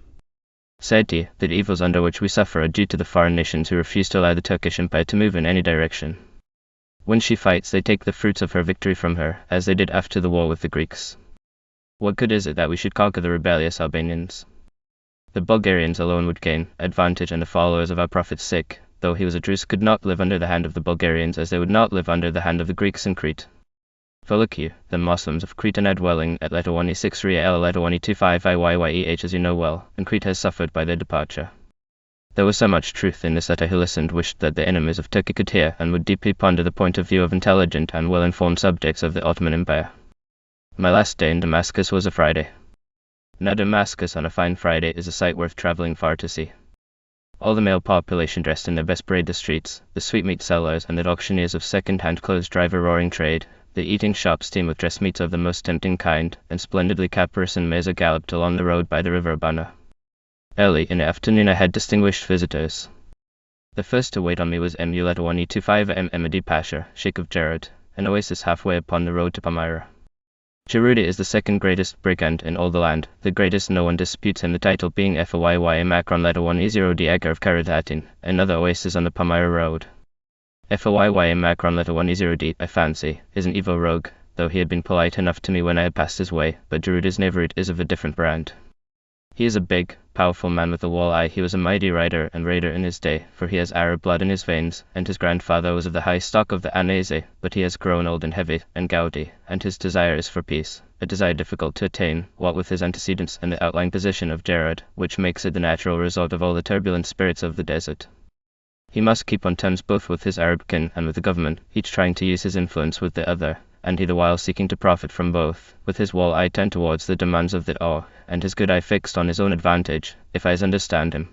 Said he, the evils under which we suffer are due to the foreign nations who refuse to allow the Turkish Empire to move in any direction. When she fights, they take the fruits of her victory from her, as they did after the war with the Greeks. What good is it that we should conquer the rebellious Albanians? The Bulgarians alone would gain advantage, and the followers of our prophet's sake, though he was a Druze, could not live under the hand of the Bulgarians as they would not live under the hand of the Greeks in Crete. For look you, the Muslims of Crete are now dwelling at Ledawani 6 Riel Ledawani 25 Iyyeh as you know well, and Crete has suffered by their departure. There was so much truth in this that I who listened wished that the enemies of Turkey could hear and would deeply ponder the point of view of intelligent and well-informed subjects of the Ottoman Empire. My last day in Damascus was a Friday. Now Damascus on a fine Friday is a sight worth travelling far to see. All the male population dressed in their best parade the streets, the sweetmeat sellers and the auctioneers of second-hand clothes drive a roaring trade, the eating shops teem with dressed meats of the most tempting kind, and splendidly caparisoned mezzo galloped along the road by the river Abana. Early in the afternoon I had distinguished visitors. The first to wait on me was Ledawani 25 Mehdi Pasha, Sheikh of Gerard, an oasis halfway upon the road to Palmyra. Jarudi is the second greatest brigand in all the land, the greatest no one disputes him, the title being Foyy Macron Ledawani 0 Diagar of Karadatin, another oasis on the Palmyra road. Foyy Macron Ledawani 0 D, I fancy, is an evil rogue, though he had been polite enough to me when I had passed his way, but Jarudi's Neverit is of a different brand. He is a big, powerful man with a wall eye. He was a mighty rider and raider in his day, for he has Arab blood in his veins, and his grandfather was of the high stock of the Anese, but he has grown old and heavy and gouty, and his desire is for peace, a desire difficult to attain, what with his antecedents and the outlying position of Gerard, which makes it the natural result of all the turbulent spirits of the desert. He must keep on terms both with his Arab kin and with the government, each trying to use his influence with the other, and he the while seeking to profit from both, with his wall eye turned towards the demands of the awe, and his good eye fixed on his own advantage, if I understand him.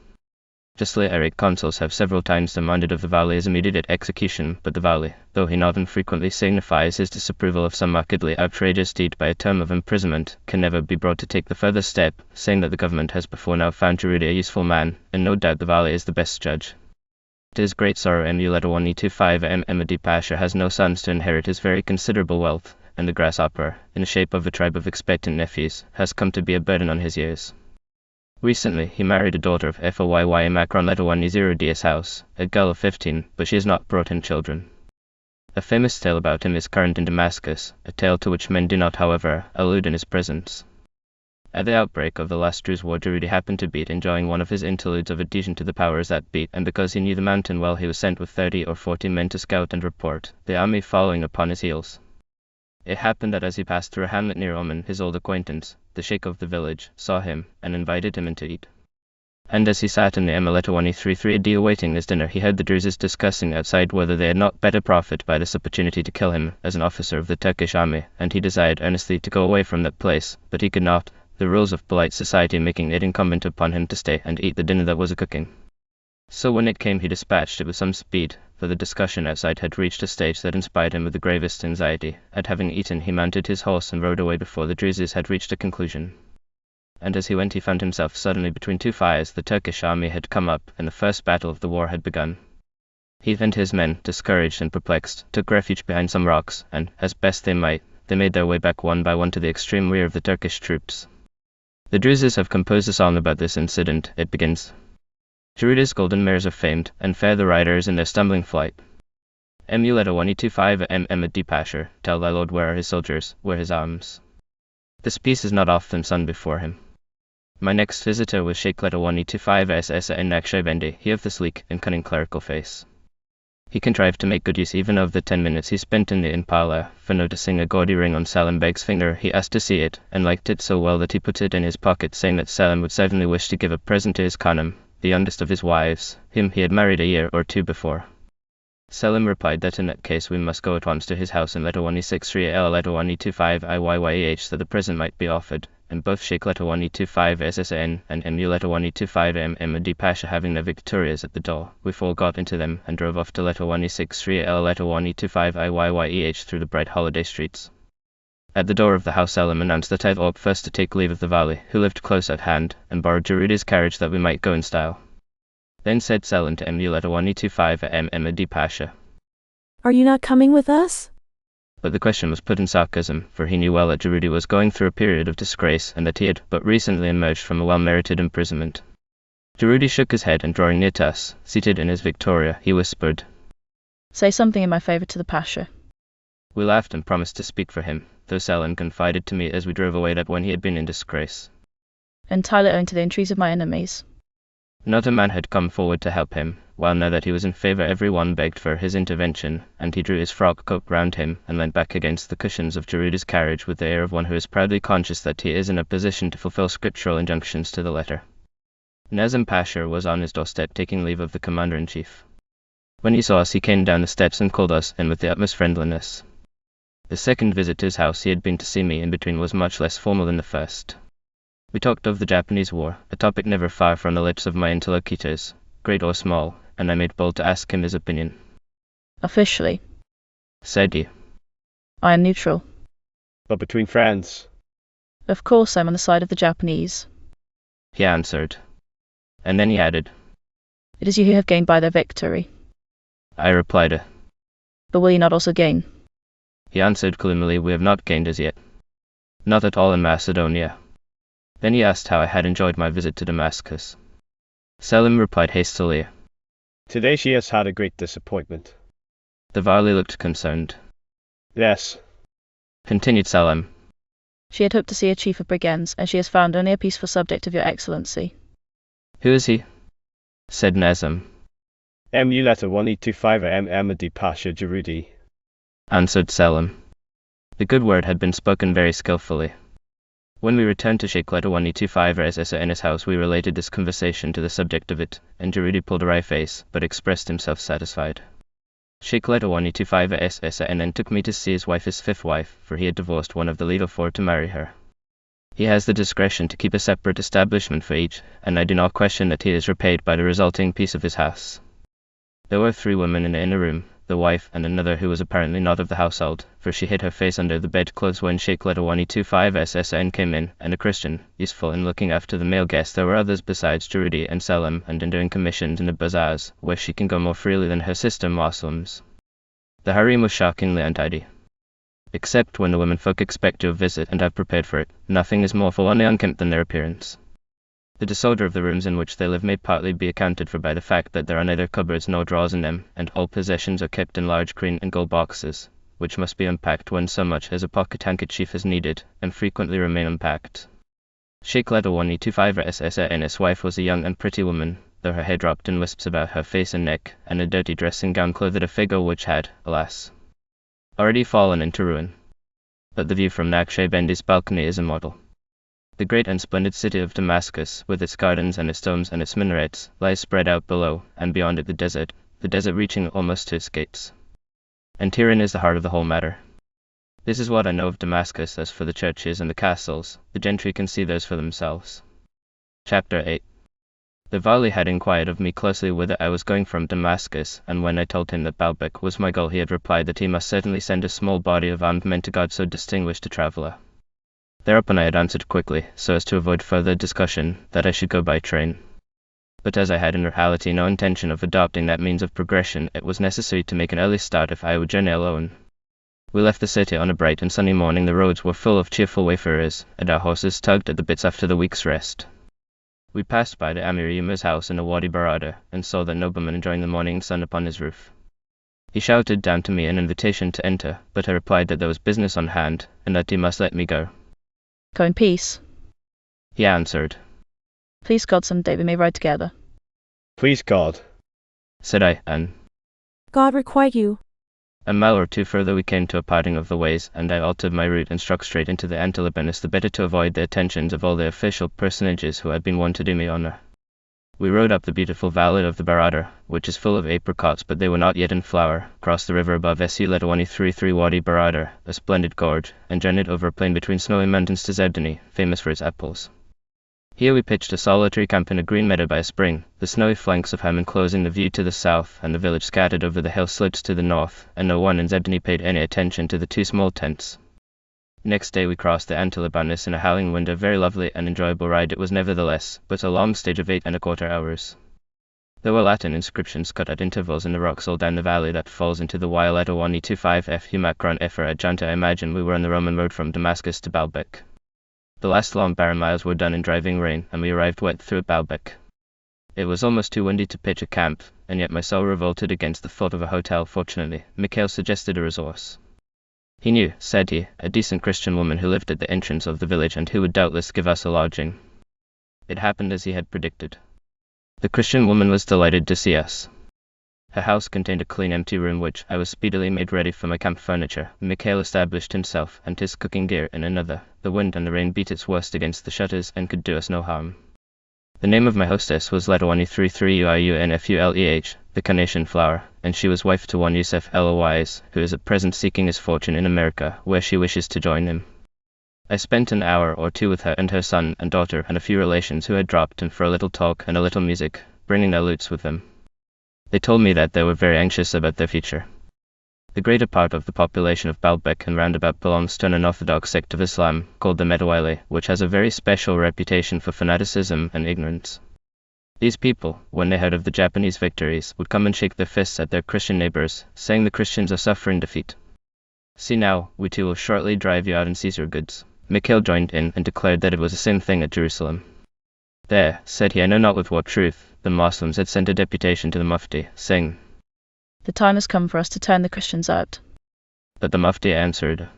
Justly Eric consuls have several times demanded of the Vali his immediate execution, but the Vali, though he not infrequently signifies his disapproval of some markedly outrageous deed by a term of imprisonment, can never be brought to take the further step, saying that the government has before now found Jarudi a useful man, and no doubt the Vali is the best judge. To his great sorrow Ledawani 25 Mehdi Pasha has no sons to inherit his very considerable wealth, and the grasshopper, in the shape of a tribe of expectant nephews, has come to be a burden on his years. Recently he married a daughter of Foyy Macron Ledawani 0 D's house, a girl of 15, but she has not brought him children. A famous tale about him is current in Damascus, a tale to which men do not, however, allude in his presence. At the outbreak of the last Druze war, Jarudi happened to be enjoying one of his interludes of adhesion to the powers that be, and because he knew the mountain well he was sent with 30 or 40 men to scout and report, the army following upon his heels. It happened that as he passed through a hamlet near Oman, his old acquaintance, the sheikh of the village, saw him, and invited him in to eat. And as he sat in the M1133 awaiting his dinner, he heard the Druses discussing outside whether they had not better profit by this opportunity to kill him as an officer of the Turkish army, and he desired earnestly to go away from that place, but he could not, the rules of polite society making it incumbent upon him to stay and eat the dinner that was a-cooking. So when it came he dispatched it with some speed, for the discussion outside had reached a stage that inspired him with the gravest anxiety. And having eaten he mounted his horse and rode away before the Druses had reached a conclusion. And as he went he found himself suddenly between two fires. The Turkish army had come up, and the first battle of the war had begun. He and his men, discouraged and perplexed, took refuge behind some rocks, and, as best they might, they made their way back one by one to the extreme rear of the Turkish troops. The Druses have composed a song about this incident. It begins, Geruda's golden mares are famed, and fair the riders in their stumbling flight. Emuletta 125 Ahmed Pasher, tell thy lord where are his soldiers, where his arms. This piece is not often sung before him. My next visitor was Sheikh Letta 125 SS in Naqshbandi, he of the sleek and cunning clerical face. He contrived to make good use even of the 10 minutes he spent in the Impala, for noticing a gaudy ring on Salim Beg's finger he asked to see it, and liked it so well that he put it in his pocket, saying that Salim would certainly wish to give a present to his Khanum, the youngest of his wives, whom he had married a year or two before. Salim replied that in that case we must go at once to his house in Letta 163 L Letta 125 IYYH, that the present might be offered, and both Sheikh Letta 125 SSN and Emu Letta 125 Ahmed Pasha having their victorias at the door, we all got into them and drove off to Letta 163 L Letta 125 IYYH through the bright holiday streets. At the door of the house Salim announced that I'd ought first to take leave of the Vali, who lived close at hand, and borrowed Geruda's carriage that we might go in style. Then said Salim to Emu Letta 125 Ahmed Pasha, Are you not coming with us? But the question was put in sarcasm, for he knew well that Gerudi was going through a period of disgrace, and that he had but recently emerged from a well-merited imprisonment. Gerudi shook his head, and drawing near to us, seated in his Victoria, he whispered, Say something in my favour to the Pasha. We laughed and promised to speak for him, though Salim confided to me as we drove away that when he had been in disgrace, entirely owing to the entreaties of my enemies. Not a man had come forward to help him, while now that he was in favour every one begged for his intervention, and he drew his frock coat round him and leant back against the cushions of Geruda's carriage with the air of one who is proudly conscious that he is in a position to fulfil scriptural injunctions to the letter. Nazim Pasha was on his doorstep taking leave of the Commander-in-Chief. When he saw us he came down the steps and called us in with the utmost friendliness. The second visit to his house he had been to see me in between was much less formal than the first. We talked of the Japanese war, a topic never far from the lips of my interlocutors, great or small, and I made bold to ask him his opinion. Officially, Said he, I am neutral. But between friends, Of course I'm on the side of the Japanese. he answered. And then he added, It is you who have gained by their victory. I replied, But will you not also gain? He answered gloomily, We have not gained as yet. Not at all in Macedonia. Then he asked how I had enjoyed my visit to Damascus. Salim replied hastily, today she has had a great disappointment. The Varley looked concerned. Yes, Continued Salim, She had hoped to see a chief of brigands, and she has found only a peaceful subject of your excellency. Who is he? Said Nazim. Emu Letta 125 Ahmed Pasha Gerudi. Answered Salim. The good word had been spoken very skillfully. When we returned to Sheikh Letta 125 SSA in his house we related this conversation to the subject of it, and Gerudi pulled a wry face, but expressed himself satisfied. Sheikh Letta 125 SSA and then took me to see his wife, his fifth wife, for he had divorced one of the leader four to marry her. He has the discretion to keep a separate establishment for each, and I do not question that he is repaid by the resulting peace of his house. There were 3 women in the inner room, the wife and another who was apparently not of the household, for she hid her face under the bedclothes when Sheikh Letta 125 SSN came in, and a Christian, useful in looking after the male guests. There were others besides Gerudi and Salim, and in doing commissions in the bazaars, where she can go more freely than her sister Muslims. The harem was shockingly untidy. Except when the womenfolk expect to visit and have prepared for it, nothing is more fully unkempt than their appearance. The disorder of the rooms in which they live may partly be accounted for by the fact that there are neither cupboards nor drawers in them, and all possessions are kept in large green and gold boxes, which must be unpacked when so much as a pocket handkerchief is needed, and frequently remain unpacked. Sheikh Letta 125 SSA and his wife was a young and pretty woman, though her hair dropped in wisps about her face and neck, and a dirty dressing gown clothed a figure which had, alas, already fallen into ruin. But the view from Naqshbandi's balcony is immortal. The great and splendid city of Damascus, with its gardens and its domes and its minarets, lies spread out below, and beyond it the desert reaching almost to its gates. And herein is the heart of the whole matter. This is what I know of Damascus. As for the churches and the castles, the gentry can see those for themselves. Chapter 8. The Vali had inquired of me closely whither I was going from Damascus, and when I told him that Baalbek was my goal, he had replied that he must certainly send a small body of armed men to guard so distinguished a traveller. Thereupon I had answered quickly, so as to avoid further discussion, that I should go by train. But as I had in reality no intention of adopting that means of progression, it was necessary to make an early start if I would journey alone. We left the city on a bright and sunny morning. The roads were full of cheerful wayfarers, and our horses tugged at the bits after the week's rest. We passed by the Amir Umar's house in the Wadi Barada, and saw the nobleman enjoying the morning sun upon his roof. He shouted down to me an invitation to enter, but I replied that there was business on hand, and that he must let me go. Go in peace. He answered. Please God, some day we may ride together. Please God, Said I, and God requite you. a mile or two further we came to a parting of the ways, and I altered my route and struck straight into the Antilibanus, the better to avoid the attentions of all the official personages who had been wont to do me honor. We rode up the beautiful valley of the Baradar, which is full of apricots, but they were not yet in flower, crossed the river above Su-Letawani-33 Wadi Baradar, a splendid gorge, and journeyed over a plain between snowy mountains to Zebdani, famous for its apples. Here we pitched a solitary camp in a green meadow by a spring, the snowy flanks of Ham enclosing the view to the south, and the village scattered over the hill slopes to the north, and no one in Zebdani paid any attention to the two small tents. Next day we crossed the Antilibanus in a howling wind. A very lovely and enjoyable ride it was nevertheless, but a long stage of 8¼ hours. There were Latin inscriptions cut at intervals in the rocks all down the valley that falls into the Letawani-25 F Humakron Ephra at Janta. I imagine we were on the Roman road from Damascus to Baalbek. The last long barren miles were done in driving rain, and we arrived wet through at Baalbek. It was almost too windy to pitch a camp, and yet my soul revolted against the thought of a hotel. Fortunately, Mikhail suggested a resource. He knew, said he, a decent Christian woman who lived at the entrance of the village and who would doubtless give us a lodging. It happened as he had predicted. The Christian woman was delighted to see us. Her house contained a clean empty room which I was speedily made ready for my camp furniture. Mikhail established himself and his cooking gear in another. The wind and the rain beat its worst against the shutters and could do us no harm. The name of my hostess was Letawani-33 the carnation flower, and she was wife to one Yusef Eloise, who is at present seeking his fortune in America, where she wishes to join him. I spent an hour or two with her and her son and daughter and a few relations who had dropped in for a little talk and a little music, bringing their lutes with them. They told me that they were very anxious about their future. The greater part of the population of Baalbek and roundabout belongs to an unorthodox sect of Islam, called the Medawali, which has a very special reputation for fanaticism and ignorance. These people, when they heard of the Japanese victories, would come and shake their fists at their Christian neighbors, saying the Christians are suffering defeat. See now, we too will shortly drive you out and seize your goods. Mikhail joined in and declared that it was the same thing at Jerusalem. There, said he, I know not with what truth, the Moslems had sent a deputation to the Mufti, saying, The time has come for us to turn the Christians out. But the Mufti answered,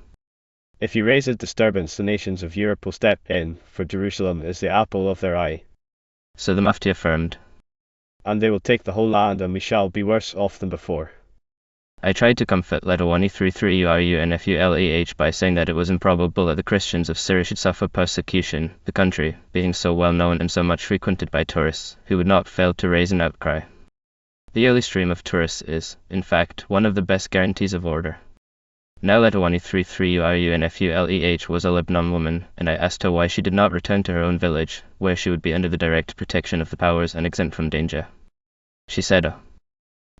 if you raise a disturbance, the nations of Europe will step in, for Jerusalem is the apple of their eye. So the Mufti affirmed, And they will take the whole land, and we shall be worse off than before. I tried to comfort Letawani-33 by saying that it was improbable that the Christians of Syria should suffer persecution, the country being so well known and so much frequented by tourists, who would not fail to raise an outcry. The yearly stream of tourists is, in fact, one of the best guarantees of order. Now Letawani-33 was a Lebanon woman, and I asked her why she did not return to her own village, where she would be under the direct protection of the powers and exempt from danger. She said,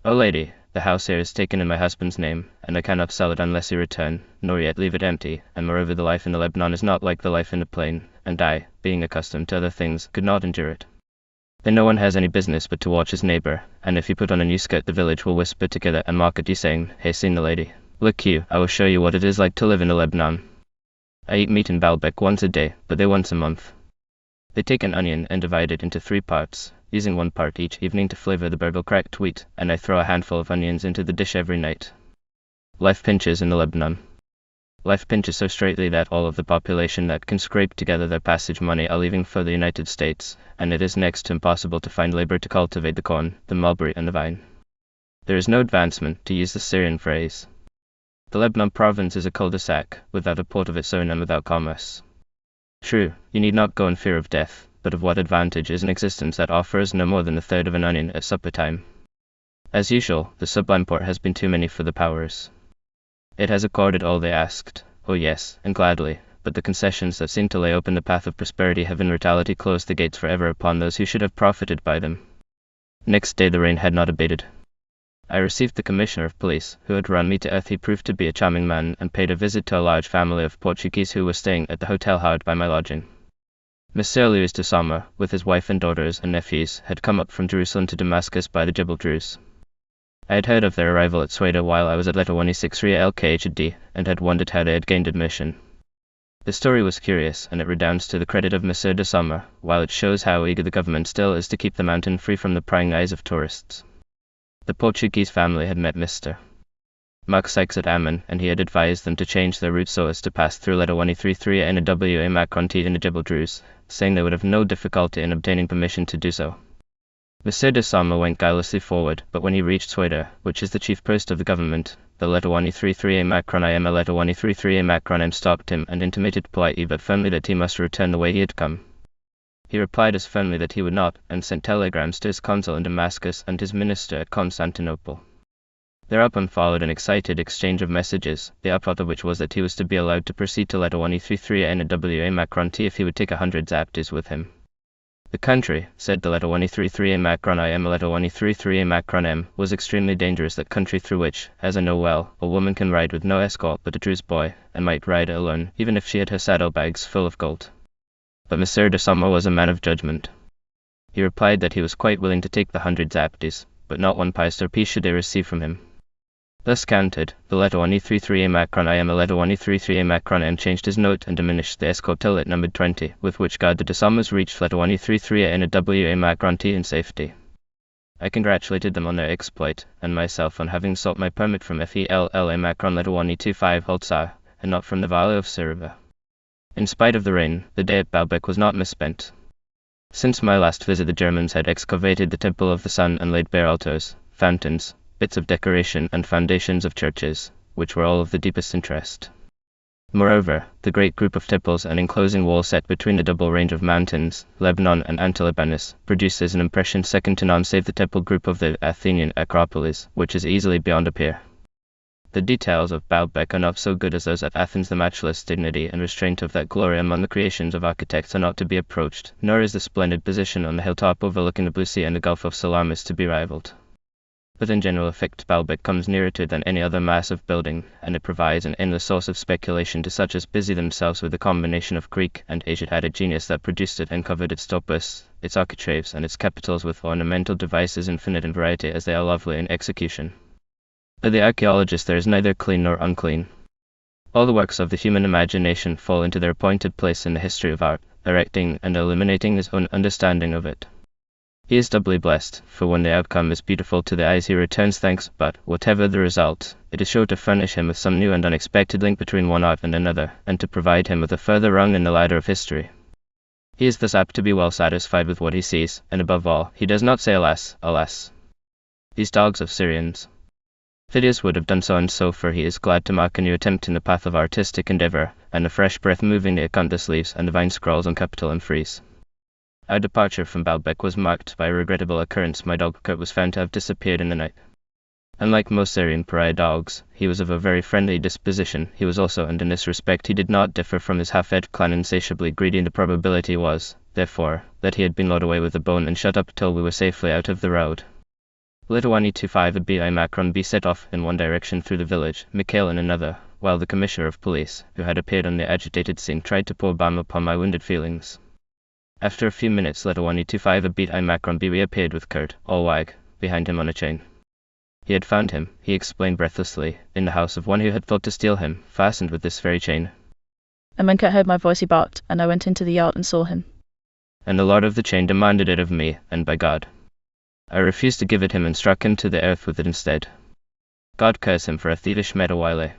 O lady, the house here is taken in my husband's name, and I cannot sell it unless he return, nor yet leave it empty, and moreover the life in the Lebanon is not like the life in the plain, and I, being accustomed to other things, could not endure it. Then no one has any business but to watch his neighbor, and if you put on a new skirt the village will whisper together and mock at you, saying, Hey, seen the lady? Look you, I will show you what it is like to live in the Lebanon. I eat meat in Baalbek once a day, but they once a month. They take an onion and divide it into 3 parts, using 1 part each evening to flavor the burgle cracked wheat, and I throw a handful of onions into the dish every night. Life pinches in the Lebanon. Life pinches so straightly that all of the population that can scrape together their passage money are leaving for the United States, and it is next to impossible to find labor to cultivate the corn, the mulberry and the vine. There is no advancement, to use the Syrian phrase. The Lebanon province is a cul-de-sac, without a port of its own and without commerce. True, you need not go in fear of death, but of what advantage is an existence that offers no more than a third of an onion at supper time? As usual, the sublime port has been too many for the powers. It has accorded all they asked, oh yes, and gladly, but the concessions that seemed to lay open the path of prosperity have in reality closed the gates forever upon those who should have profited by them. Next day the rain had not abated. I received the commissioner of police, who had run me to earth. He proved to be a charming man, and paid a visit to a large family of Portuguese who were staying at the hotel hard by my lodging. Monsieur Luis de Sama, with his wife and daughters and nephews, had come up from Jerusalem to Damascus by the Jebel Druze. I had heard of their arrival at Sweda while I was at Letter 163 LKHD, and had wondered how they had gained admission. The story was curious, and it redounds to the credit of Monsieur de Sama, while it shows how eager the government still is to keep the mountain free from the prying eyes of tourists. The Portuguese family had met Mr. Mark Sykes at Amman, and he had advised them to change their route so as to pass through Letter 133 and a WA Macron in the Jebel Druze, saying they would have no difficulty in obtaining permission to do so. Monsieur de Sama went guilelessly forward, but when he reached Sweda, which is the chief post of the government, the Letter 133 Macron IM a Letter 133 Macron M stopped him and intimated politely but firmly that he must return the way he had come. He replied as firmly that he would not, and sent telegrams to his consul in Damascus and his minister at Constantinople. Thereupon followed an excited exchange of messages, the upshot of which was that he was to be allowed to proceed to Letter 133 and a WA Macron if he would take 100 zaptis with him. The country, said the Letter 133 Macron IM a Letter 133 Macron M, was extremely dangerous, that country through which, as I know well, a woman can ride with no escort but a Druze boy, and might ride alone, even if she had her saddlebags full of gold. But Monsieur de Sama was a man of judgment. He replied that he was quite willing to take the 100 zaptis, but not one piece should they receive from him. Thus counted, the Letter 133 Macron IM a Letter 133 Macron M changed his note and diminished the escort till it numbered 20, with which guard the de Samas reached Letter 133 in a WA Macron in safety. I congratulated them on their exploit, and myself on having sought my permit from FELLA Macron Letter 125 Holzar, and not from the Valley of Syria. In spite of the rain, the day at Baalbek was not misspent. Since my last visit the Germans had excavated the Temple of the Sun and laid bare altars, fountains, bits of decoration and foundations of churches, which were all of the deepest interest. Moreover, the great group of temples and enclosing wall set between the double range of mountains, Lebanon and Antilebanus, produces an impression second to none save the temple group of the Athenian Acropolis, which is easily beyond a peer. The details of Baalbek are not so good as those at Athens. The matchless dignity and restraint of that glory among the creations of architects are not to be approached, nor is the splendid position on the hilltop overlooking the blue sea and the Gulf of Salamis to be rivaled. But in general effect Baalbek comes nearer to it than any other mass of building, and it provides an endless source of speculation to such as busy themselves with the combination of Greek and Asiatic genius that produced it and covered its topos, its architraves and its capitals with ornamental devices infinite in variety as they are lovely in execution. For the archaeologist there is neither clean nor unclean. All the works of the human imagination fall into their appointed place in the history of art, erecting and illuminating his own understanding of it. He is doubly blessed, for when the outcome is beautiful to the eyes he returns thanks, but, whatever the result, it is sure to furnish him with some new and unexpected link between one art and another, and to provide him with a further rung in the ladder of history. He is thus apt to be well satisfied with what he sees, and above all, he does not say alas, alas. These dogs of Syrians. Phidias would have done so and so, for he is glad to mark a new attempt in the path of artistic endeavour, and a fresh breath moving the acanthus leaves and the vine scrolls on capital and frieze. Our departure from Baalbek was marked by a regrettable occurrence. My dog Kurt was found to have disappeared in the night. Unlike most Syrian pariah dogs, he was of a very friendly disposition. He was also, and in this respect he did not differ from his half-fed clan, insatiably greedy, and the probability was, therefore, that he had been lured away with a bone and shut up till we were safely out of the road. Letter 125 would be Macron be set off in one direction through the village, Mikhail in another, while the commissioner of police, who had appeared on the agitated scene, tried to pour balm upon my wounded feelings. After a few minutes Letter 125 would beat Macron be reappeared with Kurt, all wag, behind him on a chain. He had found him, he explained breathlessly, in the house of one who had thought to steal him, fastened with this very chain. And when Kurt heard my voice he barked, and I went into the yard and saw him. And the lord of the chain demanded it of me, and by God, I refused to give it him and struck him to the earth with it instead. God curse him for a thievish Medawile.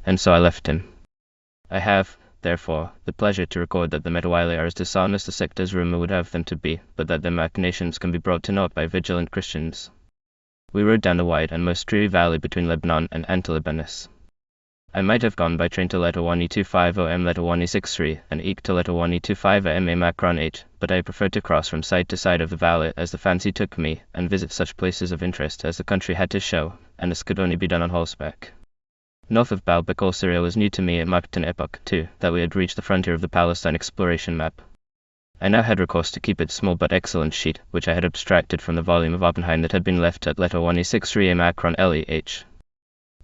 And so I left him. I have, therefore, the pleasure to record that the Medawile are as dishonest a sect as rumour would have them to be, but that their machinations can be brought to naught by vigilant Christians. We rode down the wide and most dreary valley between Lebanon and Antilebanus. I might have gone by train to letter 1250 letter 163 and eke to letter 1250 Macron H, but I preferred to cross from side to side of the valley as the fancy took me, and visit such places of interest as the country had to show, and this could only be done on horseback. North of Baalbek all Syria was new to me. It marked an epoch, too, that we had reached the frontier of the Palestine exploration map. I now had recourse to Cupid's small but excellent sheet, which I had abstracted from the volume of Oppenheim that had been left at letter 163 Macron LEH.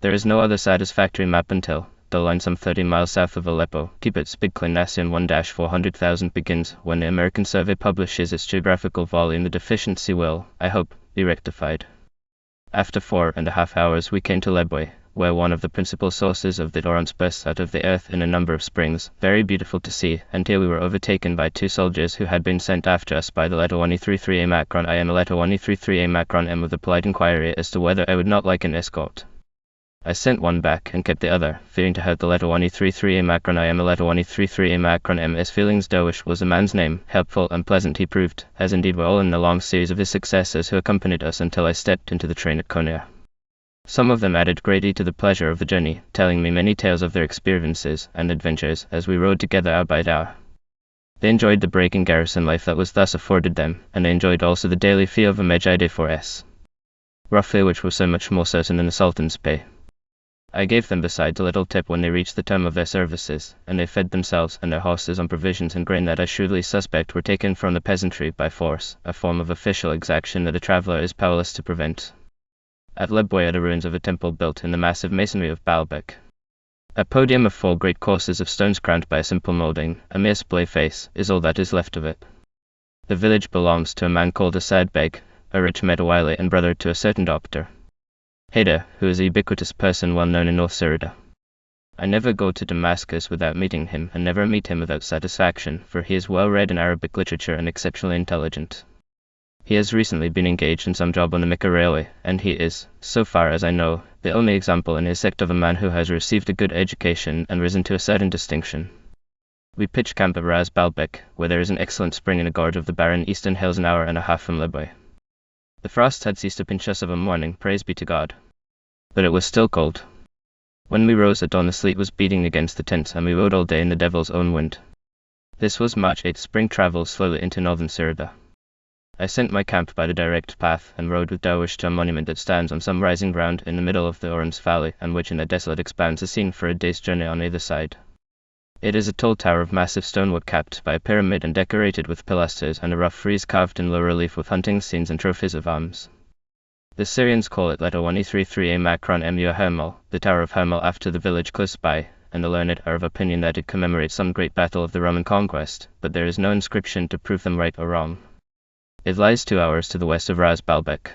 There is no other satisfactory map until, the line some 30 miles south of Aleppo, Cupid's Big Nation 1-400,000 begins. When the American Survey publishes its geographical volume, the deficiency will, I hope, be rectified. After 4.5 hours we came to Lebwe, where one of the principal sources of the Orontes bursts out of the earth in a number of springs, very beautiful to see, and here we were overtaken by 2 soldiers who had been sent after us by the letter 133 Macron I and the letter 133 Macron M with a polite inquiry as to whether I would not like an escort. I sent one back and kept the other, fearing to hurt the letter 133 Macron I and the letter 133 Macron M. As feelings Derwish was a man's name, helpful and pleasant he proved, as indeed were all in the long series of his successors who accompanied us until I stepped into the train at Konya. Some of them added greatly to the pleasure of the journey, telling me many tales of their experiences and adventures as we rode together hour by hour. They enjoyed the break in garrison life that was thus afforded them, and they enjoyed also the daily fee of a Medjide for S. Roughly, which was so much more certain than the Sultan's pay. I gave them besides a little tip when they reached the term of their services, and they fed themselves and their horses on provisions and grain that I shrewdly suspect were taken from the peasantry by force, a form of official exaction that a traveller is powerless to prevent. At Lebwe are the ruins of a temple built in the massive masonry of Baalbek. A podium of 4 great courses of stones crowned by a simple moulding, a mere splay face, is all that is left of it. The village belongs to a man called Asad Beg, a rich Medawili and brother to a certain doctor, Hader, who is a ubiquitous person well known in North Syria. I never go to Damascus without meeting him, and never meet him without satisfaction, for he is well read in Arabic literature and exceptionally intelligent. He has recently been engaged in some job on the Mecca Railway, and he is, so far as I know, the only example in his sect of a man who has received a good education and risen to a certain distinction. We pitched camp at Ras Baalbek, where there is an excellent spring in a gorge of the barren eastern hills an hour and a half from Lebwe. The frost had ceased to pinch us of a morning, praise be to God. But it was still cold. When we rose at dawn the sleet was beating against the tents, and we rode all day in the devil's own wind. This was March 8th. Spring travels slowly into northern Syria. I sent my camp by the direct path, and rode with Derwish to a monument that stands on some rising ground in the middle of the Orontes Valley, and which in a desolate expanse is seen for a day's journey on either side. It is a tall tower of massive stonework capped by a pyramid and decorated with pilasters and a rough frieze carved in low relief with hunting scenes and trophies of arms. The Syrians call it letter 133 Macron Mu Hermel, the Tower of Hermel, after the village close by, and the learned are of opinion that it commemorates some great battle of the Roman conquest, but there is no inscription to prove them right or wrong. It lies 2 hours to the west of Ras Baalbek.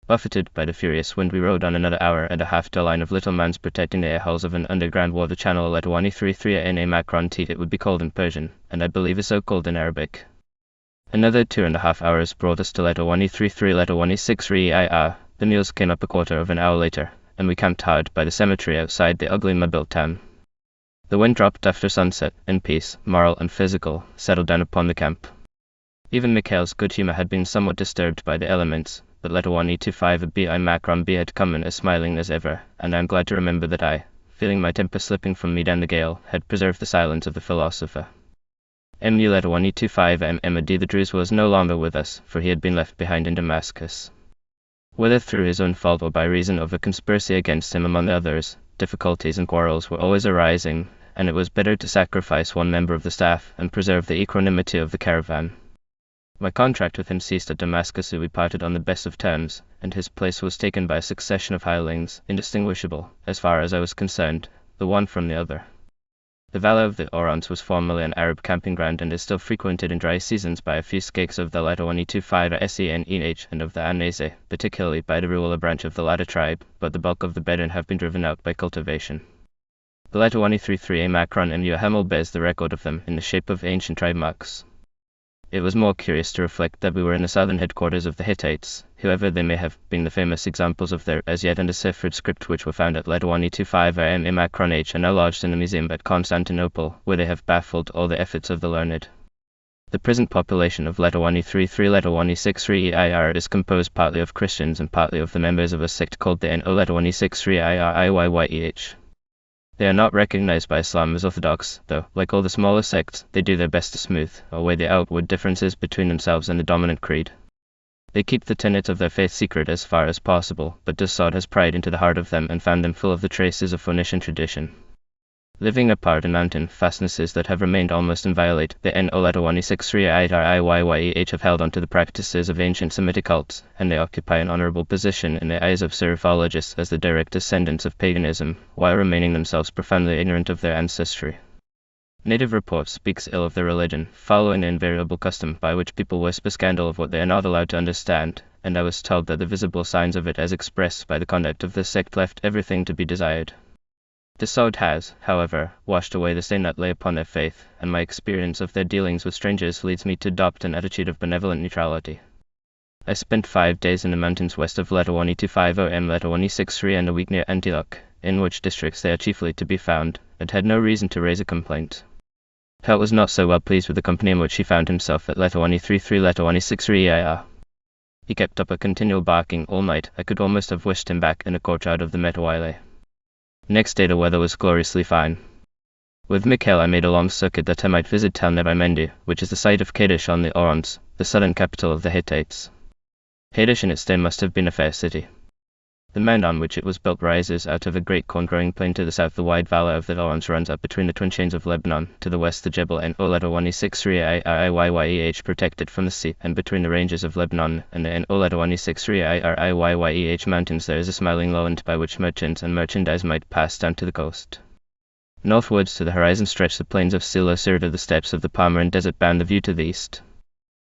Buffeted by the furious wind, we rode on another hour and a half to a line of little mounds protecting the air hulls of an underground war. The channel letter 133 Na Macron T, it would be called in Persian, and I believe is so called in Arabic. Another 2.5 hours brought us to letter 133 letter 163 IR. The mules came up a quarter of an hour later, and we camped hard by the cemetery outside the ugly mud-built town. The wind dropped after sunset, and peace, moral and physical, settled down upon the camp. Even Mikhail's good humor had been somewhat disturbed by the elements, but letter 125 BI Macron B had come in as smiling as ever, and I am glad to remember that I, feeling my temper slipping from me down the gale, had preserved the silence of the philosopher. MU letter 125 MD. The Druze was no longer with us, for he had been left behind in Damascus. Whether through his own fault or by reason of a conspiracy against him among others, difficulties and quarrels were always arising, and it was better to sacrifice one member of the staff and preserve the equanimity of the caravan. My contract with him ceased at Damascus. We parted on the best of terms, and his place was taken by a succession of hirelings, indistinguishable, as far as I was concerned, the one from the other. The valley of the Orontes was formerly an Arab camping ground and is still frequented in dry seasons by a few skaiks of the letter 125 SENEH and of the Anese, particularly by the ruler branch of the latter tribe, but the bulk of the Bedouin have been driven out by cultivation. The letter 133 Macron and Hamel bears the record of them in the shape of ancient tribe marks. It was more curious to reflect that we were in the southern headquarters of the Hittites, whoever they may have been, the famous examples of their as yet undeciphered script which were found at letter 125 in Macron H and now lodged in the museum at Constantinople, where they have baffled all the efforts of the learned. The present population of letter 133 letter 163 EIR is composed partly of Christians and partly of the members of a sect called the NO letter 163 IRIYYEH. They are not recognized by Islam as orthodox, though, like all the smaller sects, they do their best to smooth away the outward differences between themselves and the dominant creed. They keep the tenets of their faith secret as far as possible, but Desaud has pried into the heart of them and found them full of the traces of Phoenician tradition. Living apart in mountain fastnesses that have remained almost inviolate, the N-O-1-6-3-I-R-I-Y-Y-E-H have held on to the practices of ancient Semitic cults, and they occupy an honorable position in the eyes of Syrophologists as the direct descendants of paganism, while remaining themselves profoundly ignorant of their ancestry. Native report speaks ill of their religion, following the invariable custom by which people whisper scandal of what they are not allowed to understand, and I was told that the visible signs of it as expressed by the conduct of the sect left everything to be desired. Desaud has, however, washed away the stain that lay upon their faith, and my experience of their dealings with strangers leads me to adopt an attitude of benevolent neutrality. I spent 5 days in the mountains west of Letawani 250 M Letawani 63 and a week near Antioch, in which districts they are chiefly to be found, and had no reason to raise a complaint. Pelt was not so well pleased with the company in which he found himself at Letawani 33 Letawani 63 EIR. He kept up a continual barking all night. I could almost have wished him back in the courtyard of the Metawaile. Next day the weather was gloriously fine. With Mikhail I made a long circuit that I might visit Tel Neb-I-Mendy, which is the site of Kadesh on the Orons, the southern capital of the Hittites. Kadesh in its day must have been a fair city. The mound on which it was built rises out of a great corn-growing plain to the south. The wide valley of the Orons runs up between the twin chains of Lebanon, to the west the Jebel N-O-1-6-3-I-R-I-Y-Y-E-H protected from the sea, and between the ranges of Lebanon and the N-O-1-6-3-I-R-I-Y-Y-E-H mountains there is a smiling lowland by which merchants and merchandise might pass down to the coast. Northwards to the horizon stretch the plains of Silo Syria. The steppes of the Palmyran desert bound the view to the east.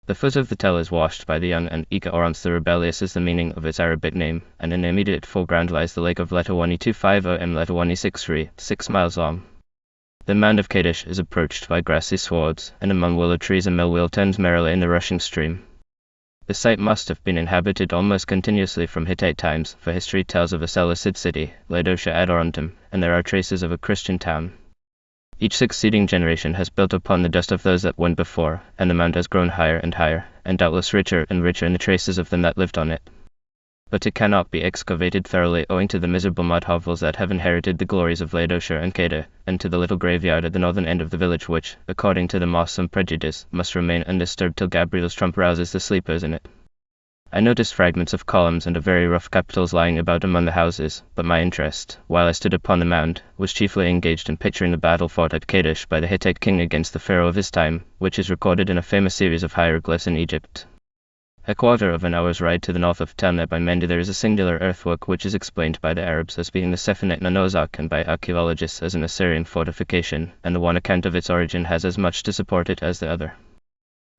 The foot of the Tel is washed by the young and eager Orons. The rebellious is the meaning of its Arabic name, and in the immediate foreground lies the lake of Letawani 250 M Letawani 63, 6 miles long. The mound of Kadesh is approached by grassy swards, and among willow trees a mill wheel turns merrily in the rushing stream. The site must have been inhabited almost continuously from Hittite times, for history tells of a Seleucid city, Laodicea ad Orontum, and there are traces of a Christian town. Each succeeding generation has built upon the dust of those that went before, and the mound has grown higher and higher, and doubtless richer and richer in the traces of them that lived on it. But it cannot be excavated thoroughly owing to the miserable mud hovels that have inherited the glories of Laodicea and Kedar, and to the little graveyard at the northern end of the village which, according to the Moslem prejudice, must remain undisturbed till Gabriel's trump rouses the sleepers in it. I noticed fragments of columns and of very rough capitals lying about among the houses, but my interest, while I stood upon the mound, was chiefly engaged in picturing the battle fought at Kadesh by the Hittite king against the pharaoh of his time, which is recorded in a famous series of hieroglyphs in Egypt. A quarter of an hour's ride to the north of Tel Neb-I-Mendy there is a singular earthwork which is explained by the Arabs as being the Sephanet Nanozak and by archaeologists as an Assyrian fortification, and the one account of its origin has as much to support it as the other.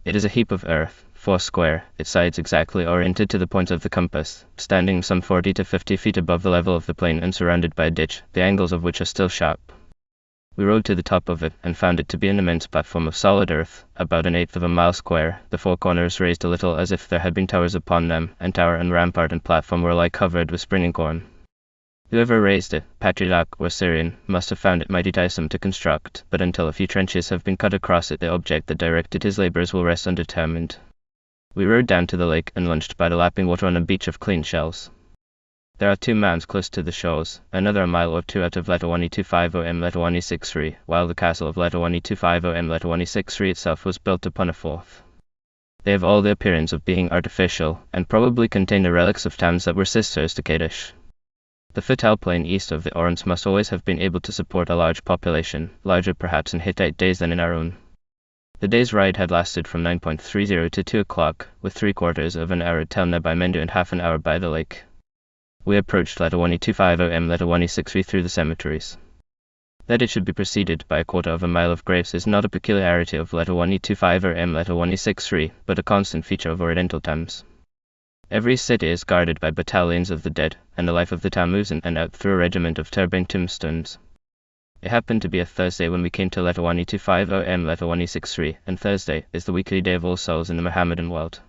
It is a heap of earth, 4 square, its sides exactly oriented to the points of the compass, standing some 40 to 50 feet above the level of the plain and surrounded by a ditch, the angles of which are still sharp. We rode to the top of it, and found it to be an immense platform of solid earth, about 1/8 of a mile square, the 4 corners raised a little as if there had been towers upon them, and tower and rampart and platform were alike covered with springing corn. Whoever raised it, Patriarch or Syrian, must have found it mighty tiresome to construct, but until a few trenches have been cut across it the object that directed his labours will rest undetermined. We rode down to the lake and lunched by the lapping water on a beach of clean shells. There are 2 mounds close to the shores, another a mile or 2 out of Letawani 250 M Letawani 63, while the castle of Letawani 250 M Letawani 63 itself was built upon a 4th. They have all the appearance of being artificial, and probably contain the relics of towns that were sisters to Kadesh. The fertile plain east of the Orons must always have been able to support a large population, larger perhaps in Hittite days than in our own. The day's ride had lasted from 9:30 to 2 o'clock, with 3/4 of an hour at Tel Neb-I-Mendy and half an hour by the lake. We approached Letawani 250 M Letawani 63 through the cemeteries. That it should be preceded by a 1/4 of a mile of graves is not a peculiarity of Letawani 250 M Letawani 63, but a constant feature of Oriental towns. Every city is guarded by battalions of the dead, and the life of the town moves in and out through a regiment of turbine tombstones. It happened to be a Thursday when we came to Letawani 250 M Letawani 63, and Thursday is the weekly day of All Souls in the Mohammedan world.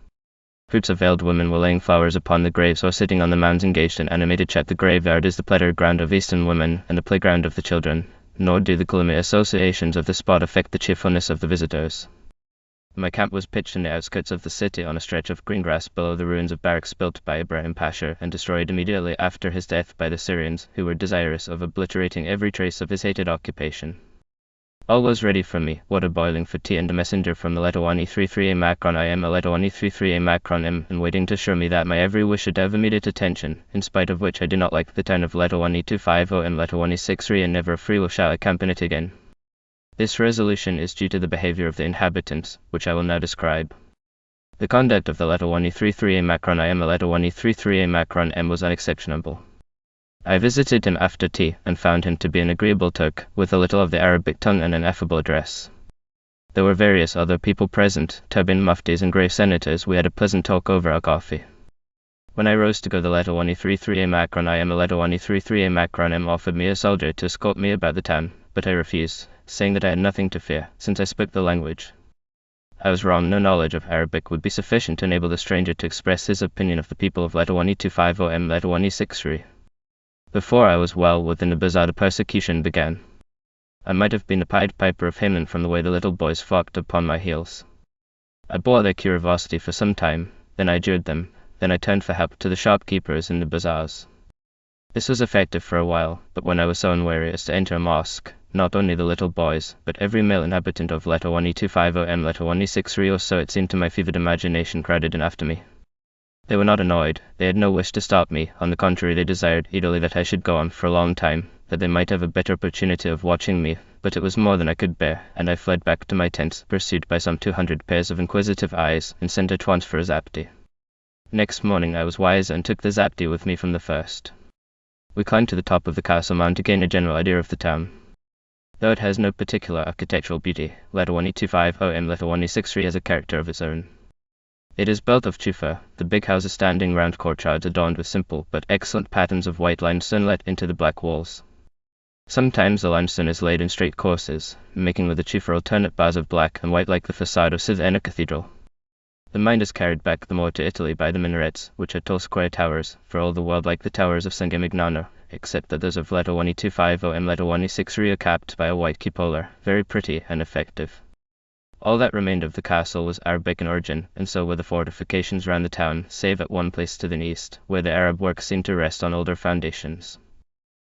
Groups of veiled women were laying flowers upon the graves or sitting on the mounds engaged in animated chat. The graveyard is the pleasure ground of Eastern women and the playground of the children, nor do the gloomy associations of the spot affect the cheerfulness of the visitors. My camp was pitched in the outskirts of the city on a stretch of green grass below the ruins of barracks built by Ibrahim Pasha and destroyed immediately after his death by the Syrians, who were desirous of obliterating every trace of his hated occupation. All was ready for me, water boiling for tea and a messenger from the Letawani 33A Macron I am a Letawani 33A Macron M and waiting to assure me that my every wish should have immediate attention, in spite of which I do not like the town of Letawani 250 and Letawani 63 and never a free will shall I camp in it again. This resolution is due to the behavior of the inhabitants, which I will now describe. The conduct of the Letawani 33A Macron I am a Letawani 33A Macron M was unexceptionable. I visited him after tea and found him to be an agreeable Turk, with a little of the Arabic tongue and an affable address. There were various other people present, turban muftis and grey senators. We had a pleasant talk over our coffee. When I rose to go, the Letawani 33A Macron I am a Letawani 33A Macron M offered me a soldier to escort me about the town, but I refused, saying that I had nothing to fear, since I spoke the language. I was wrong. No knowledge of Arabic would be sufficient to enable the stranger to express his opinion of the people of Letawani 250 and Letawani 63. Before I was well within the bazaar, the persecution began. I might have been the Pied Piper of Haman from the way the little boys flocked upon my heels. I bore their curiosity for some time, then I jeered them, then I turned for help to the shopkeepers in the bazaars. This was effective for a while, but when I was so unwary as to enter a mosque, not only the little boys, but every male inhabitant of Letawani 250 and Letawani 63 or so, it seemed to my fevered imagination, crowded in after me. They were not annoyed, they had no wish to stop me, on the contrary they desired eagerly that I should go on for a long time, that they might have a better opportunity of watching me, but it was more than I could bear, and I fled back to my tent, pursued by some 200 pairs of inquisitive eyes, and sent at once for a zapti. Next morning I was wise and took the zapti with me from the first. We climbed to the top of the castle mound to gain a general idea of the town. Though it has no particular architectural beauty, Letawani 250 and Letawani 63 has a character of its own. It is built of tufa, the big houses standing round courtyards adorned with simple but excellent patterns of white limestone let into the black walls. Sometimes the limestone is laid in straight courses, making with the tufa alternate bars of black and white like the facade of Syria Cathedral. The mind is carried back the more to Italy by the minarets, which are tall square towers, for all the world like the towers of San Gimignano, except that those of Letawani 250 and Letawani 63 are capped by a white cupola, very pretty and effective. All that remained of the castle was Arabic in origin, and so were the fortifications round the town, save at one place to the east, where the Arab work seemed to rest on older foundations.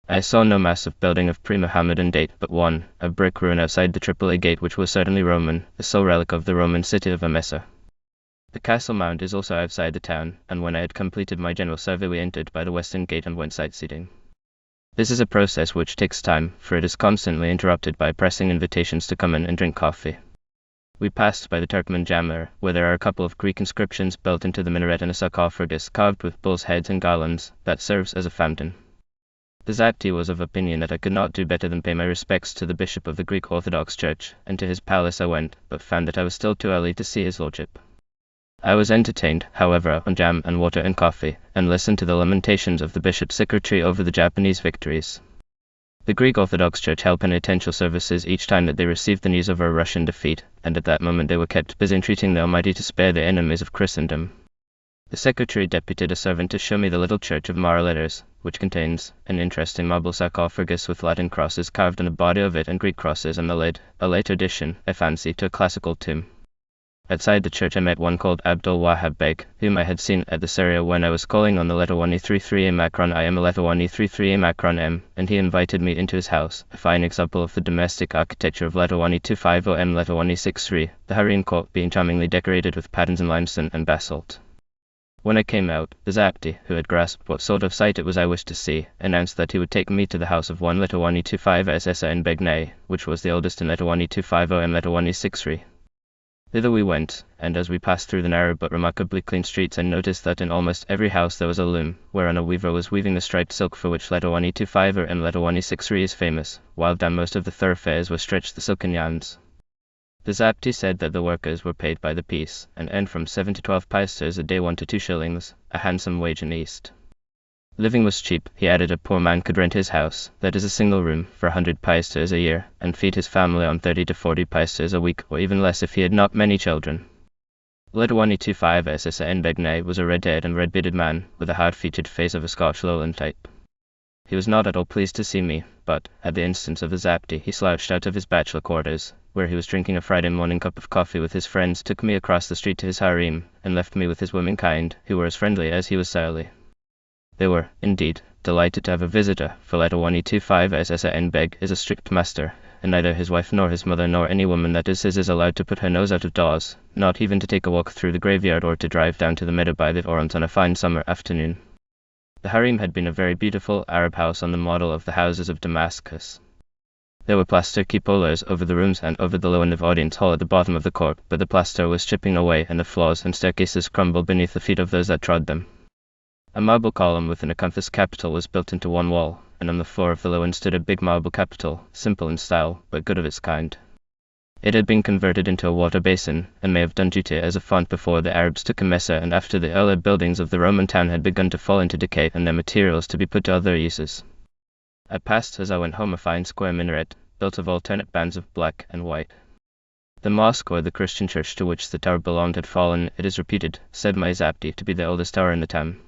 I saw no massive building of pre-Mohammedan date, but one, a brick ruin outside the Tripoli gate, which was certainly Roman, the sole relic of the Roman city of Emesa. The castle mound is also outside the town, and when I had completed my general survey we entered by the western gate and went sightseeing. This is a process which takes time, for it is constantly interrupted by pressing invitations to come in and drink coffee. We passed by the Turkmen Jamir, where there are a couple of Greek inscriptions built into the minaret and a sarcophagus carved with bulls' heads and garlands, that serves as a fountain. The Zapti was of opinion that I could not do better than pay my respects to the bishop of the Greek Orthodox Church, and to his palace I went, but found that I was still too early to see his lordship. I was entertained, however, on jam and water and coffee, and listened to the lamentations of the bishop's secretary over the Japanese victories. The Greek Orthodox Church held penitential services each time that they received the news of a Russian defeat, and at that moment they were kept busy entreating the Almighty to spare the enemies of Christendom. The secretary deputed a servant to show me the little church of Mara Letters, which contains an interesting marble sarcophagus with Latin crosses carved on the body of it and Greek crosses on the lid, a late addition, I fancy, to a classical tomb. Outside the church I met one called Abdul Wahab Beg, whom I had seen at the Syria when I was calling on the Letawani 33A Macron I am a Letawani 33A Macron M, and he invited me into his house, a fine example of the domestic architecture of Letawani 250 M Letawani 63, the harem court being charmingly decorated with patterns in limestone and basalt. When I came out, the Zapti, who had grasped what sort of sight it was I wished to see, announced that he would take me to the house of one Letawani 25 SSA in Begnay, which was the oldest in Letawani 250 M Letawani 63. Thither we went, and as we passed through the narrow but remarkably clean streets I noticed that in almost every house there was a loom, whereon a weaver was weaving the striped silk for which Letawani 250 and Letawani 63 is famous, while down most of the thoroughfares were stretched the silken yarns. The Zapti said that the workers were paid by the piece, and earned from 7 to 12 piasters a day, 1 to 2 shillings, a handsome wage in the East. Living was cheap, he added. A poor man could rent his house, that is a single room, for 100 piasters a year, and feed his family on 30 to 40 piasters a week, or even less if he had not many children. Letawani 25 SSA in Begnay was a red-haired and red-bearded man, with a hard-featured face of a Scotch lowland type. He was not at all pleased to see me, but, at the instance of the Zapti, he slouched out of his bachelor quarters, where he was drinking a Friday morning cup of coffee with his friends, took me across the street to his harem, and left me with his womankind, who were as friendly as he was surly. They were, indeed, delighted to have a visitor, for Letter 125 SSN Beg is a strict master, and neither his wife nor his mother nor any woman that is his is allowed to put her nose out of doors, not even to take a walk through the graveyard or to drive down to the meadow by the Orons on a fine summer afternoon. The harem had been a very beautiful Arab house on the model of the houses of Damascus. There were plaster cupolas over the rooms and over the low end of audience hall at the bottom of the court, but the plaster was chipping away and the floors and staircases crumbled beneath the feet of those that trod them. A marble column with an acanthus capital was built into one wall, and on the floor of the low end stood a big marble capital, simple in style, but good of its kind. It had been converted into a water basin, and may have done duty as a font before the Arabs took Emesa and after the earlier buildings of the Roman town had begun to fall into decay and their materials to be put to other uses. I passed as I went home a fine square minaret, built of alternate bands of black and white. The mosque or the Christian church to which the tower belonged had fallen, it is reputed, said my Zabdi, to be the oldest tower in the town.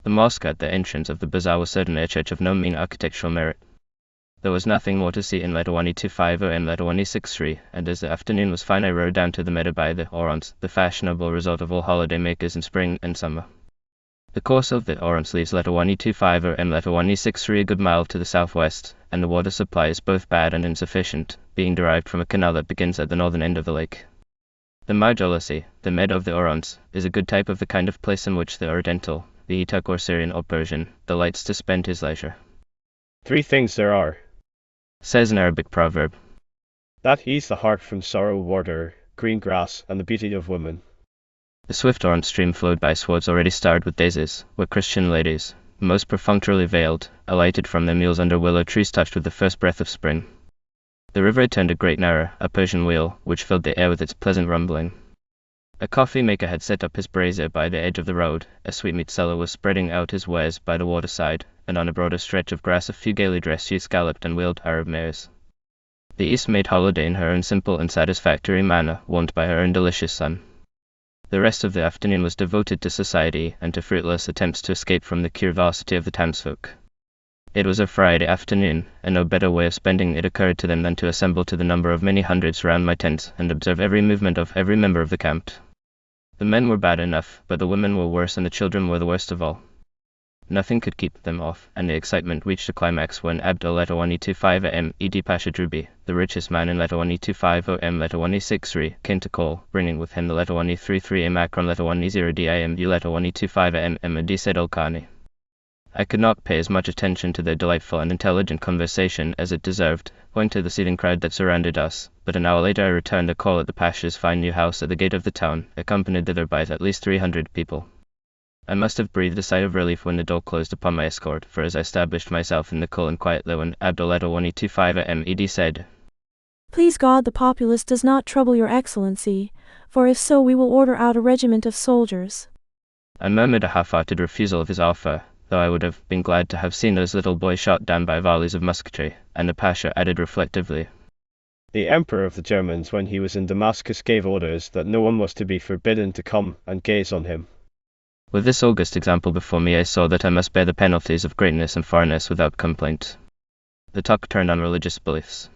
The mosque at the entrance of the bazaar was certainly a church of no mean architectural merit. There was nothing more to see in Letter 125 or Letter 163, and as the afternoon was fine I rode down to the meadow by the Orons, the fashionable resort of all holiday makers in spring and summer. The course of the Orons leaves Letter 125 or Letter 163 a good mile to the southwest, and the water supply is both bad and insufficient, being derived from a canal that begins at the northern end of the lake. The Marjolasi, the meadow of the Orons, is a good type of the kind of place in which the Oriental, the Itak or Syrian or Persian, delights to spend his leisure. 3 things there are, says an Arabic proverb, that ease the heart from sorrow: water, green grass, and the beauty of women. The swift Oron stream flowed by swords already starred with daisies, where Christian ladies, most perfunctorily veiled, alighted from their mules under willow trees touched with the first breath of spring. The river had turned a great narrow, a Persian wheel, which filled the air with its pleasant rumbling. A coffee maker had set up his brazier by the edge of the road, a sweetmeat seller was spreading out his wares by the waterside, and on a broader stretch of grass a few gaily dressed youths galloped and wheeled Arab mares. The East made holiday in her own simple and satisfactory manner, warmed by her own delicious sun. The rest of the afternoon was devoted to society and to fruitless attempts to escape from the curiosity of the townsfolk. It was a Friday afternoon, and no better way of spending it occurred to them than to assemble to the number of many hundreds round my tent and observe every movement of every member of the camp. The men were bad enough, but the women were worse and the children were the worst of all. Nothing could keep them off, and the excitement reached a climax when Abd Letter 125 Ed Pasha Drubi, the richest man in Letter 125 Letter 163, came to call, bringing with him the Letter 133 Akron Letter 110 Letter 125 Adi Said Al-Khani. I could not pay as much attention to their delightful and intelligent conversation as it deserved, owing to the seething crowd that surrounded us, but an hour later I returned a call at the Pasha's fine new house at the gate of the town, accompanied thither by at least 300 people. I must have breathed a sigh of relief when the door closed upon my escort, for as I established myself in the cool and quiet low Abdullah 125 Ed said, Please God the populace does not trouble your excellency, for if so we will order out a regiment of soldiers. I murmured a half-hearted refusal of his offer, though I would have been glad to have seen those little boys shot down by volleys of musketry, and the Pasha added reflectively, The Emperor of the Germans, when he was in Damascus, gave orders that no one was to be forbidden to come and gaze on him. With this august example before me I saw that I must bear the penalties of greatness and foreignness without complaint. The talk turned on religious beliefs.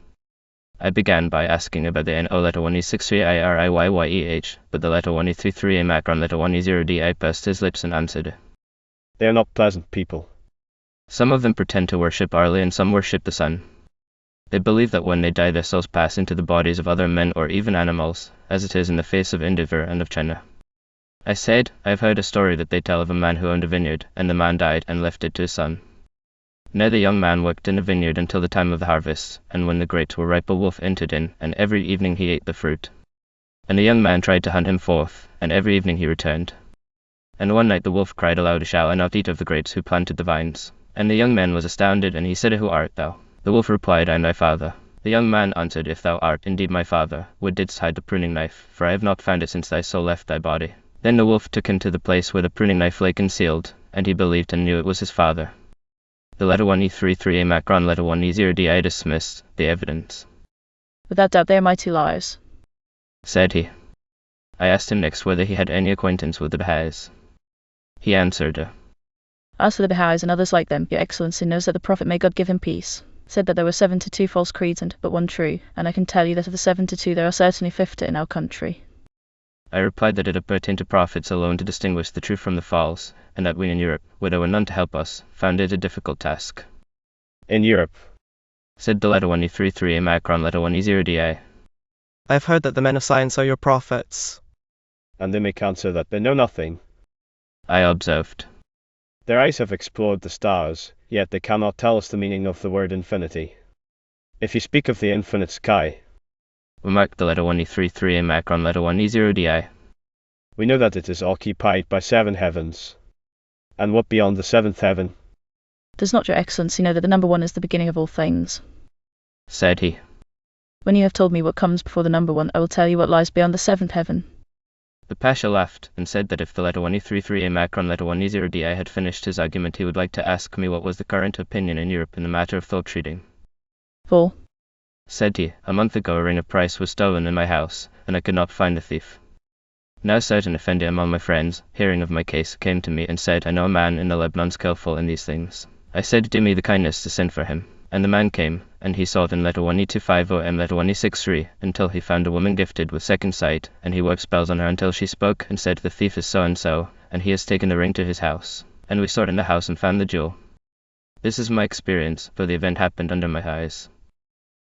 I began by asking about the NO Letter 163 IRIYYEH, but the Letter 133 Akron Letter 110 I pursed his lips and answered, They are not pleasant people. Some of them pretend to worship Arli and some worship the sun. They believe that when they die their souls pass into the bodies of other men or even animals, as it is in the face of Endeavour and of China. I said, I have heard a story that they tell of a man who owned a vineyard, and the man died and left it to his son. Now the young man worked in the vineyard until the time of the harvest, and when the grapes were ripe a wolf entered in, and every evening he ate the fruit. And the young man tried to hunt him forth, and every evening he returned. And one night the wolf cried aloud, Shall I not eat of the grapes who planted the vines? And the young man was astounded, and he said, Who art thou? The wolf replied, I am thy father. The young man answered, If thou art indeed my father, where didst hide the pruning knife? For I have not found it since thy soul left thy body. Then the wolf took him to the place where the pruning knife lay concealed, and he believed and knew it was his father. The Letter 133 Akron Letter 110 I dismissed the evidence. Without doubt they are mighty liars, said he. I asked him next whether he had any acquaintance with the Baha'is. He answered, As for the Baha'is and others like them, your excellency knows that the Prophet, may God give him peace, said that there were 72 false creeds and but one true, and I can tell you that of the 72 there are certainly 50 in our country. I replied that it appertained to prophets alone to distinguish the true from the false, and that we in Europe, where there were none to help us, found it a difficult task. In Europe, said the letter 1E33A Macron letter 1E0DI. I have heard that the men of science are your prophets. and they make answer that they know nothing. I observed. Their eyes have explored the stars, yet they cannot tell us the meaning of the word infinity. If you speak of the infinite sky, Remarked the letter 1E33A Macron letter 1E0DI. we know that it is occupied by 7 heavens. And what beyond the 7th heaven? Does not your excellency know that the number 1 is the beginning of all things? Said he. When you have told me what comes before the number 1, I will tell you what lies beyond the 7th heaven. The Pasha laughed, and said that if the letter 1E33A Macron letter 1E0DI had finished his argument, he would like to ask me what was the current opinion in Europe in the matter of thought reading. For, Said he, a month ago a ring of price was stolen in my house, and I could not find the thief. Now certain Effendi among my friends, hearing of my case, came to me and said, I know a man in the Lebanon skillful in these things. I said, do me the kindness to send for him. And the man came, and he sought in letter 1E250M letter 1E63, until he found a woman gifted with second sight, and he worked spells on her until she spoke, and said, the thief is so-and-so, and he has taken the ring to his house. And we sought in the house and found the jewel. This is my experience, for the event happened under my eyes.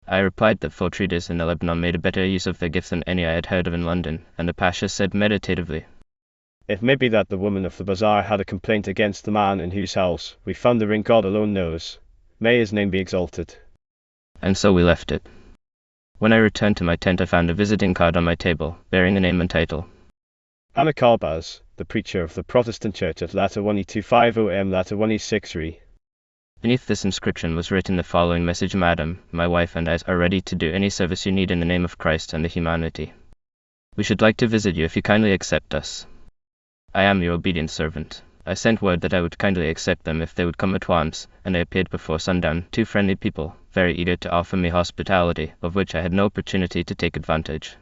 I replied that 4 traders in the Lebanon made a better use of their gifts than any I had heard of in London, and the Pasha said meditatively, It may be that the woman of the bazaar had a complaint against the man in whose house we found the ring. God alone knows. May his name be exalted. And so we left it. When I returned to my tent I found a visiting card on my table, bearing a name and title. Anna Carbaz, the preacher of the Protestant Church at letter 1E250M letter 1E63. Beneath this inscription was written the following message: Madam, my wife and I are ready to do any service you need in the name of Christ and the humanity. We should like to visit you if you kindly accept us. I am your obedient servant. I sent word that I would kindly accept them if they would come at once, and they appeared before sundown, 2 friendly people, very eager to offer me hospitality, of which I had no opportunity to take advantage.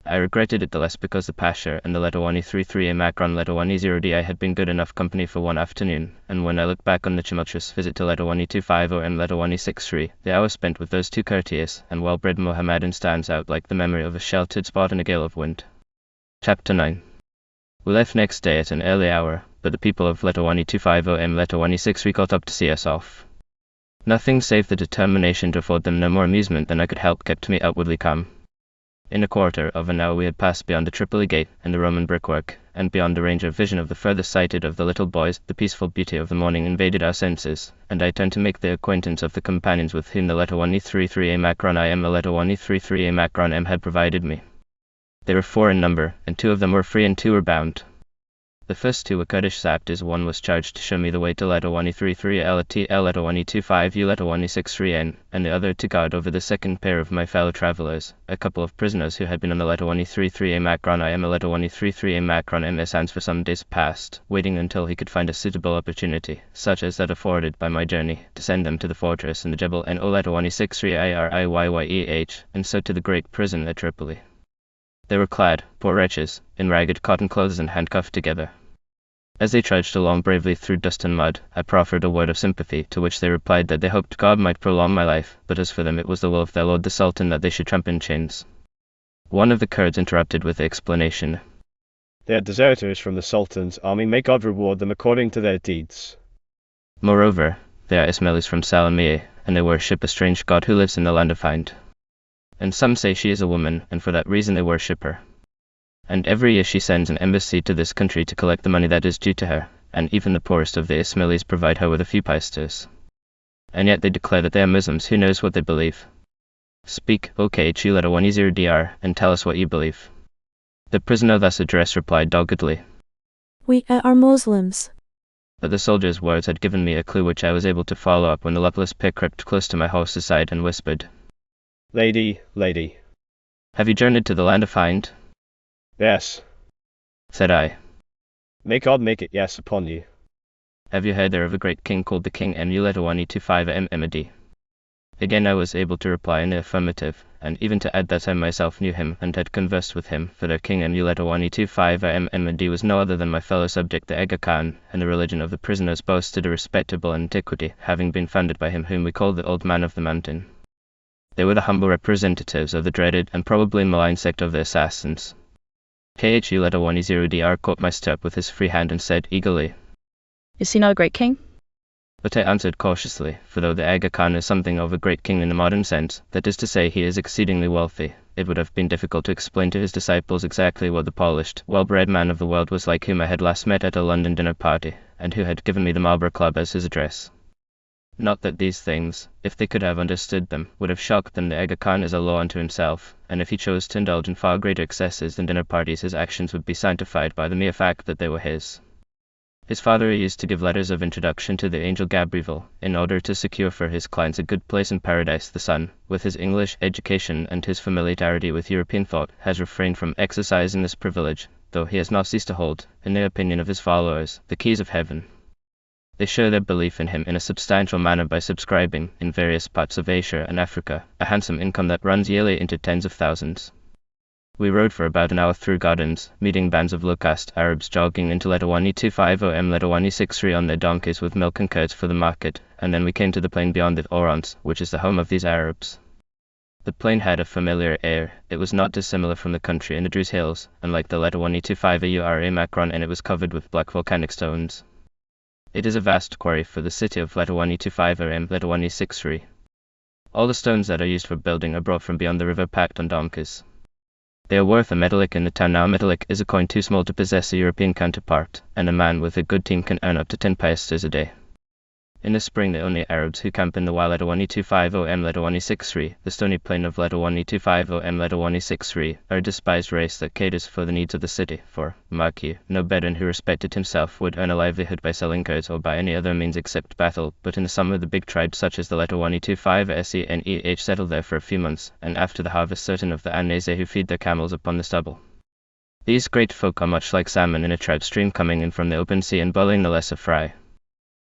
I regretted it the less because the Pasha and the letter 1E33A Macron letter 1E0DI had been good enough company for one afternoon, and when I look back on the tumultuous visit to letter 1E250 and letter 1E63, the hour spent with those 2 courteous and well-bred Mohammedans stands out like the memory of a sheltered spot in a gale of wind. Chapter 9. We left next day at an early hour, but the people of letter 1E250 and letter 1E63 got up to see us off. Nothing save the determination to afford them no more amusement than I could help kept me outwardly calm. In a quarter of an hour we had passed beyond the Tripoli Gate and the Roman brickwork, and beyond the range of vision of the furthest sighted of the little boys, the peaceful beauty of the morning invaded our senses, and I turned to make the acquaintance of the companions with whom the letter 1E33A Macron I M the letter 1E33A Macron M had provided me. They were 4 in number, and 2 of them were free and 2 were bound. The first 2 were Kurdish Zaptas. One was charged to show me the way to letter 1E33L at TL letter 1E25U letter 1E63N, and the other to guard over the second pair of my fellow travelers, a couple of prisoners who had been on the letter 1E33A Macron I M letter 1E33A Macron MS hands for some days past, waiting until he could find a suitable opportunity, such as that afforded by my journey, to send them to the fortress in the Jebel and O letter 1E63IRIYYEH, and so to the great prison at Tripoli. They were clad, poor wretches, in ragged cotton clothes and handcuffed together. As they trudged along bravely through dust and mud, I proffered a word of sympathy, to which they replied that they hoped God might prolong my life, but as for them it was the will of their lord the Sultan that they should tramp in chains. One of the Kurds interrupted with the explanation. They are deserters from the Sultan's army. May God reward them according to their deeds. Moreover, they are Ismailis from Salamieh, and they worship a strange god who lives in the land of Hind. And some say she is a woman, and for that reason they worship her. And every year she sends an embassy to this country to collect the money that is due to her, and even the poorest of the Ismailis provide her with a few piastres. And yet they declare that they are Muslims. Who knows what they believe? Speak, O KHU letter 1E0DR, and tell us what you believe. The prisoner thus addressed replied doggedly. We are Muslims. But the soldier's words had given me a clue which I was able to follow up when the luckless pig crept close to my host's side and whispered, Lady. Have you journeyed to the land of Hind? Yes. Said I. May God make it yes upon you. Have you heard there of a great king called the King Mu letter 1E25 Md? Again I was able to reply in the affirmative, and even to add that I myself knew him and had conversed with him, for their king and Uleta 125 MMD was no other than my fellow subject the Aga Khan, and the religion of the prisoners boasted a respectable antiquity, having been founded by him whom we call the Old Man of the Mountain. They were the humble representatives of the dreaded and probably maligned sect of the Assassins. KH Uleta 10DR caught my step with his free hand and said eagerly, Is he not a great king? But I answered cautiously, for though the Aga Khan is something of a great king in the modern sense, that is to say he is exceedingly wealthy, it would have been difficult to explain to his disciples exactly what the polished, well-bred man of the world was like whom I had last met at a London dinner party, and who had given me the Marlborough Club as his address. Not that these things, if they could have understood them, would have shocked them. The Aga Khan is a law unto himself, and if he chose to indulge in far greater excesses than dinner parties his actions would be sanctified by the mere fact that they were his. His father used to give letters of introduction to the angel Gabriel, in order to secure for his clients a good place in paradise. The son, with his English education and his familiarity with European thought, has refrained from exercising this privilege, though he has not ceased to hold, in the opinion of his followers, the keys of heaven. They show their belief in him in a substantial manner by subscribing, in various parts of Asia and Africa, a handsome income that runs yearly into tens of thousands. We rode for about an hour through gardens, meeting bands of low-caste Arabs jogging into Leta 1250 Leta 163 on their donkeys with milk and curds for the market, and then we came to the plain beyond the Orans, which is the home of these Arabs. The plain had a familiar air. It was not dissimilar from the country in the Druze hills, unlike the Leta 1250 Ura Macron, and it was covered with black volcanic stones. It is a vast quarry for the city of Leta 1250 Leta 163. All the stones that are used for building are brought from beyond the river packed on donkeys. They are worth a metallic in the town now. A metallic is a coin too small to possess a European counterpart, and a man with a good team can earn up to 10 piastres a day. In the spring the only Arabs who camp in the wild Leta 1250 Leta 163, the stony plain of Leta 1250 Leta 163, are a despised race that caters for the needs of the city, for, mark you, no Bedouin who respected himself would earn a livelihood by selling curds or by any other means except battle, but in the summer the big tribes such as the Leta 1250 SENEH settle there for a few months, and after the harvest certain of the Anese who feed their camels upon the stubble. These great folk are much like salmon in a trout stream coming in from the open sea and boiling the lesser fry.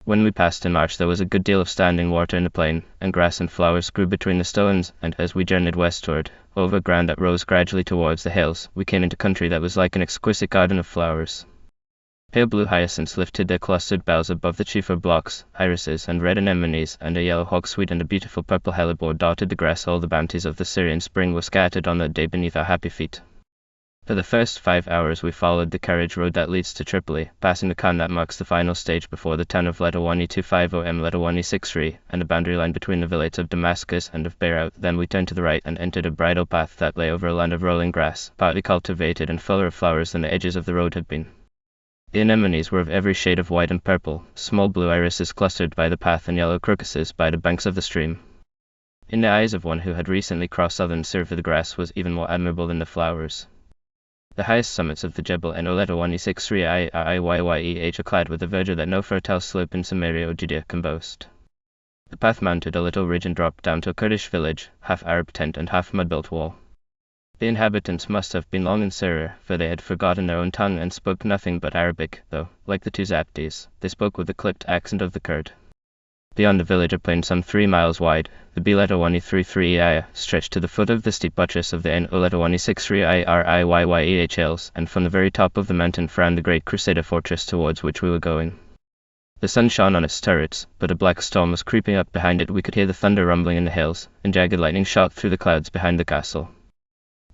When we passed in March there was a good deal of standing water in the plain, and grass and flowers grew between the stones, and as we journeyed westward, over ground that rose gradually towards the hills, we came into country that was like an exquisite garden of flowers. Pale blue hyacinths lifted their clustered bells above the chiefer blocks, irises and red anemones, and a yellow hawksweed and a beautiful purple hellebore dotted the grass. All the bounties of the Syrian spring were scattered on that day beneath our happy feet. For the first 5 hours we followed the carriage road that leads to Tripoli, passing the Khan that marks the final stage before the town of Leta 1250 Leta 163, and the boundary line between the villages of Damascus and of Beirut. Then we turned to the right and entered a bridle path that lay over a land of rolling grass, partly cultivated and fuller of flowers than the edges of the road had been. The anemones were of every shade of white and purple, small blue irises clustered by the path and yellow crocuses by the banks of the stream. In the eyes of one who had recently crossed southern Syria the grass was even more admirable than the flowers. The highest summits of the Jebel and Leta 163 IIYYEH are clad with a verdure that no fertile slope in Samaria or Judea can boast. The path mounted a little ridge and dropped down to a Kurdish village, half Arab tent and half mud-built wall. The inhabitants must have been long in Syria, for they had forgotten their own tongue and spoke nothing but Arabic, though, like the two Zaptis, they spoke with the clipped accent of the Kurd. Beyond the village a plain some 3 miles wide, the Leta 133 stretched to the foot of the steep buttress of the Leta 163 IRIYYEH hills, and from the very top of the mountain frowned the great Crusader fortress towards which we were going. The sun shone on its turrets, but a black storm was creeping up behind it. We could hear the thunder rumbling in the hills, and jagged lightning shot through the clouds behind the castle.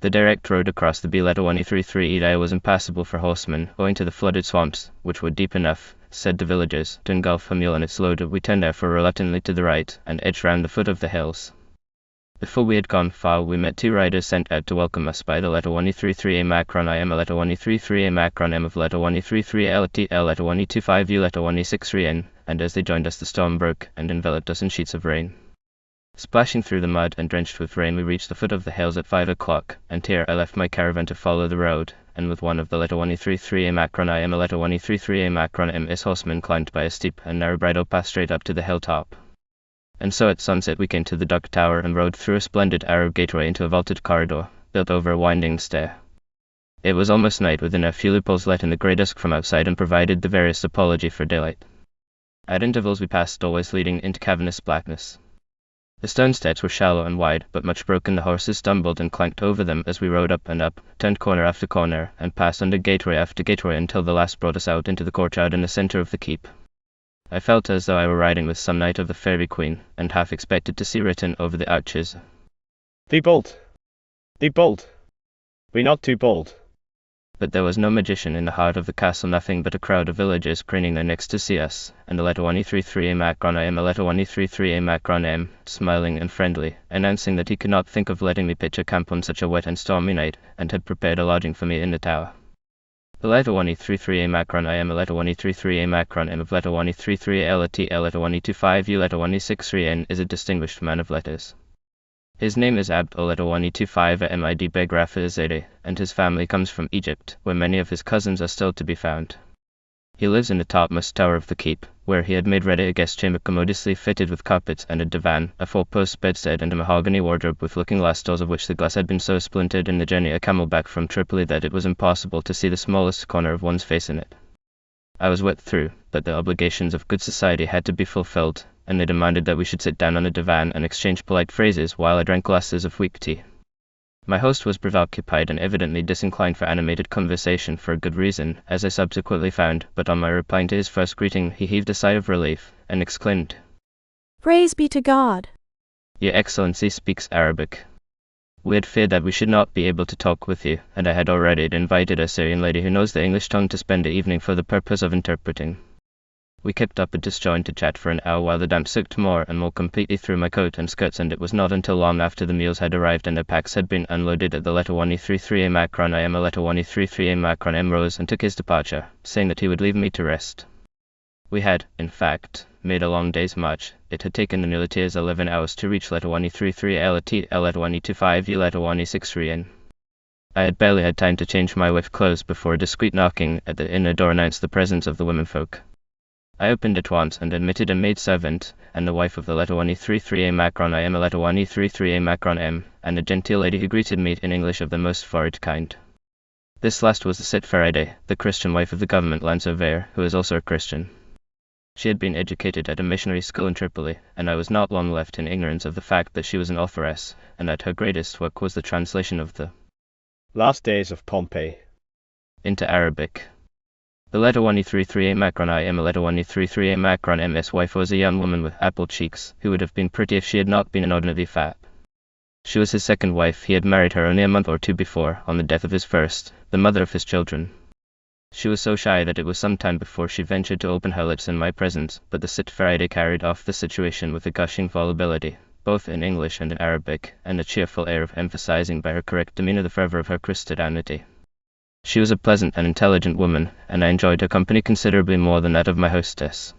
The direct road across the Leta 133 was impassable for horsemen, owing to the flooded swamps, which were deep enough, said the villagers, to engulf a mule and its load. We turned therefore reluctantly to the right, and edged round the foot of the hills. Before we had gone far we met 2 riders sent out to welcome us by the Leta 133 Macron I am a Leta 133 Macron M of Leta 133 LTL Leta 125 U Leta 163 N, and as they joined us the storm broke, and enveloped us in sheets of rain. Splashing through the mud and drenched with rain we reached the foot of the hills at 5 o'clock, and here I left my caravan to follow the road, and with one of the Leta 133 Macron I am a Leta 133 Macron MS horsemen climbed by a steep and narrow bridle path straight up to the hilltop. And so at sunset we came to the Duck Tower and rode through a splendid Arab gateway into a vaulted corridor, built over a winding stair. It was almost night within a few loopholes let in the grey dusk from outside and provided the veriest apology for daylight. At intervals we passed doorways leading into cavernous blackness. The stone steps were shallow and wide, but much broken. The horses stumbled and clanked over them as we rode up and up, turned corner after corner, and passed under gateway after gateway until the last brought us out into the courtyard in the centre of the keep. I felt as though I were riding with some knight of the Fairy Queen, and half expected to see written over the arches, "Be bold! Be bold! Be not too bold!" But there was no magician in the heart of the castle, nothing but a crowd of villagers craning their necks to see us, and the letter 133 Macron M, a letter 133 Macron M, smiling and friendly, announcing that he could not think of letting me pitch a camp on such a wet and stormy night, and had prepared a lodging for me in the tower. The letter 133 Macron I am a letter 133 Macron M of letter 133 L letter 125 U letter 163 N is a distinguished man of letters. His name is Abd letter 125 Mid Begrafa Zede, and his family comes from Egypt, where many of his cousins are still to be found. He lives in the topmost tower of the keep, where he had made ready a guest chamber commodiously fitted with carpets and a divan, a four-post bedstead and a mahogany wardrobe with looking-glass doors of which the glass had been so splintered in the journey a camel back from Tripoli that it was impossible to see the smallest corner of one's face in it. I was wet through, but the obligations of good society had to be fulfilled, and they demanded that we should sit down on a divan and exchange polite phrases while I drank glasses of weak tea. My host was preoccupied and evidently disinclined for animated conversation for a good reason, as I subsequently found, but on my replying to his first greeting he heaved a sigh of relief, and exclaimed, Praise be to God! Your Excellency speaks Arabic. We had feared that we should not be able to talk with you, and I had already invited a Syrian lady who knows the English tongue to spend the evening for the purpose of interpreting. We kept up a disjointed chat for an hour while the damp soaked more and more completely through my coat and skirts, and it was not until long after the meals had arrived and their packs had been unloaded that the letter 133 Macron I am a letter 133 Macron M rose and took his departure, saying that he would leave me to rest. We had, in fact, made a long day's march. It had taken the muleteers 11 hours to reach letter 133 L letter 125 U letter 163 N. I had barely had time to change my wet clothes before a discreet knocking at the inner door announced the presence of the womenfolk. I opened at once and admitted a maid-servant, and the wife of the letter 133 Macron I am a letter 133 Macron M, and a genteel lady who greeted me in English of the most florid kind. This last was the Sit Faraday, the Christian wife of the government land surveyor, who is also a Christian. She had been educated at a missionary school in Tripoli, and I was not long left in ignorance of the fact that she was an authoress, and that her greatest work was the translation of the Last Days of Pompeii into Arabic. The letter 133 Macron I am a letter 133 Macron M's wife was a young woman with apple cheeks, who would have been pretty if she had not been inordinately fat. She was his second wife. He had married her only a month or two before, on the death of his first, the mother of his children. She was so shy that it was some time before she ventured to open her lips in my presence, but the Sit Faraday carried off the situation with a gushing volubility, both in English and in Arabic, and a cheerful air of emphasizing by her correct demeanor the fervor of her Christianity. She was a pleasant and intelligent woman, and I enjoyed her company considerably more than that of my hostess.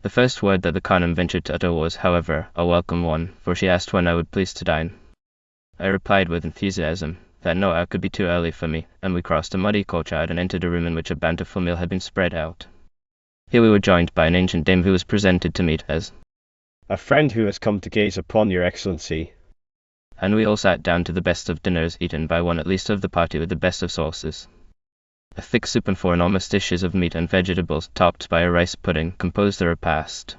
The first word that the Khanum ventured to utter was, however, a welcome one, for she asked when I would please to dine. I replied with enthusiasm that no hour could be too early for me, and we crossed a muddy courtyard and entered a room in which a bountiful meal had been spread out. Here we were joined by an ancient dame who was presented to me as a friend who has come to gaze upon your Excellency. And we all sat down to the best of dinners eaten by one at least of the party with the best of sauces. A thick soup and 4 enormous dishes of meat and vegetables, topped by a rice pudding, composed the repast.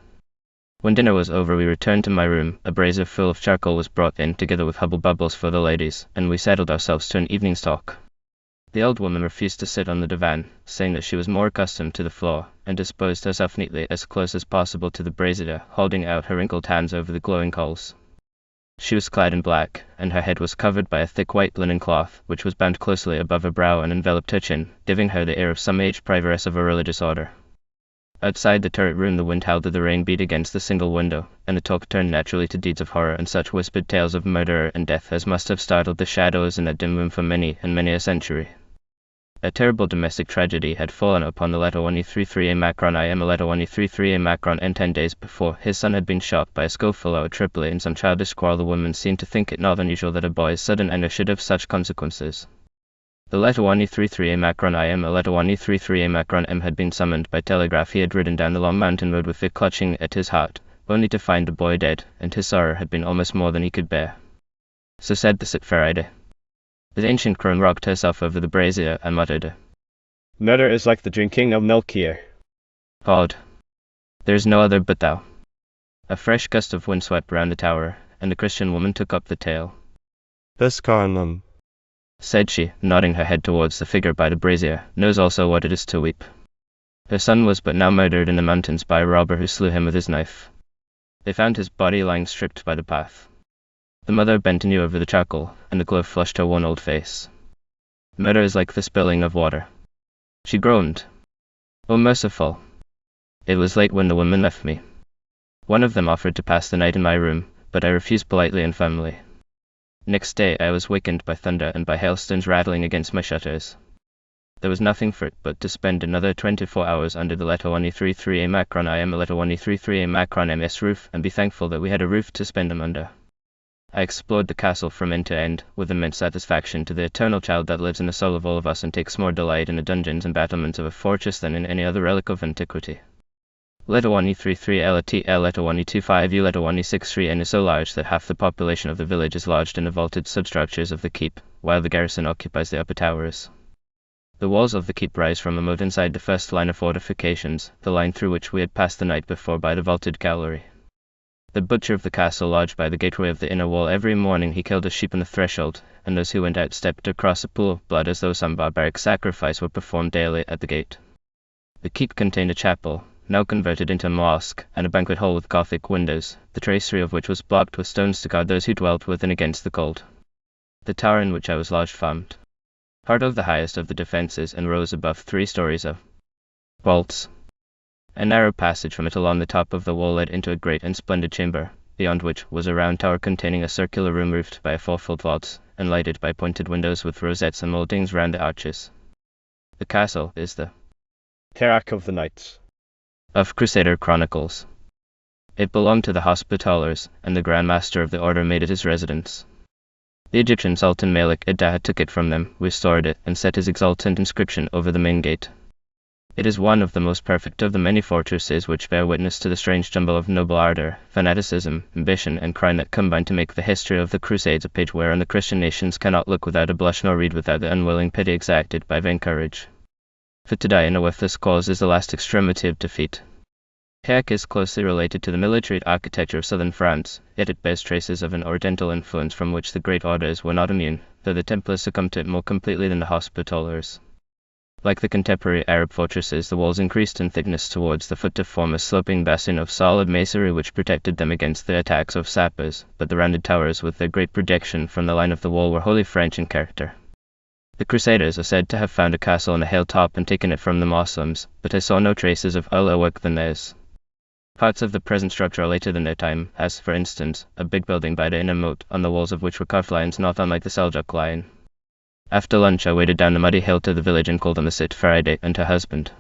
When dinner was over we returned to my room. A brazier full of charcoal was brought in, together with hubble bubbles for the ladies, and we settled ourselves to an evening's talk. The old woman refused to sit on the divan, saying that she was more accustomed to the floor, and disposed herself neatly as close as possible to the brazier, holding out her wrinkled hands over the glowing coals. She was clad in black, and her head was covered by a thick white linen cloth, which was bound closely above her brow and enveloped her chin, giving her the air of some aged prioress of a religious order. Outside the turret room the wind howled, the rain beat against the single window, and the talk turned naturally to deeds of horror and such whispered tales of murder and death as must have startled the shadows in that dim room for many and many a century. A terrible domestic tragedy had fallen upon the letter 133 Macron I am a letter 133 Macron and 10 days before his son had been shot by a schoolfellow at Tripoli in some childish quarrel. The woman seemed to think it not unusual that a boy's sudden anger should have such consequences. The letter 133 Macron I am a letter 133 Macron M had been summoned by telegraph. He had ridden down the long mountain road with it clutching at his heart, only to find the boy dead, and his sorrow had been almost more than he could bear. So said the Sit Faraday. The ancient crone rocked herself over the brazier and muttered, Murder is like the drinking of milk here. God, there is no other but thou. A fresh gust of wind swept round the tower, and the Christian woman took up the tale. This Carnum, Said she, nodding her head towards the figure by the brazier, knows also what it is to weep. Her son was but now murdered in the mountains by a robber who slew him with his knife. They found his body lying stripped by the path. The mother bent anew over the charcoal, and the glow flushed her one old face. Murder is like the spilling of water. She groaned. Oh, merciful! It was late when the women left me. One of them offered to pass the night in my room, but I refused politely and firmly. Next day I was wakened by thunder and by hailstones rattling against my shutters. There was nothing for it but to spend another 24 hours under the letter 133A Macron I am a letter 133A Macron MS roof and be thankful that we had a roof to spend them under. I explored the castle from end to end, with immense satisfaction to the eternal child that lives in the soul of all of us and takes more delight in the dungeons and battlements of a fortress than in any other relic of antiquity. Letter 1E33L letter 1E25U letter 1E63N is so large that half the population of the village is lodged in the vaulted substructures of the keep, while the garrison occupies the upper towers. The walls of the keep rise from a moat inside the first line of fortifications, the line through which we had passed the night before by the vaulted gallery. The butcher of the castle lodged by the gateway of the inner wall. Every morning he killed a sheep on the threshold, and those who went out stepped across a pool of blood as though some barbaric sacrifice were performed daily at the gate. The keep contained a chapel, now converted into a mosque, and a banquet hall with Gothic windows, the tracery of which was blocked with stones to guard those who dwelt within against the cold. The tower in which I was lodged formed part of the highest of the defences and rose above 3 stories of vaults. A narrow passage from it along the top of the wall led into a great and splendid chamber, beyond which was a round tower containing a circular room roofed by a fourfold vault, and lighted by pointed windows with rosettes and mouldings round the arches. The castle is the Terrac of the Knights of Crusader Chronicles. It belonged to the Hospitallers, and the Grand Master of the Order made it his residence. The Egyptian Sultan Malik Iddah took it from them, restored it, and set his exultant inscription over the main gate. It is one of the most perfect of the many fortresses which bear witness to the strange jumble of noble ardor, fanaticism, ambition, and crime that combine to make the history of the Crusades a page whereon the Christian nations cannot look without a blush nor read without the unwilling pity exacted by vain courage. For to die in a worthless cause is the last extremity of defeat. Heiac is closely related to the military architecture of southern France, yet it bears traces of an Oriental influence from which the great orders were not immune, though the Templars succumbed to it more completely than the Hospitallers. Like the contemporary Arab fortresses, the walls increased in thickness towards the foot to form a sloping bastion of solid masonry which protected them against the attacks of sappers, but the rounded towers with their great projection from the line of the wall were wholly French in character. The Crusaders are said to have found a castle on a hilltop and taken it from the Moslems, but I saw no traces of earlier work than theirs. Parts of the present structure are later than their time, as, for instance, a big building by the inner moat, on the walls of which were carved lions not unlike the Seljuk lion. After lunch I waded down the muddy hill to the village and called on the Sit Faraday and her husband.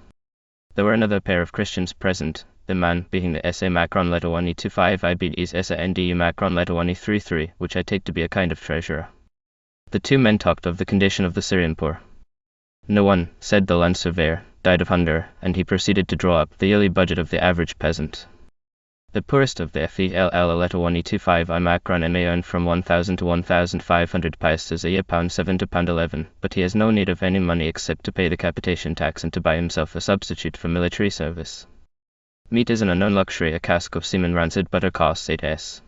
There were another pair of Christians present, the man being the S.A. Macron letter 1E25 IBD's S.A. NDU Macron letter 1E33, which I take to be a kind of treasurer. The 2 men talked of the condition of the Syrian poor. No one, said the land surveyor, died of hunger, and he proceeded to draw up the yearly budget of the average peasant. The poorest of the FELL letter 1E25 I Macron may earn from 1,000 to 1,500 piastres a year, £7 to £11, but he has no need of any money except to pay the capitation tax and to buy himself a substitute for military service. Meat is an unknown luxury. A cask of semen rancid butter costs 8s.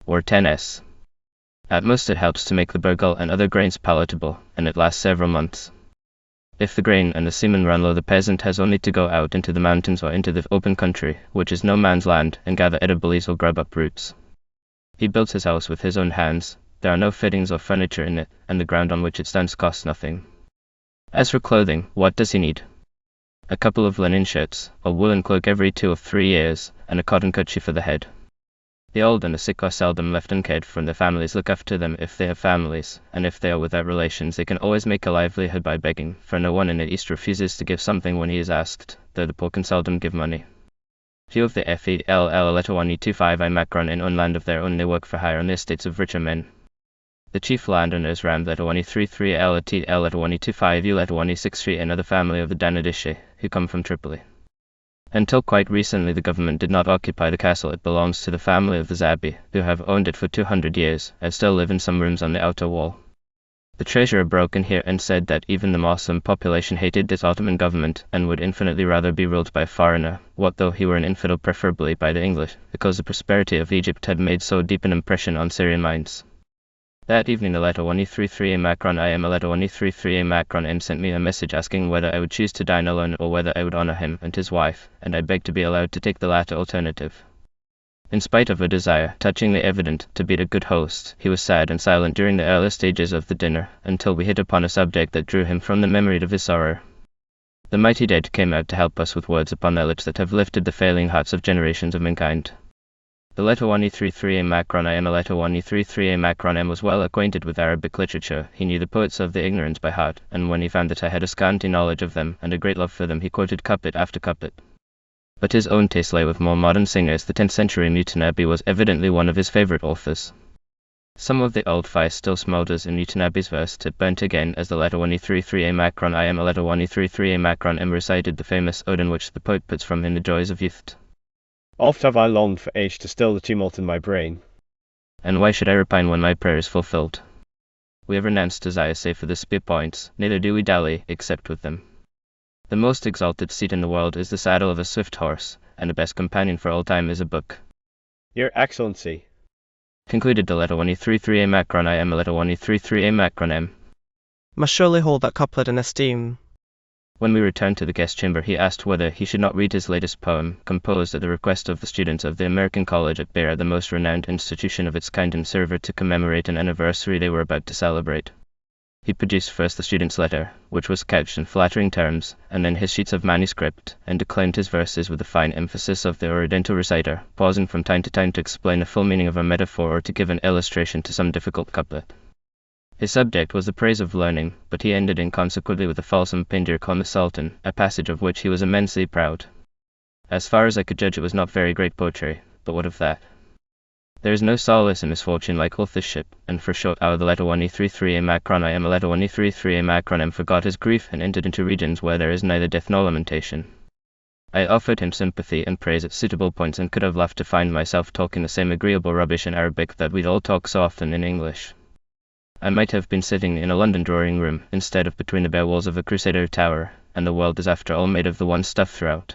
Or 10s. At most it helps to make the burgle and other grains palatable, and it lasts several months. If the grain and the semen run low, the peasant has only to go out into the mountains or into the open country, which is no man's land, and gather edibles or grub up roots. He builds his house with his own hands, there are no fittings or furniture in it, and the ground on which it stands costs nothing. As for clothing, what does he need? A couple of linen shirts, a woolen cloak every 2 or 3 years, and a cotton kerchief for the head. The old and the sick are seldom left uncared for, and their families look after them if they have families, and if they are without relations they can always make a livelihood by begging, for no one in the East refuses to give something when he is asked, though the poor can seldom give money. Few of the FELL letter 1E25 I Macron own land of their own, they work for hire on the estates of richer men. The chief landowners Ram letter 1E33L letter 1E25U letter 1E63 and other family of the Danadishe, who come from Tripoli. Until quite recently the government did not occupy the castle. It belongs to the family of the Zabi, who have owned it for 200 years, and still live in some rooms on the outer wall. The treasurer broke in here and said that even the Moslem population hated this Ottoman government and would infinitely rather be ruled by a foreigner, what though he were an infidel, preferably by the English, because the prosperity of Egypt had made so deep an impression on Syrian minds. That evening the letter 133A Macron IM, a letter 133A Macron M sent me a message asking whether I would choose to dine alone or whether I would honor him and his wife, and I begged to be allowed to take the latter alternative. In spite of a desire, touchingly evident, to be a good host, he was sad and silent during the early stages of the dinner, until we hit upon a subject that drew him from the memory of his sorrow. The mighty dead came out to help us with words upon their lips that have lifted the failing hearts of generations of mankind. The letter 133A Macron IM, a letter 133A Macron M was well acquainted with Arabic literature. He knew the poets of the ignorance by heart, and when he found that I had a scanty knowledge of them and a great love for them, he quoted couplet after couplet. But his own taste lay with more modern singers. The 10th century Mutanabi was evidently one of his favorite authors. Some of the old fire still smolders in Mutanabi's verse. It burnt again as the letter 133A Macron IM, a letter 133A Macron M recited the famous ode in which the poet puts from him the joys of youth. Oft have I longed for age to still the tumult in my brain. And why should I repine when my prayer is fulfilled? We have renounced desire save for the spear points, neither do we dally, except with them. The most exalted seat in the world is the saddle of a swift horse, and the best companion for all time is a book. Your Excellency, concluded the letter 133A Macron IM, a letter 133A Macron M. Must surely hold that couplet in esteem. When we returned to the guest chamber, he asked whether he should not read his latest poem, composed at the request of the students of the American College at Beira, the most renowned institution of its kind in Syria, to commemorate an anniversary they were about to celebrate. He produced first the student's letter, which was couched in flattering terms, and then his sheets of manuscript, and declaimed his verses with the fine emphasis of the Oriental reciter, pausing from time to time to explain the full meaning of a metaphor or to give an illustration to some difficult couplet. His subject was the praise of learning, but he ended inconsequently with a falsum panegyric on the Sultan, a passage of which he was immensely proud. As far as I could judge, it was not very great poetry, but what of that? There is no solace in misfortune like authorship, and for a short hour the letter 133A Macron IM, a letter 133A Macron M forgot his grief and entered into regions where there is neither death nor lamentation. I offered him sympathy and praise at suitable points, and could have laughed to find myself talking the same agreeable rubbish in Arabic that we'd all talk so often in English. I might have been sitting in a London drawing room, instead of between the bare walls of a Crusader tower, and the world is after all made of the one stuff throughout.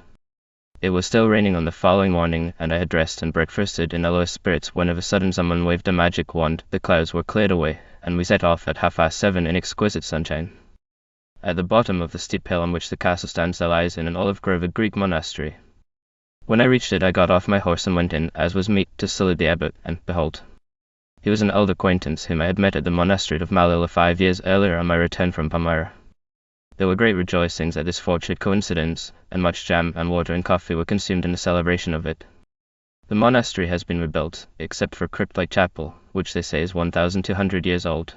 It was still raining on the following morning, and I had dressed and breakfasted in the lowest spirits when of a sudden someone waved a magic wand, the clouds were cleared away, and we set off at 7:30 in exquisite sunshine. At the bottom of the steep hill on which the castle stands there lies in an olive grove a Greek monastery. When I reached it I got off my horse and went in, as was meet, to salute the abbot, and behold, he was an old acquaintance whom I had met at the monastery of Malila 5 years earlier on my return from Palmyra. There were great rejoicings at this fortunate coincidence, and much jam and water and coffee were consumed in the celebration of it. The monastery has been rebuilt, except for a crypt-like chapel, which they say is 1,200 years old.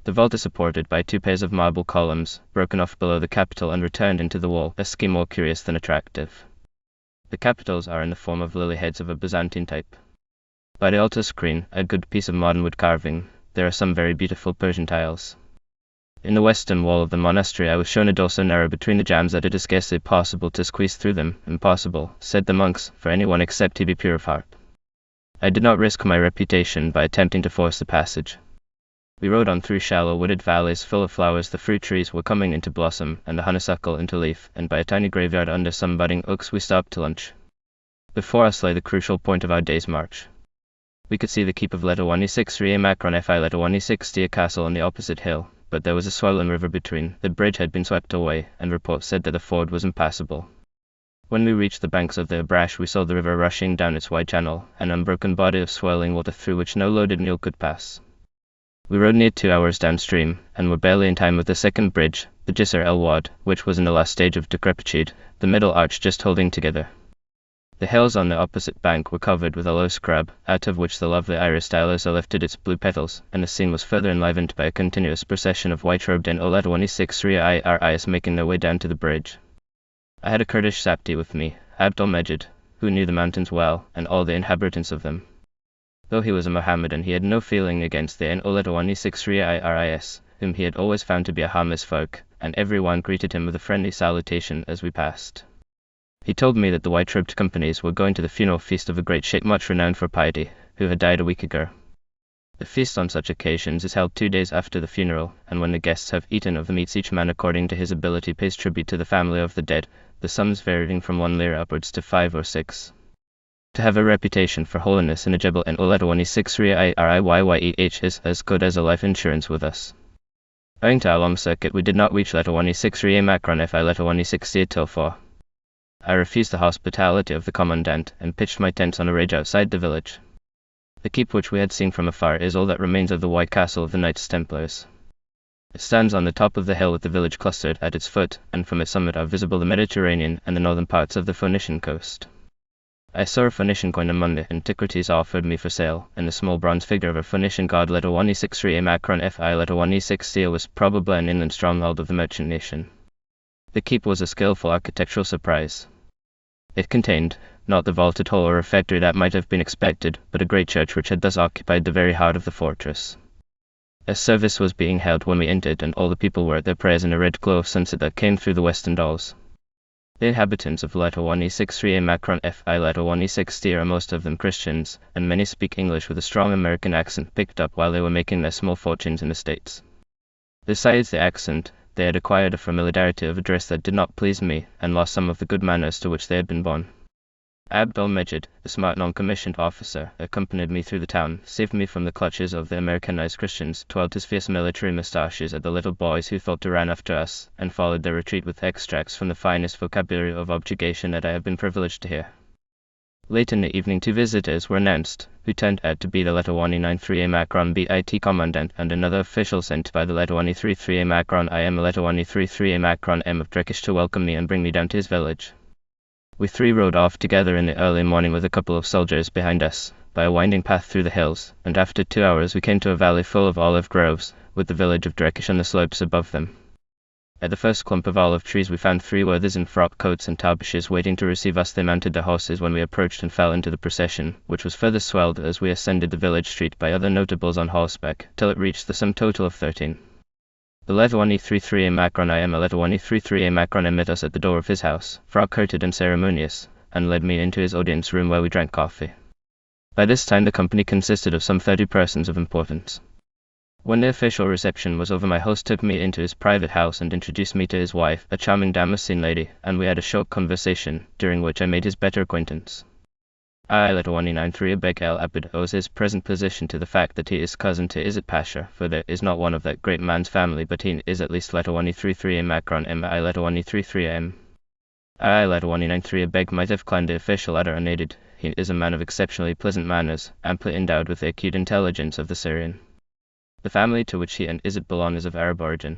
The vault is supported by 2 pairs of marble columns, broken off below the capital and returned into the wall, a scheme more curious than attractive. The capitals are in the form of lily heads of a Byzantine type. By the altar screen, a good piece of modern wood carving, there are some very beautiful Persian tiles. In the western wall of the monastery I was shown a door so narrow between the jambs that it is scarcely possible to squeeze through them. Impossible, said the monks, for anyone except he be pure of heart. I did not risk my reputation by attempting to force the passage. We rode on through shallow wooded valleys full of flowers. The fruit trees were coming into blossom, and the honeysuckle into leaf, and by a tiny graveyard under some budding oaks we stopped to lunch. Before us lay the crucial point of our day's march. We could see the keep of letter 163A Macron FI, letter 160 a castle on the opposite hill, but there was a swollen river between. The bridge had been swept away, and reports said that the ford was impassable. When we reached the banks of the Abrash we saw the river rushing down its wide channel, an unbroken body of swirling water through which no loaded mule could pass. We rode near 2 hours downstream, and were barely in time with the second bridge, the Jisr el Wad, which was in the last stage of decrepitude, the middle arch just holding together. The hills on the opposite bank were covered with a low scrub, out of which the lovely iris stylus lifted its blue petals, and the scene was further enlivened by a continuous procession of white-robed and Oled 163 IRIs making their way down to the bridge. I had a Kurdish Sapti with me, Abdul Mejid, who knew the mountains well, and all the inhabitants of them. Though he was a Mohammedan, he had no feeling against the Oled 163 IRIs, whom he had always found to be a harmless folk, and everyone greeted him with a friendly salutation as we passed. He told me that the white-robed companies were going to the funeral feast of a great sheikh much renowned for piety, who had died a week ago. The feast on such occasions is held 2 days after the funeral, and when the guests have eaten of the meats, each man according to his ability pays tribute to the family of the dead, the sums varying from 1 lira upwards to 5 or 6. To have a reputation for holiness in a Jebel and Oletawani 6 Riyyeh is as good as a life insurance with us. Owing to our long circuit, we did not reach Letawani 6 Riyyeh Macron Fi Letawani 60 till 4. I refused the hospitality of the commandant and pitched my tents on a ridge outside the village. The keep which we had seen from afar is all that remains of the White Castle of the Knights Templars. It stands on the top of the hill with the village clustered at its foot, and from its summit are visible the Mediterranean and the northern parts of the Phoenician coast. I saw a Phoenician coin among the antiquities offered me for sale, and the small bronze figure of a Phoenician god Letawani 6 Riyyeh Macron Fi Letawani 6 Seal was probably an inland stronghold of the merchant nation. The keep was a skillful architectural surprise. It contained, not the vaulted hall or refectory that might have been expected, but a great church which had thus occupied the very heart of the fortress. A service was being held when we entered, and all the people were at their prayers in a red glow of sunset that came through the western walls. The inhabitants of Letawani 6 Riyyeh Macron Fi Letawani 60 are most of them Christians, and many speak English with a strong American accent picked up while they were making their small fortunes in the States. Besides the accent, they had acquired a familiarity of address that did not please me, and lost some of the good manners to which they had been born. Abd al-Mejid, the smart non-commissioned officer, accompanied me through the town, saved me from the clutches of the Americanized Christians, twirled his fierce military moustaches at the little boys who thought to run after us, and followed their retreat with extracts from the finest vocabulary of objurgation that I have been privileged to hear. Late in the evening 2 visitors were announced, who turned out to be the Letawani 9 3A Macron BIT commandant and another official sent by the Letawani 3 3A Macron IM Letawani 3 3A Macron M of Drekish to welcome me and bring me down to his village. We 3 rode off together in the early morning with a couple of soldiers behind us, by a winding path through the hills, and after 2 hours we came to a valley full of olive groves, with the village of Drekish on the slopes above them. At the first clump of olive trees we found 3 worthies in frock coats and tarbushes waiting to receive us. They mounted their horses when we approached and fell into the procession, which was further swelled as we ascended the village street by other notables on horseback, till it reached the sum total of 13. The Letawani 3 3A Macron IM Letawani 3 3A Macron M met us at the door of his house, frock-coated and ceremonious, and led me into his audience room where we drank coffee. By this time the company consisted of some 30 persons of importance. When the official reception was over, my host took me into his private house and introduced me to his wife, a charming Damascene lady, and we had a short conversation, during which I made his better acquaintance. I Letawani 9 3 Beg El Abid owes his present position to the fact that he is cousin to Izzat Pasha, for there is not one of that great man's family but he is at least Letawani 3 3A Macron M I Letawani 3 3M. I Letawani 9 3 Beg might have climbed the official ladder unaided. He is a man of exceptionally pleasant manners, amply endowed with the acute intelligence of the Syrian. The family to which he and Izzat belong is of Arab origin.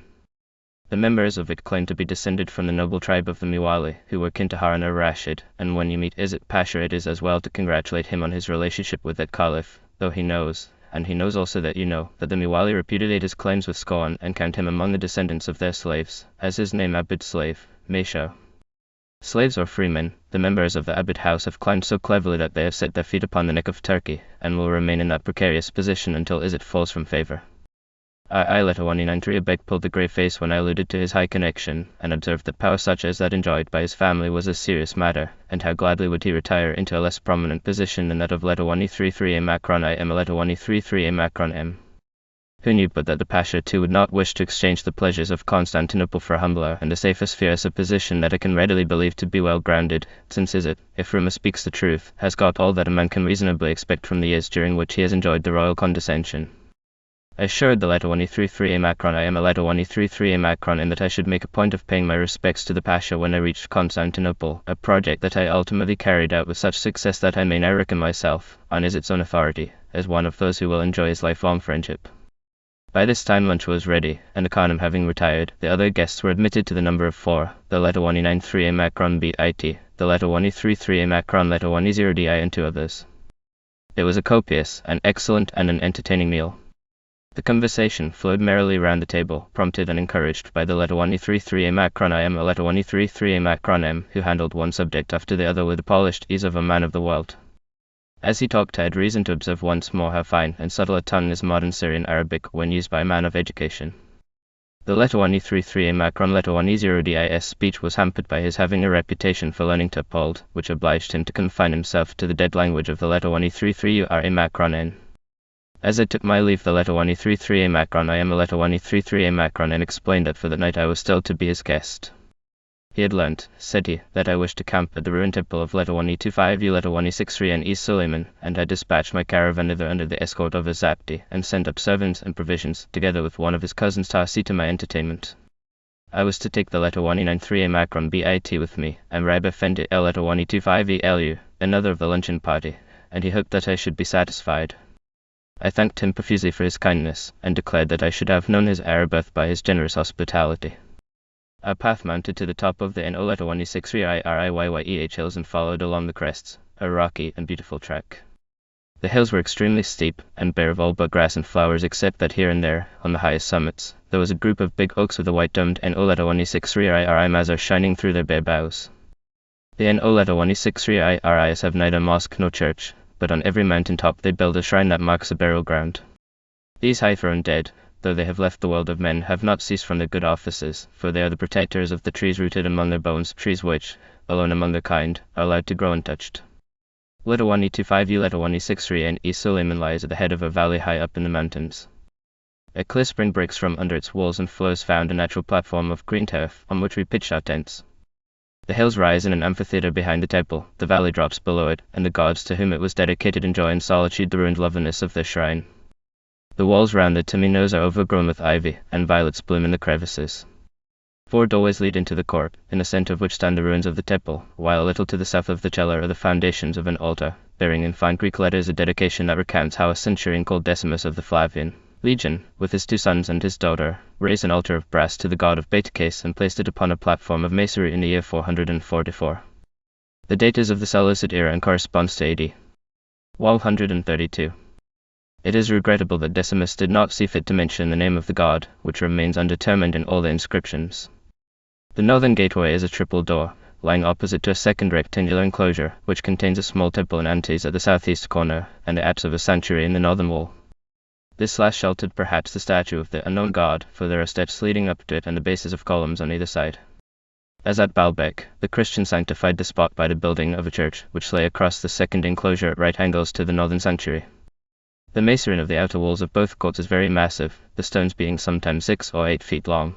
The members of it claim to be descended from the noble tribe of the Miwali, who were kin to Harun al-Rashid, and when you meet Izzat Pasha it is as well to congratulate him on his relationship with that caliph, though he knows, and he knows also that you know, that the Miwali repudiate his claims with scorn and count him among the descendants of their slaves, as his name Abid slave, may show. Slaves or freemen, the members of the Abid house have climbed so cleverly that they have set their feet upon the neck of Turkey, and will remain in that precarious position until Izzat falls from favor. I Letawani 9 3 Beg pulled a grey face when I alluded to his high connection, and observed that power such as that enjoyed by his family was a serious matter, and how gladly would he retire into a less prominent position than that of Letawani 3 3A Macron IM Letawani 3 3A Macron M. Who knew but that the Pasha too would not wish to exchange the pleasures of Constantinople for a humbler and a safer sphere as a position that I can readily believe to be well grounded, since Izzat, if rumour speaks the truth, has got all that a man can reasonably expect from the years during which he has enjoyed the royal condescension. I assured the Letawani 3 3A Macron I am Letawani 3 3A Macron in that I should make a point of paying my respects to the Pasha when I reached Constantinople, a project that I ultimately carried out with such success that I may now reckon myself, on Izzat's own authority, as one of those who will enjoy his lifelong friendship. By this time lunch was ready, and the Khanum having retired, the other guests were admitted to the number of 4, the Letawani 9 3A Macron BIT, the Letawani 3 3A Macron Letawani 0DI and 2 others. It was a copious, an excellent and an entertaining meal. The conversation flowed merrily round the table, prompted and encouraged by the Letawani 3 3A Macron I am Letawani 3 3A Macron M, who handled one subject after the other with the polished ease of a man of the world. As he talked I had reason to observe once more how fine and subtle a tongue is modern Syrian Arabic when used by a man of education. The Letawani 3 3A Macron Letawani 0DI's speech was hampered by his having a reputation for learning to uphold, which obliged him to confine himself to the dead language of the Letawani 3 3A Macron N. As I took my leave, the letter 1E33A Macron, I am a letter 1E33A Macron, and explained that for the night I was still to be his guest. He had learnt, said he, that I wished to camp at the ruined temple of letter 1E25U, letter 1E63 and East Suleiman, and had dispatched my caravan thither under the escort of his Zapti, and sent up servants and provisions, together with one of his cousins Tarsi, to my entertainment. I was to take the letter 1E93A Macron BIT with me, and Rabbi Fendi L letter 1E25E LU, another of the luncheon party, and he hoped that I should be satisfied. I thanked him profusely for his kindness, and declared that I should have known his Arab birth by his generous hospitality. Our path mounted to the top of the NO letter 1E63IRIYYEH hills and followed along the crests, a rocky and beautiful trek. The hills were extremely steep, and bare of all but grass and flowers, except that here and there, on the highest summits, there was a group of big oaks with a white-domed NO letter 1E63IRI mazar shining through their bare boughs. The NO letter 1E63IRIs have neither mosque nor church, but on every mountain top they build a shrine that marks a burial ground. These high-throned dead, though they have left the world of men, have not ceased from their good offices, for they are the protectors of the trees rooted among their bones, trees which, alone among their kind, are allowed to grow untouched. Letter 1E25U, letter 1E63 and East Suleiman lies at the head of a valley high up in the mountains. A clear spring breaks from under its walls and flows found a natural platform of green turf, on which we pitched our tents. The hills rise in an amphitheatre behind the temple, the valley drops below it, and the gods to whom it was dedicated enjoy in solitude the ruined loveliness of their shrine. The walls round the Taminos are overgrown with ivy, and violets bloom in the crevices. 4 doorways lead into the court, in the centre of which stand the ruins of the temple, while a little to the south of the cellar are the foundations of an altar, bearing in fine Greek letters a dedication that recounts how a centurion called Decimus of the Flavian Legion, with his 2 sons and his daughter, raised an altar of brass to the god of Betaces and placed it upon a platform of masonry in the year 444. The date is of the Seleucid era and corresponds to AD 132. It is regrettable that Decimus did not see fit to mention the name of the god, which remains undetermined in all the inscriptions. The northern gateway is a triple door, lying opposite to a second rectangular enclosure, which contains a small temple in antis at the southeast corner, and the apse of a sanctuary in the northern wall. This last sheltered perhaps the statue of the unknown god, for there are steps leading up to it and the bases of columns on either side. As at Baalbek, the Christians sanctified the spot by the building of a church, which lay across the second enclosure at right angles to the northern sanctuary. The masonry of the outer walls of both courts is very massive, the stones being sometimes 6 or 8 feet long.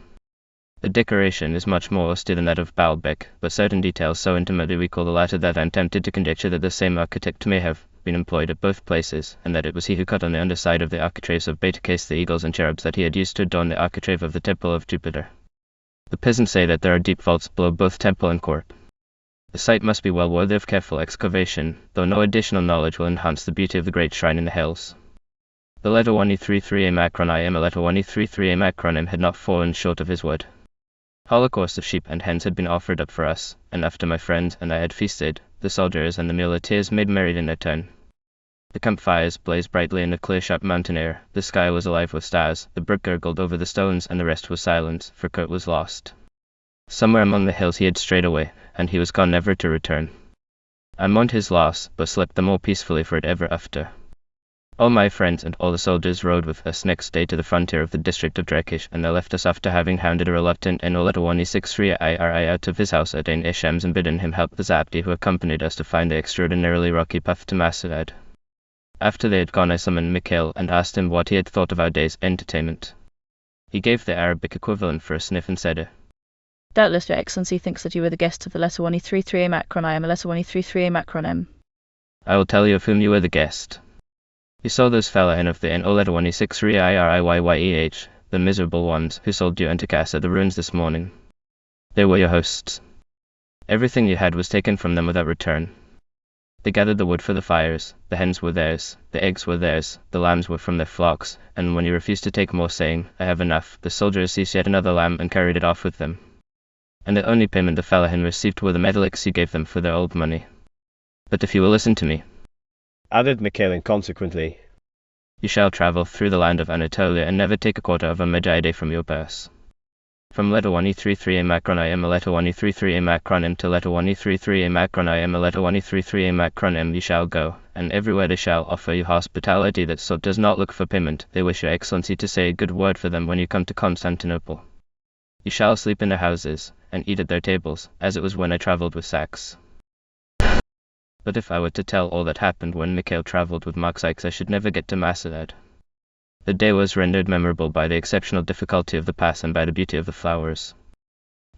The decoration is much more austere than that of Baalbek, but certain details so intimately recall the latter that I am tempted to conjecture that the same architect may have been employed at both places, and that it was he who cut on the underside of the architraves of Betaces the eagles and cherubs that he had used to adorn the architrave of the temple of Jupiter. The peasants say that there are deep vaults below both temple and court. The site must be well worthy of careful excavation, though no additional knowledge will enhance the beauty of the great shrine in the hills. The letter 1E33A Macron I am a letter 1E33A Macronym had not fallen short of his word. Holocaust of sheep and hens had been offered up for us, and after my friend and I had feasted, the soldiers and the muleteers made merry in their turn. The campfires blazed brightly in the clear sharp mountain air, the sky was alive with stars, the brook gurgled over the stones, and the rest was silence, for Kurt was lost. Somewhere among the hills he had strayed away, and he was gone never to return. I mourned his loss, but slept the more peacefully for it ever after. All my friends and all the soldiers rode with us next day to the frontier of the district of Drekish, and they left us after having hounded a reluctant NO letter 1E63IRI out of his house at Ain Ishams and bidden him help the Zapti who accompanied us to find the extraordinarily rocky path to Masad. After they had gone I summoned Mikhail and asked him what he had thought of our day's entertainment. He gave the Arabic equivalent for a sniff and said, Doubtless your Excellency thinks that you were the guest of the letter 1E33A Macron I am a letter 1E33A Macron M. I will tell you of whom you were the guest. You saw those fella in of the NO letter 1E63IRIYYEH, the miserable ones who sold you antikas at the ruins this morning. They were your hosts. Everything you had was taken from them without return. They gathered the wood for the fires, the hens were theirs, the eggs were theirs, the lambs were from their flocks, and when you refused to take more, saying, I have enough, the soldiers seized yet another lamb and carried it off with them. And the only payment the fellahin received were the medalics you gave them for their old money. But if you will listen to me, added Mikhail inconsequently, you shall travel through the land of Anatolia and never take a quarter of a medjide from your purse. From letter 1E33A Macron I am a letter 1E33A Macron M to letter 1E33A Macron I am a letter 1E33A Macron M you shall go, and everywhere they shall offer you hospitality that sort does not look for payment. They wish your Excellency to say a good word for them when you come to Constantinople. You shall sleep in their houses, and eat at their tables, as it was when I travelled with Sachs. But if I were to tell all that happened when Mikhail travelled with Mark Sykes I should never get to Masad. The day was rendered memorable by the exceptional difficulty of the pass and by the beauty of the flowers.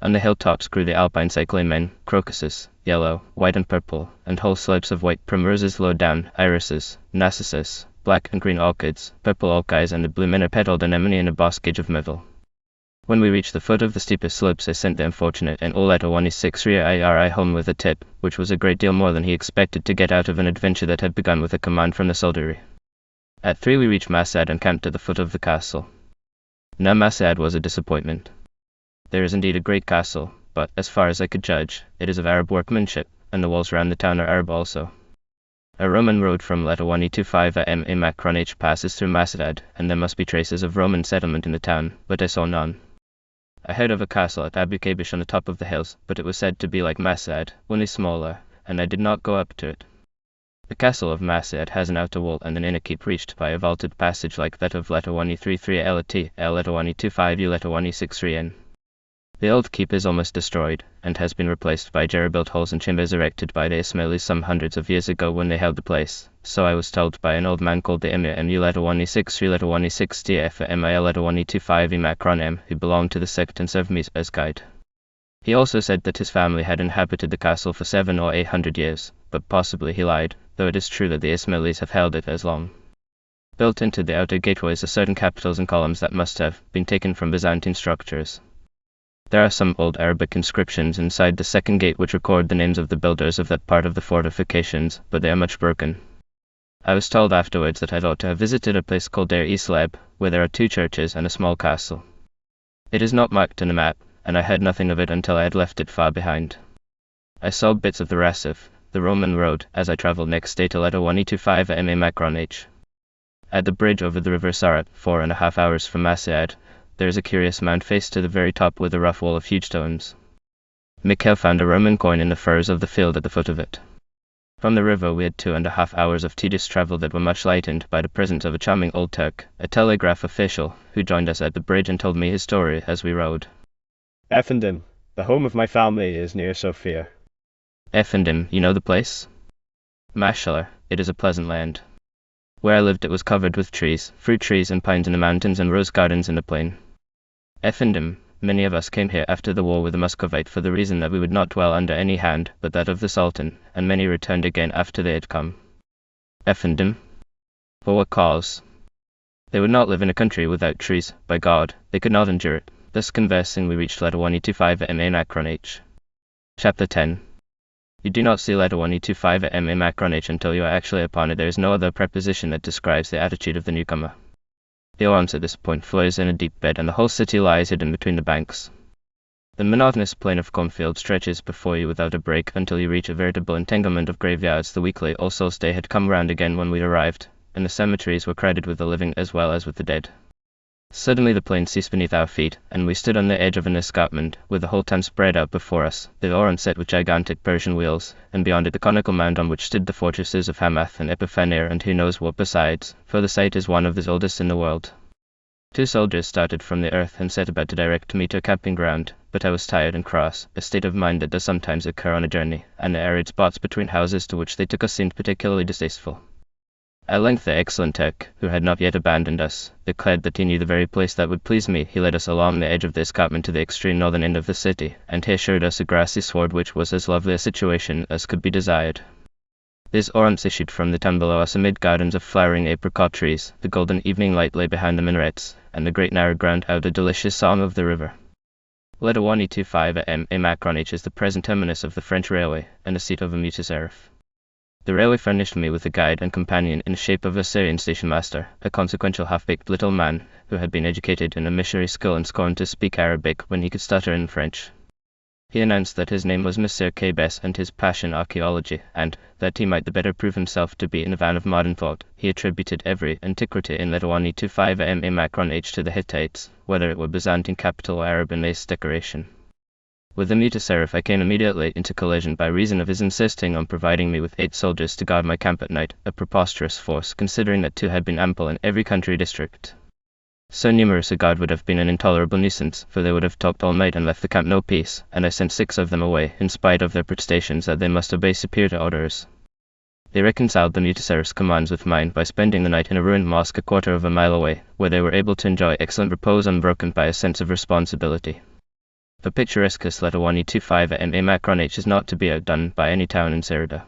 On the hilltops grew the alpine cyclamen, crocuses, yellow, white and purple, and whole slopes of white primroses low down, irises, narcissus, black and green orchids, purple orchids and the blue many-petaled anemone in a boscage of myrtle. When we reached the foot of the steepest slopes I sent the unfortunate and all-letter-1 Syria home with a tip, which was a great deal more than he expected to get out of an adventure that had begun with a command from the soldiery. At 3 we reached Masad and camped at the foot of the castle. Now Masad was a disappointment. There is indeed a great castle, but, as far as I could judge, it is of Arab workmanship, and the walls round the town are Arab also. A Roman road from letter 125 a Macron H passes through Masad, and there must be traces of Roman settlement in the town, but I saw none. I heard of a castle at Abu Kabish on the top of the hills, but it was said to be like Masad, only smaller, and I did not go up to it. The castle of Masad has an outer wall and an inner keep reached by a vaulted passage like that of letter 133 LT, L letter 125 U letter 163 N. The old keep is almost destroyed, and has been replaced by jerry-built halls and chambers erected by the Ismailis some hundreds of years ago when they held the place, so I was told by an old man called the Emir Mu letter 163 letter 160 F MIL letter 125 Macron M, who belonged to the sect and served me as guide. He also said that his family had inhabited the castle for 700 or 800 years, but possibly he lied, though it is true that the Ismailis have held it as long. Built into the outer gateways are certain capitals and columns that must have been taken from Byzantine structures. There are some old Arabic inscriptions inside the second gate which record the names of the builders of that part of the fortifications, but they are much broken. I was told afterwards that I ought to have visited a place called Deir Islab, where there are 2 churches and a small castle. It is not marked in the map, and I heard nothing of it until I had left it far behind. I saw bits of the Rasif, the Roman road, as I travelled next day to letter 125 MA Macron H. At the bridge over the river Sarat, 4.5 hours from Masad, there is a curious mound faced to the very top with a rough wall of huge stones. Mikhail found a Roman coin in the furrows of the field at the foot of it. From the river we had 2.5 hours of tedious travel that were much lightened by the presence of a charming old Turk, a telegraph official, who joined us at the bridge and told me his story as we rode. Efendim, the home of my family is near Sofia. Efendim, you know the place? Mashallah, it is a pleasant land. Where I lived it was covered with trees, fruit trees and pines in the mountains and rose gardens in the plain. Efendim, many of us came here after the war with the Muscovite for the reason that we would not dwell under any hand but that of the Sultan, and many returned again after they had come. Efendim? For what cause? They would not live in a country without trees, by God, they could not endure it. Thus conversing we reached letter 125 MA Macron H. Chapter 10. You do not see letter 125 MA Macron H until you are actually upon it. There is no other preposition that describes the attitude of the newcomer. The Orange at this point flows in a deep bed and the whole city lies hidden between the banks. The monotonous plain of cornfield stretches before you without a break until you reach a veritable entanglement of graveyards. The weekly All Souls' Day had come round again when we arrived, and the cemeteries were crowded with the living as well as with the dead. Suddenly the plain ceased beneath our feet, and we stood on the edge of an escarpment, with the whole town spread out before us, the Oran set with gigantic Persian wheels, and beyond it the conical mound on which stood the fortresses of Hamath and Epiphaner and who knows what besides, for the site is one of the oldest in the world. 2 soldiers started from the earth and set about to direct me to a camping ground, but I was tired and cross, a state of mind that does sometimes occur on a journey, and the arid spots between houses to which they took us seemed particularly distasteful. At length the excellent Turk, who had not yet abandoned us, declared that he knew the very place that would please me. He led us along the edge of the escarpment to the extreme northern end of the city, and he assured us a grassy sward which was as lovely a situation as could be desired. These orams issued from the town below us amid gardens of flowering apricot trees, the golden evening light lay behind the minarets, and the great narrow ground out a delicious song of the river. Letter 125 MA Macron H is the present terminus of the French railway, and the seat of a mutasarrif. The railway furnished me with a guide and companion in the shape of a Syrian station master, a consequential half-baked little man, who had been educated in a missionary school and scorned to speak Arabic when he could stutter in French. He announced that his name was Monsieur Cabes and his passion archaeology, and, that he might the better prove himself to be in a van of modern thought, he attributed every antiquity in letter 125 MA Macron H to the Hittites, whether it were Byzantine capital or Arab in lace decoration. With the mutasarrif I came immediately into collision by reason of his insisting on providing me with 8 soldiers to guard my camp at night, a preposterous force considering that 2 had been ample in every country district. So numerous a guard would have been an intolerable nuisance, for they would have talked all night and left the camp no peace, and I sent 6 of them away, in spite of their protestations that they must obey superior orders. They reconciled the Mutasarif's commands with mine by spending the night in a ruined mosque a quarter of a mile away, where they were able to enjoy excellent repose unbroken by a sense of responsibility. The picturesque Letawani 25 at Ma Macron H is not to be outdone by any town in Syria.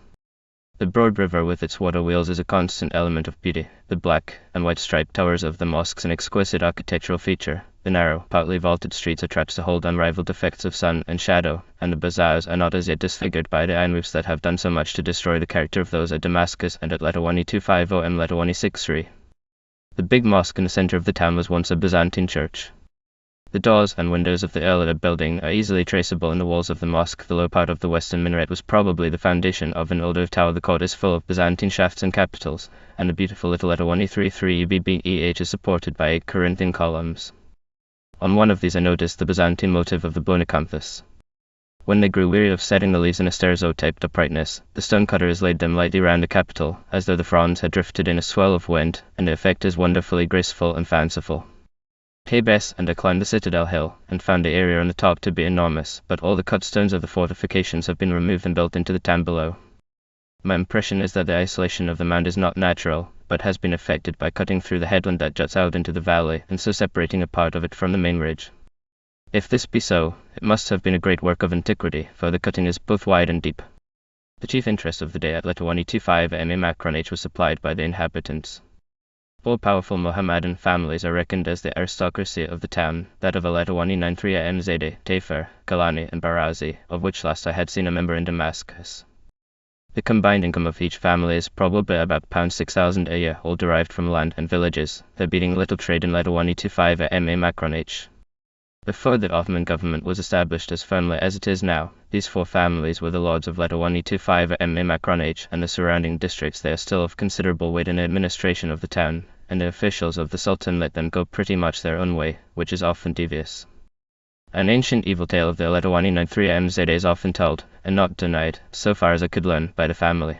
The broad river with its water wheels is a constant element of beauty. The black and white striped towers of the mosques an exquisite architectural feature. The narrow, partly vaulted streets attracts to hold unrivaled effects of sun and shadow, and the bazaars are not as yet disfigured by the iron roofs that have done so much to destroy the character of those at Damascus and at Letawani 250 and Letawani 63. The big mosque in the center of the town was once a Byzantine church. The doors and windows of the earlier building are easily traceable in the walls of the mosque. The low part of the western minaret was probably the foundation of an older tower. The court is full of Byzantine shafts and capitals, and the beautiful little Letawani 33 UBBEH is supported by 8 Corinthian columns. On one of these I noticed the Byzantine motif of the Bonacanthus. When they grew weary of setting the leaves in a sterzo-typed uprightness, the stonecutters laid them lightly round the capital, as though the fronds had drifted in a swell of wind, and the effect is wonderfully graceful and fanciful. Hebes and I climbed the citadel hill, and found the area on the top to be enormous, but all the cut stones of the fortifications have been removed and built into the town below. My impression is that the isolation of the mound is not natural, but has been effected by cutting through the headland that juts out into the valley, and so separating a part of it from the main ridge. If this be so, it must have been a great work of antiquity, for the cutting is both wide and deep. The chief interest of the day at Letawani 25 Ma Macron H was supplied by the inhabitants. All powerful Mohammedan families are reckoned as the aristocracy of the town, that of Letawani 93 Zede, Tafer, Kalani and Barazi, of which last I had seen a member in Damascus. The combined income of each family is probably about £6,000 a year, all derived from land and villages, there being little trade in Letawani 25 Ma Macron H. Before the Ottoman government was established as firmly as it is now, these 4 families were the lords of Letawani 25 Ma Macron H and the surrounding districts. They are still of considerable weight in the administration of the town, and the officials of the Sultan let them go pretty much their own way, which is often devious. An ancient evil tale of the Letawani 93 MZ is often told, and not denied, so far as I could learn, by the family.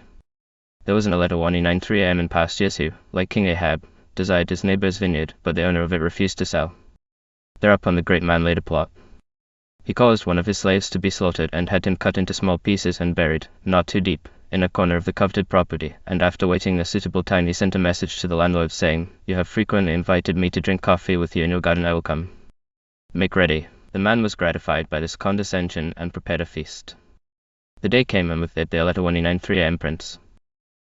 There was an Letawani 93 in past years who, like King Ahab, desired his neighbor's vineyard, but the owner of it refused to sell. Thereupon the great man laid a plot. He caused one of his slaves to be slaughtered and had him cut into small pieces and buried, not too deep, in a corner of the coveted property, and after waiting a suitable time he sent a message to the landlord saying, "You have frequently invited me to drink coffee with you in your garden, I will come. Make ready." The man was gratified by this condescension and prepared a feast. The day came, and with it the Letawani 93 prince.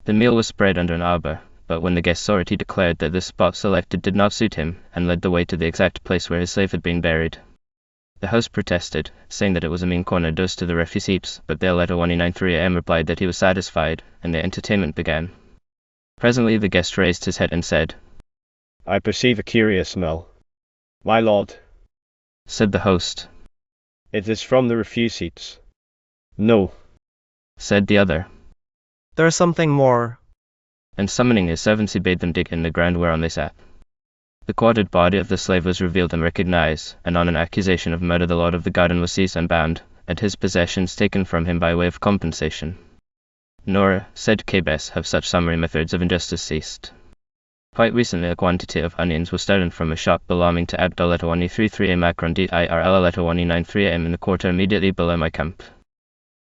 The meal was spread under an arbor, but when the guest saw it he declared that the spot selected did not suit him, and led the way to the exact place where his slave had been buried. The host protested, saying that it was a mean corner dose to the refuse heaps, but the Letawani 93 replied that he was satisfied, and the entertainment began. Presently the guest raised his head and said, "I perceive a curious smell." "My lord," said the host. "it is from the refuse heaps." "No," said the other. There is something more. And summoning his servants he bade them dig in the ground whereon they sat. The quartered body of the slave was revealed and recognized, and on an accusation of murder the lord of the garden was seized and bound, and his possessions taken from him by way of compensation. Nor, said Kbes, have such summary methods of injustice ceased. Quite recently a quantity of onions was stolen from a shop belonging to Abd Letawani 33 Macron dir Letawani 93 in the quarter immediately below my camp.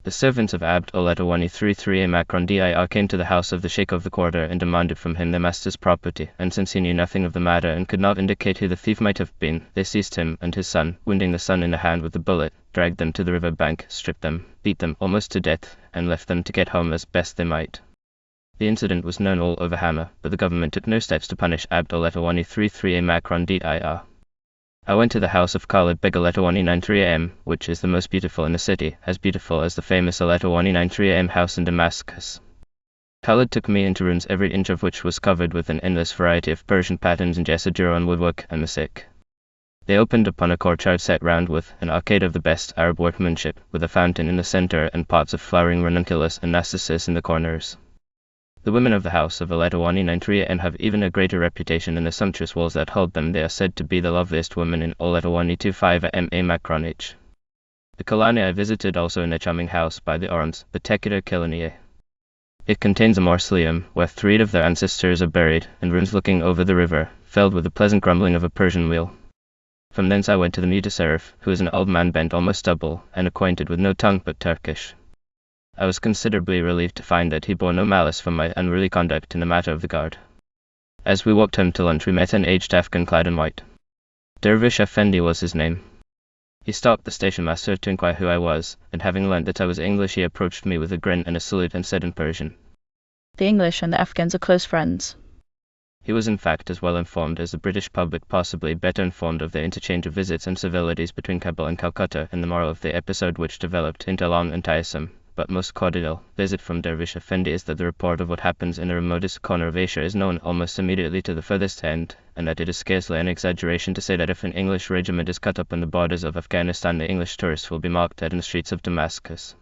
The servants of Abd Letawani 33 Macron dir came to the house of the sheikh of the quarter and demanded from him their master's property, and since he knew nothing of the matter and could not indicate who the thief might have been, they seized him and his son, wounding the son in the hand with a bullet, dragged them to the river bank, stripped them, beat them almost to death, and left them to get home as best they might. The incident was known all over Hama, but the government took no steps to punish Abd Letawani 33 Macron dir. I went to the house of Khalid Beg Letawani 93 which is the most beautiful in the city, as beautiful as the famous Letawani 93 house in Damascus. Khalid took me into rooms every inch of which was covered with an endless variety of Persian patterns in Jessadura woodwork and mosaic. They opened upon a courtyard set round with an arcade of the best Arab workmanship, with a fountain in the center and pots of flowering ranunculus and narcissus in the corners. The women of the house of Letawani 93 have even a greater reputation in the sumptuous walls that hold them. They are said to be the loveliest women in all Letawani 25 Ma Macron H. The Kalani I visited also in a charming house by the Orans, the Tekida Kilanie. It contains a mausoleum, where 3 of their ancestors are buried, and rooms looking over the river, filled with the pleasant grumbling of a Persian wheel. From thence I went to the Mutasarif, who is an old man bent almost double, and acquainted with no tongue but Turkish. I was considerably relieved to find that he bore no malice for my unruly conduct in the matter of the guard. As we walked home to lunch we met an aged Afghan clad in white. Dervish Effendi was his name. He stopped the station master to inquire who I was, and having learnt that I was English he approached me with a grin and a salute and said in Persian, The English and the Afghans are close friends. He was in fact as well informed as the British public, possibly better informed of the interchange of visits and civilities between Kabul and Calcutta, and the moral of the episode which developed into a long and tiresome, but most cordial, visit from Dervish Effendi is that the report of what happens in the remotest corner of Asia is known almost immediately to the furthest end, and that it is scarcely an exaggeration to say that if an English regiment is cut up on the borders of Afghanistan the English tourist will be mocked at in the streets of Damascus.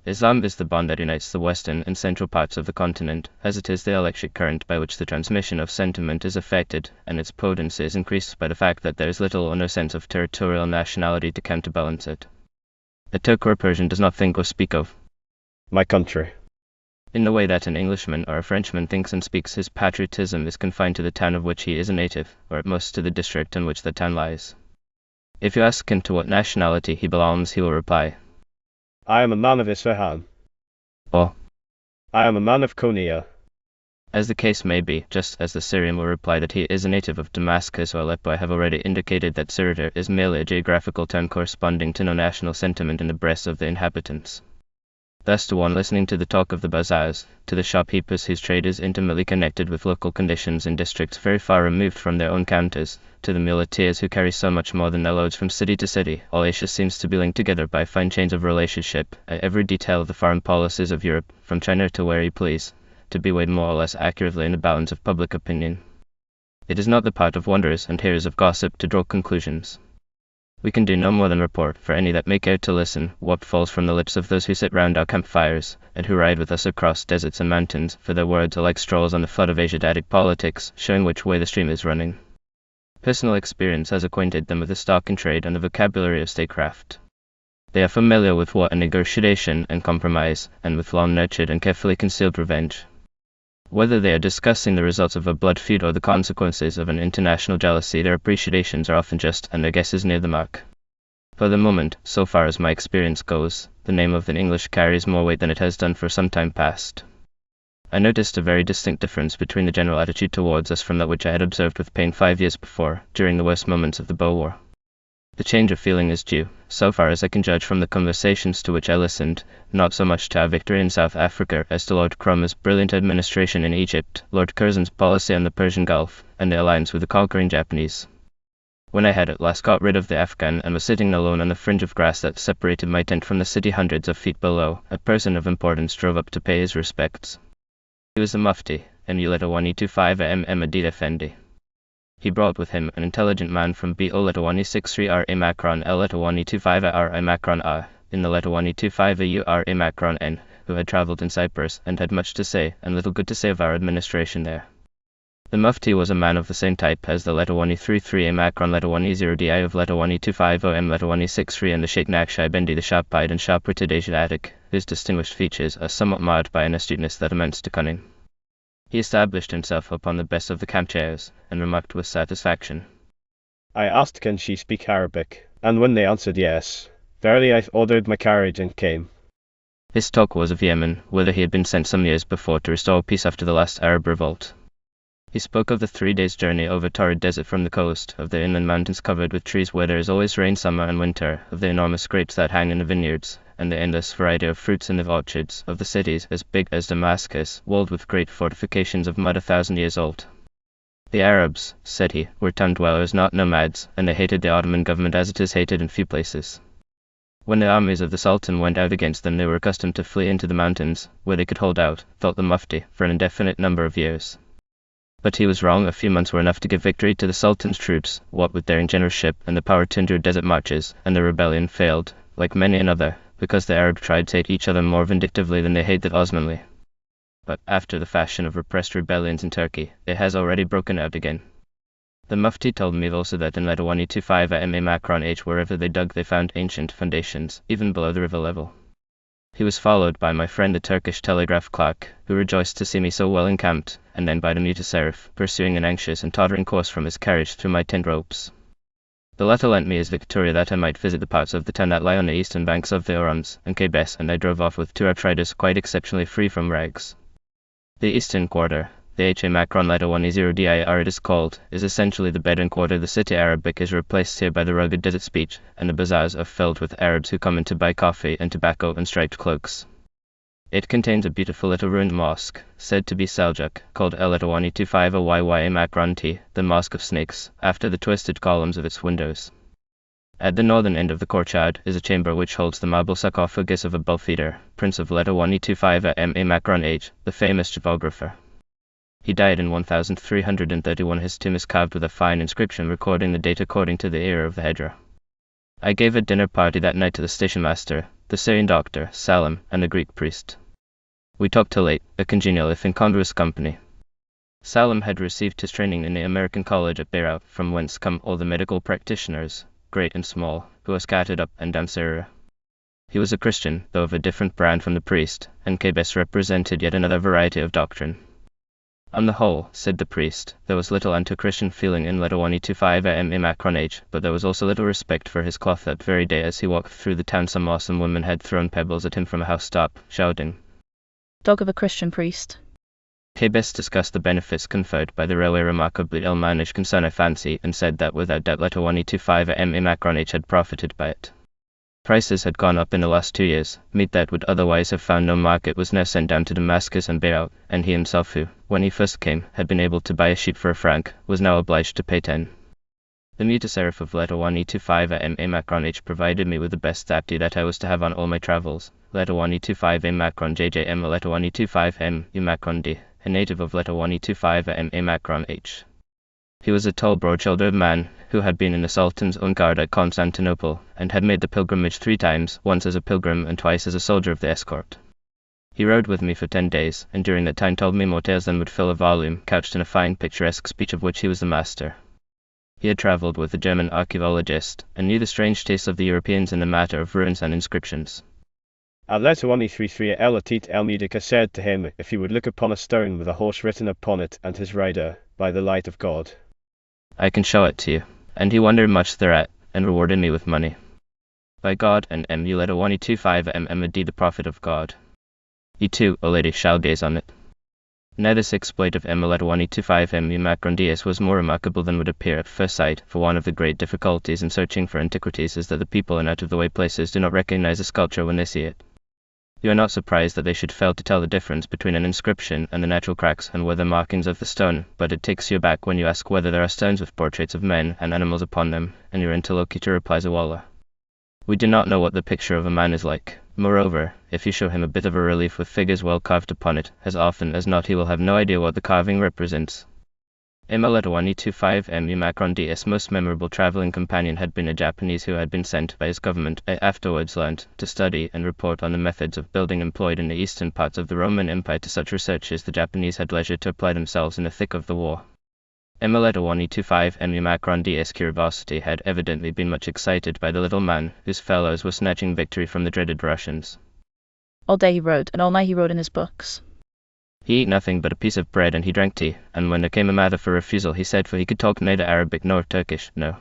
Islam is the bond that unites the western and central parts of the continent, as it is the electric current by which the transmission of sentiment is effected, and its potency is increased by the fact that there is little or no sense of territorial nationality to counterbalance it. A Turk or a Persian does not think or speak of my country in the way that an Englishman or a Frenchman thinks and speaks. His patriotism is confined to the town of which he is a native, or at most to the district in which that town lies. If you ask him to what nationality he belongs, he will reply, I am a man of Isfahan. or I am a man of Konya. As the case may be, just as the Syrian will reply that he is a native of Damascus or Aleppo. I have already indicated that Syria is merely a geographical term corresponding to no national sentiment in the breasts of the inhabitants. Thus to one listening to the talk of the bazaars, to the shopkeepers whose trade is intimately connected with local conditions in districts very far removed from their own counters, to the muleteers who carry so much more than their loads from city to city, all Asia seems to be linked together by fine chains of relationship, every detail of the foreign policies of Europe, from China to where you please, to be weighed more or less accurately in the balance of public opinion. It is not the part of wanderers and hearers of gossip to draw conclusions. We can do no more than report, for any that may care to listen, what falls from the lips of those who sit round our campfires, and who ride with us across deserts and mountains, for their words are like strolls on the flood of Asiatic politics, showing which way the stream is running. Personal experience has acquainted them with the stock in trade and the vocabulary of statecraft. They are familiar with war and negotiation and compromise, and with long-nurtured and carefully concealed revenge. Whether they are discussing the results of a blood feud or the consequences of an international jealousy, their appreciations are often just, and their guesses near the mark. For the moment, so far as my experience goes, the name of the English carries more weight than it has done for some time past. I noticed a very distinct difference between the general attitude towards us from that which I had observed with pain 5 years before, during the worst moments of the Boer War. The change of feeling is due, so far as I can judge from the conversations to which I listened, not so much to our victory in South Africa as to Lord Cromer's brilliant administration in Egypt, Lord Curzon's policy on the Persian Gulf, and the alliance with the conquering Japanese. When I had at last got rid of the Afghan and was sitting alone on the fringe of grass that separated my tent from the city hundreds of feet below, a person of importance drove up to pay his respects. He was the Mufti, Emulator 125 Madid Effendi. He brought with him an intelligent man from BO letter 163 RA Macron L letter 125 RA Macron A, in the letter 125 URA Macron N, who had travelled in Cyprus and had much to say and little good to say of our administration there. The Mufti was a man of the same type as the letter 133 Macron letter 180 DI of letter 125 OM letter 163 and the Sheikh Naqshbandi the sharp-eyed and sharp-witted Asiatic, whose distinguished features are somewhat marred by an astuteness that amounts to cunning. He established himself upon the best of the camp chairs, and remarked with satisfaction, I asked can she speak Arabic, and when they answered yes, verily I ordered my carriage and came. His talk was of Yemen, whither he had been sent some years before to restore peace after the last Arab revolt. He spoke of the 3 days' journey over torrid desert from the coast, of the inland mountains covered with trees where there is always rain summer and winter, of the enormous grapes that hang in the vineyards, and the endless variety of fruits in the orchards, of the cities as big as Damascus, walled with great fortifications of mud 1,000 years old. The Arabs, said he, were town dwellers, not nomads, and they hated the Ottoman government as it is hated in few places. When the armies of the Sultan went out against them, they were accustomed to flee into the mountains, where they could hold out, thought the Mufti, for an indefinite number of years. But he was wrong. A few months were enough to give victory to the Sultan's troops, what with daring generalship and the power to endure desert marches, and the rebellion failed, like many another, because the Arab tribes hate each other more vindictively than they hated Osmanli. But, after the fashion of repressed rebellions in Turkey, it has already broken out again. The Mufti told me also that in letter 125 at Ma Macron H, wherever they dug they found ancient foundations, even below the river level. He was followed by my friend the Turkish telegraph clerk, who rejoiced to see me so well encamped, and then by the mutasarrif, pursuing an anxious and tottering course from his carriage through my tent ropes. The letter lent me his Victoria that I might visit the parts of the town that lie on the eastern banks of the Orums and Quebec, and I drove off with 2 outriders quite exceptionally free from rags. The eastern quarter, the H.A. Macron letter 10dir it is called, is essentially the Bedouin quarter. The city Arabic is replaced here by the rugged desert speech, and the bazaars are filled with Arabs who come in to buy coffee and tobacco and striped cloaks. It contains a beautiful little ruined mosque, said to be Seljuk, called El Etawani 250YYA Macron T, the Mosque of Snakes, after the twisted columns of its windows. At the northern end of the courtyard is a chamber which holds the marble sarcophagus of a Belfeder, Prince of Letawani 25 Macron H, the famous geographer. He died in 1331. His tomb is carved with a fine inscription recording the date according to the era of the Hijra. I gave a dinner party that night to the station master, the Syrian doctor, Salam, and the Greek priest. We talked till late, a congenial if incongruous company. Salam had received his training in the American college at Beirut, from whence come all the medical practitioners, great and small, who are scattered up and down Syria. He was a Christian, though of a different brand from the priest, and Quebec represented yet another variety of doctrine. On the whole, said the priest, there was little anti-Christian feeling in Letawani 25 Macron H, but there was also little respect for his cloth. That very day as he walked through the town, some Muslim women had thrown pebbles at him from a housetop, shouting, "Dog of a Christian priest." Quebec discussed the benefits conferred by the railway, remarkably ill-managed concern I fancy, and said that without doubt Letawani 25 Macron H had profited by it. Prices had gone up in the last 2 years. Meat that would otherwise have found no market was now sent down to Damascus and Beirut, and he himself, who, when he first came, had been able to buy a sheep for a franc, was now obliged to pay 10. The mutasarrif of Letawani 25 Macron H provided me with the best apti that I was to have on all my travels. Letawani 25 Macron JJM Letawani 25 Macron D, a native of Letawani 25 Macron H. He was a tall, broad-shouldered man, who had been in the Sultan's own guard at Constantinople, and had made the pilgrimage 3 times, once as a pilgrim and twice as a soldier of the escort. He rode with me for 10 days, and during that time told me more tales than would fill a volume, couched in a fine picturesque speech of which he was the master. He had travelled with a German archaeologist, and knew the strange tastes of the Europeans in the matter of ruins and inscriptions. At Letawani 33 Elatit El Mudica said to him if he would look upon a stone with a horse written upon it and his rider, by the light of God. I can show it to you. And he wondered much thereat, and rewarded me with money. By God and Letawani 25 D, the prophet of God. You too, O lady, shall gaze on it. Now this exploit of Letawani 25 Macron DS was more remarkable than would appear at first sight, for one of the great difficulties in searching for antiquities is that the people in out-of-the-way places do not recognize a sculpture when they see it. You are not surprised that they should fail to tell the difference between an inscription and the natural cracks and weather markings of the stone, but it takes you aback when you ask whether there are stones with portraits of men and animals upon them, and your interlocutor replies Wallah. We do not know what the picture of a man is like. Moreover, if you show him a bit of a relief with figures well carved upon it, as often as not he will have no idea what the carving represents. Letawani 25 Macron DS most memorable travelling companion had been a Japanese who had been sent by his government, I afterwards learnt, to study and report on the methods of building employed in the eastern parts of the Roman Empire. To such researches the Japanese had leisure to apply themselves in the thick of the war. Letawani 25 Macron DS curiosity had evidently been much excited by the little man, whose fellows were snatching victory from the dreaded Russians. All day he rode, and all night he wrote in his books. He ate nothing but a piece of bread, and he drank tea, and when there came a matter for refusal he said, for he could talk neither Arabic nor Turkish, no.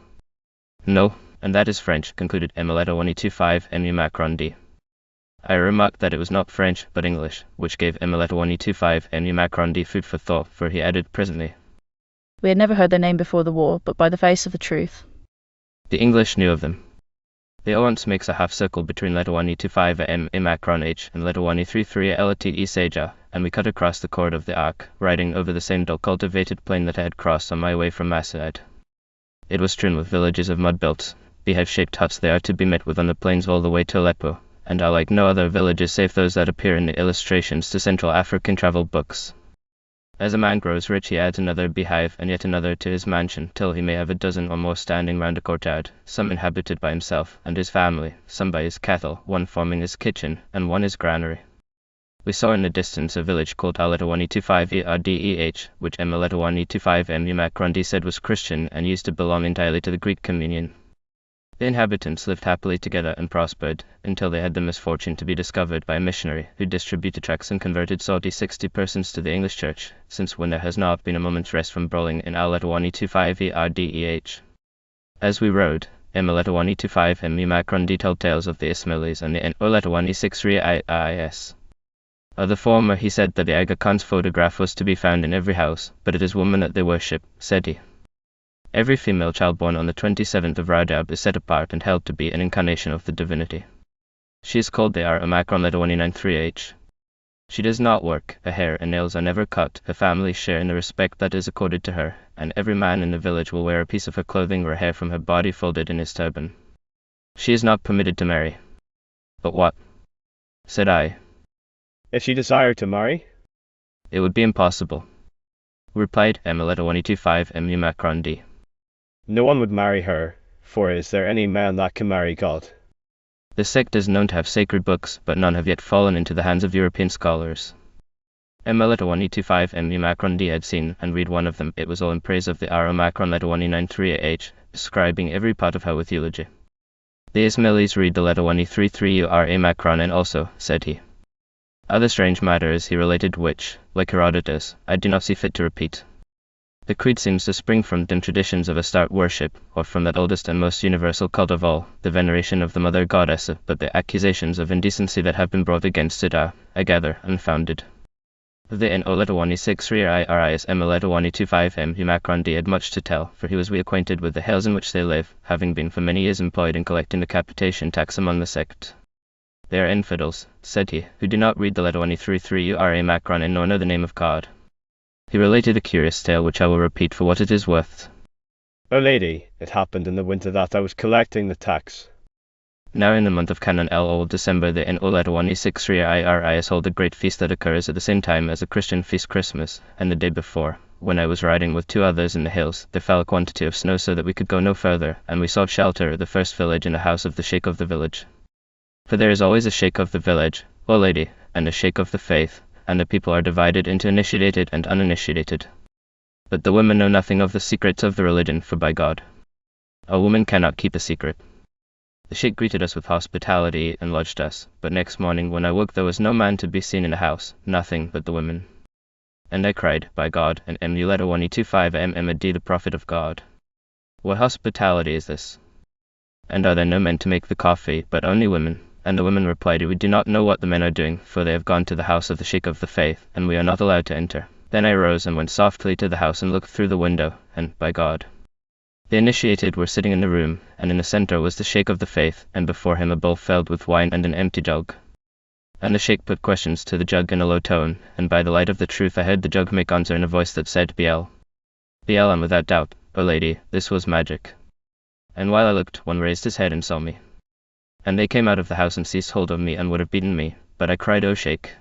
No, and that is French, concluded Letawani 25 Macron D. I remarked that it was not French, but English, which gave Letawani 25 Macron D food for thought, for he added presently, We had never heard their name before the war, but by the face of the truth. The English knew of them. The Orums makes a half-circle between Letawani 25 Macron H and Letawani 33 Elatit Seja, and we cut across the chord of the arc, riding over the same dull cultivated plain that I had crossed on my way from Masad. It was strewn with villages of mud-built, beehive-shaped huts they are to be met with on the plains all the way to Aleppo, and are like no other villages save those that appear in the illustrations to Central African travel books. As a man grows rich he adds another beehive and yet another to his mansion, till he may have a dozen or more standing round a courtyard, some inhabited by himself and his family, some by his cattle, one forming his kitchen, and one his granary. We saw in the distance a village called Letawani 25 Erdeh, which Letawani 25 Macron D said was Christian and used to belong entirely to the Greek communion. The inhabitants lived happily together and prospered, until they had the misfortune to be discovered by a missionary, who distributed tracts and converted 60 persons to the English Church, since when there has not been a moment's rest from brawling in Letawani 25 Erdeh. As we rode, M1125 and Macron detailed tales of the Ismailis and the N1163 IIS. Of the former he said that the Aga Khan's photograph was to be found in every house, but it is woman that they worship, said he. Every female child born on the 27th of Rajab is set apart and held to be an incarnation of the divinity. She is called the Macron 193H. She does not work, her hair and nails are never cut, her family share in the respect that is accorded to her, and every man in the village will wear a piece of her clothing or hair from her body folded in his turban. She is not permitted to marry. But what? Said I. If she desired to marry? It would be impossible. Replied M1125 MU Macron D. No one would marry her, for is there any man that can marry God? The sect is known to have sacred books, but none have yet fallen into the hands of European scholars. M1125 MU Macron D had seen and read one of them. It was all in praise of the Macron 193H, describing every part of her with eulogy. The Ismailis read the 133 Macron and also, said he. Other strange matters he related which, like Herodotus, I do not see fit to repeat. The creed seems to spring from dim traditions of Astarte worship, or from that oldest and most universal cult of all, the veneration of the mother goddess, but the accusations of indecency that have been brought against it are, I gather, unfounded. The N0163 IRIS M1125 Macron D had much to tell, for he was reacquainted with the hills in which they live, having been for many years employed in collecting the capitation tax among the sect. They are infidels, said he, who do not read the 133 Macron and nor know the name of God. He related a curious tale which I will repeat for what it is worth. O lady, it happened in the winter that I was collecting the tax. Now in the month of Canon old December the N0163 IRIS hold a great feast that occurs at the same time as a Christian feast Christmas, and the day before, when I was riding with two others in the hills, there fell a quantity of snow so that we could go no further, and we sought shelter at the first village in the house of the sheikh of the village. For there is always a sheikh of the village, O lady, and a sheikh of the faith, and the people are divided into initiated and uninitiated. But the women know nothing of the secrets of the religion, for by God, a woman cannot keep a secret. The sheikh greeted us with hospitality and lodged us, but next morning when I woke there was no man to be seen in the house, nothing but the women. And I cried, by God, and M1125 the prophet of God. What hospitality is this? And are there no men to make the coffee, but only women? And the women replied, we do not know what the men are doing, for they have gone to the house of the sheikh of the faith, and we are not allowed to enter. Then I rose and went softly to the house and looked through the window, and, by God, the initiated were sitting in the room, and in the center was the sheikh of the faith, and before him a bowl filled with wine and an empty jug. And the sheikh put questions to the jug in a low tone, and by the light of the truth I heard the jug make answer in a voice that said, BL, and without doubt, O lady, this was magic. And while I looked, one raised his head and saw me. And they came out of the house and seized hold of me and would have beaten me, but I cried, O sheikh,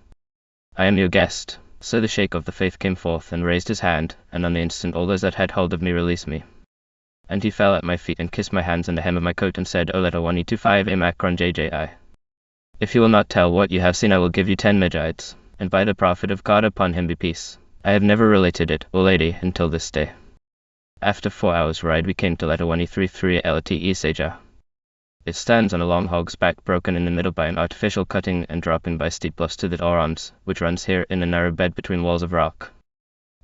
I am your guest. So the sheikh of the faith came forth and raised his hand, and on the instant all those that had hold of me released me. And he fell at my feet and kissed my hands and the hem of my coat and said, O 125 Macron JJI. If you will not tell what you have seen I will give you 10 Magides, and by the prophet of God upon him be peace. I have never related it, O lady, until this day. After 4 hours' ride we came to 133 LTE Seja. It stands on a long hog's back broken in the middle by an artificial cutting and dropping by steep bluffs to the Orams, which runs here in a narrow bed between walls of rock.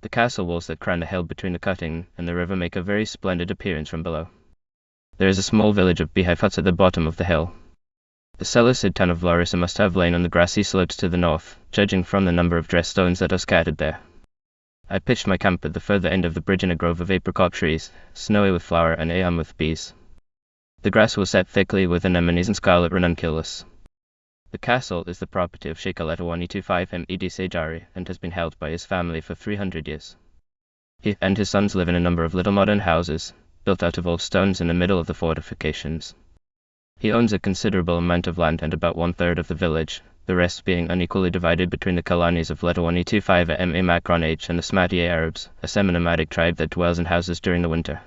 The castle walls that crown the hill between the cutting and the river make a very splendid appearance from below. There is a small village of beehive huts at the bottom of the hill. The Seleucid town of Larissa must have lain on the grassy slopes to the north, judging from the number of dressed stones that are scattered there. I pitched my camp at the further end of the bridge in a grove of apricot trees, snowy with flower and ayam with bees. The grass was set thickly with anemones and scarlet ranunculus. The castle is the property of Sheikh 125 Med Sejari and has been held by his family for 300 years. He and his sons live in a number of little modern houses, built out of old stones in the middle of the fortifications. He owns a considerable amount of land and about 1/3 of the village, the rest being unequally divided between the Kalanis of 125 Ma Macron H and the Smati Arabs, a semi-nomadic tribe that dwells in houses during the winter.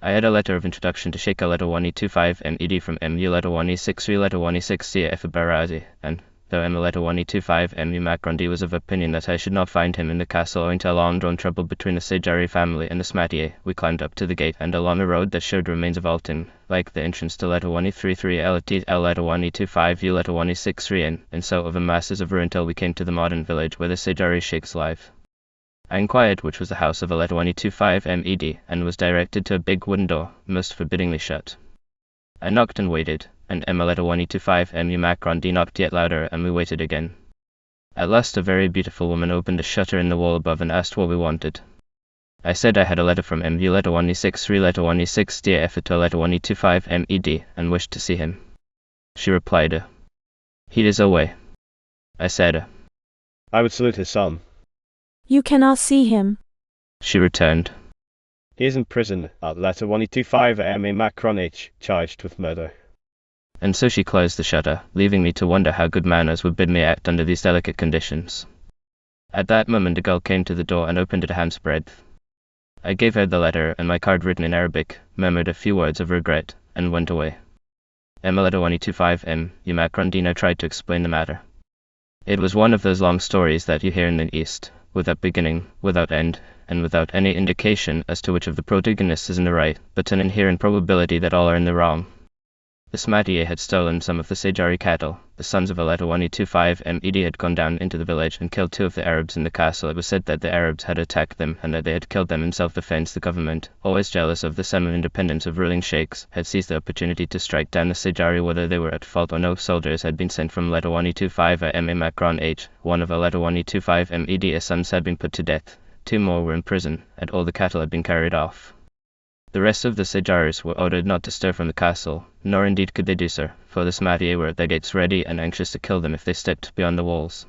I had a letter of introduction to Sheikh 125 Med from MU 163 160 F Barazi, and, though M 125 Mu Macron D was of opinion that I should not find him in the castle owing to a long-drawn trouble between the Sejari family and the Smatier, we climbed up to the gate and along a road that showed remains of Altin, like the entrance to 133 LT L 125 U 163 and so over masses of ruin till we came to the modern village where the Sejari sheikhs live. I inquired which was the house of a letter 125 MED, and was directed to a big wooden door, most forbiddingly shut. I knocked and waited, and M letter 125 MU Macron D knocked yet louder, and we waited again. At last a very beautiful woman opened a shutter in the wall above and asked what we wanted. I said I had a letter from MU letter 163 letter 160 F to letter 125 MED, and wished to see him. She replied, "He is away." I said, I would salute his son. You cannot see him. She returned, He is in prison at letter 125 MA Macron H, charged with murder. and so she closed the shutter, leaving me to wonder how good manners would bid me act under these delicate conditions. At that moment a girl came to the door and opened it a hand's breadth. I gave her the letter and my card written in Arabic, murmured a few words of regret, and went away. Emma letter 125 MU Macron D now tried to explain the matter. It was one of those long stories that you hear in the East, without beginning, without end, and without any indication as to which of the protagonists is in the right, but an inherent probability that all are in the wrong. The Smatier had stolen some of the Sejari cattle. The sons of a letter 125 MED had gone down into the village and killed 2 of the Arabs in the castle. It was said that the Arabs had attacked them and that they had killed them in self-defense. The government, always jealous of the semi-independence of ruling sheikhs, had seized the opportunity to strike down the Sejari whether they were at fault or no. Soldiers had been sent from letter 125 MA Macron H. One of a letter 125 MED's sons had been put to death. 2 more were in prison, and all the cattle had been carried off. The rest of the Sejaris were ordered not to stir from the castle, nor indeed could they do so, for the Smatier were at their gates ready and anxious to kill them if they stepped beyond the walls.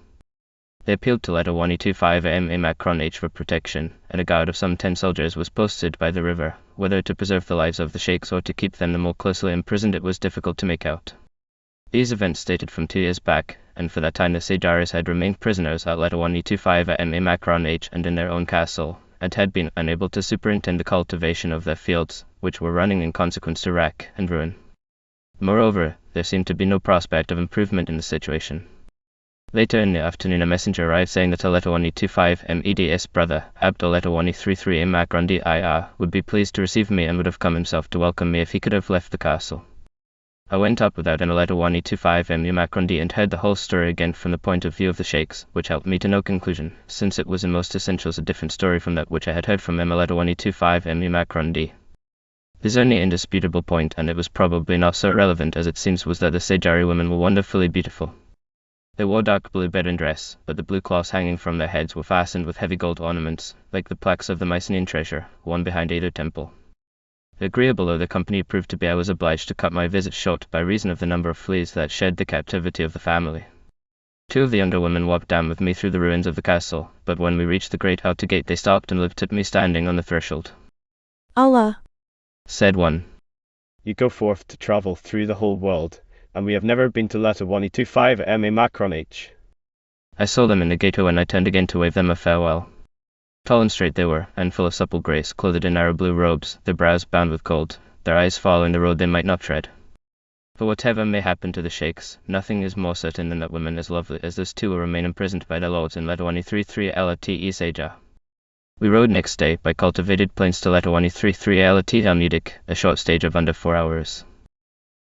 They appealed to letter 125 MA Macron H for protection, and a guard of some 10 soldiers was posted by the river. Whether to preserve the lives of the sheikhs or to keep them the more closely imprisoned it was difficult to make out. These events dated from 2 years back, and for that time the Sejaris had remained prisoners at letter 125 MA Macron H and in their own castle, and had been unable to superintend the cultivation of their fields, which were running in consequence to wreck and ruin. Moreover, there seemed to be no prospect of improvement in the situation. Later in the afternoon a messenger arrived saying that a letter 125 MED's brother, Abdul letter 133 Macron DIR, would be pleased to receive me and would have come himself to welcome me if he could have left the castle. I went up without a letter 125 MU Macron D and heard the whole story again from the point of view of the sheikhs, which helped me to no conclusion, since it was in most essentials a different story from that which I had heard from Emma letter 125 MU Macron D. His only indisputable point, and it was probably not so relevant as it seems, was that the Sejari women were wonderfully beautiful. They wore dark blue bedroom dress, but the blue cloths hanging from their heads were fastened with heavy gold ornaments, like the plaques of the Mycenaean treasure, one behind either temple. Agreeable though the company proved to be, I was obliged to cut my visit short by reason of the number of fleas that shed the captivity of the family. 2 of the younger women walked down with me through the ruins of the castle, but when we reached the great outer gate they stopped and looked at me standing on the threshold. Allah, Said one, You go forth to travel through the whole world, and we have never been to letter 125 MA Macron H. I saw them in the gateway and I turned again to wave them a farewell. Tall and straight they were, and full of supple grace, clothed in narrow blue robes, their brows bound with gold, their eyes following the road they might not tread. For whatever may happen to the sheikhs, nothing is more certain than that women as lovely as those 2 will remain imprisoned by their lords in letter 133 LT Seja. We rode next day by cultivated plains to letter 133 LT El Mudik, a short stage of under 4 hours.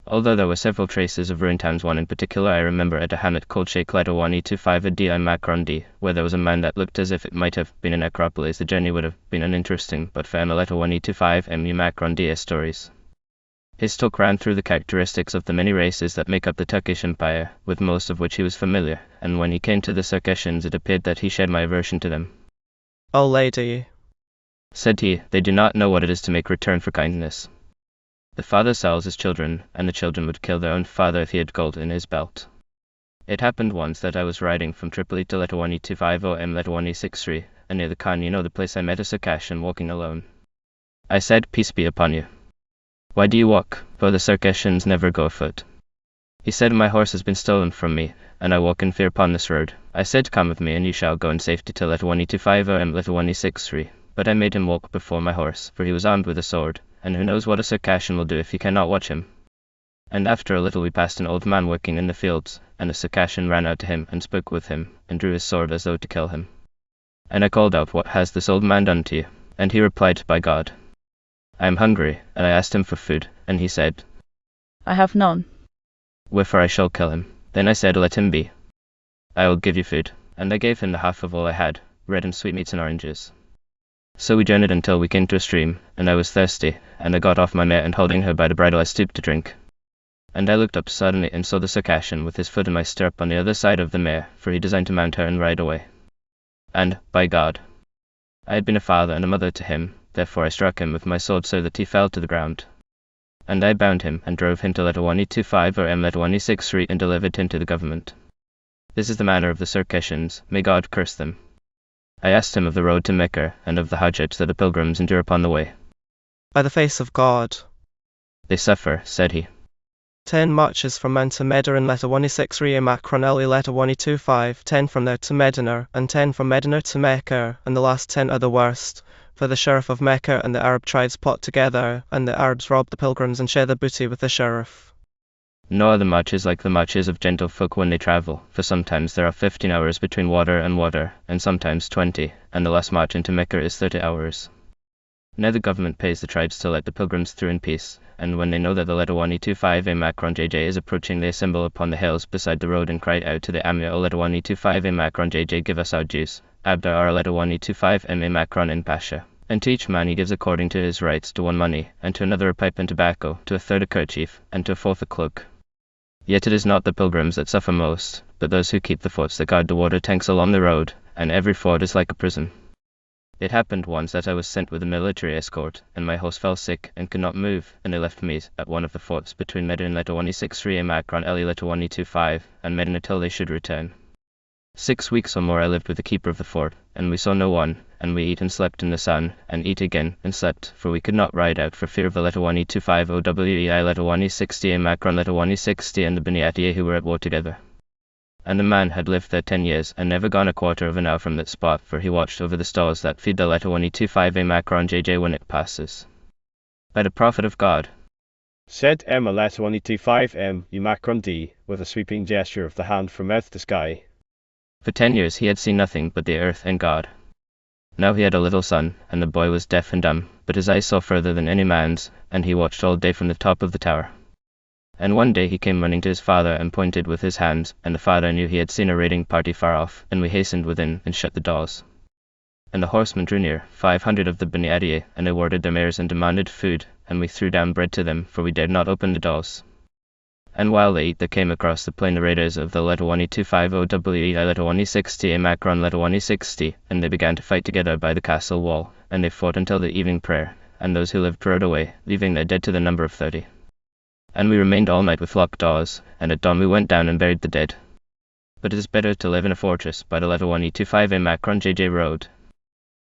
Although there were several traces of ruined towns, one in particular I remember at a hamlet called Sheikh letter 125 DI Macron D, where there was a man that looked as if it might have been an acropolis. The journey would have been uninteresting but for letter 125 MU Macron D's stories. His talk ran through the characteristics of the many races that make up the Turkish Empire, with most of which he was familiar, and when he came to the Circassians it appeared that he shared my aversion to them. "O lady," Said he, "they do not know what it is to make return for kindness. The father sells his children, and the children would kill their own father if he had gold in his belt." It happened once that I was riding from Tripoli to letter 125 M letter 163, and near the Khan, you know the place, I met a Circassian walking alone. I said, "Peace be upon you. Why do you walk? For the Circassians never go afoot." He said, "My horse has been stolen from me, and I walk in fear upon this road." I said, "Come with me, and you shall go in safety to letter 125 M letter 163. But I made him walk before my horse, for he was armed with a sword, and who knows what a Circassian will do if he cannot watch him. And after a little we passed an old man working in the fields, and a Circassian ran out to him and spoke with him, and drew his sword as though to kill him. And I called out, 'What has this old man done to you?' And he replied, 'By God, I am hungry,' and I asked him for food, and he said, I have none. Wherefore I shall kill him. Then I said, 'Let him be. I will give you food.' And I gave him the half of all I had, bread and sweetmeats and oranges. So we journeyed until we came to a stream, and I was thirsty, and I got off my mare, and holding her by the bridle I stooped to drink. And I looked up suddenly and saw the Circassian with his foot in my stirrup on the other side of the mare, for he designed to mount her and ride away. And, by God, I had been a father and a mother to him, therefore I struck him with my sword so that he fell to the ground. And I bound him, and drove him to letter 125 or letter 163 and delivered him to the government. This is the manner of the Circassians, may God curse them. I asked him of the road to Mecca, and of the hardships that the pilgrims endure upon the way. By the face of God. They suffer, said he. 10 marches from Men to Medina in letter 163 and Macronelli letter 125, 10 from there to Medina, and 10 from Medina to Mecca, and the last 10 are the worst. For the sheriff of Mecca and the Arab tribes plot together, and the Arabs rob the pilgrims and share the booty with the sheriff. No other march is like the marches of gentlefolk when they travel, for sometimes there are 15 hours between water, and sometimes 20, and the last march into Mecca is 30 hours. Now the government pays the tribes to let the pilgrims through in peace, and when they know that the letter 125 Macron JJ is approaching, they assemble upon the hills beside the road and cry out to the Amir, O letter 125 Macron JJ, give us our dues, Abdar our letter 125 Macron in Pasha. And to each man he gives according to his rights, to one money, and to another a pipe and tobacco, to a third a kerchief, and to a fourth a cloak. Yet it is not the pilgrims that suffer most, but those who keep the forts that guard the water tanks along the road, and every fort is like a prison. It happened once that I was sent with a military escort, and my horse fell sick and could not move, and they left me at one of the forts between Medina and letter 163 and Macron Eli letter 125, and Medina till they should return. 6 weeks or more I lived with the keeper of the fort, and we saw no one, and we eat and slept in the sun, and eat again, and slept, for we could not ride out for fear of the letter 125 OWEI letter 160 and Macron letter 160 and the Beniatier who were at war together. And the man had lived there 10 years, and never gone a quarter of an hour from that spot, for he watched over the stalls that feed the letter 125 Macron JJ when it passes. By the prophet of God, said Emma letter 125 Macron D, with a sweeping gesture of the hand from earth to sky. For 10 years he had seen nothing but the earth and God. Now he had a little son, and the boy was deaf and dumb, but his eyes saw further than any man's, and he watched all day from the top of the tower. And one day he came running to his father and pointed with his hands, and the father knew he had seen a raiding party far off, and we hastened within and shut the doors. And the horsemen drew near, 500 of the Beni Adieh, and they warded their mares and demanded food, and we threw down bread to them, for we dared not open the doors. And while they eat, there came across the plain the raiders of the letter 125 OWEI letter 160 and Macron letter 160, and they began to fight together by the castle wall, and they fought until the evening prayer, and those who lived rode away, leaving their dead to the number of 30. And we remained all night with locked doors, and at dawn we went down and buried the dead. But it is better to live in a fortress by the letter 125 and Macron JJ road,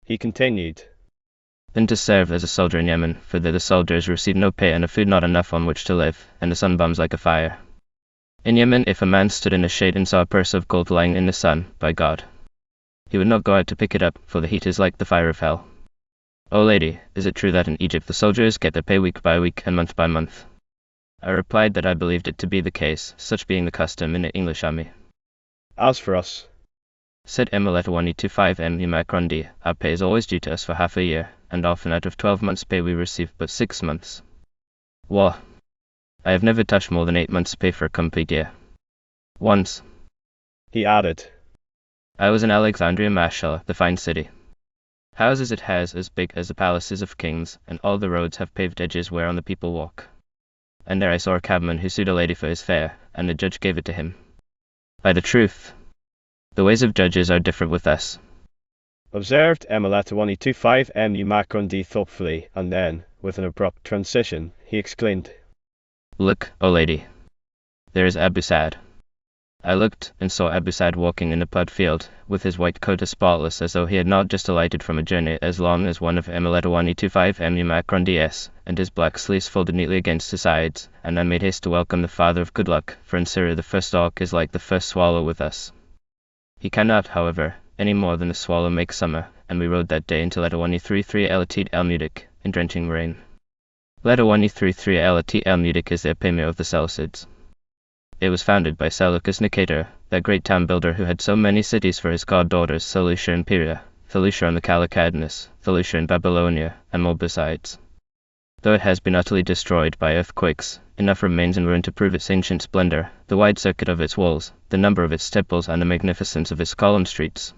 he continued, than to serve as a soldier in Yemen, for there the soldiers receive no pay and a food not enough on which to live, and the sun burns like a fire. In Yemen, if a man stood in the shade and saw a purse of gold lying in the sun, by God, he would not go out to pick it up, for the heat is like the fire of hell. O lady, is it true that in Egypt the soldiers get their pay week by week and month by month? I replied that I believed it to be the case, such being the custom in the English army. As for us, said Emma letter 125 Macron D, our pay is always due to us for half a year, and often out of 12 months' pay we receive but 6 months. Wah! I have never touched more than 8 months' pay for a complete year. Once, he added, I was in Alexandria, Mashallah, the fine city. Houses it has as big as the palaces of kings, and all the roads have paved edges whereon the people walk. And there I saw a cabman who sued a lady for his fare, and the judge gave it to him. By the truth, the ways of judges are different with us, observed Emma letter 125 Macron D thoughtfully, and then, with an abrupt transition, he exclaimed, Look, O lady, there is Abu Sa'd. I looked, and saw Abu Sa'd walking in the plowed field, with his white coat as spotless as though he had not just alighted from a journey as long as one of Emma letter 125 Macron DS, and his black sleeves folded neatly against his sides, and I made haste to welcome the father of good luck, for in Syria the first hawk is like the first swallow with us. He cannot, however, any more than the swallow make summer, and we rode that day into letter 133 Elatit El Mudik, in drenching rain. Letter 133 Elatit El Mudik is the epimere of the Seleucids. It was founded by Seleucus Nicator, that great town builder who had so many cities for his goddaughters Seleucia and Perea, Seleucia on the Chalcedonus, Seleucia in Babylonia, and more besides. Though it has been utterly destroyed by earthquakes, enough remains in ruin to prove its ancient splendor, the wide circuit of its walls, the number of its temples, and the magnificence of its column streets.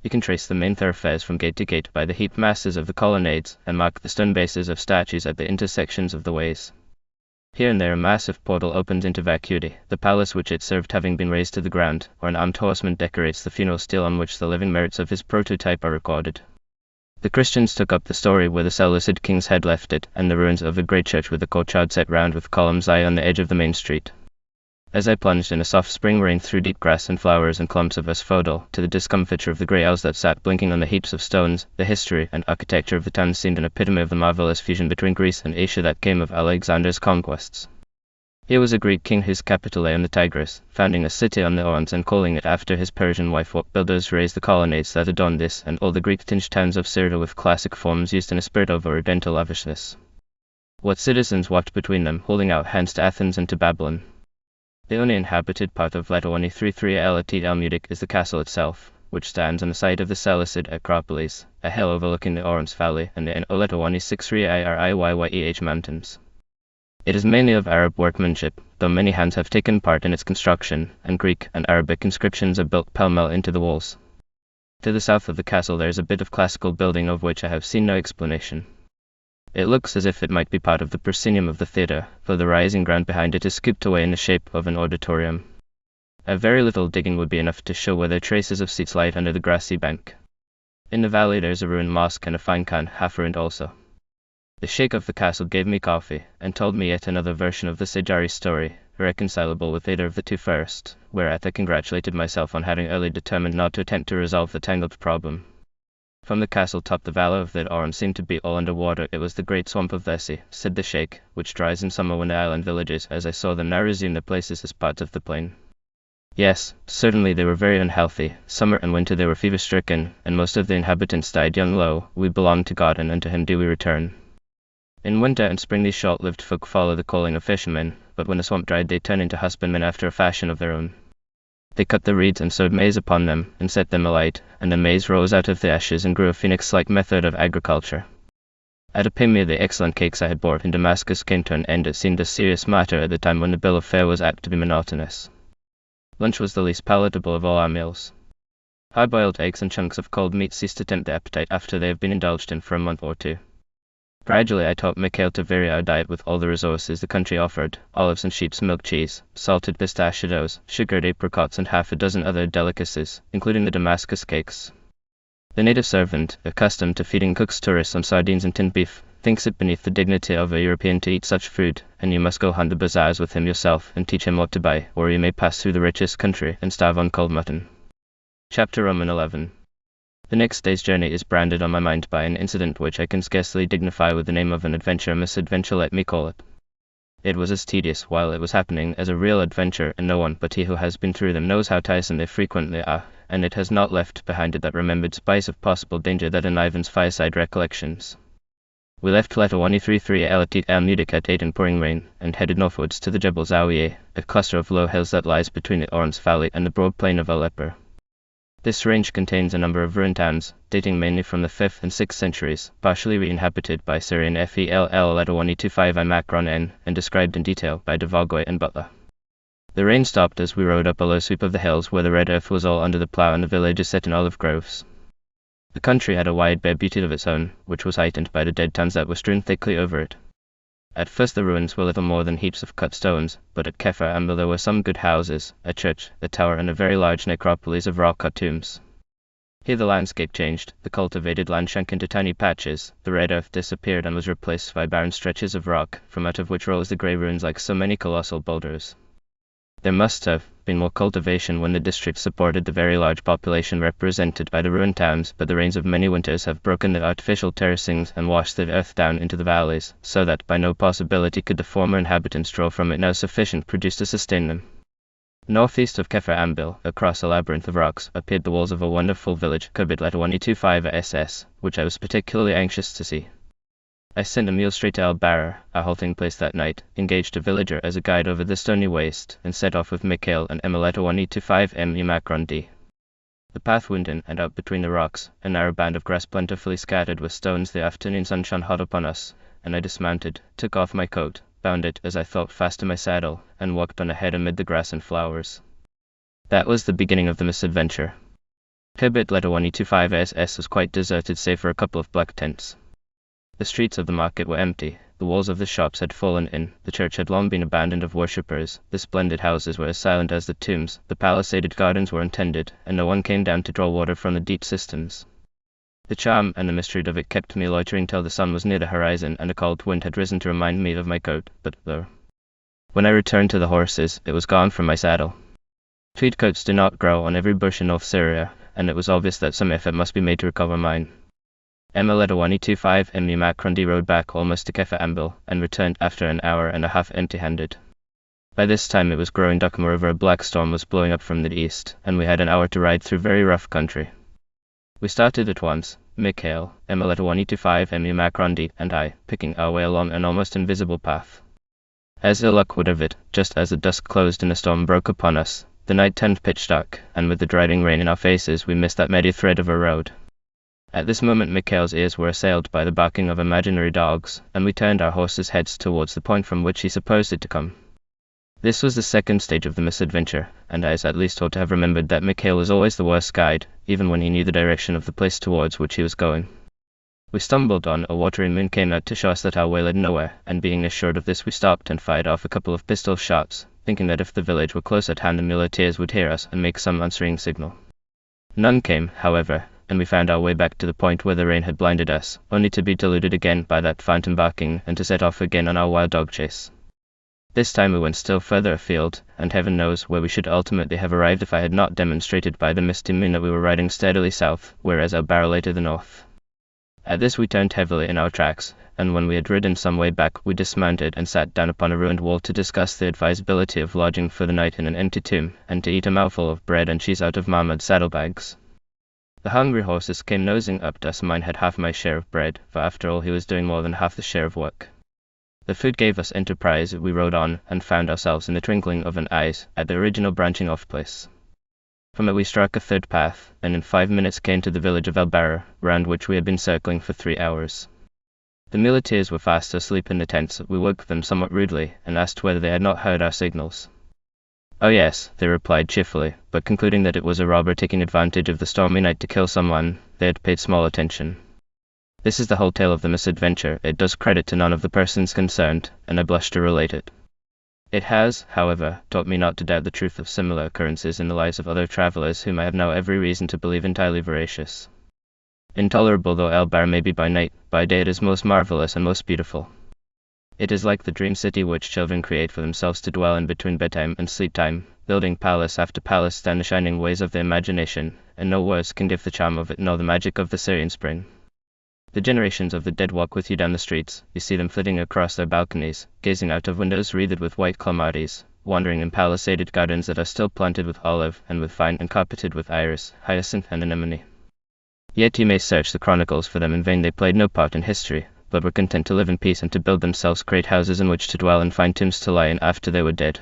You can trace the main thoroughfares from gate to gate by the heaped masses of the colonnades, and mark the stone bases of statues at the intersections of the ways. Here and there a massive portal opens into vacuity, the palace which it served having been razed to the ground, or an armed horseman decorates the funeral stele on which the living merits of his prototype are recorded. The Christians took up the story where the Seleucid kings had left it, and the ruins of a great church with a courtyard set round with columns lie on the edge of the main street. As I plunged in a soft spring rain through deep grass and flowers and clumps of asphodel, to the discomfiture of the grey owls that sat blinking on the heaps of stones, the history and architecture of the town seemed an epitome of the marvellous fusion between Greece and Asia that came of Alexander's conquests. Here was a Greek king whose capital lay on the Tigris, founding a city on the Orontes and calling it after his Persian wife. What builders raised the colonnades that adorned this and all the Greek-tinged towns of Syria with classic forms used in a spirit of oriental lavishness? What citizens walked between them, holding out hands to Athens and to Babylon? The only inhabited part of Lettawani 33 Al-Mudik is the castle itself, which stands on the site of the Seleucid Acropolis, a hill overlooking the Orontes Valley and the Lettawani 63 Iriyyeh mountains. It is mainly of Arab workmanship, though many hands have taken part in its construction, and Greek and Arabic inscriptions are built pell-mell into the walls. To the south of the castle there is a bit of classical building of which I have seen no explanation. It looks as if it might be part of the proscenium of the theatre, for the rising ground behind it is scooped away in the shape of an auditorium. A very little digging would be enough to show whether traces of seats lie under the grassy bank. In the valley there is a ruined mosque and a fine khan, half ruined also. The sheikh of the castle gave me coffee, and told me yet another version of the Sejari story, irreconcilable with either of the two first, whereat I congratulated myself on having early determined not to attempt to resolve the tangled problem. From the castle top the valley of the Orontes seemed to be all under water. It was the great swamp of Lessi, said the sheikh, which dries in summer when the island villages, as I saw them now resume their places as parts of the plain. Yes, certainly they were very unhealthy. Summer and winter they were fever-stricken, and most of the inhabitants died young. Lo, we belong to God, and unto him do we return. In winter and spring these short-lived folk follow the calling of fishermen, but when the swamp dried they turn into husbandmen after a fashion of their own. They cut the reeds and sowed maize upon them, and set them alight, and the maize rose out of the ashes and grew a phoenix-like method of agriculture. At Apamia the excellent cakes I had bought in Damascus came to an end. It seemed a serious matter at the time when the bill of fare was apt to be monotonous. Lunch was the least palatable of all our meals. Hard-boiled eggs and chunks of cold meat ceased to tempt the appetite after they have been indulged in for a month or two. Gradually I taught Mikhail to vary our diet with all the resources the country offered: olives and sheep's milk cheese, salted pistachios, sugared apricots, and half a dozen other delicacies, including the Damascus cakes. The native servant, accustomed to feeding Cook's tourists on sardines and tinned beef, thinks it beneath the dignity of a European to eat such food, and you must go hunt the bazaars with him yourself and teach him what to buy, or you may pass through the richest country and starve on cold mutton. Chapter Roman 11. The next day's journey is branded on my mind by an incident which I can scarcely dignify with the name of an adventure, a misadventure let me call it. It was as tedious while it was happening as a real adventure, and no one but he who has been through them knows how tiresome they frequently are, and it has not left behind it that remembered spice of possible danger that enlivens fireside recollections. We left Lettawani 33 Al-Mudik at 8 in pouring rain, and headed northwards to the Jebel Zawiya, a cluster of low hills that lies between the Orontes Valley and the broad plain of Aleppo. This range contains a number of ruined towns, dating mainly from the 5th and 6th centuries, partially re-inhabited by Syrian FELL Lettawani 25 N, and described in detail by Devalgoy and Butler. The rain stopped as we rode up a low sweep of the hills where the red earth was all under the plough and the villages set in olive groves. The country had a wide bare beauty of its own, which was heightened by the dead towns that were strewn thickly over it. At first the ruins were little more than heaps of cut stones, but at Kefar Ambil there were some good houses, a church, a tower, and a very large necropolis of rock-cut tombs. Here the landscape changed, the cultivated land shrunk into tiny patches, the red earth disappeared and was replaced by barren stretches of rock, from out of which rose the grey ruins like so many colossal boulders. There must have been more cultivation when the district supported the very large population represented by the ruined towns, but the rains of many winters have broken the artificial terracings and washed the earth down into the valleys, so that by no possibility could the former inhabitants draw from it now sufficient produce to sustain them. Northeast of Kefar Ambil, across a labyrinth of rocks, appeared the walls of a wonderful village, Kurbit Lettawani 25 SS, which I was particularly anxious to see. I sent a mule straight to Al-Barar, our halting place that night, engaged a villager as a guide over the stony waste, and set off with Mikhail and Emma Lettawani to 5M Macron D. The path wound in and out between the rocks, a narrow band of grass plentifully scattered with stones. The afternoon sun shone hot upon us, and I dismounted, took off my coat, bound it, as I thought, fast to my saddle, and walked on ahead amid the grass and flowers. That was the beginning of the misadventure. Herbert letter 125 SS was quite deserted save for a couple of black tents. The streets of the market were empty, the walls of the shops had fallen in, the church had long been abandoned of worshippers, the splendid houses were as silent as the tombs, the palisaded gardens were untended, and no one came down to draw water from the deep cisterns. The charm and the mystery of it kept me loitering till the sun was near the horizon and a cold wind had risen to remind me of my coat, but when I returned to the horses, it was gone from my saddle. Tweed coats do not grow on every bush in North Syria, and it was obvious that some effort must be made to recover mine. Emma letter 125 Emmy Macrondi rode back almost to Kefa Ambil, and returned after an hour and a half empty-handed. By this time it was growing dark, moreover a black storm was blowing up from the east, and we had an hour to ride through very rough country. We started at once, Mikhail, Emma letter 125 Emmy Macrondi, and I, picking our way along an almost invisible path. As ill luck would have it, just as the dusk closed and the storm broke upon us, the night turned pitch dark, and with the driving rain in our faces we missed that muddy thread of a road. At this moment Mikhail's ears were assailed by the barking of imaginary dogs, and we turned our horses' heads towards the point from which he supposed it to come. This was the second stage of the misadventure, and I at least ought to have remembered that Mikhail was always the worst guide, even when he knew the direction of the place towards which he was going. We stumbled on, a watery moon came out to show us that our way led nowhere, and being assured of this we stopped and fired off a couple of pistol shots, thinking that if the village were close at hand the muleteers would hear us and make some answering signal. None came, however, and we found our way back to the point where the rain had blinded us, only to be deluded again by that phantom barking and to set off again on our wild dog chase. This time we went still further afield, and heaven knows where we should ultimately have arrived if I had not demonstrated by the misty moon that we were riding steadily south, whereas our barrel lay to the north. At this we turned heavily in our tracks, and when we had ridden some way back we dismounted and sat down upon a ruined wall to discuss the advisability of lodging for the night in an empty tomb, and to eat a mouthful of bread and cheese out of Mahmud's saddlebags. The hungry horses came nosing up to us. Mine had half my share of bread, for after all he was doing more than half the share of work. The food gave us enterprise. We rode on, and found ourselves in the twinkling of an eye at the original branching off place. From it we struck a third path, and in 5 minutes came to the village of Al-Barra, round which we had been circling for 3 hours. The muleteers were fast asleep in the tents. We woke them somewhat rudely, and asked whether they had not heard our signals. Oh yes, they replied cheerfully, but concluding that it was a robber taking advantage of the stormy night to kill someone, they had paid small attention. This is the whole tale of the misadventure. It does credit to none of the persons concerned, and I blush to relate it. It has, however, taught me not to doubt the truth of similar occurrences in the lives of other travellers whom I have now every reason to believe entirely veracious. Intolerable though Al-Barra may be by night, by day it is most marvellous and most beautiful. It is like the dream city which children create for themselves to dwell in between bedtime and sleep time, building palace after palace down the shining ways of the imagination, and no words can give the charm of it nor the magic of the Syrian spring. The generations of the dead walk with you down the streets. You see them flitting across their balconies, gazing out of windows wreathed with white clematis, wandering in palisaded gardens that are still planted with olive and with vine and carpeted with iris, hyacinth and anemone. Yet you may search the chronicles for them in vain. They played no part in history, but were content to live in peace and to build themselves great houses in which to dwell and find tombs to lie in after they were dead.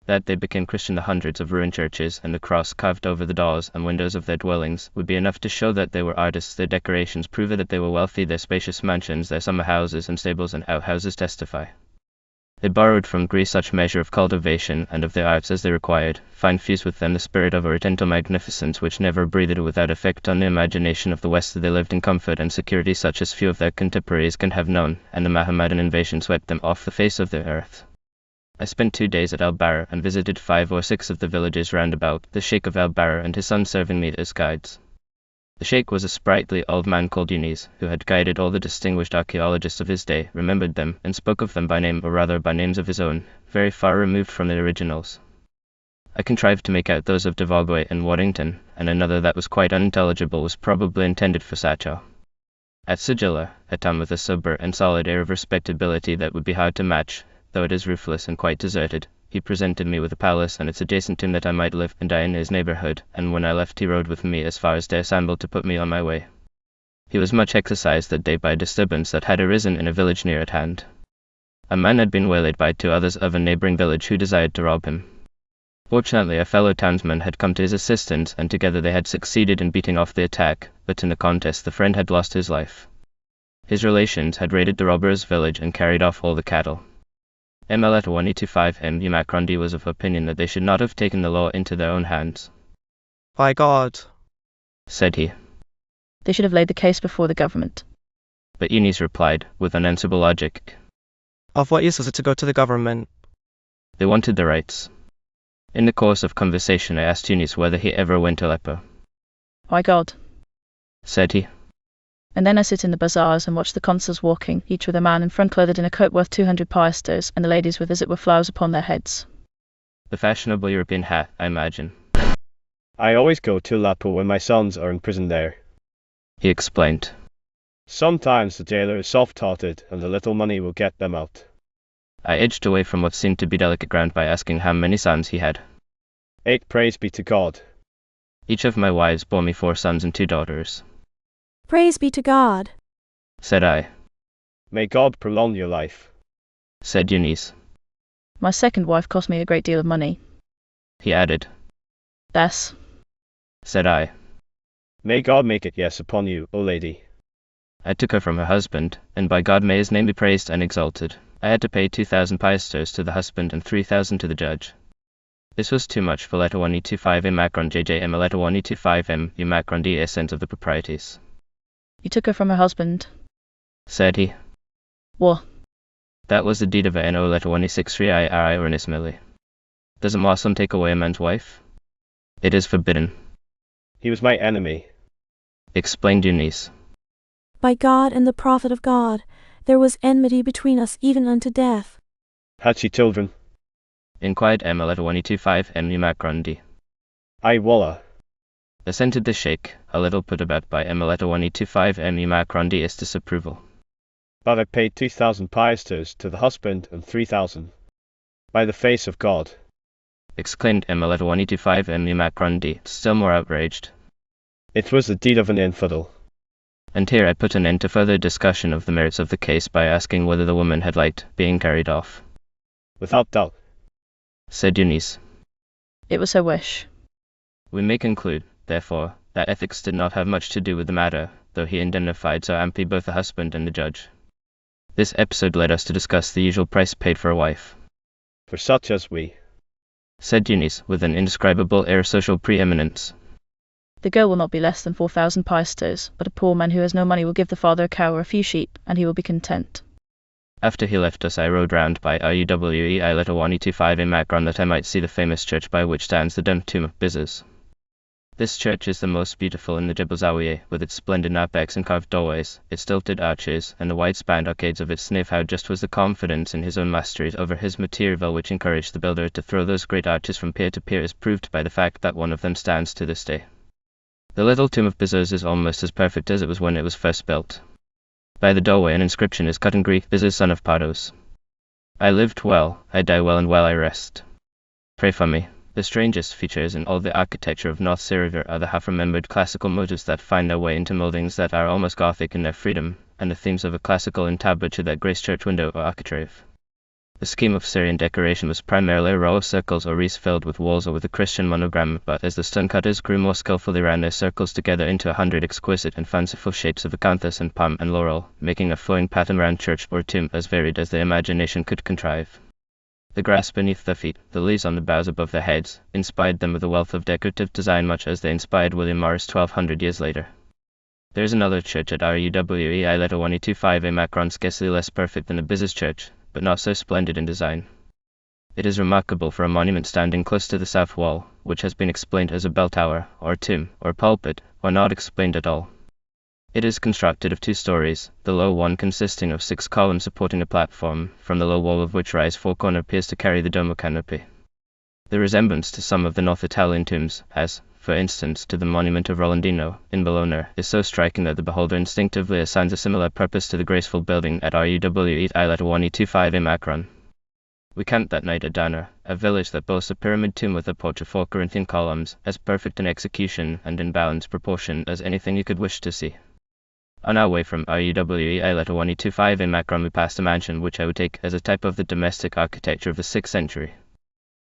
That they became Christian, the hundreds of ruined churches and the cross carved over the doors and windows of their dwellings would be enough to show that they were artists. Their decorations prove that they were wealthy. Their spacious mansions, their summer houses and stables and outhouses testify. They borrowed from Greece such measure of cultivation and of their arts as they required, find fused with them the spirit of Oriental magnificence which never breathed without effect on the imagination of the West. They lived in comfort and security such as few of their contemporaries can have known, and the Mohammedan invasion swept them off the face of the earth. I spent 2 days at Al-Barra and visited 5 or 6 of the villages round about, the Sheikh of Al-Barra and his son serving me as guides. The Sheikh was a sprightly old man called Yunis, who had guided all the distinguished archaeologists of his day, remembered them, and spoke of them by name, or rather by names of his own, very far removed from the originals. I contrived to make out those of de Vogüé and Waddington, and another that was quite unintelligible was probably intended for Sachau. At Sigilla, a town with a sober and solid air of respectability that would be hard to match, though it is roofless and quite deserted, he presented me with a palace and its adjacent tomb that I might live and die in his neighbourhood, and when I left he rode with me as far as Der Sandal to put me on my way. He was much exercised that day by a disturbance that had arisen in a village near at hand. A man had been waylaid by 2 others of a neighbouring village who desired to rob him. Fortunately a fellow townsman had come to his assistance, and together they had succeeded in beating off the attack, but in the contest the friend had lost his life. His relations had raided the robbers' village and carried off all the cattle. ML 185 M. Macrondi was of opinion that they should not have taken the law into their own hands. By God, said he. They should have laid the case before the government. But Eunice replied, with unanswerable logic. Of what use was it to go to the government? They wanted their rights. In the course of conversation I asked Eunice whether he ever went to Aleppo. Why God, Said he. and then I sit in the bazaars and watch the consuls walking, each with a man in front clothed in a coat worth 200 piastres, and the ladies with as it were flowers upon their heads. The fashionable European hat, I imagine. I always go to Aleppo when my sons are in prison there. He explained. Sometimes the jailer is soft-hearted, and the little money will get them out. I edged away from what seemed to be delicate ground by asking how many sons he had. 8, praise be to God. Each of my wives bore me 4 sons and 2 daughters. Praise be to God. Said I. May God prolong your life. Said Eunice. My second wife cost me a great deal of money. He added. Yes, Said I. May God make it yes upon you, O lady. I took her from her husband, and by God may his name be praised and exalted. I had to pay 2,000 piastres to the husband and 3,000 to the judge. This was too much for letter 1E25M Macron JJM letter 1E25M U Macron D essence of the proprieties. you took her from her husband. Said he. What? That was the deed of a NO letter 1E63I or Nismili. Does a Muslim take away a man's wife? It is forbidden. He was my enemy. Explained Eunice. By God and the prophet of God, there was enmity between us even unto death. Had she children? Inquired Emma letter 1E25M U Macron D. Ay wallah. Assented the Sheikh, a little put about by Emma letter 1E25M U Macron D is disapproval. But I paid 2,000 piastres to the husband and 3,000. By the face of God. Exclaimed Emma letter 1E25M U Macron D, still more outraged. It was the deed of an infidel. And here I put an end to further discussion of the merits of the case by asking whether the woman had liked being carried off. Without doubt. Said Eunice. It was her wish. We may conclude, therefore, that ethics did not have much to do with the matter, though he indemnified so amply both the husband and the judge. This episode led us to discuss the usual price paid for a wife. For such as we. Said Eunice, with an indescribable air of social preeminence. The girl will not be less than 4,000 piastres, but a poor man who has no money will give the father a cow or a few sheep, and he will be content. After he left us I rode round by RUWEI letter 1E25 in Macron that I might see the famous church by which stands the domed tomb of Bizes. This church is the most beautiful in the Jebel Zawiya, with its splendid apex and carved doorways, its stilted arches, and the wide-spanned arcades of its nave. How just was the confidence in his own mastery over his material which encouraged the builder to throw those great arches from pier to pier is proved by the fact that one of them stands to this day. The little tomb of Bizes is almost as perfect as it was when it was first built. By the doorway an inscription is cut in Greek, Bizes son of Pardos. I lived well, I die well, and well I rest. Pray for me. The strangest features in all the architecture of North Syria are the half-remembered classical motifs that find their way into moldings that are almost Gothic in their freedom, and the themes of a classical entablature that grace church window or architrave. The scheme of Syrian decoration was primarily a row of circles or wreaths filled with walls or with a Christian monogram, but as the stonecutters grew more skillful they ran their circles together into 100 exquisite and fanciful shapes of acanthus and palm and laurel, making a flowing pattern round church or tomb as varied as the imagination could contrive. The grass beneath their feet, the leaves on the boughs above their heads, inspired them with a wealth of decorative design much as they inspired William Morris 1200 years later. There is another church at RUWEI letter 1E25 in Macron scarcely less perfect than the Bizes church, but not so splendid in design. It is remarkable for a monument standing close to the south wall, which has been explained as a bell tower, or tomb, or pulpit, or not explained at all. It is constructed of 2 stories, the low one consisting of 6 columns supporting a platform, from the low wall of which rise 4 corner piers to carry the dome or canopy. The resemblance to some of the North Italian tombs, as, for instance, to the monument of Rolandino, in Bologna, is so striking that the beholder instinctively assigns a similar purpose to the graceful building at RUWEI letter 1E25 in Macron. We camped that night at Dana, a village that boasts a pyramid tomb with a porch of 4 Corinthian columns, as perfect in execution and in balanced proportion as anything you could wish to see. On our way from RUWEI letter 1E25 in Macron we passed a mansion which I would take as a type of the domestic architecture of the 6th century.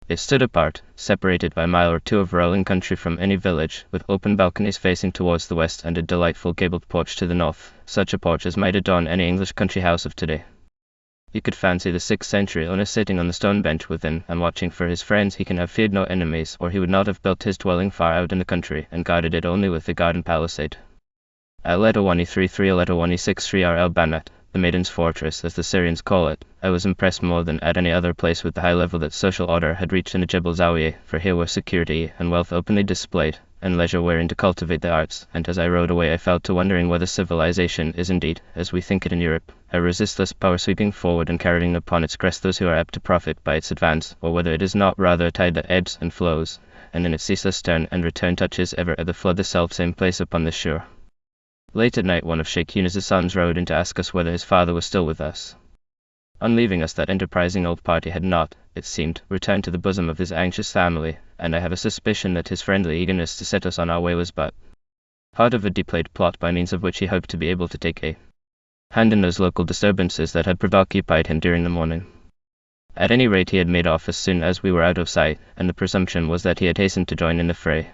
It stood apart, separated by a mile or 2 of rolling country from any village, with open balconies facing towards the west and a delightful gabled porch to the north, such a porch as might adorn any English country house of today. You could fancy the 6th century owner sitting on the stone bench within and watching for his friends. He can have feared no enemies, or he would not have built his dwelling far out in the country and guarded it only with the garden palisade. At Leto 133 Leto 163 R El Banat, the Maiden's Fortress as the Syrians call it, I was impressed more than at any other place with the high level that social order had reached in the Jebel Zawiya, for here were security and wealth openly displayed, and leisure wherein to cultivate the arts, and as I rode away I fell to wondering whether civilization is indeed, as we think it in Europe, a resistless power sweeping forward and carrying upon its crest those who are apt to profit by its advance, or whether it is not rather a tide that ebbs and flows, and in its ceaseless turn and return touches ever at the flood the self-same place upon the shore. Late at night one of Sheikh Yunus's sons rode in to ask us whether his father was still with us. On leaving us that enterprising old party had not, it seemed, returned to the bosom of his anxious family, and I have a suspicion that his friendly eagerness to set us on our way was but part of a deep-laid plot by means of which he hoped to be able to take a hand in those local disturbances that had preoccupied him during the morning. At any rate he had made off as soon as we were out of sight, and the presumption was that he had hastened to join in the fray.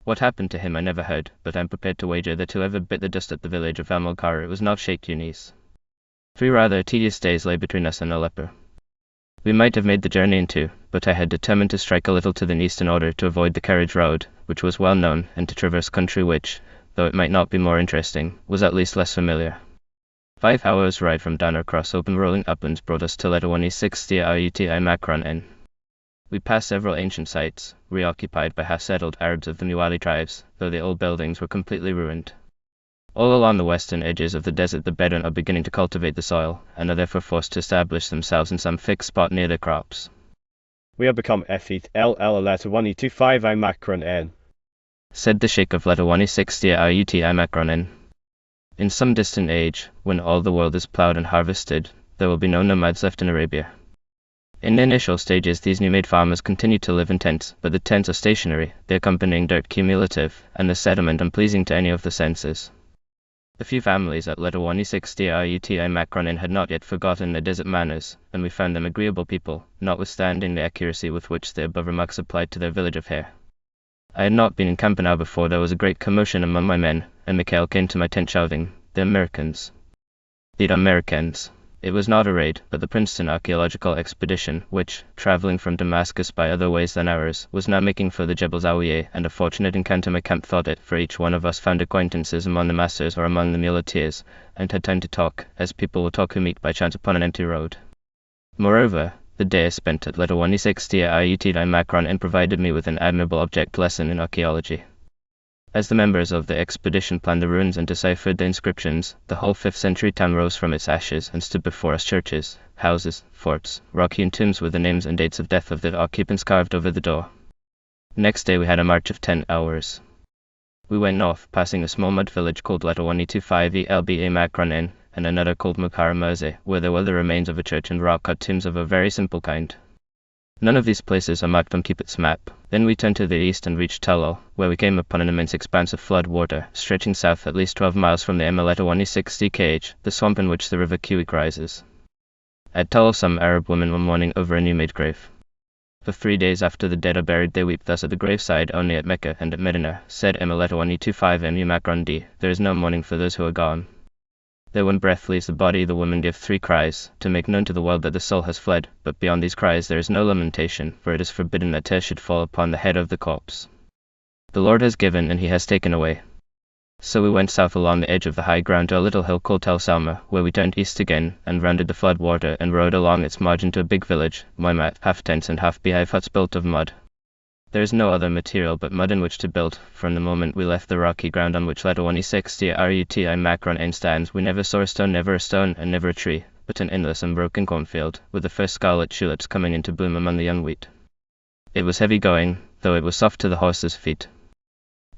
What happened to him I never heard, but I am prepared to wager that whoever bit the dust at the village of Al-Mulkar was not Sheikh Yunus. 3 rather tedious days lay between us and Aleppo. We might have made the journey in 2, but I had determined to strike a little to the east in order to avoid the carriage road, which was well known, and to traverse country which, though it might not be more interesting, was at least less familiar. 5 hours' ride from down across open rolling uplands brought us to Leto 160 Uti Macron N. We passed several ancient sites, reoccupied by half-settled Arabs of the Muwali tribes, though the old buildings were completely ruined. All along the western edges of the desert the Bedouin are beginning to cultivate the soil, and are therefore forced to establish themselves in some fixed spot near their crops. We have become Efit LL Leto 125 I Macron N, said the Sheikh of Leto 160 Uti Macron N. In some distant age, when all the world is ploughed and harvested, there will be no nomads left in Arabia. In the initial stages these new-made farmers continue to live in tents, but the tents are stationary, the accompanying dirt cumulative, and the sediment unpleasing to any of the senses. The few families at Leto 160 Uti Macron had not yet forgotten their desert manners, and we found them agreeable people, notwithstanding the accuracy with which the above remarks applied to their village of Hare. I had not been in Campanau before there was a great commotion among my men, and Mikhail came to my tent shouting, "The Americans! The Americans!" It was not a raid, but the Princeton archaeological expedition, which, travelling from Damascus by other ways than ours, was now making for the Jebel Zawiya, and a fortunate encounter my camp thought it, for each one of us found acquaintances among the masters or among the muleteers, and had time to talk, as people will talk who meet by chance upon an empty road. Moreover, the day I spent at Leto 160 Uti Macron and provided me with an admirable object lesson in archaeology. As the members of the expedition planned the ruins and deciphered the inscriptions, the whole 5th century town rose from its ashes and stood before us churches, houses, forts, rock-hewn tombs with the names and dates of death of their occupants carved over the door. Next day we had a march of 10 hours. We went north, passing a small mud village called Leto 125 Elba Macron N, and another called Mukhara Mirze, where there were the remains of a church and rock-cut tombs of a very simple kind. None of these places are marked on Cupid's map. Then we turned to the east and reached Talal, where we came upon an immense expanse of flood water, stretching south at least 12 miles from the Leto 160 kh, the swamp in which the river Kiwik rises. At Talal some Arab women were mourning over a new-made grave. For 3 days after the dead are buried they weep thus at the graveside only at Mecca and at Medina, said Leto 125 Macron D. There is no mourning for those who are gone. There when breath leaves the body the women give 3 cries, to make known to the world that the soul has fled, but beyond these cries there is no lamentation, for it is forbidden that tears should fall upon the head of the corpse. The Lord has given and he has taken away. So we went south along the edge of the high ground to a little hill called Tel Salma, where we turned east again, and rounded the flood water and rode along its margin to a big village, Moimat, half tents and half beehive huts built of mud. There is no other material but mud in which to build. From the moment we left the rocky ground on which Leto 160 Uti Macron N stands, we never saw a stone, and never a tree, but an endless and broken cornfield, with the first scarlet tulips coming into bloom among the young wheat. It was heavy going, though it was soft to the horses' feet.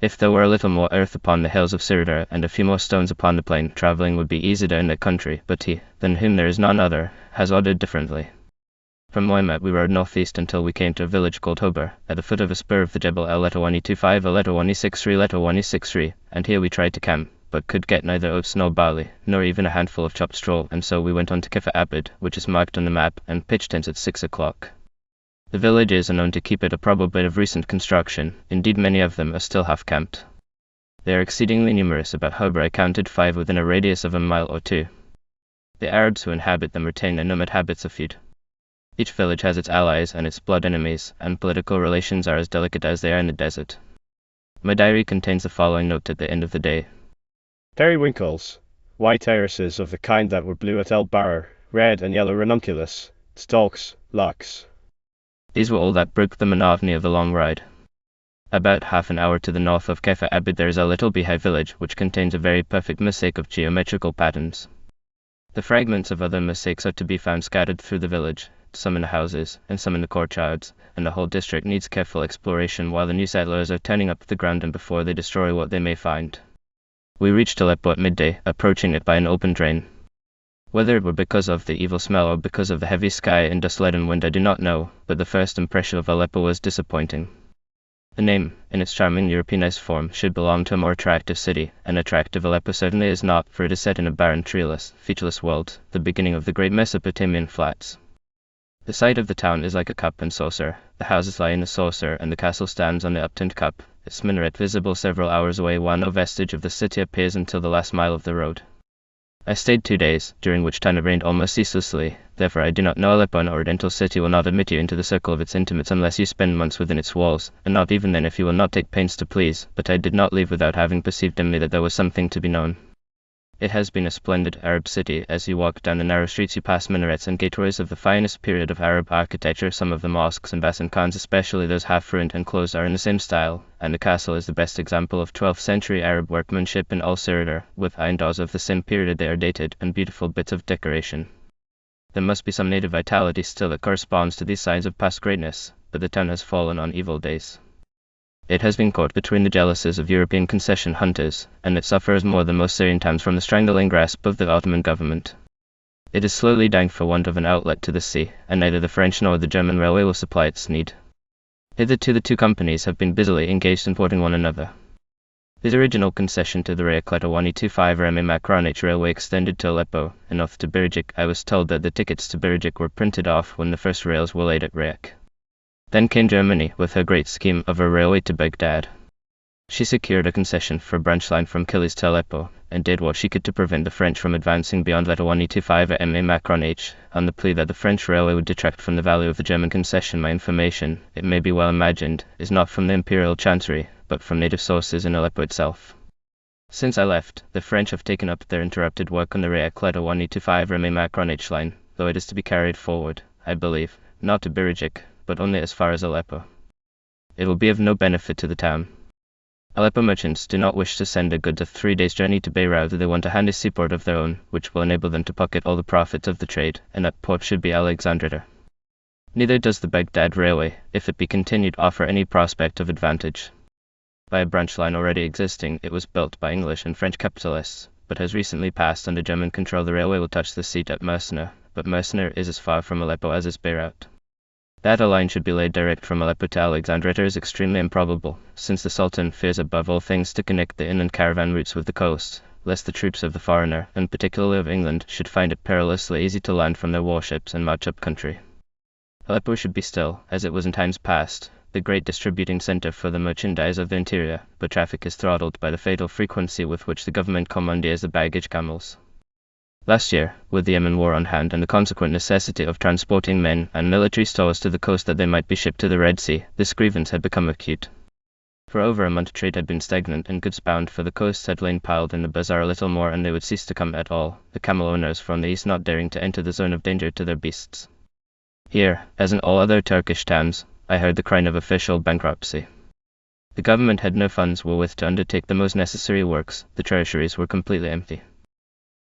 If there were a little more earth upon the hills of Syria and a few more stones upon the plain, travelling would be easier in that country, but he, than whom there is none other, has ordered differently. From Moimat we rode northeast until we came to a village called Hober, at the foot of a spur of the Jebel El Leto 125 Leto 163, and here we tried to camp, but could get neither oats nor barley, nor even a handful of chopped straw, and so we went on to Kefa Abid, which is marked on the map, and pitched tents at 6 o'clock. The villages are known to keep it a probable bit of recent construction, indeed many of them are still half-camped. They are exceedingly numerous. About Hober I counted 5 within a radius of a mile or 2. The Arabs who inhabit them retain their nomad habits of feud. Each village has its allies and its blood enemies, and political relations are as delicate as they are in the desert. My diary contains the following note at the end of the day. Periwinkles, white irises of the kind that were blue at El Barra, red and yellow ranunculus, stalks, locks. These were all that broke the monotony of the long ride. About half an hour to the north of Kefa Abid there is a little beehive village which contains a very perfect mosaic of geometrical patterns. The fragments of other mosaics are to be found scattered through the village, some in the houses, and some in the courtyards, and the whole district needs careful exploration while the new settlers are turning up the ground and before they destroy what they may find. We reached Aleppo at midday, approaching it by an open drain. Whether it were because of the evil smell or because of the heavy sky and dust-laden wind I do not know, but the first impression of Aleppo was disappointing. The name, in its charming Europeanized form, should belong to a more attractive city, and attractive Aleppo certainly is not, for it is set in a barren, treeless, featureless world, the beginning of the great Mesopotamian flats. The site of the town is like a cup and saucer. The houses lie in the saucer, and the castle stands on the upturned cup, its minaret visible several hours away while no vestige of the city appears until the last mile of the road. I stayed 2 days, during which time it rained almost ceaselessly, therefore I do not know Aleppo, an Oriental city will not admit you into the circle of its intimates unless you spend months within its walls, and not even then if you will not take pains to please, but I did not leave without having perceived dimly that there was something to be known. It has been a splendid Arab city. As you walk down the narrow streets you pass minarets and gateways of the finest period of Arab architecture. Some of the mosques and basin khans, especially those half-ruined and closed, are in the same style, and the castle is the best example of 12th century Arab workmanship in all Syria, with iron doors of the same period. They are dated, and beautiful bits of decoration. There must be some native vitality still that corresponds to these signs of past greatness, but the town has fallen on evil days. It has been caught between the jealousies of European concession hunters, and it suffers more than most Syrian towns from the strangling grasp of the Ottoman government. It is slowly dying for want of an outlet to the sea, and neither the French nor the German railway will supply its need. Hitherto the two companies have been busily engaged in porting one another. The original concession to the Riyadh 125 Remy Macronich railway extended to Aleppo, and north to Birjik. I was told that the tickets to Birjik were printed off when the first rails were laid at Riyadh. Then came Germany, with her great scheme of a railway to Baghdad. She secured a concession for a branch line from Kilis to Aleppo, and did what she could to prevent the French from advancing beyond Letter 125 at M.A. Macron H, on the plea that the French railway would detract from the value of the German concession. My information, it may be well imagined, is not from the Imperial Chancery, but from native sources in Aleppo itself. Since I left, the French have taken up their interrupted work on the Riyadh Letter 125 M.A. Macron H line, though it is to be carried forward, I believe, not to Birjik, but only as far as Aleppo. It will be of no benefit to the town. Aleppo merchants do not wish to send their goods a 3 days' journey to Beirut. They want a handy seaport of their own, which will enable them to pocket all the profits of the trade, and that port should be Alexandria. Neither does the Baghdad railway, if it be continued, offer any prospect of advantage. By a branch line already existing, it was built by English and French capitalists, but has recently passed under German control. The railway will touch the sea at Mercenary, but Mercenary is as far from Aleppo as is Beirut. That a line should be laid direct from Aleppo to Alexandria is extremely improbable, since the Sultan fears above all things to connect the inland caravan routes with the coast, lest the troops of the foreigner, and particularly of England, should find it perilously easy to land from their warships and march up country. Aleppo should be still, as it was in times past, the great distributing center for the merchandise of the interior, but traffic is throttled by the fatal frequency with which the government commandeers the baggage camels. Last year, with the Yemen war on hand and the consequent necessity of transporting men and military stores to the coast that they might be shipped to the Red Sea, this grievance had become acute. For over a month trade had been stagnant, and goods bound for the coast had lain piled in the bazaar a little more and they would cease to come at all, the camel owners from the east not daring to enter the zone of danger to their beasts. Here, as in all other Turkish towns, I heard the cry of official bankruptcy. The government had no funds wherewith to undertake the most necessary works. The treasuries were completely empty.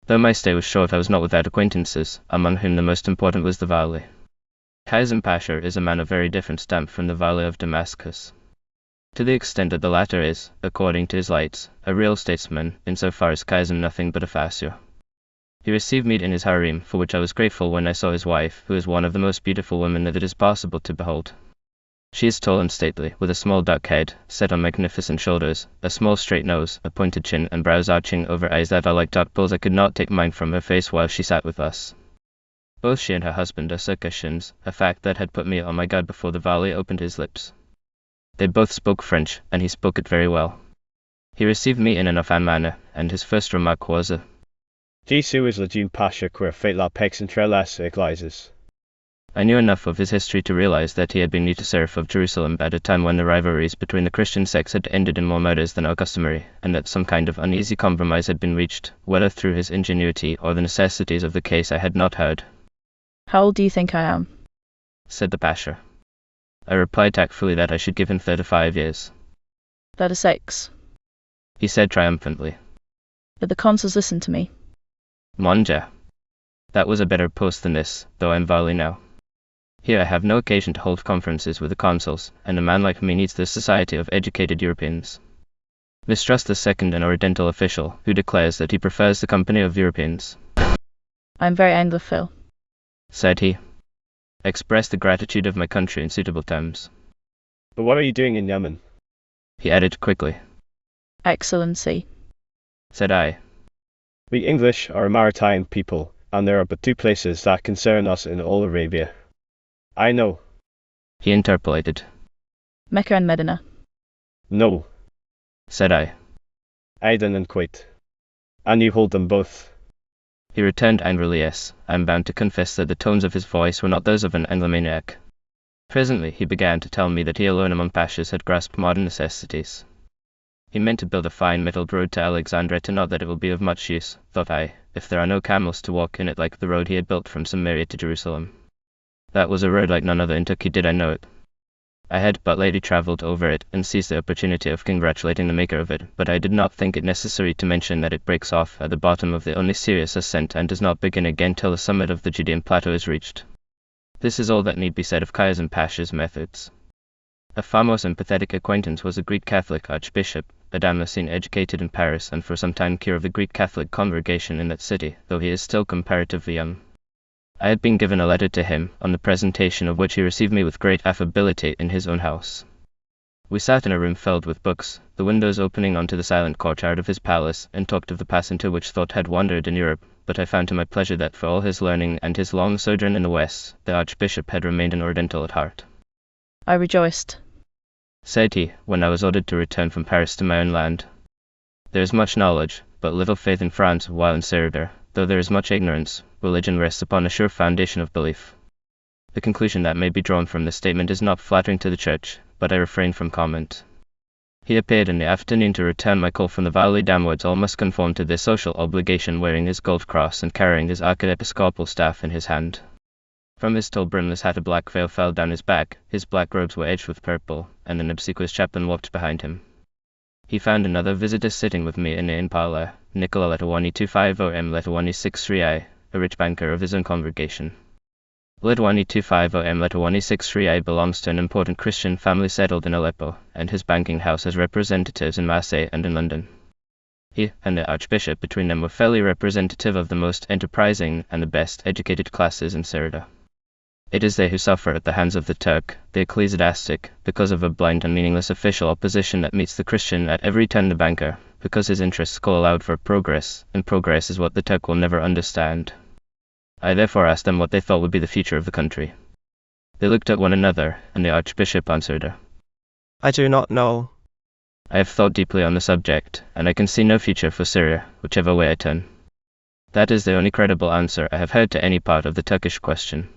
Though my stay was short, I was not without acquaintances, among whom the most important was the Vali. Kazim Pasha is a man of very different stamp from the Vali of Damascus. To the extent that the latter is, according to his lights, a real statesman, insofar as Kazim nothing but a fascio. He received me in his harem, for which I was grateful when I saw his wife, who is one of the most beautiful women that it is possible to behold. She is tall and stately, with a small dark head, set on magnificent shoulders, a small straight nose, a pointed chin, and brows arching over eyes that are like dark pools. I could not take mine from her face while she sat with us. Both she and her husband are Circassians, a fact that had put me on my guard before the Vali opened his lips. They both spoke French, and he spoke it very well. He received me in an offhand manner, and his first remark was, Jesu is legion pasha queer fate la pex and trelas eglizes. I knew enough of his history to realize that he had been the serf of Jerusalem at a time when the rivalries between the Christian sects had ended in more murders than are customary, and that some kind of uneasy compromise had been reached, whether through his ingenuity or the necessities of the case I had not heard. How old do you think I am? Said the Pasha. I replied tactfully that I should give him 35 years. 36. He said triumphantly. But the consuls listened to me. Monja. That was a better post than this, though I am Vali now. Here I have no occasion to hold conferences with the consuls, and a man like me needs the society of educated Europeans. Mistrust the second and Oriental official, who declares that he prefers the company of Europeans. I am very Anglophile, said he. I expressed the gratitude of my country in suitable terms. But what are you doing in Yemen? He added quickly. Excellency, said I. We English are a maritime people, and there are but two places that concern us in all Arabia. I know. He interpolated. Mecca and Medina. No, said I. Aden and Kuwait. And you hold them both. He returned angrily. Yes, I am bound to confess that the tones of his voice were not those of an Anglomaniac. Presently he began to tell me that he alone among pashas had grasped modern necessities. He meant to build a fine metalled road to Alexandria, to not that it will be of much use, thought I, if there are no camels to walk in it like the road he had built from Samaria to Jerusalem. That was a road like none other in Turkey, did I know it. I had but lately travelled over it, and seized the opportunity of congratulating the maker of it, but I did not think it necessary to mention that it breaks off at the bottom of the only serious ascent and does not begin again till the summit of the Judean plateau is reached. This is all that need be said of Khayyazm Pasha's methods. A far more sympathetic acquaintance was a Greek Catholic archbishop, a Damascene educated in Paris and for some time cure of the Greek Catholic congregation in that city, though he is still comparatively young. I had been given a letter to him, on the presentation of which he received me with great affability in his own house. We sat in a room filled with books, the windows opening onto the silent courtyard of his palace, and talked of the past into which thought had wandered in Europe, but I found to my pleasure that for all his learning and his long sojourn in the West, the Archbishop had remained an Oriental at heart. I rejoiced, said he, when I was ordered to return from Paris to my own land. There is much knowledge, but little faith in France, while in Syria, though there is much ignorance, religion rests upon a sure foundation of belief. The conclusion that may be drawn from this statement is not flattering to the Church, but I refrain from comment. He appeared in the afternoon to return my call from the valley downwards. All must conform to their social obligation, wearing his gold cross and carrying his archiepiscopal staff in his hand. From his tall brimless hat a black veil fell down his back, his black robes were edged with purple, and an obsequious chaplain walked behind him. He found another visitor sitting with me in the inn parlour, Nicola letter 1250M letter 163I, a rich banker of his own congregation. Letter 1250M letter 163I belongs to an important Christian family settled in Aleppo, and his banking house has representatives in Marseille and in London. He and the Archbishop between them were fairly representative of the most enterprising and the best educated classes in Syria. It is they who suffer at the hands of the Turk, the ecclesiastic, because of a blind and meaningless official opposition that meets the Christian at every turn. The banker, because his interests call aloud for progress, and progress is what the Turk will never understand. I therefore asked them what they thought would be the future of the country. They looked at one another, and the Archbishop answered, I do not know. I have thought deeply on the subject, and I can see no future for Syria, whichever way I turn. That is the only credible answer I have heard to any part of the Turkish question.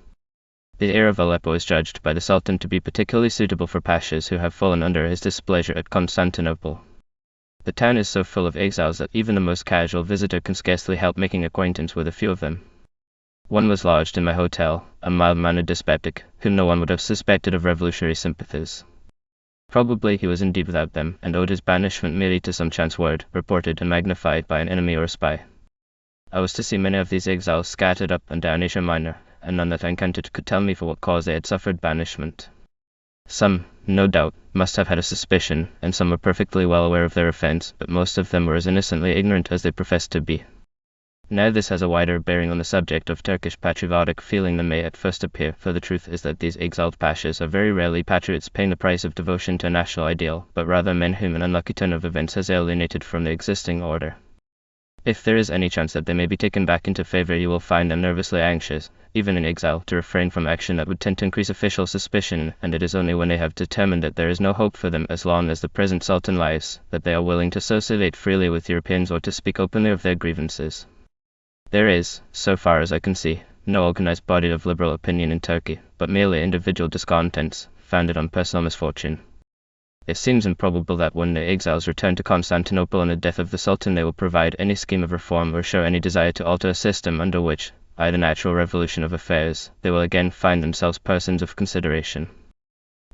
The heir of Aleppo is judged by the Sultan to be particularly suitable for pashas who have fallen under his displeasure at Constantinople. The town is so full of exiles that even the most casual visitor can scarcely help making acquaintance with a few of them. One was lodged in my hotel, a mild-mannered dyspeptic, whom no one would have suspected of revolutionary sympathies. Probably he was indeed without them, and owed his banishment merely to some chance word, reported and magnified by an enemy or a spy. I was to see many of these exiles scattered up and down Asia Minor, and none that I encountered could tell me for what cause they had suffered banishment. Some, no doubt, must have had a suspicion, and some were perfectly well aware of their offence, but most of them were as innocently ignorant as they professed to be. Now this has a wider bearing on the subject of Turkish patriotic feeling than may at first appear, for the truth is that these exiled pashas are very rarely patriots paying the price of devotion to a national ideal, but rather men whom an unlucky turn of events has alienated from the existing order. If there is any chance that they may be taken back into favour, you will find them nervously anxious, even in exile, to refrain from action that would tend to increase official suspicion, and it is only when they have determined that there is no hope for them as long as the present Sultan lives, that they are willing to associate freely with Europeans or to speak openly of their grievances. There is, so far as I can see, no organized body of liberal opinion in Turkey, but merely individual discontents, founded on personal misfortune. It seems improbable that when the exiles return to Constantinople on the death of the Sultan they will provide any scheme of reform or show any desire to alter a system under which, by the natural revolution of affairs, they will again find themselves persons of consideration.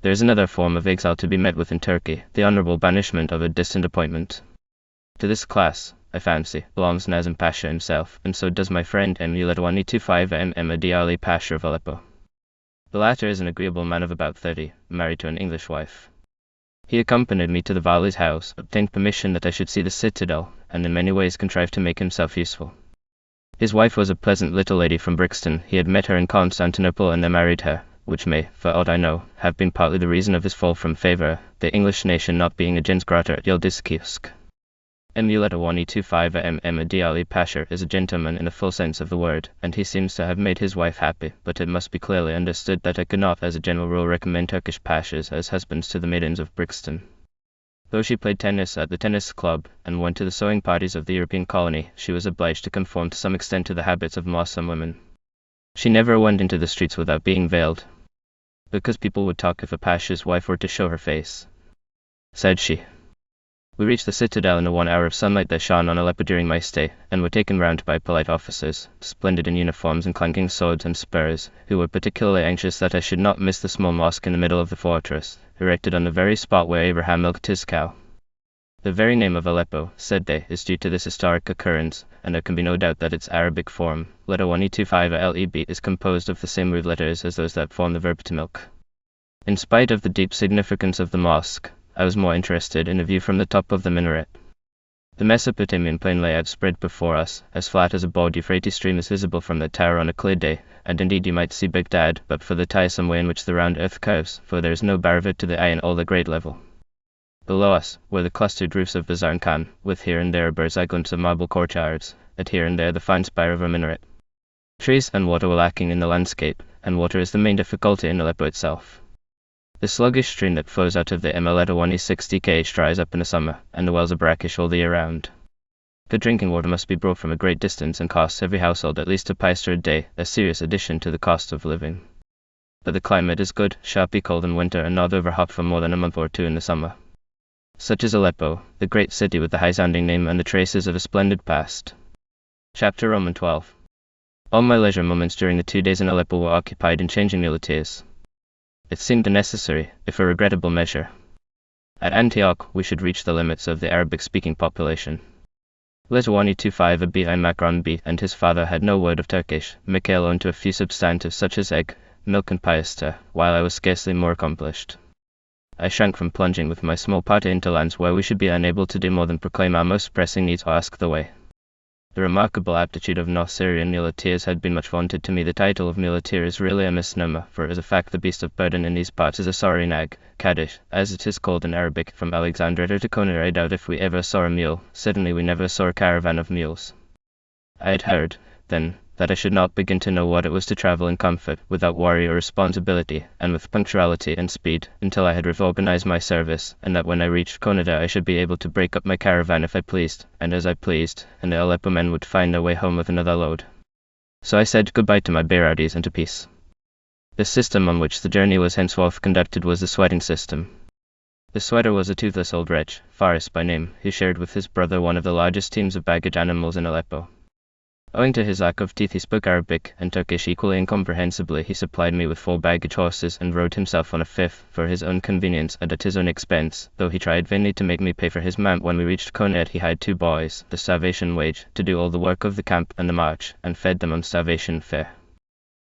There is another form of exile to be met with in Turkey, the honorable banishment of a distant appointment. To this class, I fancy, belongs Nazim Pasha himself, and so does my friend Emulet125 Adi Ali Pasha of Aleppo. The latter is an agreeable man of about 30, married to an English wife. He accompanied me to the Vali's house, obtained permission that I should see the citadel, and in many ways contrived to make himself useful. His wife was a pleasant little lady from Brixton. He had met her in Constantinople and then married her, which may, for aught I know, have been partly the reason of his fall from favour, the English nation not being a gens grata at Yildiz. Emulet125 Adi Ali Pasha is a gentleman in the full sense of the word, and he seems to have made his wife happy, but it must be clearly understood that I could not as a general rule recommend Turkish pashas as husbands to the maidens of Brixton. Though she played tennis at the tennis club, and went to the sewing parties of the European colony, she was obliged to conform to some extent to the habits of Moslem women. She never went into the streets without being veiled, because people would talk if a pasha's wife were to show her face, said she. We reached the citadel in the 1 hour of sunlight that shone on Aleppo during my stay, and were taken round by polite officers, splendid in uniforms and clanking swords and spurs, who were particularly anxious that I should not miss the small mosque in the middle of the fortress, erected on the very spot where Abraham milked his cow. The very name of Aleppo, said they, is due to this historic occurrence, and there can be no doubt that its Arabic form, letter 125 LEB, is composed of the same root letters as those that form the verb to milk. In spite of the deep significance of the mosque, I was more interested in a view from the top of the minaret. The Mesopotamian plain lay outspread before us, as flat as a board Euphrates stream is visible from the tower on a clear day, and indeed you might see Baghdad but for the tiresome way in which the round earth curves, for there is no Baravit to the eye in all the great level. Below us were the clustered roofs of Bazar Khan, with here and there a bird's eye glimpse of marble courtyards, and here and there the fine spire of a minaret. Trees and water were lacking in the landscape, and water is the main difficulty in Aleppo itself. The sluggish stream that flows out of the Emeleta 160 dries up in the summer, and the wells are brackish all the year round. Good drinking water must be brought from a great distance and costs every household at least a piaster a day, a serious addition to the cost of living. But the climate is good, sharply cold in winter and not overhot for more than a month or two in the summer. Such is Aleppo, the great city with the high-sounding name and the traces of a splendid past. Chapter Roman 12. All my leisure moments during the 2 days in Aleppo were occupied in changing muleteers. It seemed a necessary, if a regrettable measure. At Antioch, we should reach the limits of the Arabic-speaking population. Letter125 Abi Macron B and his father had no word of Turkish. Mikhail owned to a few substantives such as egg, milk and piaster, while I was scarcely more accomplished. I shrank from plunging with my small party into lands where we should be unable to do more than proclaim our most pressing needs or ask the way. The remarkable aptitude of North Syrian muleteers had been much vaunted to me. The title of muleteer is really a misnomer, for as a fact the beast of burden in these parts is a sorry nag, Kaddish, as it is called in Arabic. From Alexandria to Konya I doubt if we ever saw a mule, certainly we never saw a caravan of mules. I had heard, then, that I should not begin to know what it was to travel in comfort, without worry or responsibility, and with punctuality and speed, until I had reorganized my service, and that when I reached Konada I should be able to break up my caravan if I pleased, and as I pleased, and the Aleppo men would find their way home with another load. So I said goodbye to my Bairadis and to peace. The system on which the journey was henceforth conducted was the sweating system. The sweater was a toothless old wretch, Faris by name, who shared with his brother one of the largest teams of baggage animals in Aleppo. Owing to his lack of teeth he spoke Arabic and Turkish equally incomprehensibly. He supplied me with 4 baggage horses and rode himself on a 5th for his own convenience and at his own expense, though he tried vainly to make me pay for his mount. When we reached Konet he hired 2 boys, the starvation wage, to do all the work of the camp and the march, and fed them on starvation fare.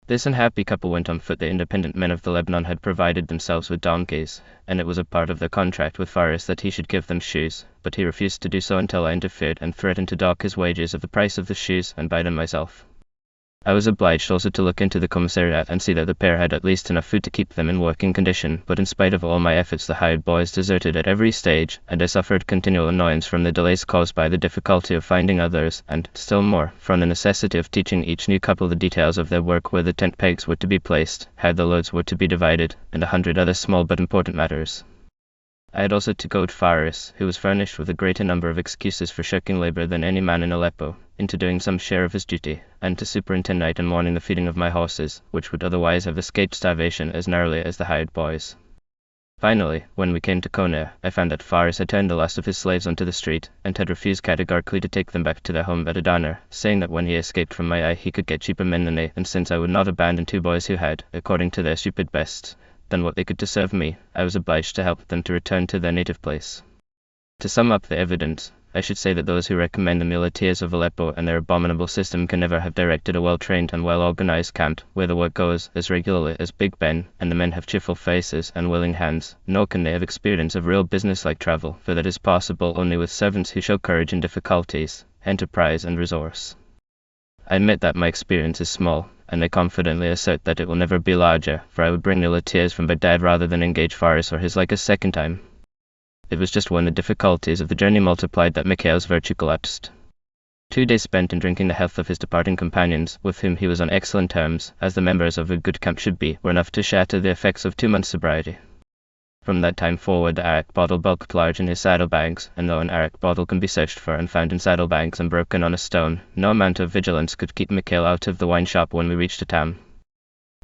This unhappy couple went on foot. The independent men of the Lebanon had provided themselves with donkeys, and it was a part of their contract with Faris that he should give them shoes, but he refused to do so until I interfered and threatened to dock his wages of the price of the shoes and buy them myself. I was obliged also to look into the commissariat and see that the pair had at least enough food to keep them in working condition, but in spite of all my efforts the hired boys deserted at every stage, and I suffered continual annoyance from the delays caused by the difficulty of finding others, and, still more, from the necessity of teaching each new couple the details of their work, where the tent pegs were to be placed, how the loads were to be divided, and 100 other small but important matters. I had also to goad Faris, who was furnished with a greater number of excuses for shirking labor than any man in Aleppo, into doing some share of his duty, and to superintend night and morning the feeding of my horses, which would otherwise have escaped starvation as narrowly as the hired boys. Finally, when we came to Koner, I found that Faris had turned the last of his slaves onto the street, and had refused categorically to take them back to their home at Adana, saying that when he escaped from my eye he could get cheaper men than they, and since I would not abandon 2 boys who had, according to their stupid best, done what they could to serve me, I was obliged to help them to return to their native place. To sum up the evidence, I should say that those who recommend the muleteers of Aleppo and their abominable system can never have directed a well-trained and well-organized camp, where the work goes as regularly as Big Ben, and the men have cheerful faces and willing hands, nor can they have experience of real business-like travel, for that is possible only with servants who show courage in difficulties, enterprise and resource. I admit that my experience is small, and I confidently assert that it will never be larger, for I would bring muleteers from Baghdad rather than engage Faris or his like a second time. It was just when the difficulties of the journey multiplied that Mikhail's virtue collapsed. 2 days spent in drinking the health of his departing companions, with whom he was on excellent terms, as the members of a good camp should be, were enough to shatter the effects of 2 months' sobriety. From that time forward the arak bottle bulked large in his saddlebags, and though an arak bottle can be searched for and found in saddlebags and broken on a stone, no amount of vigilance could keep Mikhail out of the wine shop when we reached a town.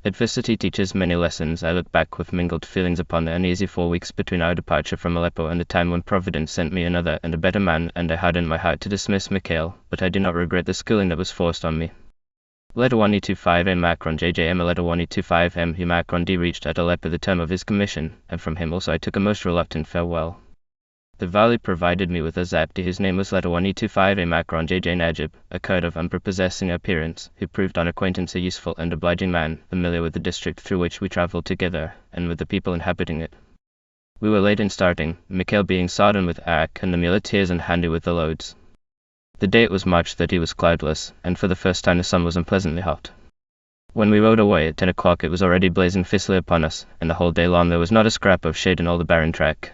Adversity teaches many lessons. I look back with mingled feelings upon the uneasy 4 weeks between our departure from Aleppo and the time when Providence sent me another and a better man, and I had in my heart to dismiss Mikhail, but I do not regret the schooling that was forced on me. Letter 1225M Macron JJM Letter 1225M Hugh Macron D reached at Aleppo the term of his commission, and from him also I took a most reluctant farewell. The valley provided me with a zapti whose name was Letter 1225A Macron JJ Najib, a Kurd of unprepossessing appearance, who proved on acquaintance a useful and obliging man, familiar with the district through which we travelled together, and with the people inhabiting it. We were late in starting, Mikhail being sodden with arak and the muleteers and handy with the loads. The day it was March 30 was cloudless, and for the first time the sun was unpleasantly hot. When we rode away at 10 o'clock it was already blazing fiercely upon us, and the whole day long there was not a scrap of shade in all the barren track.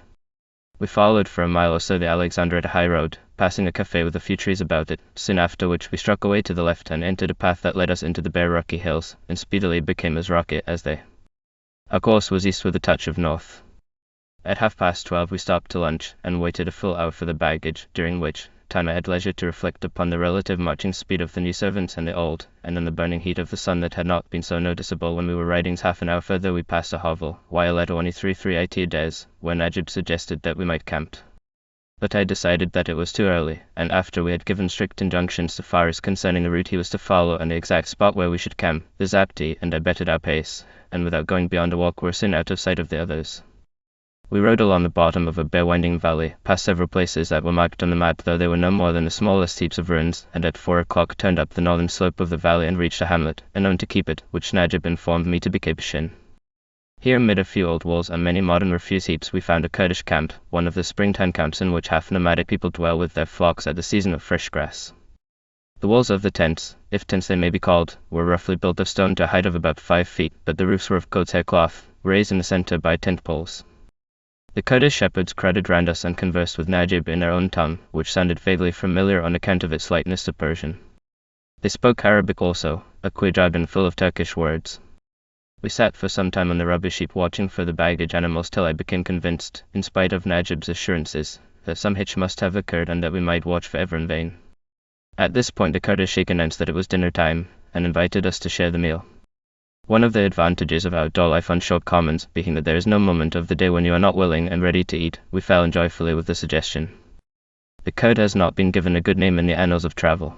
We followed for a mile or so the Alexandrette high road, passing a café with a few trees about it, soon after which we struck away to the left and entered a path that led us into the bare rocky hills, and speedily became as rocky as they. Our course was east with a touch of north. At 12:30 we stopped to lunch, and waited a full hour for the baggage, during which time I had leisure to reflect upon the relative marching speed of the new servants and the old, and on the burning heat of the sun that had not been so noticeable when we were riding. Half an hour further we passed a hovel, while at 133 it Des, where Najib suggested that we might camp. But I decided that it was too early, and after we had given strict injunctions to Faris concerning the route he was to follow and the exact spot where we should camp, the zapti and I bettered our pace, and without going beyond a walk were soon out of sight of the others. We rode along the bottom of a bare winding valley, past several places that were marked on the map though they were no more than the smallest heaps of ruins, and at 4 o'clock turned up the northern slope of the valley and reached a hamlet, known to keep it, which Najib informed me to be Cape Shin. Here amid a few old walls and many modern refuse heaps we found a Kurdish camp, one of the springtime camps in which half-nomadic people dwell with their flocks at the season of fresh grass. The walls of the tents, if tents they may be called, were roughly built of stone to a height of about 5 feet, but the roofs were of goat's hair cloth, raised in the centre by tent poles. The Kurdish shepherds crowded round us and conversed with Najib in their own tongue, which sounded vaguely familiar on account of its likeness to Persian. They spoke Arabic also, a queer jargon full of Turkish words. We sat for some time on the rubbish heap watching for the baggage animals till I became convinced, in spite of Najib's assurances, that some hitch must have occurred and that we might watch forever in vain. At this point the Kurdish sheikh announced that it was dinner time, and invited us to share the meal. One of the advantages of outdoor life on short commons being that there is no moment of the day when you are not willing and ready to eat, we fell in joyfully with the suggestion. The Kurd has not been given a good name in the annals of travel.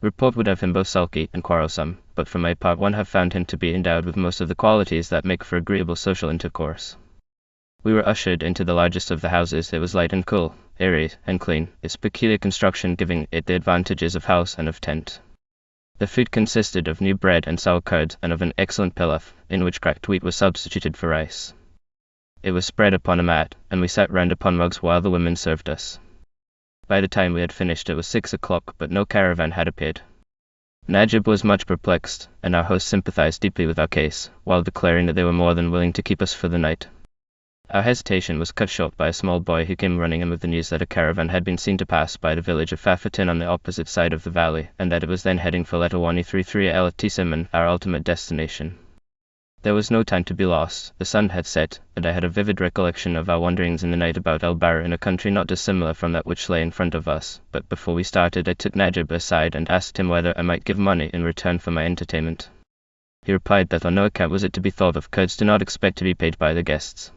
Report would have him both sulky and quarrelsome, but for my part one have found him to be endowed with most of the qualities that make for agreeable social intercourse. We were ushered into the largest of the houses. It was light and cool, airy and clean, its peculiar construction giving it the advantages of house and of tent. The food consisted of new bread and sauerkraut and of an excellent pilaf, in which cracked wheat was substituted for rice. It was spread upon a mat, and we sat round upon rugs while the women served us. By the time we had finished it was 6 o'clock, but no caravan had appeared. Najib was much perplexed, and our host sympathized deeply with our case, while declaring that they were more than willing to keep us for the night. Our hesitation was cut short by a small boy who came running in with the news that a caravan had been seen to pass by the village of Fafatin on the opposite side of the valley, and that it was then heading for Letter 133 El Tisaman, our ultimate destination. There was no time to be lost. The sun had set, and I had a vivid recollection of our wanderings in the night about El-Barra in a country not dissimilar from that which lay in front of us. But before we started, I took Najib aside and asked him whether I might give money in return for my entertainment. He replied that on no account was it to be thought of. Kurds do not expect to be paid by the guests.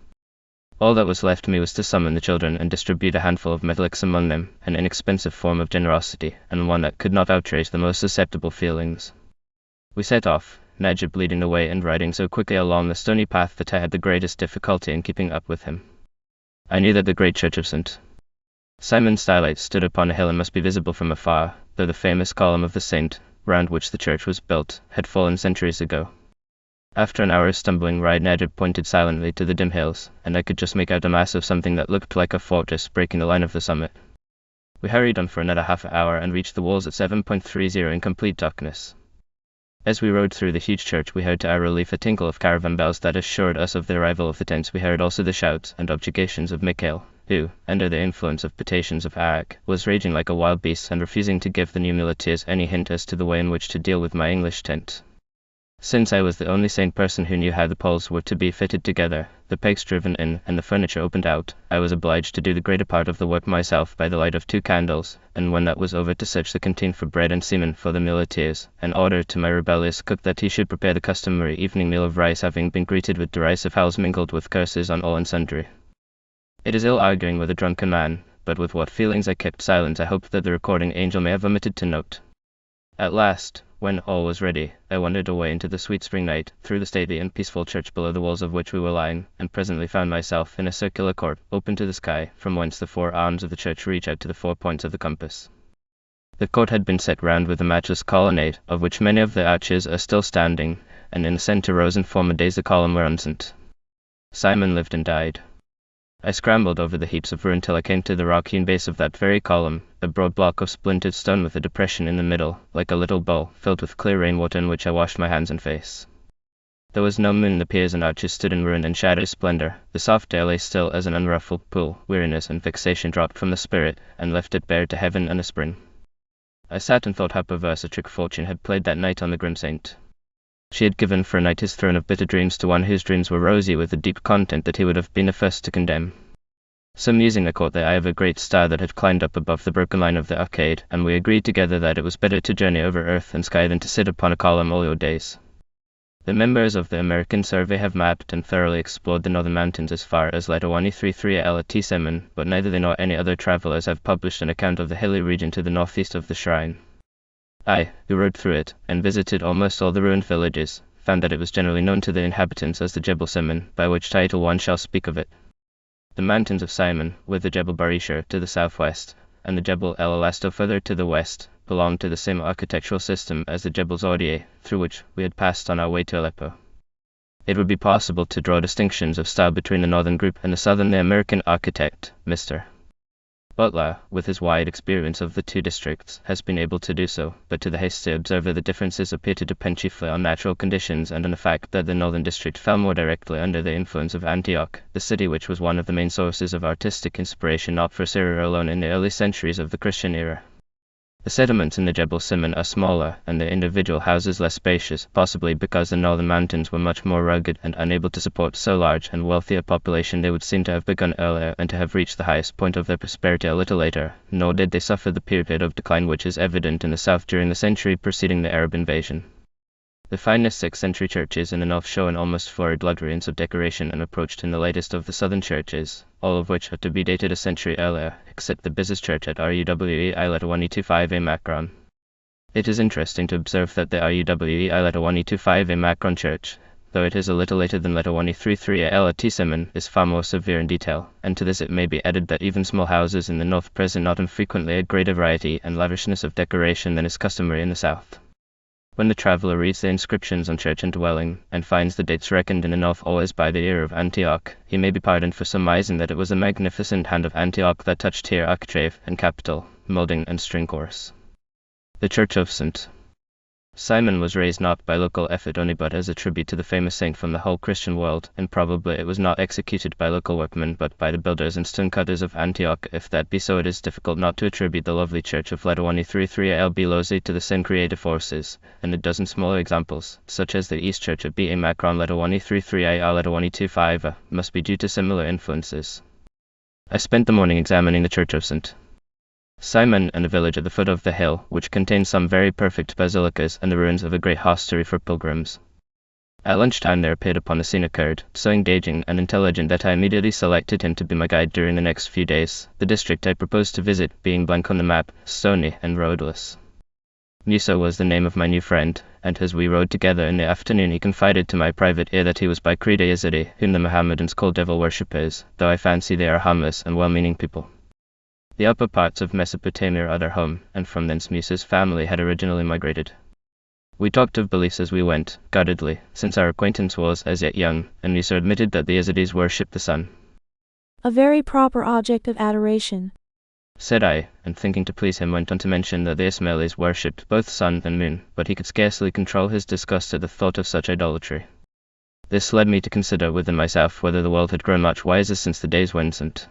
All that was left me was to summon the children and distribute a handful of metalics among them, an inexpensive form of generosity, and one that could not outrage the most susceptible feelings. We set off, Najib leading the way and riding so quickly along the stony path that I had the greatest difficulty in keeping up with him. I knew that the great church of St. Simon's Stylite stood upon a hill and must be visible from afar, though the famous column of the saint, round which the church was built, had fallen centuries ago. After an hour's stumbling ride, Najib pointed silently to the dim hills, and I could just make out a mass of something that looked like a fortress breaking the line of the summit. We hurried on for another half hour and reached the walls at 7.30 in complete darkness. As we rode through the huge church, we heard to our relief a tinkle of caravan bells that assured us of the arrival of the tents. We heard also the shouts and objurgations of Mikhail, who, under the influence of potations of arrack, was raging like a wild beast and refusing to give the new muleteers any hint as to the way in which to deal with my English tent. Since I was the only sane person who knew how the poles were to be fitted together, the pegs driven in, and the furniture opened out, I was obliged to do the greater part of the work myself by the light of 2 candles, and when that was over to search the canteen for bread and semen for the muleteers, and order to my rebellious cook that he should prepare the customary evening meal of rice, having been greeted with derisive howls mingled with curses on all and sundry. It is ill arguing with a drunken man, but with what feelings I kept silence I hope that the recording angel may have omitted to note. At last, when all was ready, I wandered away into the sweet spring night, through the stately and peaceful church below the walls of which we were lying, and presently found myself in a circular court, open to the sky, from whence the 4 arms of the church reach out to the 4 points of the compass. The court had been set round with a matchless colonnade, of which many of the arches are still standing, and in the centre rose in former days the column whereon St. Simon lived and died. I scrambled over the heaps of ruin till I came to the rock-hewn base of that very column, a broad block of splintered stone with a depression in the middle, like a little bowl, filled with clear rainwater in which I washed my hands and face. There was no moon, the piers and arches stood in ruin and shadowy splendor, the soft air lay still as an unruffled pool, weariness and vexation dropped from the spirit, and left it bare to heaven and a spring. I sat and thought how perverse a trick fortune had played that night on the grim saint. She had given for a night his throne of bitter dreams to one whose dreams were rosy with the deep content that he would have been the first to condemn. So musing I caught the eye of a great star that had climbed up above the broken line of the arcade, and we agreed together that it was better to journey over earth and sky than to sit upon a column all your days. The members of the American Survey have mapped and thoroughly explored the northern mountains as far as Letawani 33L at T-Semen, but neither they nor any other travelers have published an account of the hilly region to the northeast of the shrine. I, who rode through it, and visited almost all the ruined villages, found that it was generally known to the inhabitants as the Jebel Simon, by which title one shall speak of it. The mountains of Simon, with the Jebel Barishar to the southwest, and the Jebel El Elasto further to the west, belonged to the same architectural system as the Jebel Zaudier, through which we had passed on our way to Aleppo. It would be possible to draw distinctions of style between the northern group and the southern. The American architect, Mr. Butler, with his wide experience of the 2 districts, has been able to do so, but to the hasty observer the differences appear to depend chiefly on natural conditions and on the fact that the northern district fell more directly under the influence of Antioch, the city which was one of the main sources of artistic inspiration not for Syria alone in the early centuries of the Christian era. The settlements in the Jebel Simon are smaller, and the individual houses less spacious, possibly because the northern mountains were much more rugged and unable to support so large and wealthy a population. They would seem to have begun earlier and to have reached the highest point of their prosperity a little later, nor did they suffer the period of decline which is evident in the south during the century preceding the Arab invasion. The finest 6th century churches in the north show an almost florid luxuriance of decoration and approached in the latest of the southern churches, all of which are to be dated a century earlier, except the busiest church at RUWE I-125A Macron. It is interesting to observe that the RUWE I-125A Macron church, though it is a little later than letter 133AL at T-Semen, is far more severe in detail, and to this it may be added that even small houses in the north present not infrequently a greater variety and lavishness of decoration than is customary in the south. When the traveller reads the inscriptions on church and dwelling, and finds the dates reckoned in the north always by the year of Antioch, he may be pardoned for surmising that it was the magnificent hand of Antioch that touched here architrave and capital, moulding and string course. The Church of St. Simon was raised not by local effort only but as a tribute to the famous saint from the whole Christian world, and probably it was not executed by local workmen but by the builders and stonecutters of Antioch. If that be so, it is difficult not to attribute the lovely church of Letawani 33 Lblozi to the same creative forces, and a dozen smaller examples, such as the East Church of Ba Macron Letawani 33 Letawani 25, must be due to similar influences. I spent the morning examining the Church of St. Simon and a village at the foot of the hill, which contains some very perfect basilicas and the ruins of a great hostelry for pilgrims. At lunchtime there appeared upon the scene a Kurd, so engaging and intelligent that I immediately selected him to be my guide during the next few days, the district I proposed to visit being blank on the map, stony and roadless. Musa was the name of my new friend, and as we rode together in the afternoon he confided to my private ear that he was by creed a Yazidi, whom the Mohammedans call devil worshippers, though I fancy they are harmless and well-meaning people. The upper parts of Mesopotamia are their home, and from thence Musa's family had originally migrated. We talked of beliefs as we went, guardedly, since our acquaintance was as yet young, and Musa admitted that the Yazidis worship the sun. A very proper object of adoration, Said I, and thinking to please him went on to mention that the Ismailis worshipped both sun and moon, but he could scarcely control his disgust at the thought of such idolatry. This led me to consider within myself whether the world had grown much wiser since the days when St.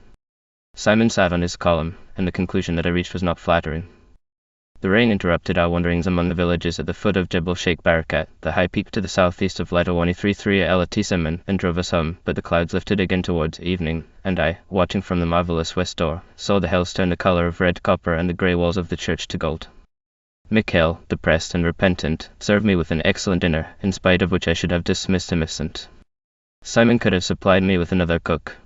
Simon sat on his column, and the conclusion that I reached was not flattering. The rain interrupted our wanderings among the villages at the foot of Jebel Sheikh Barakat, the high peak to the southeast of Letawani 33 El Atisaman, and drove us home, but the clouds lifted again towards evening, and I, watching from the marvellous west door, saw the hills turn the colour of red copper and the grey walls of the church to gold. Mikhail, depressed and repentant, served me with an excellent dinner, in spite of which I should have dismissed him as St. Simon could have supplied me with another cook.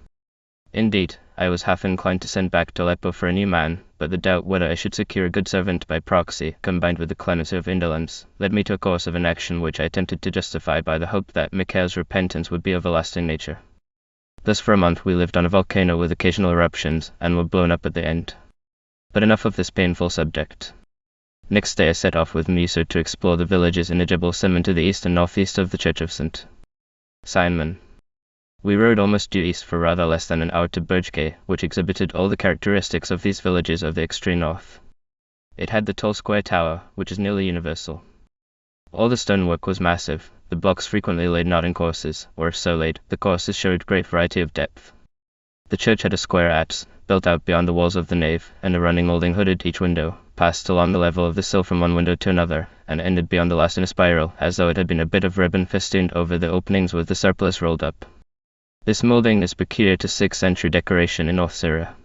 Indeed, I was half inclined to send back to Aleppo for a new man, but the doubt whether I should secure a good servant by proxy, combined with the clemency of indolence, led me to a course of inaction which I attempted to justify by the hope that Mikhail's repentance would be of a lasting nature. Thus for a month we lived on a volcano with occasional eruptions, and were blown up at the end. But enough of this painful subject. Next day I set off with Musa to explore the villages in the Jebel Simon to the east and northeast of the Church of St. Simon. We rode almost due east for rather less than an hour to Berjke, which exhibited all the characteristics of these villages of the extreme north. It had the tall square tower, which is nearly universal. All the stonework was massive, the blocks frequently laid not in courses, or if so laid, the courses showed great variety of depth. The church had a square apse, built out beyond the walls of the nave, and a running moulding hooded each window, passed along the level of the sill from one window to another, and ended beyond the last in a spiral, as though it had been a bit of ribbon festooned over the openings with the surplice rolled up. This moulding is peculiar to 6th century decoration in North Syria.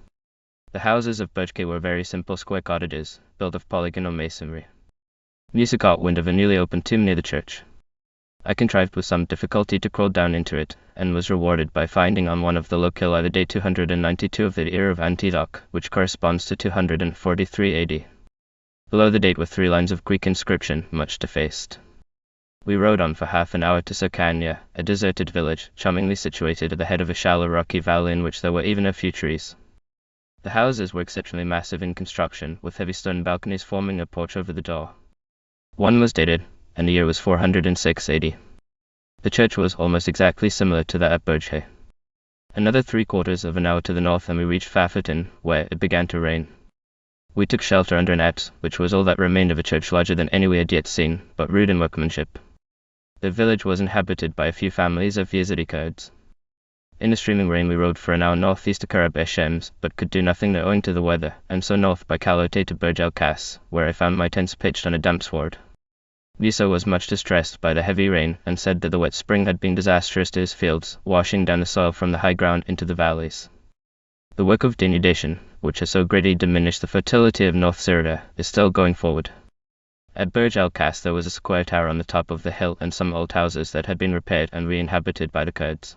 The houses of Berjke were very simple square cottages, built of polygonal masonry. Musa caught wind of a newly opened tomb near the church. I contrived with some difficulty to crawl down into it, and was rewarded by finding on one of the loculi the date 292 of the year of Antioch, which corresponds to 243 AD. Below the date were 3 lines of Greek inscription, much defaced. We rode on for half an hour to Sokanya, a deserted village, charmingly situated at the head of a shallow rocky valley in which there were even a few trees. The houses were exceptionally massive in construction, with heavy stone balconies forming a porch over the door. One was dated, and the year was 406 AD. The church was almost exactly similar to that at Berjke. Another 3/4 of an hour to the north and we reached Fafatin, where it began to rain. We took shelter under an apse, which was all that remained of a church larger than any we had yet seen, but rude in workmanship. The village was inhabited by a few families of Yazidi Kurds. In the streaming rain we rode for an hour northeast to Karab Eshems, but could do nothing there owing to the weather, and so north by Kalote to Burj el-Kas, where I found my tents pitched on a damp sward. Musa was much distressed by the heavy rain, and said that the wet spring had been disastrous to his fields, washing down the soil from the high ground into the valleys. The work of denudation, which has so greatly diminished the fertility of North Syria, is still going forward. At Burj el-Kas there was a square tower on the top of the hill and some old houses that had been repaired and re-inhabited by the Kurds.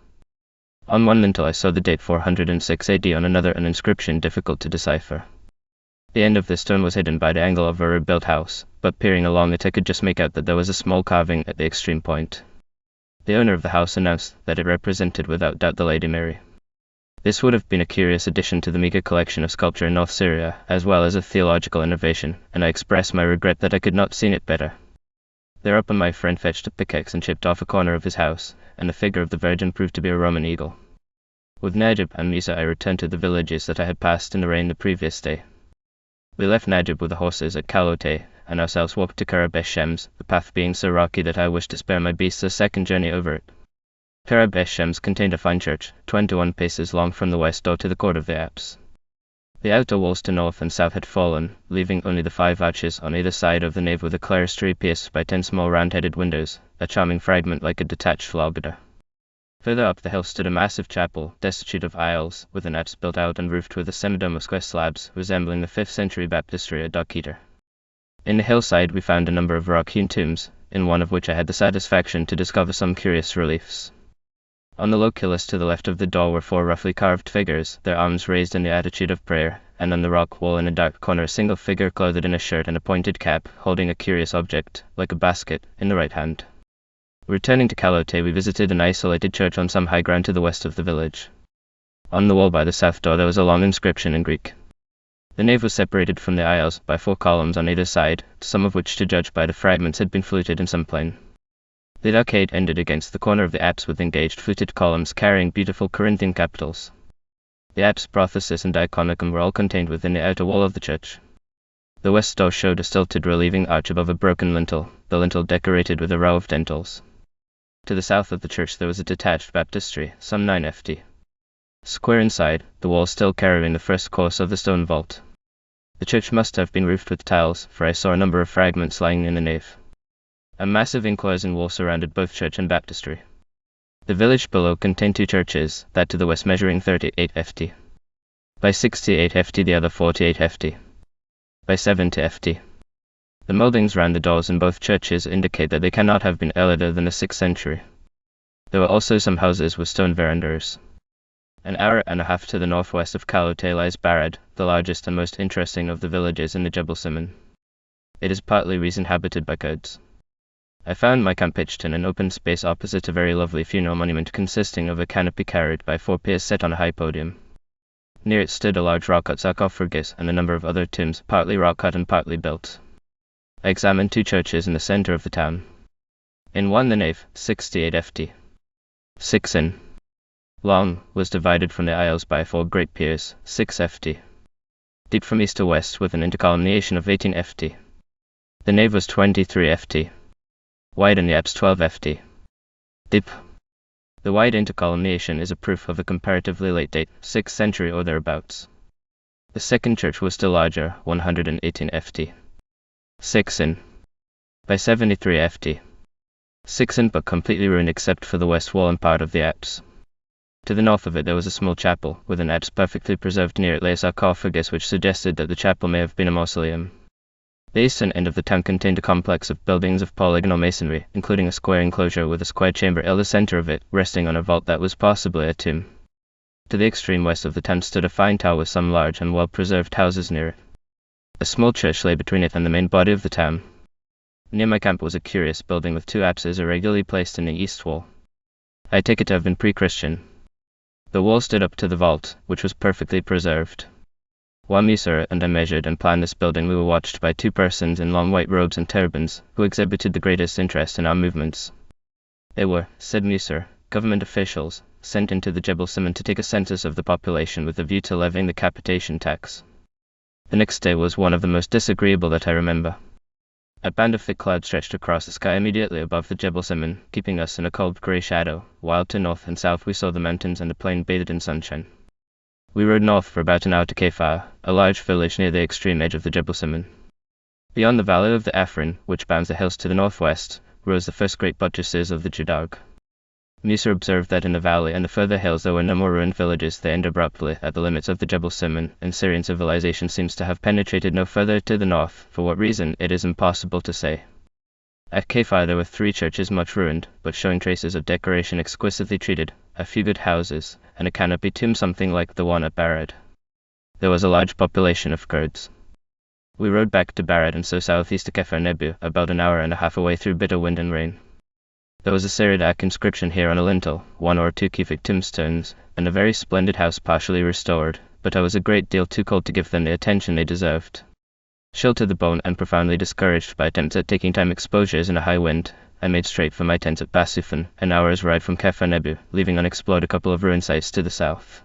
On one lintel I saw the date 406 AD, on another an inscription difficult to decipher. The end of this stone was hidden by the angle of a rebuilt house, but peering along it I could just make out that there was a small carving at the extreme point. The owner of the house announced that it represented without doubt the Lady Mary. This would have been a curious addition to the meager collection of sculpture in North Syria, as well as a theological innovation, and I expressed my regret that I could not see it better. Thereupon my friend fetched a pickaxe and chipped off a corner of his house, and the figure of the Virgin proved to be a Roman eagle. With Najib and Musa I returned to the villages that I had passed in the rain the previous day. We left Najib with the horses at Kalote, and ourselves walked to Karabeshems, the path being so rocky that I wished to spare my beasts a second journey over it. Karabeshems contained a fine church, 21 paces long from the west door to the court of the apse. The outer walls to north and south had fallen, leaving only the 5 arches on either side of the nave with a clerestory pierced by 10 small round-headed windows, a charming fragment like a detached flagada. Further up the hill stood a massive chapel, destitute of aisles, with an apse built out and roofed with a semidome of square slabs, resembling the 5th century baptistry at Dalketer. In the hillside we found a number of rock-hewn tombs, in one of which I had the satisfaction to discover some curious reliefs. On the loculus to the left of the door were 4 roughly carved figures, their arms raised in the attitude of prayer, and on the rock wall in a dark corner a single figure clothed in a shirt and a pointed cap, holding a curious object, like a basket, in the right hand. Returning to Calote, we visited an isolated church on some high ground to the west of the village. On the wall by the south door there was a long inscription in Greek. The nave was separated from the aisles by 4 columns on either side, some of which, to judge by the fragments, had been fluted in some plane. The arcade ended against the corner of the apse with engaged fluted columns carrying beautiful Corinthian capitals. The apse, prothesis, and iconicum were all contained within the outer wall of the church. The west door showed a stilted relieving arch above a broken lintel, the lintel decorated with a row of dentils. To the south of the church there was a detached baptistry, some 9 ft. Square inside, the wall still carrying the first course of the stone vault. The church must have been roofed with tiles, for I saw a number of fragments lying in the nave. A massive enclosing wall surrounded both church and baptistry. The village below contained 2 churches, that to the west measuring 38 ft. By 68 ft, the other 48 ft. By 70 ft. The mouldings round the doors in both churches indicate that they cannot have been earlier than the 6th century. There were also some houses with stone verandas. An hour and a half to the northwest of Calote lies Barad, the largest and most interesting of the villages in the Jebel Simon. It is partly inhabited by Kurds. I found my camp pitched in an open space opposite a very lovely funeral monument consisting of a canopy carried by 4 piers set on a high podium. Near it stood a large rock-cut sarcophagus and a number of other tombs, partly rock-cut and partly built. I examined 2 churches in the center of the town. In one, the nave, 68 ft. 6 in. long, was divided from the aisles by 4 great piers, 6 ft. deep from east to west with an intercolumniation of 18 ft. The nave was 23 ft. wide and the apse 12 ft. deep. The wide intercolumniation is a proof of a comparatively late date, 6th century or thereabouts. The second church was still larger, 118 ft. 6 in. By 73 ft. 6 in, but completely ruined except for the west wall and part of the apse. To the north of it there was a small chapel, with an apse perfectly preserved. Near it lay a sarcophagus which suggested that the chapel may have been a mausoleum. The eastern end of the town contained a complex of buildings of polygonal masonry, including a square enclosure with a square chamber in the center of it, resting on a vault that was possibly a tomb. To the extreme west of the town stood a fine tower with some large and well-preserved houses near it. A small church lay between it and the main body of the town. Near my camp was a curious building with 2 apses irregularly placed in the east wall. I take it to have been pre-Christian. The wall stood up to the vault, which was perfectly preserved. While Musa and I measured and planned this building, we were watched by 2 persons in long white robes and turbans, who exhibited the greatest interest in our movements. They were, said Musa, government officials, sent into the Jebel Simon to take a census of the population with a view to levying the capitation tax. The next day was one of the most disagreeable that I remember. A band of thick clouds stretched across the sky immediately above the Jebel Simon, keeping us in a cold grey shadow, while to north and south we saw the mountains and the plain bathed in sunshine. We rode north for about an hour to Kefar, a large village near the extreme edge of the Jebel Simon. Beyond the valley of the Afrin, which bounds the hills to the northwest, rose the first great buttresses of the Judag. Musa observed that in the valley and the further hills there were no more ruined villages. They end abruptly at the limits of the Jebel Simon, and Syrian civilization seems to have penetrated no further to the north. For what reason, it is impossible to say. At Kefar there were 3 churches much ruined, but showing traces of decoration exquisitely treated, a few good houses, and a canopy tomb something like the one at Barad. There was a large population of Kurds. We rode back to Barad and so southeast to Kefar Nebu, about an hour and a half away through bitter wind and rain. There was a Syriac inscription here on a lintel, 1 or 2 cubic tombstones, and a very splendid house partially restored, but I was a great deal too cold to give them the attention they deserved. Chilled to the bone and profoundly discouraged by attempts at taking time exposures in a high wind, I made straight for my tent at Basufan, an hour's ride from Kefar Nebu, leaving unexplored a couple of ruin sites to the south.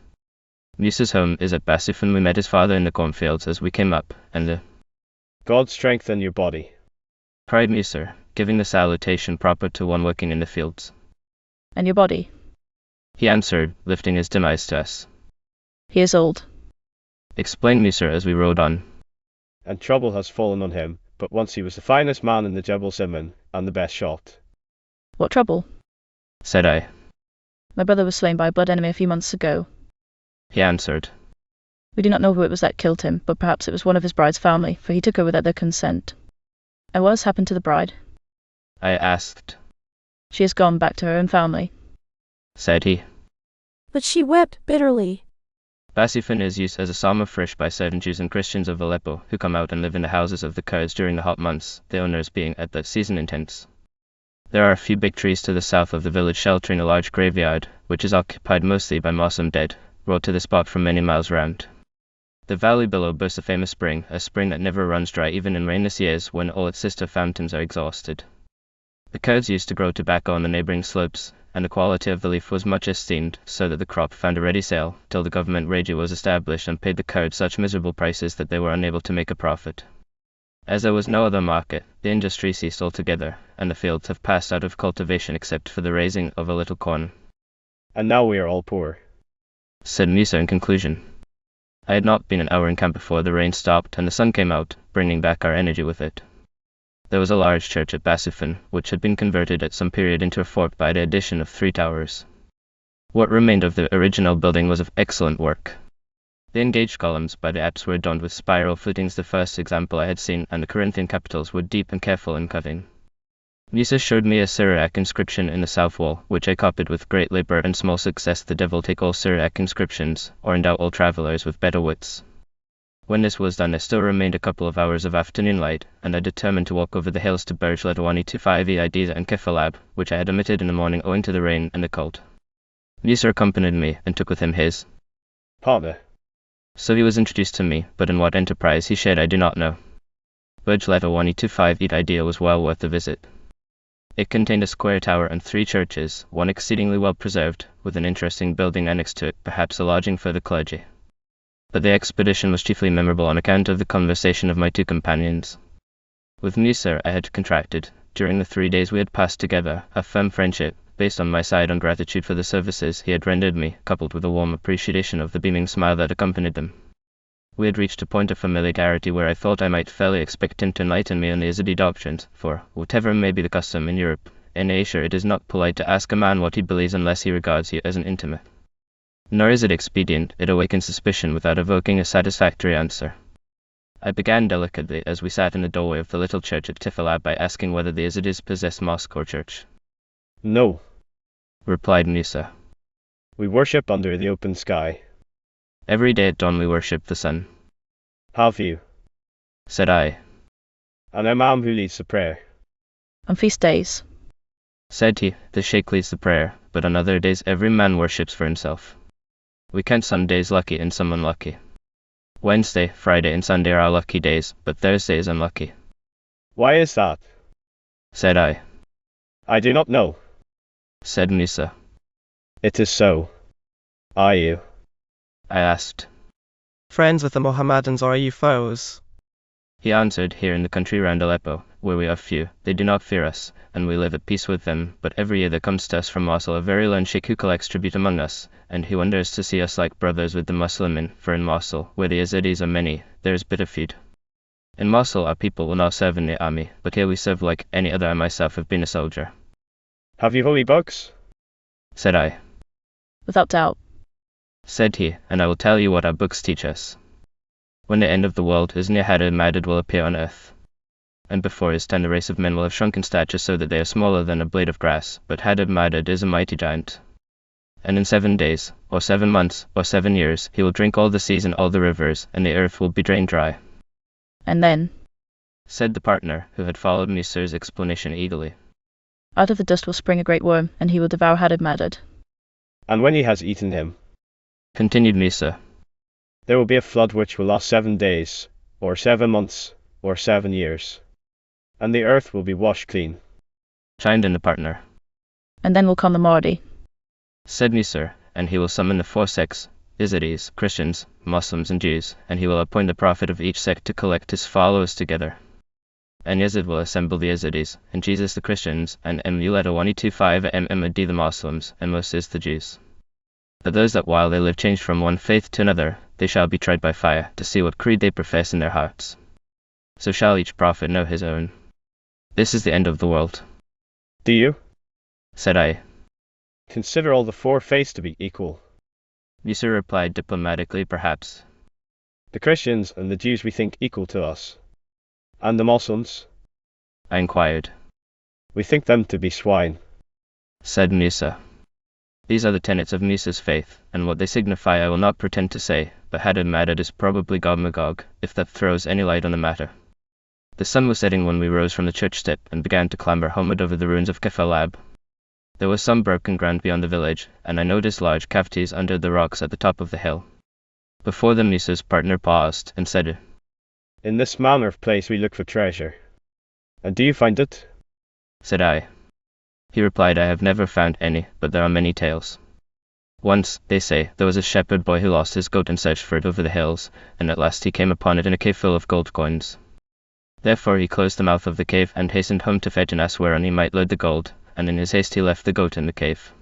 Musa's home is at Basufan. We met his father in the cornfields as we came up, and the God strengthen your body. cried Musa, giving the salutation proper to one working in the fields. And your body? He answered, lifting his dim eyes to us. He is old, explained Musa as we rode on. And trouble has fallen on him, but once he was the finest man in the Jebel Simon, and the best shot. What trouble? said I. My brother was slain by a blood enemy a few months ago. He answered. We do not know who it was that killed him, but perhaps it was one of his bride's family, for he took her without their consent. And what has happened to the bride? I asked. She has gone back to her own family, said he. But she wept bitterly. Basifin is used as a psalm of frisch by certain Jews and Christians of Aleppo who come out and live in the houses of the Kurds during the hot months, the owners being at that season in tents. There are a few big trees to the south of the village sheltering a large graveyard, which is occupied mostly by Muslim dead, brought to the spot from many miles round. The valley below boasts a famous spring, a spring that never runs dry even in rainless years when all its sister fountains are exhausted. The Kurds used to grow tobacco on the neighboring slopes, and the quality of the leaf was much esteemed, so that the crop found a ready sale, till the government Regia was established and paid the Kurds such miserable prices that they were unable to make a profit. As there was no other market, the industry ceased altogether, and the fields have passed out of cultivation except for the raising of a little corn. And now we are all poor, said Musa in conclusion. I had not been an hour in camp before the rain stopped and the sun came out, bringing back our energy with it. There was a large church at Basifin, which had been converted at some period into a fort by the addition of 3 towers. What remained of the original building was of excellent work. The engaged columns by the apse were adorned with spiral footings, the first example I had seen, and the Corinthian capitals were deep and careful in cutting. Musa showed me a Syriac inscription in the south wall, which I copied with great labor and small success. The devil take all Syriac inscriptions, or endow all travelers with better wits. When this was done, there still remained a couple of hours of afternoon light, and I determined to walk over the hills to Burj Ledwani to 5 Eidiza and Kefalab, which I had omitted in the morning owing to the rain and the cold. Musa accompanied me, and took with him his partner. So he was introduced to me, but in what enterprise he shared I do not know. Burj Ledwani to 5 Eidiza was well worth the visit. It contained a square tower and 3 churches, one exceedingly well preserved, with an interesting building annexed to it, perhaps a lodging for the clergy. But the expedition was chiefly memorable on account of the conversation of my 2 companions. With Musa I had contracted, during the 3 days we had passed together, a firm friendship, based on my side on gratitude for the services he had rendered me, coupled with a warm appreciation of the beaming smile that accompanied them. We had reached a point of familiarity where I thought I might fairly expect him to enlighten me on the Yazidi doctrines, for, whatever may be the custom in Europe, in Asia it is not polite to ask a man what he believes unless he regards you as an intimate. Nor is it expedient, it awakens suspicion without evoking a satisfactory answer. I began delicately as we sat in the doorway of the little church at Tifalab by asking whether the Yazidis possessed mosque or church. No, replied Musa. we worship under the open sky. Every day at dawn we worship the sun. Have you? Said I. An imam who leads the prayer. On feast days, Said he, the sheikh leads the prayer, but on other days every man worships for himself. We count some days lucky and some unlucky. Wednesday, Friday and Sunday are our lucky days, but Thursday is unlucky. Why is that? Said I. I do not know. Said Musa. It is so. Are you? I asked. Friends with the Mohammedans, or are you foes? He answered, here in the country round Aleppo, where we are few, they do not fear us, and we live at peace with them, but every year there comes to us from Mosul a very learned sheikh who collects tribute among us, and he wonders to see us like brothers with the Muslimin, for in Mosul, where the Yazidis are many, there is bitter feud. In Mosul our people will now serve in the army, but here we serve like any other. I myself have been a soldier. Have you holy books? Said I. without doubt. Said he, and I will tell you what our books teach us. When the end of the world is near, Hadad Madad will appear on earth. And before his time the race of men will have shrunk in stature so that they are smaller than a blade of grass, but Hadad Madad is a mighty giant. And in 7 days, or 7 months, or 7 years, he will drink all the seas and all the rivers, and the earth will be drained dry. And then, Said the partner, who had followed Musa's explanation eagerly. out of the dust will spring a great worm, and he will devour Hadad Madad. And when he has eaten him, Continued Musa. there will be a flood which will last 7 days, or 7 months, or 7 years. And the earth will be washed clean. Chimed in the partner. And then will come the Mahdi. Said Musa, and he will summon the 4 sects, Yazidis, Christians, Muslims and Jews, and he will appoint the prophet of each sect to collect his followers together. And Yazid will assemble the Yazidis, and Jesus the Christians, and Muleta 125 Mahdi the Muslims, and Moses the Jews. But those that while they live change from one faith to another, they shall be tried by fire, to see what creed they profess in their hearts. So shall each prophet know his own. This is the end of the world. Do you? Said I. Consider all the four faiths to be equal. Musa replied diplomatically, perhaps. The Christians and the Jews we think equal to us. And the Muslims? I inquired. We think them to be swine. Said Musa. These are the tenets of Musa's faith, and what they signify I will not pretend to say, but Hadad Madad is probably Gog Magog, if that throws any light on the matter. The sun was setting when we rose from the church step and began to clamber homeward over the ruins of Kefalab. There was some broken ground beyond the village, and I noticed large cavities under the rocks at the top of the hill. Before them Musa's partner paused and said, In this manner of place we look for treasure. And do you find it? Said I. He replied, I have never found any, but there are many tales. Once, they say, there was a shepherd boy who lost his goat and searched for it over the hills, and at last he came upon it in a cave full of gold coins. Therefore he closed the mouth of the cave and hastened home to fetch an ass whereon he might load the gold, and in his haste he left the goat in the cave.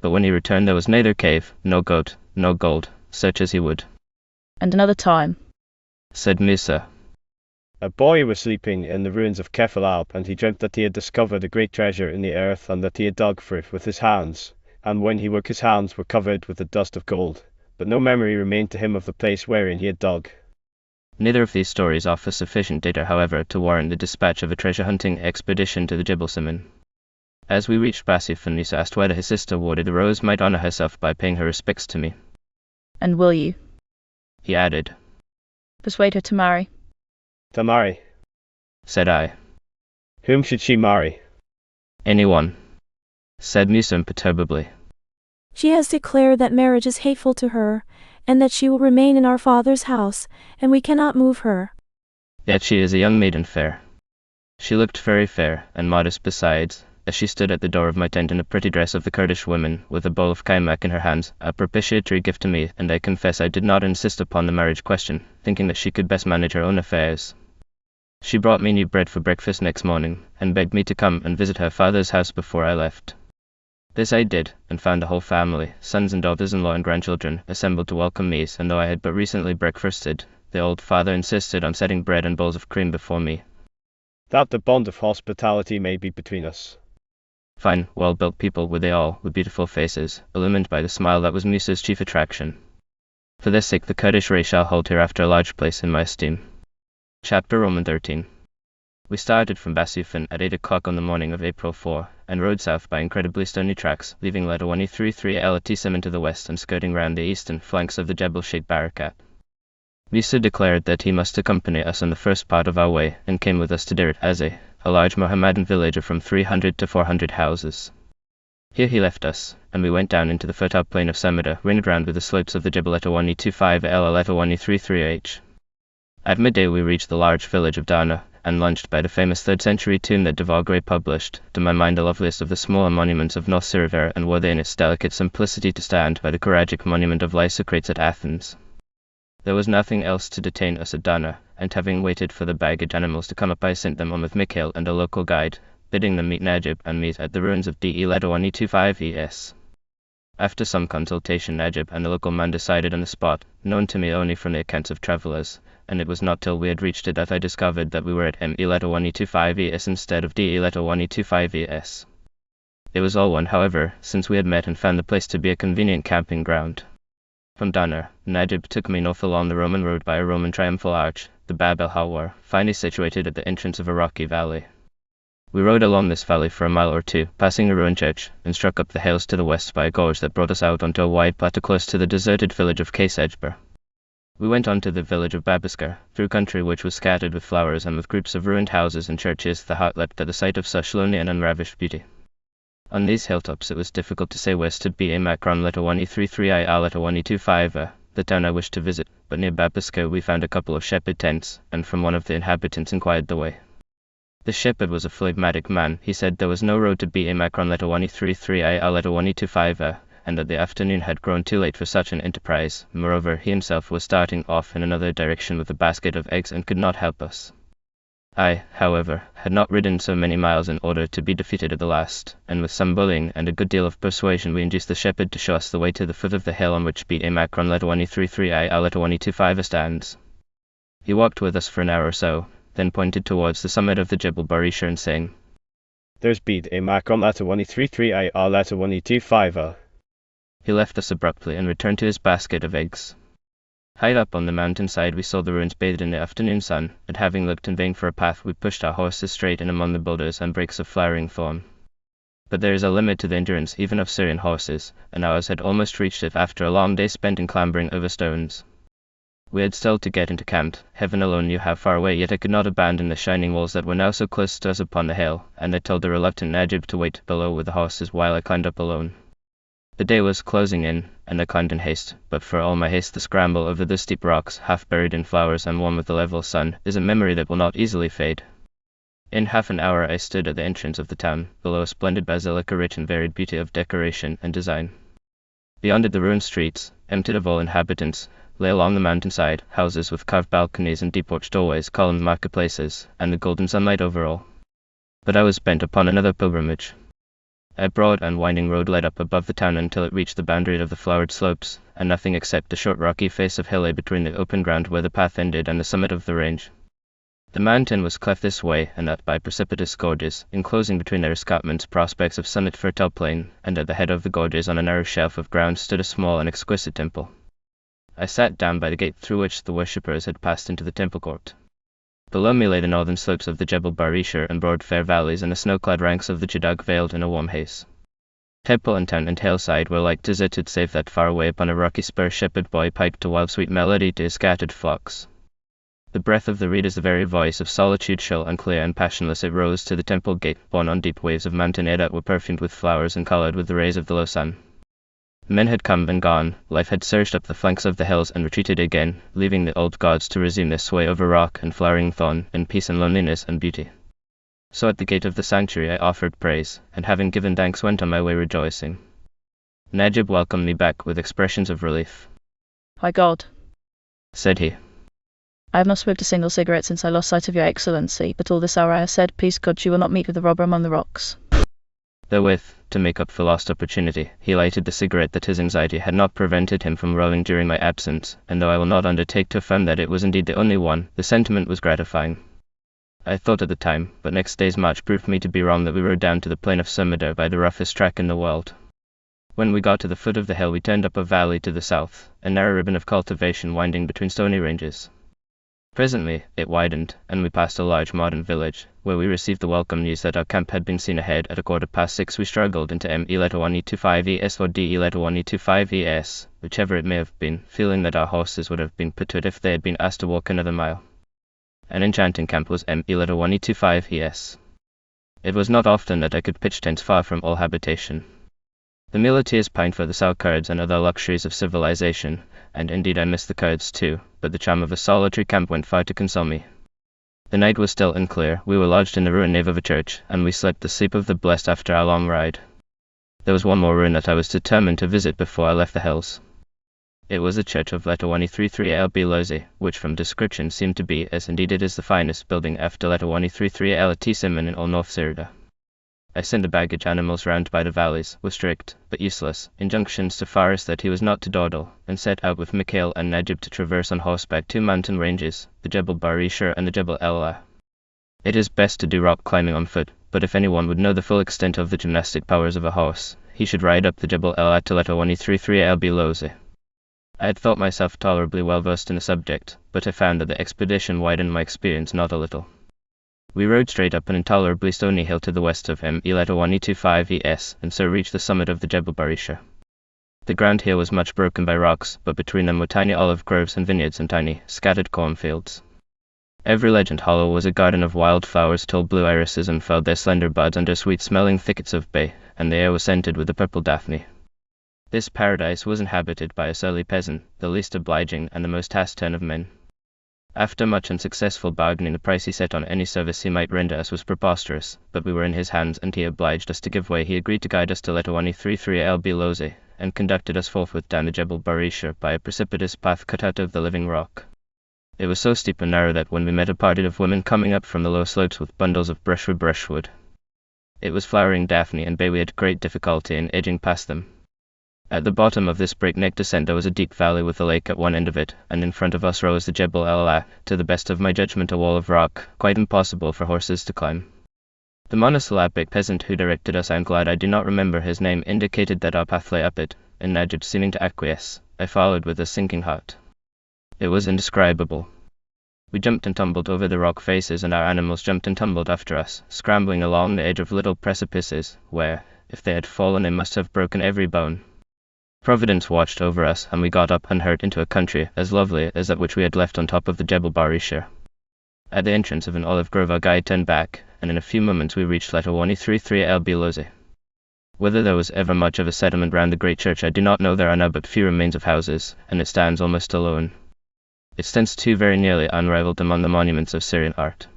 But when he returned there was neither cave, no goat, no gold, search as he would. And another time, Said Musa. A boy was sleeping in the ruins of Kefalab, and he dreamt that he had discovered a great treasure in the earth, and that he had dug for it with his hands. And when he woke, his hands were covered with the dust of gold, but no memory remained to him of the place wherein he had dug. Neither of these stories offer sufficient data, however, to warrant the dispatch of a treasure-hunting expedition to the Jebel Simin. As we reached Basif, Musa asked whether his sister Warda the Rose might honor herself by paying her respects to me. and will you He added. persuade her to marry? To marry? Said I. Whom should she marry? Anyone. Said Musa imperturbably. She has declared that marriage is hateful to her, and that she will remain in our father's house, and we cannot move her. Yet she is a young maiden fair. She looked very fair, and modest besides, as she stood at the door of my tent in a pretty dress of the Kurdish women, with a bowl of kaimak in her hands, a propitiatory gift to me, and I confess I did not insist upon the marriage question, thinking that she could best manage her own affairs. She brought me new bread for breakfast next morning, and begged me to come and visit her father's house before I left. This I did, and found the whole family, sons and daughters-in-law and grandchildren, assembled to welcome me, and though I had but recently breakfasted, the old father insisted on setting bread and bowls of cream before me. That the bond of hospitality may be between us. Fine, well-built people were they all, with beautiful faces, illumined by the smile that was Musa's chief attraction. For their sake the Kurdish race shall hold hereafter a large place in my esteem. Chapter Roman 13. We started from Basufan at 8 o'clock on the morning of April 4, and rode south by incredibly stony tracks, leaving Leda 133 Al-Atisam to the west and skirting round the eastern flanks of the Jebel Sheikh Barakat. Musa declared that he must accompany us on the first part of our way, and came with us to Deir Azeh, a large Mohammedan village of from 300 to 400 houses. Here he left us, and we went down into the fertile plain of Samida, ringed round with the slopes of the Jebel Eta 125 L Eta 133H. At midday we reached the large village of Dana, and lunched by the famous 3rd century tomb that de Vaugray published, to my mind the loveliest of the smaller monuments of North Syria, and worthy in its delicate simplicity to stand by the Karagic monument of Lysocrates at Athens. There was nothing else to detain us at Dana, and having waited for the baggage animals to come up I sent them on with Mikhail and a local guide, bidding them meet Najib and meet at the ruins of De Leda 125 ES. After some consultation Najib and the local man decided on the spot, known to me only from the accounts of travellers, and it was not till we had reached it that I discovered that we were at M Leda 125 ES instead of D Leda 125 ES. It was all one, however, since we had met and found the place to be a convenient camping ground. From Dana, Najib took me north along the Roman road by a Roman triumphal arch, the Bab el-Hawar, finely situated at the entrance of a rocky valley. We rode along this valley for a mile or two, passing a ruined church, and struck up the hills to the west by a gorge that brought us out onto a wide plateau close to the deserted village of Kaysejber. We went on to the village of Babaskar, through country which was scattered with flowers and with groups of ruined houses and churches. The heart leapt at the sight of such lonely and unravished beauty. On these hilltops it was difficult to say where stood B.A. Macron Letter 1E33I A Letter 1E25 the town I wished to visit, but near Babaskar we found a couple of shepherd tents, and from one of the inhabitants inquired the way. The shepherd was a phlegmatic man. He said there was no road to B.A. Macron Letter 1E33I A Letter 1E25 and that the afternoon had grown too late for such an enterprise. Moreover, he himself was starting off in another direction with a basket of eggs and could not help us. I, however, had not ridden so many miles in order to be defeated at the last, and with some bullying and a good deal of persuasion we induced the shepherd to show us the way to the foot of the hill on which beat a macron letter 133I our letter 125 stands. He walked with us for an hour or so, then pointed towards the summit of the Jebel Barisha and saying, "There's beat a macron letter 133I our letter 125. He left us abruptly and returned to his basket of eggs. High up on the mountainside we saw the ruins bathed in the afternoon sun, and having looked in vain for a path we pushed our horses straight in among the boulders and breaks of flowering thorn. But there is a limit to the endurance even of Syrian horses, and ours had almost reached it after a long day spent in clambering over stones. We had still to get into camp. Heaven alone knew how far away, yet I could not abandon the shining walls that were now so close to us upon the hill, and I told the reluctant Najib to wait below with the horses while I climbed up alone. The day was closing in, and I climbed in haste, but for all my haste the scramble over the steep rocks, half buried in flowers and warm with the level sun, is a memory that will not easily fade. In half an hour I stood at the entrance of the town, below a splendid basilica rich in varied beauty of decoration and design. Beyond it the ruined streets, emptied of all inhabitants, lay along the mountainside, houses with carved balconies and deep arched doorways, columned marketplaces, and the golden sunlight over all. But I was bent upon another pilgrimage. A broad and winding road led up above the town until it reached the boundary of the flowered slopes, and nothing except the short rocky face of hill lay between the open ground where the path ended and the summit of the range. The mountain was cleft this way and that by precipitous gorges, enclosing between their escarpments prospects of summit fertile plain, and at the head of the gorges on a narrow shelf of ground stood a small and exquisite temple. I sat down by the gate through which the worshippers had passed into the temple court. Below me lay the northern slopes of the Jebel Barisha and broad fair valleys and the snow-clad ranks of the Jaddag veiled in a warm haze. Temple and town and hillside were like deserted save that far away upon a rocky spur shepherd boy piped a wild sweet melody to his scattered flocks. The breath of the reed is the very voice of solitude, shrill and clear and passionless it rose to the temple gate, borne on deep waves of mountain air that were perfumed with flowers and coloured with the rays of the low sun. Men had come and gone, life had surged up the flanks of the hills and retreated again, leaving the old gods to resume their sway over rock and flowering thorn, in peace and loneliness and beauty. So at the gate of the sanctuary I offered praise, and having given thanks went on my way rejoicing. Najib welcomed me back with expressions of relief. "My God," said he, "I have not smoked a single cigarette since I lost sight of your Excellency, but all this hour I have said, please God, you will not meet with the robber among the rocks." Therewith, to make up for lost opportunity, he lighted the cigarette that his anxiety had not prevented him from rolling during my absence, and though I will not undertake to affirm that it was indeed the only one, the sentiment was gratifying. I thought at the time, but next day's march proved me to be wrong, that we rode down to the plain of Surmadar by the roughest track in the world. When we got to the foot of the hill we turned up a valley to the south, a narrow ribbon of cultivation winding between stony ranges. Presently, it widened, and we passed a large modern village, where we received the welcome news that our camp had been seen ahead. At 6:15 we struggled into M-E-1E25ES or D-E-1E25ES, whichever it may have been, feeling that our horses would have been put to it if they had been asked to walk another mile. An enchanting camp was M-E-1E25ES. It was not often that I could pitch tents far from all habitation. The muleteers pined for the sow curds and other luxuries of civilization, and indeed I missed the curds too, but the charm of a solitary camp went far to console me. The night was still and clear, we were lodged in the ruined nave of a church, and we slept the sleep of the blessed after our long ride. There was one more ruin that I was determined to visit before I left the hills. It was the church of letter 133LB Lozi, which from description seemed to be, as indeed it is, the finest building after letter 133L Simon in all North Syria. I sent the baggage animals round by the valleys, with strict, but useless, injunctions to Faris that he was not to dawdle, and set out with Mikhail and Najib to traverse on horseback 2 mountain ranges, the Jebel Barisha and the Jebel El-La. It is best to do rock climbing on foot, but if anyone would know the full extent of the gymnastic powers of a horse, he should ride up the Jebel El-La to letter 133LB Lozi. I had thought myself tolerably well versed in the subject, but I found that the expedition widened my experience not a little. We rode straight up an intolerably stony hill to the west of M-E-1E25ES, and so reached the summit of the Jebel Barisha. The ground here was much broken by rocks, but between them were tiny olive groves and vineyards and tiny, scattered cornfields. Every ledge and hollow was a garden of wild flowers. Tall blue irises unfurled their slender buds under sweet-smelling thickets of bay, and the air was scented with the purple daphne. This paradise was inhabited by a surly peasant, the least obliging and the most taciturn of men. After much unsuccessful bargaining, the price he set on any service he might render us was preposterous, but we were in his hands, and he obliged us to give way. He agreed to guide us to letter 133LB Lozi, and conducted us forthwith down the Jebel Barishar by a precipitous path cut out of the living rock. It was so steep and narrow that when we met a party of women coming up from the low slopes with bundles of brushwood, it was flowering daphne and bay, we had great difficulty in edging past them. At the bottom of this breakneck descent there was a deep valley with a lake at one end of it, and in front of us rose the Jebel al-Allah, to the best of my judgment a wall of rock, quite impossible for horses to climb. The monosyllabic peasant who directed us, I am glad I do not remember his name, indicated that our path lay up it, and Najib seeming to acquiesce, I followed with a sinking heart. It was indescribable. We jumped and tumbled over the rock faces, and our animals jumped and tumbled after us, scrambling along the edge of little precipices, where, if they had fallen, they must have broken every bone. Providence watched over us, and we got up unhurt into a country as lovely as that which we had left on top of the Jebel Barishar. At the entrance of an olive grove our guide turned back, and in a few moments we reached letter 133 El Bilozi. Whether there was ever much of a settlement round the great church I do not know. There are now but few remains of houses, and it stands almost alone. It stands too very nearly unrivaled among the monuments of Syrian art.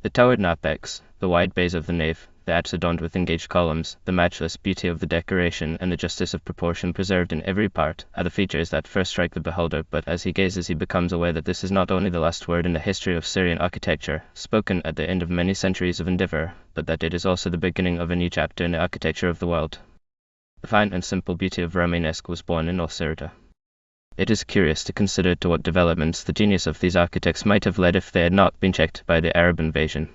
The towered apex, the wide bays of the nave, the apse adorned with engaged columns, the matchless beauty of the decoration, and the justice of proportion preserved in every part, are the features that first strike the beholder, but as he gazes he becomes aware that this is not only the last word in the history of Syrian architecture, spoken at the end of many centuries of endeavour, but that it is also the beginning of a new chapter in the architecture of the world. The fine and simple beauty of Romanesque was born in Syria. It is curious to consider to what developments the genius of these architects might have led if they had not been checked by the Arab invasion.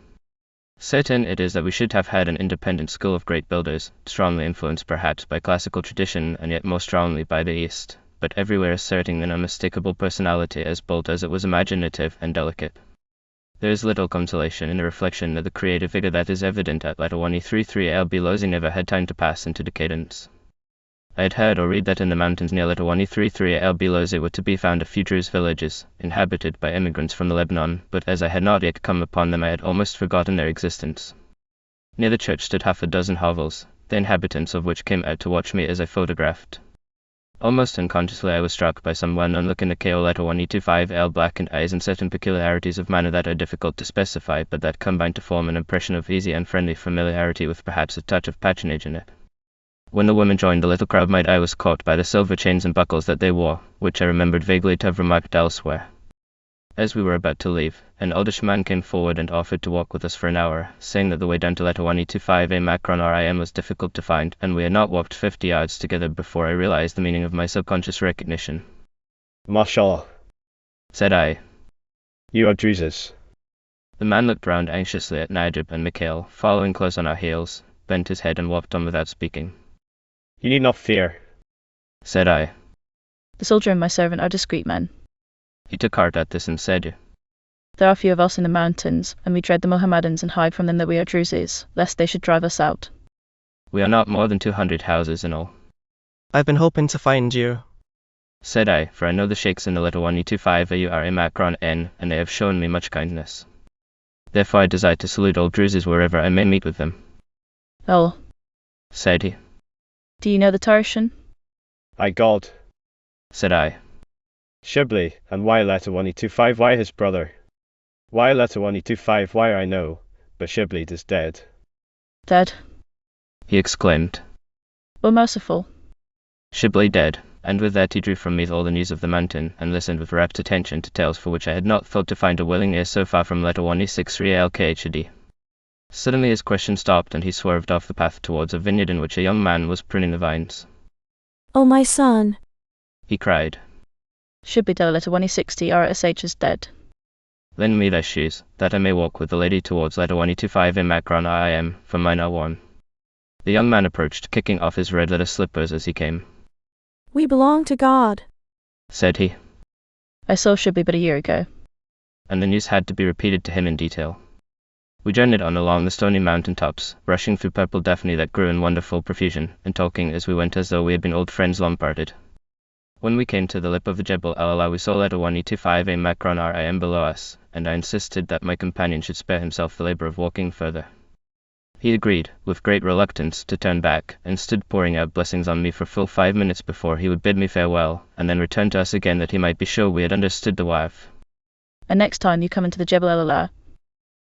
Certain it is that we should have had an independent school of great builders, strongly influenced perhaps by classical tradition and yet more strongly by the East, but everywhere asserting an unmistakable personality as bold as it was imaginative and delicate. There is little consolation in the reflection that the creative vigor that is evident at letter 133 El Bilozi never had time to pass into decadence. I had heard or read that in the mountains near letter 133 El Bilozi were to be found a few Druze villages, inhabited by immigrants from the Lebanon, but as I had not yet come upon them I had almost forgotten their existence. Near the church stood half a dozen hovels, the inhabitants of which came out to watch me as I photographed. Almost unconsciously I was struck by some well-known look in the KO letter 125 El blackened eyes and certain peculiarities of manner that are difficult to specify, but that combine to form an impression of easy and friendly familiarity with perhaps a touch of patronage in it. When the women joined the little crowd my eye was caught by the silver chains and buckles that they wore, which I remembered vaguely to have remarked elsewhere. As we were about to leave, an oldish man came forward and offered to walk with us for an hour, saying that the way down to letter 125 A Macron RIM was difficult to find, and we had not walked 50 yards together before I realized the meaning of my subconscious recognition. Mashallah, Said I. You are Druzes. The man looked round anxiously at Najib and Mikhail, following close on our heels, bent his head and walked on without speaking. You need not fear, Said I. The soldier and my servant are discreet men. He took heart at this and said, There are few of us in the mountains, and we dread the Mohammedans and hide from them that we are Druzes, lest they should drive us out. We are not more than 200 houses in all. I've been hoping to find you, Said I, for I know the sheikhs in the letter 125 are a Macron N, and they have shown me much kindness. Therefore I desire to salute all Druzes wherever I may meet with them. Oh, Said he. do you know the Tarshan? I God. Said I. Shibli, and why letter 125 why his brother? Why letter 125 why I know, but Shibli is dead. Dead? He exclaimed. O merciful. Shibli dead, and with that he drew from me all the news of the mountain, and listened with rapt attention to tales for which I had not thought to find a willing ear so far from letter 163 LKHD. Suddenly his question stopped and he swerved off the path towards a vineyard in which a young man was pruning the vines. Oh my son, He cried. Should be letter 160 RSH is dead. Lend me thy shoes, that I may walk with the lady towards letter 125 in Macron IM, for mine are worn. The young man approached, kicking off his red leather slippers as he came. we belong to God. Said he, I saw Shibli but a year ago. and the news had to be repeated to him in detail. We journeyed on along the stony mountain tops, rushing through purple daphne that grew in wonderful profusion, and talking as we went as though we had been old friends long parted. When we came to the lip of the Jebel al-Allah we saw letter 125 a Macron RIM below us, and I insisted that my companion should spare himself the labour of walking further. He agreed, with great reluctance, to turn back, and stood pouring out blessings on me for full 5 minutes before he would bid me farewell, and then return to us again that he might be sure we had understood the wife. And next time you come into the Jebel al-Allah,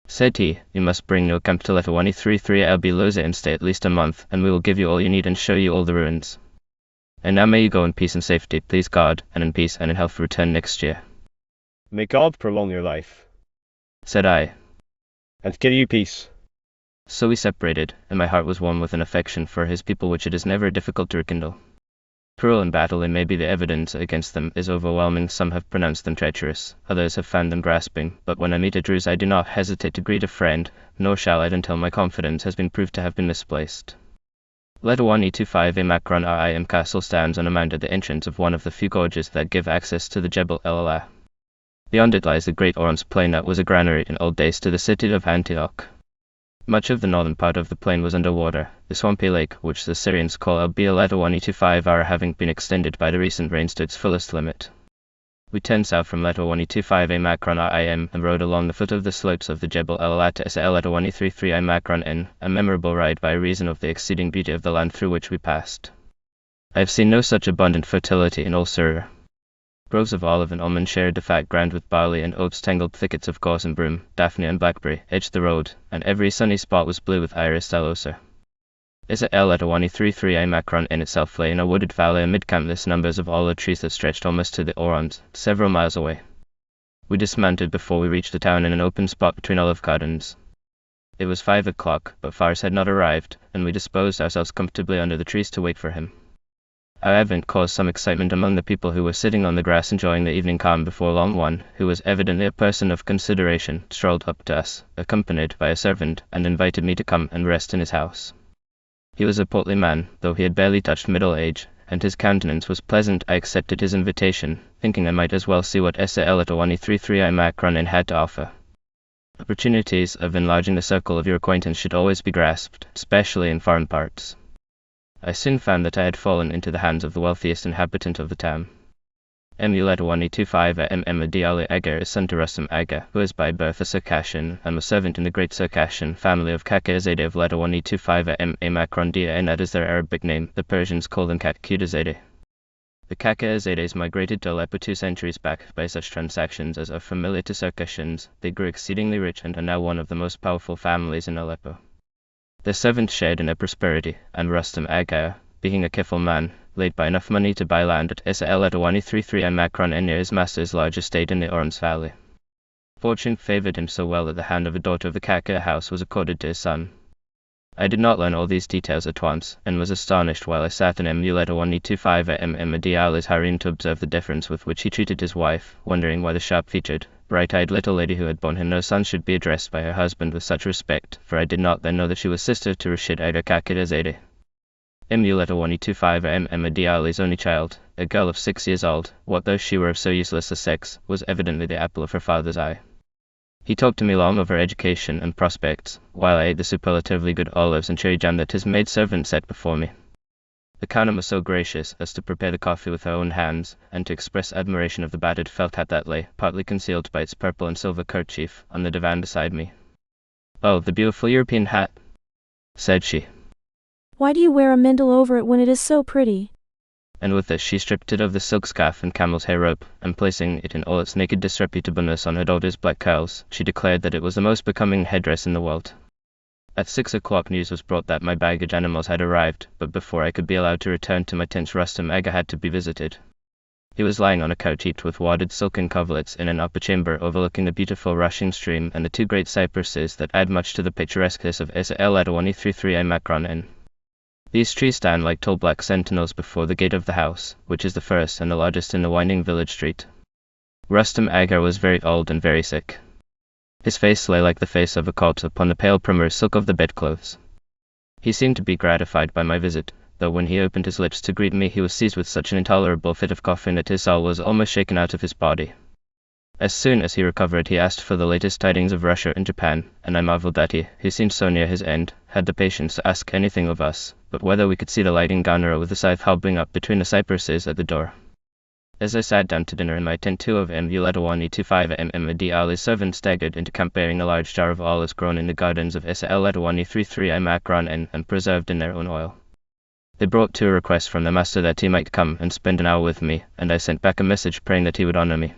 Said he, you must bring no camp to letter 133 El Bilozi and stay at least a month, and we will give you all you need and show you all the ruins. And now may you go in peace and safety, please God, and in peace and in health return next year. May God prolong your life, Said I. and give you peace. So we separated, and my heart was warm with an affection for his people which it is never difficult to rekindle. Cruel in battle, and maybe the evidence against them is overwhelming. Some have pronounced them treacherous, others have found them grasping, but when I meet a Druze I do not hesitate to greet a friend, nor shall I until my confidence has been proved to have been misplaced. Letter 1E25A Macron RIM Castle stands on a mound at the entrance of one of the few gorges that give access to the Jebel El Ala. Beyond it lies the great Orange plain that was a granary in old days to the city of Antioch. Much of the northern part of the plain was under water, the swampy lake, which the Syrians call El Biel Letter 1E25R, having been extended by the recent rains to its fullest limit. We turned south from Letter 1E25A Macron RIM and rode along the foot of the slopes of the Jebel El Ala to SL Letter 1E33I Macron N, a memorable ride by reason of the exceeding beauty of the land through which we passed. I have seen no such abundant fertility in all Syria. Groves of olive and almond shared the fat ground with barley and oats, tangled thickets of gorse and broom, daphne and blackberry, edged the road, and every sunny spot was blue with iris salosa. SL Letter 1E33I Macron in itself lay in a wooded valley amid countless numbers of olive trees that stretched almost to the Oron's, several miles away. We dismounted before we reached the town in an open spot between olive gardens. It was 5 o'clock, but Faris had not arrived, and we disposed ourselves comfortably under the trees to wait for him. Our advent caused some excitement among the people who were sitting on the grass enjoying the evening calm before long. One, who was evidently a person of consideration, strolled up to us, accompanied by a servant, and invited me to come and rest in his house. He was a portly man, though he had barely touched middle age, and his countenance was pleasant. I accepted his invitation, thinking I might as well see what SL Letter 1E33I Macron had to offer. Opportunities of enlarging the circle of your acquaintance should always be grasped, especially in foreign parts. I soon found that I had fallen into the hands of the wealthiest inhabitant of the town. MU Letter 1E25 Adi Ali Aga is son to Rustam Aga, who is by birth a Circassian, and was servant in the great Circassian family of Kakazade of Letter 1E25 Macron Dia, and that is their Arabic name. The Persians call them Kakudazade. The Kakazades migrated to Aleppo 2 centuries back. By such transactions as are familiar to Circassians, they grew exceedingly rich and are now one of the most powerful families in Aleppo. Their servants shared in their prosperity, and Rustam Aga, being a careful man, laid by enough money to buy land at SL Letter 1E33 Macron near his master's large estate in the Orange Valley. Fortune favored him so well that the hand of a daughter of the Kaka house was accorded to his son. I did not learn all these details at once, and was astonished while I sat in MU Letter 1E25 Adi Ali's harem to observe the deference with which he treated his wife, wondering why the sharp-featured, bright-eyed little lady who had borne him no son should be addressed by her husband with such respect, for I did not then know that she was sister to Rashid Aga Kakadazade. MU Letter 1E25 Adi Ali's only child, a girl of 6 years old, what though she were of so useless a sex, was evidently the apple of her father's eye. He talked to me long of her education and prospects, while I ate the superlatively good olives and cherry jam that his maid-servant set before me. The Khanum was so gracious as to prepare the coffee with her own hands, and to express admiration of the battered felt hat that lay, partly concealed by its purple and silver kerchief, on the divan beside me. "Oh, the beautiful European hat," said she. Why do you wear a mendel over it when it is so pretty? And with this she stripped it of the silk scarf and camel's hair rope, and placing it in all its naked disreputableness on her daughter's black curls, she declared that it was the most becoming headdress in the world. At 6 o'clock news was brought that my baggage animals had arrived, but before I could be allowed to return to my tent Rustam Aga had to be visited. He was lying on a couch heaped with wadded silken coverlets in an upper chamber overlooking the beautiful rushing stream and the 2 great cypresses that add much to the picturesqueness of SL Letter 1E33 Macron N. These trees stand like tall black sentinels before the gate of the house, which is the first and the largest in the winding village street. Rustam Aga was very old and very sick. His face lay like the face of a corpse upon the pale primrose silk of the bedclothes. He seemed to be gratified by my visit, though when he opened his lips to greet me he was seized with such an intolerable fit of coughing that his soul was almost shaken out of his body. As soon as he recovered he asked for the latest tidings of Russia and Japan, and I marveled that he, who seemed so near his end, had the patience to ask anything of us, but whether we could see the lighting gunner with the scythe hobbling up between the cypresses at the door. As I sat down to dinner in my tent, 2 of MU Letter 1E25 Adi Ali's servants staggered into camp bearing a large jar of olives grown in the gardens of SL Letter 1E33 Macron and preserved in their own oil. They brought 2 requests from the master that he might come and spend an hour with me, and I sent back a message praying that he would honor me.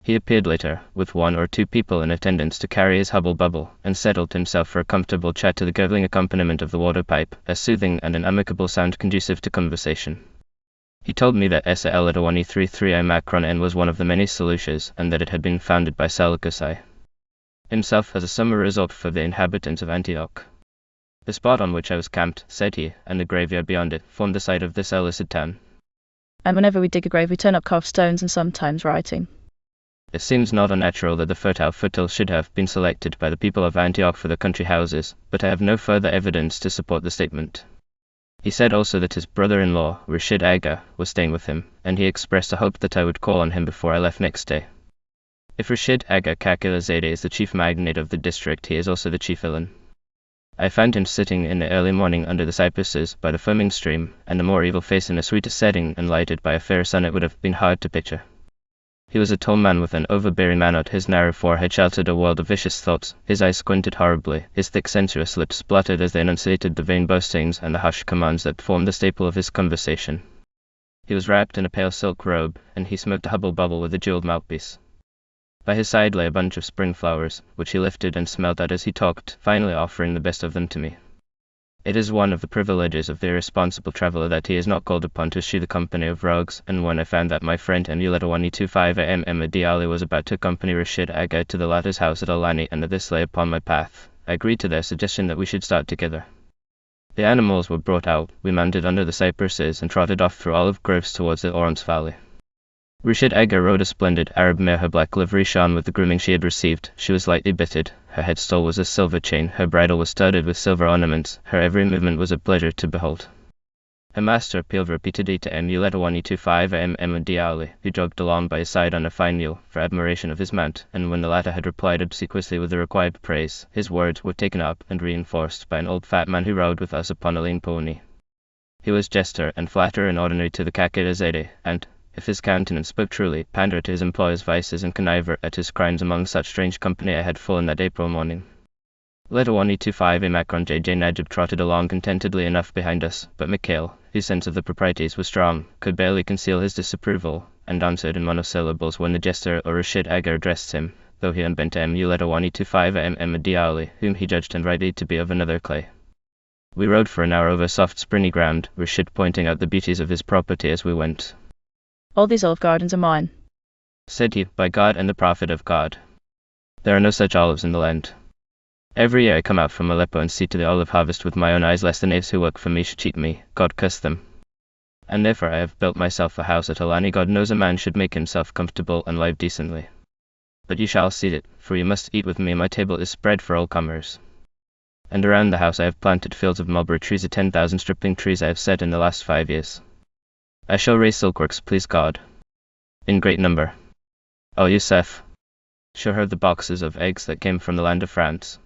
He appeared later, with 1 or 2 people in attendance to carry his hubble-bubble, and settled himself for a comfortable chat to the gurgling accompaniment of the water pipe, a soothing and an amicable sound conducive to conversation. He told me that SL letter 1E33I Macron N was one of the many Seleucias, and that it had been founded by Seleucus I himself as a summer resort for the inhabitants of Antioch. The spot on which I was camped, said he, and the graveyard beyond it, formed the site of this illicit town. And whenever we dig a grave we turn up carved stones and sometimes writing. It seems not unnatural that the fertile foothills should have been selected by the people of Antioch for the country houses, but I have no further evidence to support the statement. He said also that his brother-in-law, Rashid Aga, was staying with him, and he expressed a hope that I would call on him before I left next day. If Rashid Aga Kakilazade is the chief magnate of the district, he is also the chief villain. I found him sitting in the early morning under the cypresses by the foaming stream, and a more evil face in a sweetest setting and lighted by a fair sun it would have been hard to picture. He was a tall man with an overbearing manner. His narrow forehead sheltered a world of vicious thoughts, his eyes squinted horribly, his thick sensuous lips spluttered as they enunciated the vain boastings and the hushed commands that formed the staple of his conversation. He was wrapped in a pale silk robe, and he smoked a hubble-bubble with a jeweled mouthpiece. By his side lay a bunch of spring flowers, which he lifted and smelled at as he talked, finally offering the best of them to me. It is one of the privileges of the irresponsible traveller that he is not called upon to eschew the company of rogues, and when I found that my friend Emuleta 1E25 Ahmadi Ali was about to accompany Rashid Aga to the latter's house at Alani and that this lay upon my path, I agreed to their suggestion that we should start together. The animals were brought out, we mounted under the cypresses and trotted off through olive groves towards the Orontes Valley. Rashid Aga rode a splendid Arab mare. Her black livery shone with the grooming she had received. She was lightly bitted, her headstall was a silver chain, her bridle was studded with silver ornaments, her every movement was a pleasure to behold. Her master appealed repeatedly to Emuleta 1E25 Ahmadi Ali, who jogged along by his side on a fine mule, for admiration of his mount, and when the latter had replied obsequiously with the required praise, his words were taken up and reinforced by an old fat man who rode with us upon a lean pony. He was jester and flatterer in ordinary to the Kakidazade, and, if his countenance spoke truly, pandered to his employer's vices and connived at his crimes among such strange company I had fallen that April morning. Letter 1E25 Macron JJ Najib trotted along contentedly enough behind us, but Mikhail, whose sense of the proprieties was strong, could barely conceal his disapproval, and answered in monosyllables when the jester or Rashid Aga addressed him, though he unbent to Emuleta 1E25 Ahmadi Ali, whom he judged and rightly to be of another clay. We rode for an hour over soft springy ground, Rashid pointing out the beauties of his property as we went. All these olive gardens are mine, said he, by God and the prophet of God. There are no such olives in the land. Every year I come out from Aleppo and see to the olive harvest with my own eyes, lest the knaves who work for me should cheat me, God curse them. And therefore I have built myself a house at Alani. God knows a man should make himself comfortable and live decently. But you shall see it, for you must eat with me, my table is spread for all comers. And around the house I have planted fields of mulberry trees, the 10,000 stripling trees I have set in the last 5 years. I shall raise silkworks, please God, in great number. O Youssef, show her the boxes of eggs that came from the land of France.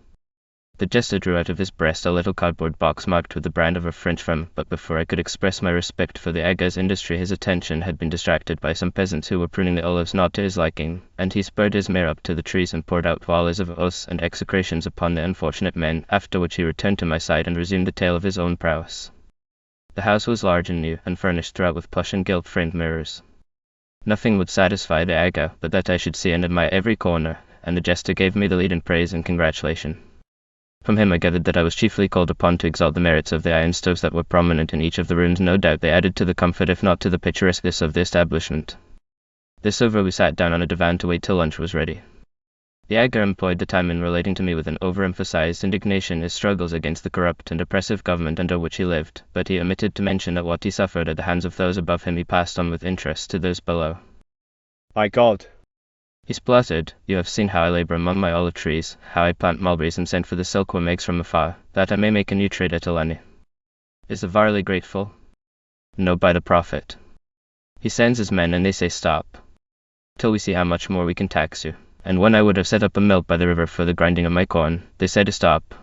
The jester drew out of his breast a little cardboard box marked with the brand of a French firm, but before I could express my respect for the Aga's industry his attention had been distracted by some peasants who were pruning the olives not to his liking, and he spurred his mare up to the trees and poured out volleys of oaths and execrations upon the unfortunate men, after which he returned to my side and resumed the tale of his own prowess. The house was large and new, and furnished throughout with plush and gilt-framed mirrors. Nothing would satisfy the Aga but that I should see and admire every corner, and the jester gave me the lead in praise and congratulation. From him I gathered that I was chiefly called upon to exalt the merits of the iron stoves that were prominent in each of the rooms. No doubt they added to the comfort if not to the picturesqueness of the establishment. This over, we sat down on a divan to wait till lunch was ready. The Aga employed the time in relating to me with an overemphasized indignation his struggles against the corrupt and oppressive government under which he lived, but he omitted to mention that what he suffered at the hands of those above him he passed on with interest to those below. By God, he spluttered, you have seen how I labor among my olive trees, how I plant mulberries and send for the silkworm eggs from afar, that I may make a new trade at Alani. Is the Varley grateful? No, by the prophet. He sends his men and they say stop, till we see how much more we can tax you. And when I would have set up a mill by the river for the grinding of my corn, they said to stop.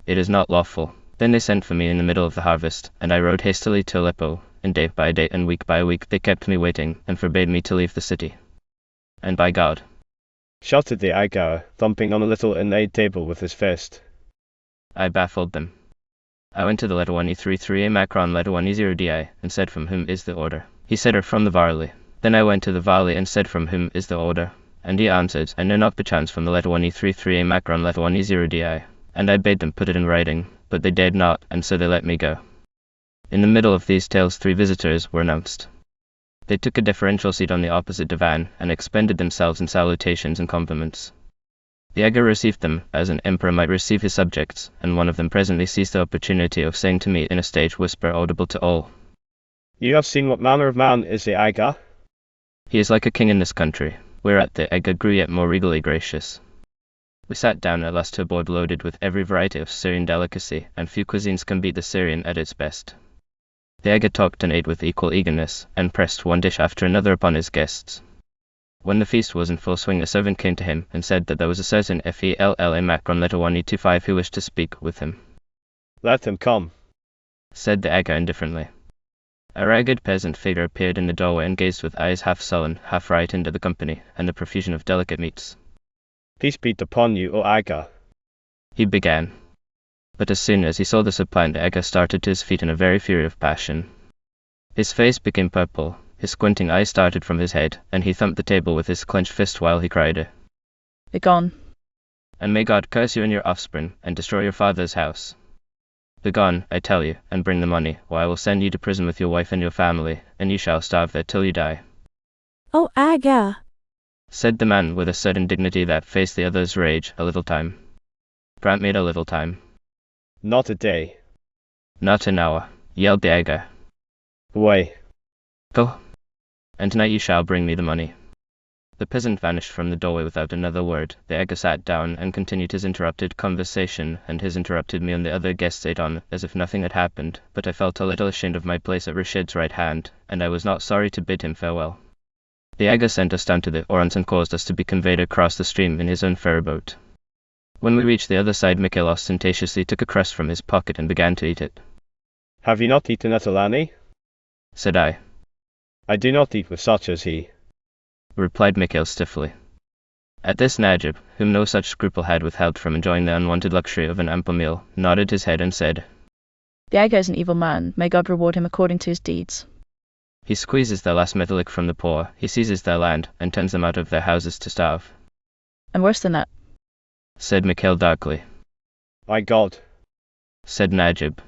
It is not lawful. Then they sent for me in the middle of the harvest, and I rode hastily to Aleppo, and day by day and week by week they kept me waiting, and forbade me to leave the city. And by God, shouted the Aga, thumping on a little inlaid table with his fist, I baffled them. I went to the letter 1E33 Macron letter 1E0di, and said, from whom is the order? He said, or from the Varley. Then I went to the Valley and said, from whom is the order? And he answered, I know not, perchance from the letter 1E33 Macron letter 1E0di. And I bade them put it in writing, but they dared not, and so they let me go. In the middle of these tales 3 visitors were announced. They took a deferential seat on the opposite divan, and expended themselves in salutations and compliments. The Aga received them, as an emperor might receive his subjects, and one of them presently seized the opportunity of saying to me in a stage whisper audible to all, You have seen what manner of man is the Aga? He is like a king in this country. Whereat the Aga grew yet more regally gracious. We sat down at last to a board loaded with every variety of Syrian delicacy, and few cuisines can beat the Syrian at its best. The Aga talked and ate with equal eagerness, and pressed one dish after another upon his guests. When the feast was in full swing, a servant came to him, and said that there was a certain Fella Macron letter 125 who wished to speak with him. Let him come, said the Aga indifferently. A ragged peasant figure appeared in the doorway and gazed with eyes half sullen, half frightened at the company, and the profusion of delicate meats. Peace be upon you, O Aga, he began. But as soon as he saw the suppliant, the Aga started to his feet in a very fury of passion. His face became purple, his squinting eyes started from his head, and he thumped the table with his clenched fist while he cried, Begone. And may God curse you and your offspring, and destroy your father's house. Begone, I tell you, and bring the money, or I will send you to prison with your wife and your family, and you shall starve there till you die. O Aga, said the man with a certain dignity that faced the other's rage. A little time. Grant me a little time. Not a day. Not an hour, yelled the Aga. Away. Go. And tonight you shall bring me the money. The peasant vanished from the doorway without another word. The Aga sat down and continued his interrupted conversation, and his interrupted me and the other guests ate on, as if nothing had happened, but I felt a little ashamed of my place at Rashid's right hand, and I was not sorry to bid him farewell. The Aga sent us down to the Orans and caused us to be conveyed across the stream in his own ferryboat. When we reached the other side, Mikhail ostentatiously took a crust from his pocket and began to eat it. Have you not eaten at Alani? said I. I do not eat with such as he, replied Mikhail stiffly. At this Najib, whom no such scruple had withheld from enjoying the unwanted luxury of an ample meal, nodded his head and said, The Aga is an evil man, may God reward him according to his deeds. He squeezes their last metallic from the poor, he seizes their land, and turns them out of their houses to starve. And worse than that, said Mikhail darkly. My God, said Najib.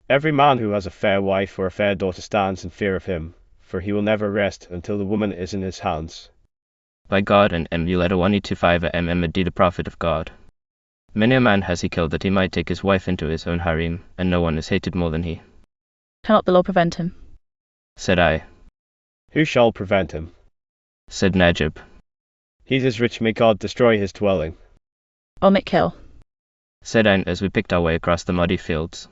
every man who has a fair wife or a fair daughter stands in fear of him, for he will never rest until the woman is in his hands. By God and Emuleta 125 Muhammadi, the prophet of God. Many a man has he killed that he might take his wife into his own harem, and no one is hated more than he. cannot the law prevent him? Said I. Who shall prevent him? Said Najib. He is rich, may God destroy his dwelling. O Mikhail, Said I as we picked our way across the muddy fields.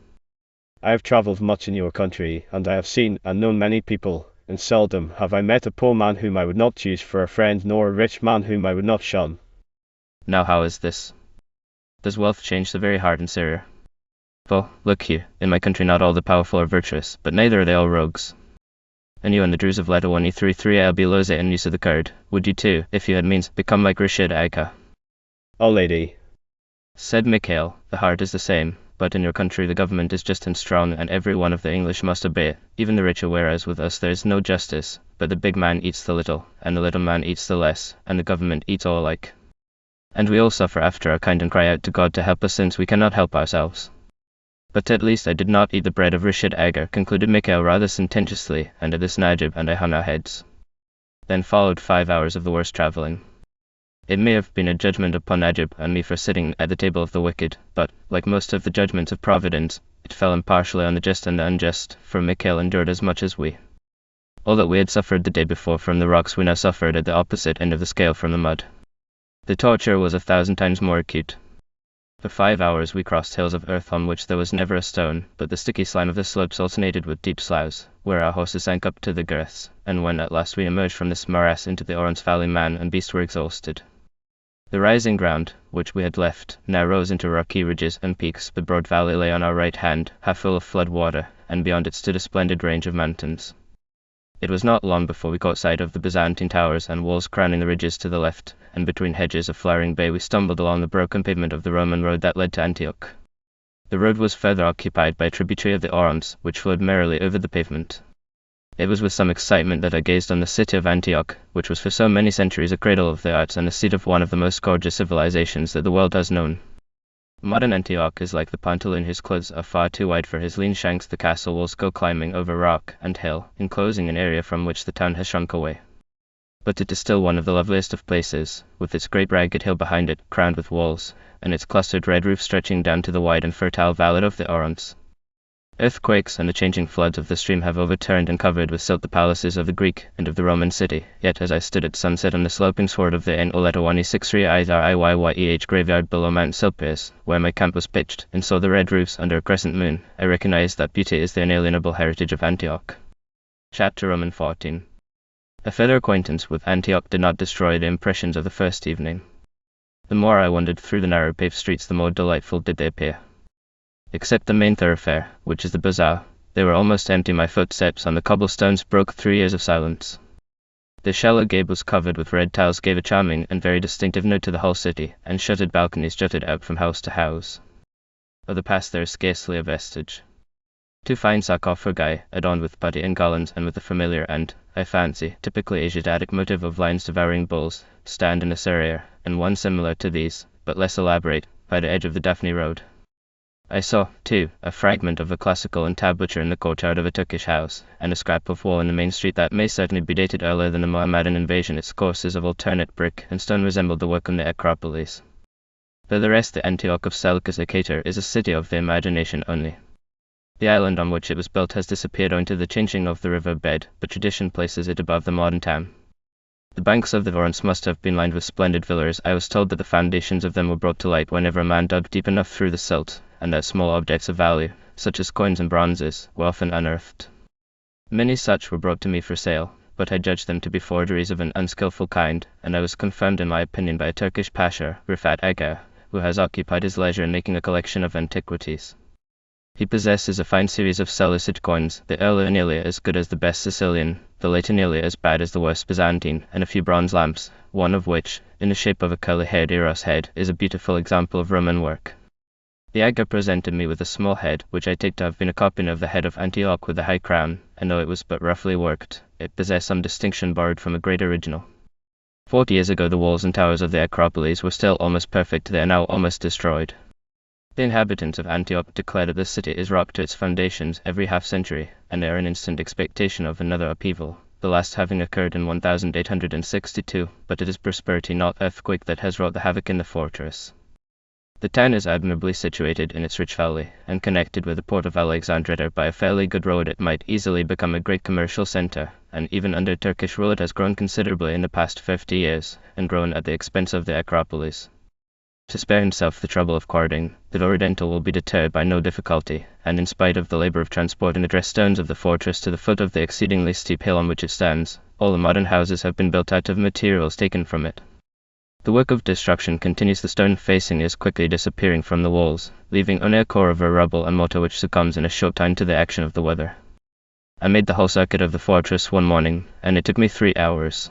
I have travelled much in your country, and I have seen and known many people, and seldom have I met a poor man whom I would not choose for a friend, nor a rich man whom I would not shun. Now how is this? Does wealth change the very heart in Syria? Well, look here, in my country not all the powerful are virtuous, but neither are they all rogues. And you and the Druze of letter 133 Albilose and use of the Kurd, would you too, if you had means, become like Rashid Aga? O lady, said Mikhail, the heart is the same, but in your country the government is just and strong, and every one of the English must obey it, even the richer, whereas with us there is no justice, but the big man eats the little, and the little man eats the less, and the government eats all alike. And we all suffer after our kind and cry out to God to help us since we cannot help ourselves. But at least I did not eat the bread of Rashid Aga, concluded Mikhail rather sententiously, and at this Najib and I hung our heads. Then followed 5 hours of the worst travelling. It may have been a judgment upon Najib and me for sitting at the table of the wicked, but, like most of the judgments of Providence, it fell impartially on the just and the unjust, for Mikhail endured as much as we. All that we had suffered the day before from the rocks we now suffered at the opposite end of the scale from the mud. The torture was 1,000 times more acute. For 5 hours we crossed hills of earth on which there was never a stone, but the sticky slime of the slopes alternated with deep sloughs, where our horses sank up to the girths, and when at last we emerged from this morass into the Orange Valley, man and beast were exhausted. The rising ground, which we had left, now rose into rocky ridges and peaks. The broad valley lay on our right hand, half full of flood water, and beyond it stood a splendid range of mountains. It was not long before we caught sight of the Byzantine towers and walls crowning the ridges to the left, and between hedges of flowering bay we stumbled along the broken pavement of the Roman road that led to Antioch. The road was further occupied by a tributary of the Orans, which flowed merrily over the pavement. It was with some excitement that I gazed on the city of Antioch, which was for so many centuries a cradle of the arts and the seat of one of the most gorgeous civilizations that the world has known. Modern Antioch is like the pantaloon whose clothes are far too wide for his lean shanks. The castle walls go climbing over rock and hill, enclosing an area from which the town has shrunk away. But it is still one of the loveliest of places, with its great ragged hill behind it, crowned with walls, and its clustered red roof stretching down to the wide and fertile valley of the Orontes. Earthquakes and the changing floods of the stream have overturned and covered with silt the palaces of the Greek and of the Roman city, yet as I stood at sunset on the sloping sward of the N-Oletawani-6 Riyyeh graveyard below Mount Silpius, where my camp was pitched, and saw the red roofs under a crescent moon, I recognized that beauty is the inalienable heritage of Antioch. Chapter Roman 14. A further acquaintance with Antioch did not destroy the impressions of the first evening. The more I wandered through the narrow paved streets, the more delightful did they appear. Except the main thoroughfare, which is the bazaar, they were almost empty. My footsteps on the cobblestones broke 3 years of silence. The shallow gables covered with red tiles gave a charming and very distinctive note to the whole city, and shuttered balconies jutted out from house to house. Of the past there is scarcely a vestige. 2 fine sarcophagi, adorned with putty and garlands and with the familiar and, I fancy, typically Asiatic motive of lions devouring bulls, stand in the Syria, and one similar to these, but less elaborate, by the edge of the Daphne road. I saw, too, a fragment of a classical entablature in the courtyard of a Turkish house, and a scrap of wall in the main street that may certainly be dated earlier than the Mohammedan invasion. Its courses of alternate brick and stone resembled the work on the Acropolis. For the rest, the Antioch of Seleucus Achator is a city of the imagination only. The island on which it was built has disappeared owing to the changing of the river bed, but tradition places it above the modern town. The banks of the Orontes must have been lined with splendid villas. I was told that the foundations of them were brought to light whenever a man dug deep enough through the silt, and that small objects of value, such as coins and bronzes, were often unearthed. Many such were brought to me for sale, but I judged them to be forgeries of an unskilful kind, and I was confirmed in my opinion by a Turkish pasha, Rifat Aga, who has occupied his leisure in making a collection of antiquities. He possesses a fine series of Seleucid coins, the early Anelia as good as the best Sicilian, the late Anelia as bad as the worst Byzantine, and a few bronze lamps, one of which, in the shape of a curly-haired Eros head, is a beautiful example of Roman work. The Aga presented me with a small head, which I take to have been a copy of the head of Antioch with a high crown, and though it was but roughly worked, it possessed some distinction borrowed from a great original. 40 years ago the walls and towers of the Acropolis were still almost perfect. They are now almost destroyed. The inhabitants of Antioch declare that the city is rocked to its foundations every half-century, and they are in instant expectation of another upheaval, the last having occurred in 1862, but it is prosperity, not earthquake, that has wrought the havoc in the fortress. The town is admirably situated in its rich valley, and connected with the port of Alexandria by a fairly good road. It might easily become a great commercial center, and even under Turkish rule it has grown considerably in the past 50 years, and grown at the expense of the Acropolis. To spare himself the trouble of quarrying, the Oriental will be deterred by no difficulty, and in spite of the labor of transporting the dressed stones of the fortress to the foot of the exceedingly steep hill on which it stands, all the modern houses have been built out of materials taken from it. The work of destruction continues. The stone facing is quickly disappearing from the walls, leaving only a core of rubble and mortar which succumbs in a short time to the action of the weather. I made the whole circuit of the fortress one morning, and it took me 3 hours.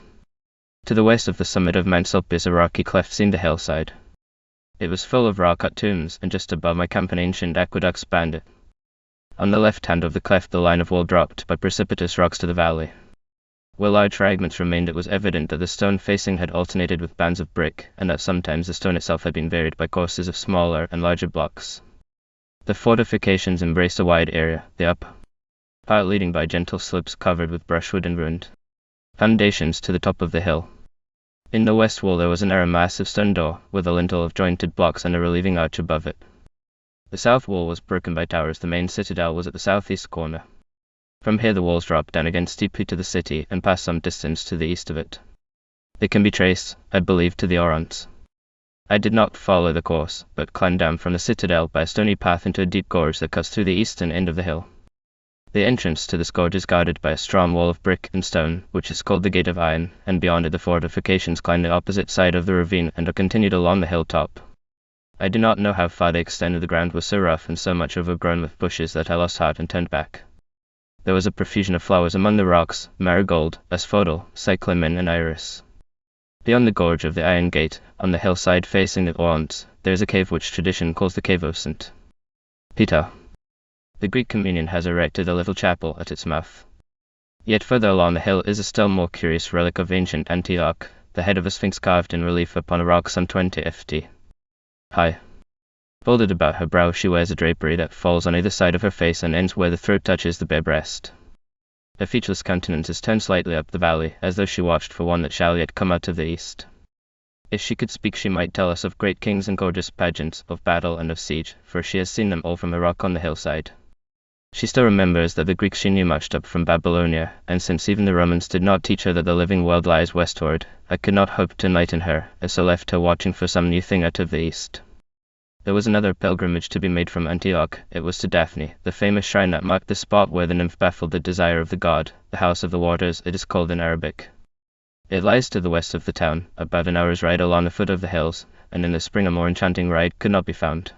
To the west of the summit of Mount Silpius a rocky cleft seamed the hillside. It was full of raw-cut tombs, and just above my camp an ancient aqueduct spanned it. On the left hand of the cleft the line of wall dropped by precipitous rocks to the valley. Where large fragments remained, it was evident that the stone facing had alternated with bands of brick, and that sometimes the stone itself had been varied by courses of smaller and larger blocks. The fortifications embraced a wide area, the up part leading by gentle slopes covered with brushwood and ruined foundations to the top of the hill. In the west wall there was an narrow massive stone door, with a lintel of jointed blocks and a relieving arch above it. The south wall was broken by towers. The main citadel was at the southeast corner. From here the walls dropped down again steeply to the city, and passed some distance to the east of it. They can be traced, I believe, to the Orontes. I did not follow the course, but climbed down from the citadel by a stony path into a deep gorge that cuts through the eastern end of the hill. The entrance to this gorge is guarded by a strong wall of brick and stone, which is called the Gate of Iron, and beyond it the fortifications climb the opposite side of the ravine and are continued along the hilltop. I do not know how far they extended. The ground was so rough and so much overgrown with bushes that I lost heart and turned back. There was a profusion of flowers among the rocks, marigold, asphodel, cyclamen and iris. Beyond the gorge of the Iron Gate, on the hillside facing the Orontes, there is a cave which tradition calls the Cave of St. Peter. The Greek communion has erected a little chapel at its mouth. Yet further along the hill is a still more curious relic of ancient Antioch, the head of a sphinx carved in relief upon a rock some 20 ft. high. Folded about her brow she wears a drapery that falls on either side of her face and ends where the throat touches the bare breast. Her featureless countenance is turned slightly up the valley, as though she watched for one that shall yet come out of the east. If she could speak she might tell us of great kings and gorgeous pageants, of battle and of siege, for she has seen them all from a rock on the hillside. She still remembers that the Greeks she knew marched up from Babylonia, and since even the Romans did not teach her that the living world lies westward, I could not hope to enlighten her, and so left her watching for some new thing out of the east. There was another pilgrimage to be made from Antioch. It was to Daphne, the famous shrine that marked the spot where the nymph baffled the desire of the god, the House of the Waters it is called in Arabic. It lies to the west of the town, about an hour's ride along the foot of the hills, and in the spring a more enchanting ride could not be found.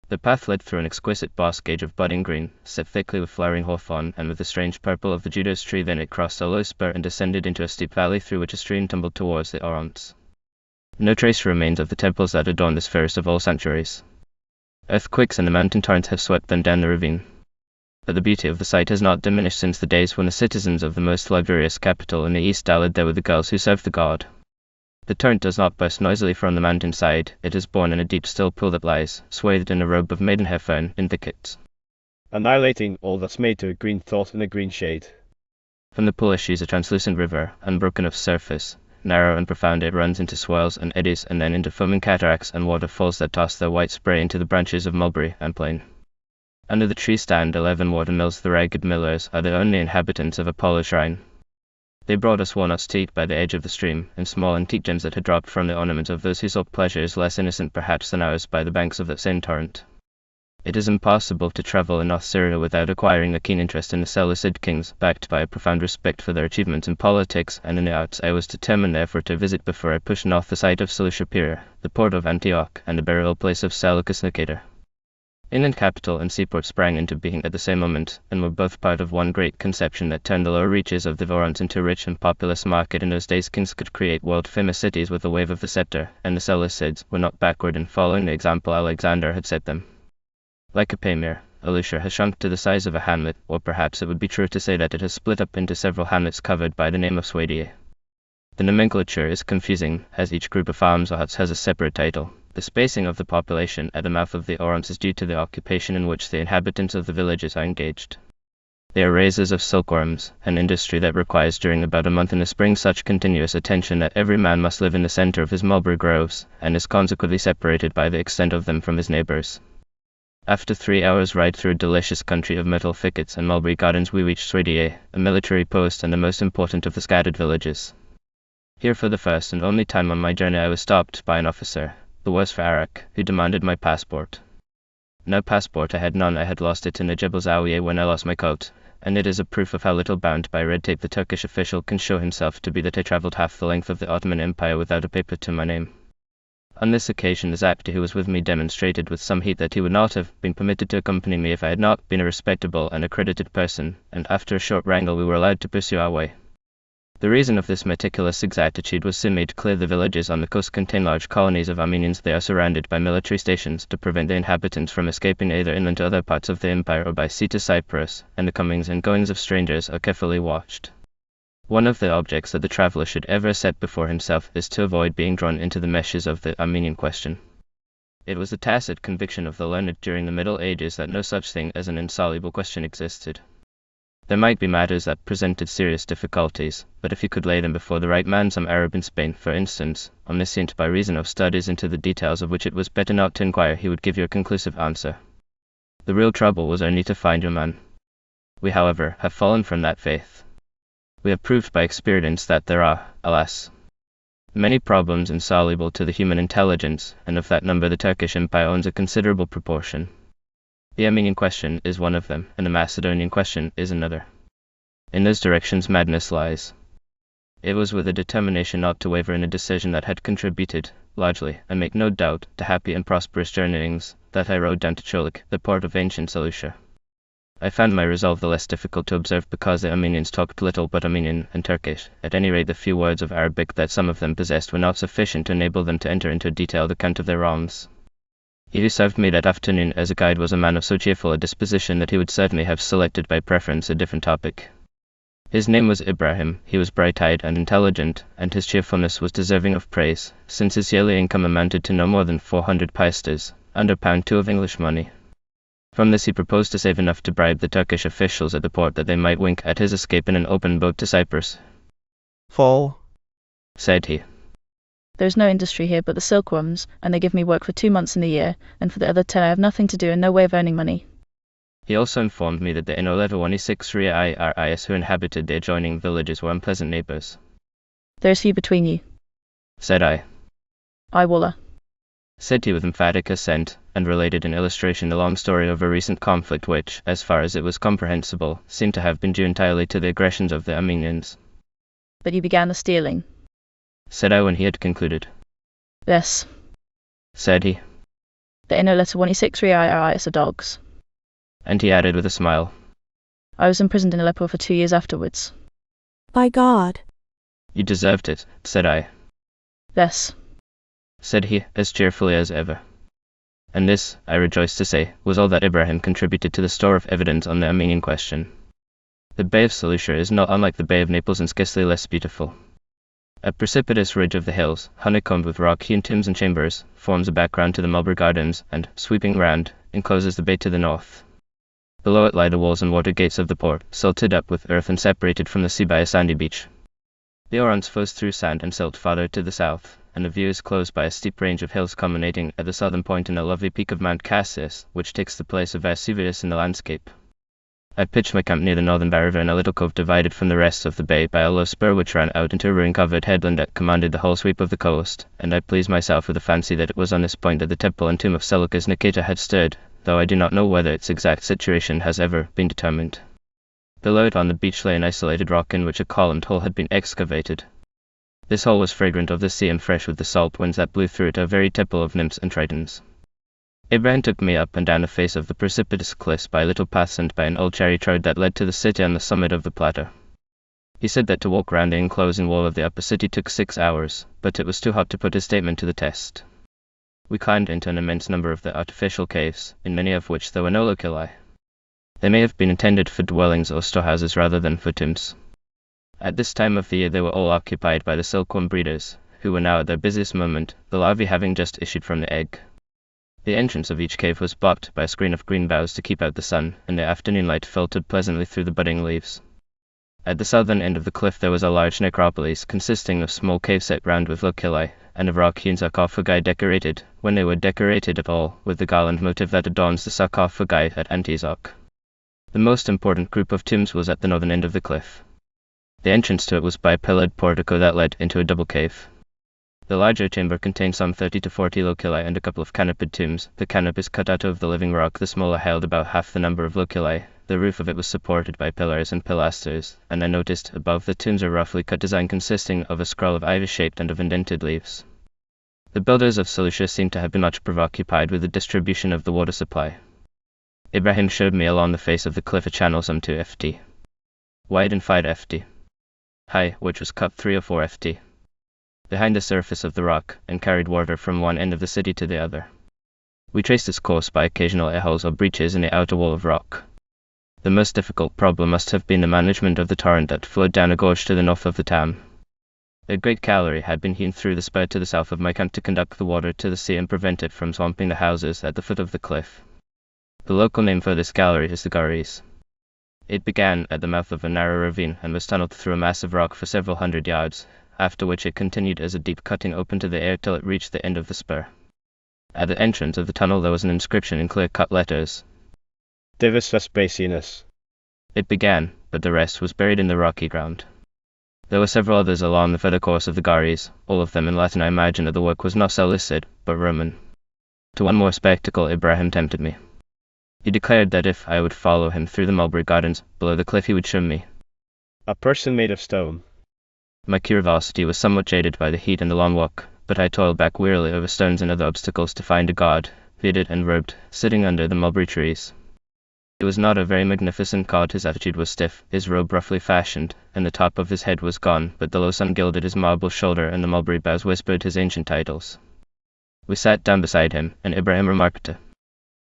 The path led through an exquisite boscage of budding green, set thickly with flowering hawthorn and with the strange purple of the Judas tree. Then it crossed a low spur and descended into a steep valley through which a stream tumbled towards the Orontes. No trace remains of the temples that adorn this fairest of all sanctuaries. Earthquakes and the mountain torrents have swept them down the ravine. But the beauty of the site has not diminished since the days when the citizens of the most luxurious capital in the east dallied there with the girls who served the god. The torrent does not burst noisily from the mountain side, it is born in a deep still pool that lies, swathed in a robe of maidenhair fern, in thickets, annihilating all that's made to a green thought in a green shade. From the pool issues a translucent river, unbroken of surface. Narrow and profound it runs into swirls and eddies and then into foaming cataracts and waterfalls that toss their white spray into the branches of mulberry and plane. Under the tree stand 11 watermills. The ragged millers are the only inhabitants of Apollo's shrine. They brought us walnuts to eat by the edge of the stream, and small antique gems that had dropped from the ornaments of those who sought pleasures less innocent perhaps than ours by the banks of that same torrent. It is impossible to travel in North Syria without acquiring a keen interest in the Seleucid kings, backed by a profound respect for their achievements in politics and in the arts. I was determined therefore to visit before I pushed north the site of Seleucia, the port of Antioch, and the burial place of Seleucus Nicator. Inland capital and seaport sprang into being at the same moment, and were both part of one great conception that turned the lower reaches of the Orontes into a rich and populous market. In those days kings could create world-famous cities with a wave of the scepter, and the Seleucids were not backward in following the example Alexander had set them. Like a paymere, Seleucia has shrunk to the size of a hamlet, or perhaps it would be true to say that it has split up into several hamlets covered by the name of Swadiae. The nomenclature is confusing, as each group of farms or huts has a separate title. The spacing of the population at the mouth of the Orontes is due to the occupation in which the inhabitants of the villages are engaged. They are raisers of silkworms, an industry that requires during about a month in the spring such continuous attention that every man must live in the center of his mulberry groves, and is consequently separated by the extent of them from his neighbors. After 3 hours' ride through a delicious country of myrtle thickets and mulberry gardens we reached Swadiae, a military post and the most important of the scattered villages. Here for the first and only time on my journey I was stopped by an officer, the worse for Arak, who demanded my passport. No passport I had none. I had lost it in the Jebel Zawiya when I lost my coat, and it is a proof of how little bound by red tape the Turkish official can show himself to be that I travelled half the length of the Ottoman Empire without a paper to my name. On this occasion the Zapti who was with me demonstrated with some heat that he would not have been permitted to accompany me if I had not been a respectable and accredited person, and after a short wrangle we were allowed to pursue our way. The reason of this meticulous exactitude was soon made clear. The villages on the coast contain large colonies of Armenians. They are surrounded by military stations to prevent the inhabitants from escaping either inland to other parts of the empire or by sea to Cyprus, and the comings and goings of strangers are carefully watched. One of the objects that the traveller should ever set before himself is to avoid being drawn into the meshes of the Armenian question. It was the tacit conviction of the learned during the Middle Ages that no such thing as an insoluble question existed. There might be matters that presented serious difficulties, but if you could lay them before the right man, some Arab in Spain, for instance, omniscient by reason of studies into the details of which it was better not to inquire, he would give you a conclusive answer. The real trouble was only to find your man. We, however, have fallen from that faith. We have proved by experience that there are, alas, many problems insoluble to the human intelligence, and of that number the Turkish Empire owns a considerable proportion. The Armenian question is one of them, and the Macedonian question is another. In those directions madness lies. It was with a determination not to waver in a decision that had contributed, largely, I make no doubt, to happy and prosperous journeyings, that I rode down to Cholik, the port of ancient Seleucia. I found my resolve the less difficult to observe because the Armenians talked little but Armenian and Turkish. At any rate the few words of Arabic that some of them possessed were not sufficient to enable them to enter into a detailed account of their wrongs. He who served me that afternoon as a guide was a man of so cheerful a disposition that he would certainly have selected by preference a different topic. His name was Ibrahim, he was bright-eyed and intelligent, and his cheerfulness was deserving of praise, since his yearly income amounted to no more than 400 piastres, under £2 of English money. From this he proposed to save enough to bribe the Turkish officials at the port that they might wink at his escape in an open boat to Cyprus. Fall, Said he. There's no industry here but the silkworms, and they give me work for 2 months in the year, and for the other 10 I have nothing to do and no way of earning money. He also informed me that the Inoleto 16 Syria who inhabited the adjoining villages were unpleasant neighbors. There is few between you. Said I. I Wallah. Said he with emphatic assent, and related in illustration the long story of a recent conflict which, as far as it was comprehensible, seemed to have been due entirely to the aggressions of the Armenians. But you began the stealing. Said I when he had concluded. Yes. Said he. The Inoleto 16 are dogs. And he added with a smile. I was imprisoned in Aleppo for 2 years afterwards. By God. You deserved it, said I. Yes. Said he, as cheerfully as ever. And this, I rejoice to say, was all that Ibrahim contributed to the store of evidence on the Armenian question. The Bay of Seleucia is not unlike the Bay of Naples and scarcely less beautiful. A precipitous ridge of the hills, honeycombed with rock-hewn tombs and chambers, forms a background to the Mulberry Gardens, and, sweeping round, encloses the bay to the north. Below it lie the walls and water gates of the port, silted up with earth and separated from the sea by a sandy beach. The Orontes flows through sand and silt farther to the south, and the view is closed by a steep range of hills culminating at the southern point in a lovely peak of Mount Cassius, which takes the place of Vesuvius in the landscape. I pitched my camp near the northern river in a little cove divided from the rest of the bay by a low spur which ran out into a ruin-covered headland that commanded the whole sweep of the coast, and I pleased myself with the fancy that it was on this point that the temple and tomb of Seleucus Nicator had stood, though I do not know whether its exact situation has ever been determined. Below it on the beach lay an isolated rock in which a columned hole had been excavated. This hole was fragrant of the sea and fresh with the salt winds that blew through it, a very temple of nymphs and tritons. Abraham took me up and down the face of the precipitous cliffs by a little path and by an old chariot road that led to the city on the summit of the plateau. He said that to walk round the enclosing wall of the upper city took 6 hours, but it was too hot to put his statement to the test. We climbed into an immense number of the artificial caves, in many of which there were no loculi. They may have been intended for dwellings or storehouses rather than for tombs. At this time of the year they were all occupied by the silkworm breeders, who were now at their busiest moment, the larvae having just issued from the egg. The entrance of each cave was blocked by a screen of green boughs to keep out the sun, and the afternoon light filtered pleasantly through the budding leaves. At the southern end of the cliff there was a large necropolis, consisting of small caves set round with loculi, and of rock-hewn sarcophagi decorated, when they were decorated at all, with the garland motif that adorns the sarcophagi at Antioch. The most important group of tombs was at the northern end of the cliff. The entrance to it was by a pillared portico that led into a double cave. The larger chamber contained some 30 to 40 loculi and a couple of canopied tombs. The canopies cut out of the living rock, the smaller held about half the number of loculi. The roof of it was supported by pillars and pilasters, and I noticed above the tombs a roughly cut design consisting of a scroll of ivy-shaped and of indented leaves. The builders of Seleucia seemed to have been much preoccupied with the distribution of the water supply. Ibrahim showed me along the face of the cliff a channel some 2 ft. wide and 5 ft. high, which was cut 3 or 4 ft. behind the surface of the rock, and carried water from one end of the city to the other. We traced its course by occasional holes or breaches in the outer wall of rock. The most difficult problem must have been the management of the torrent that flowed down a gorge to the north of the town. A great gallery had been hewn through the spur to the south of my camp to conduct the water to the sea and prevent it from swamping the houses at the foot of the cliff. The local name for this gallery is the Garis. It began at the mouth of a narrow ravine and was tunneled through a mass of rock for several hundred yards, after which it continued as a deep cutting open to the air till it reached the end of the spur. At the entrance of the tunnel there was an inscription in clear-cut letters. Divis Vespasianus. It began, but the rest was buried in the rocky ground. There were several others along the further course of the Garis, all of them in Latin. I imagine that the work was not Seleucid, but Roman. To one more spectacle Ibrahim tempted me. He declared that if I would follow him through the mulberry gardens, below the cliff he would show me A person made of stone. My curiosity was somewhat jaded by the heat and the long walk, but I toiled back wearily over stones and other obstacles to find a god, bearded and robed, sitting under the mulberry trees. It was not a very magnificent god. His attitude was stiff, his robe roughly fashioned, and the top of his head was gone, but the low sun gilded his marble shoulder and the mulberry boughs whispered his ancient titles. We sat down beside him, and Ibrahim remarked,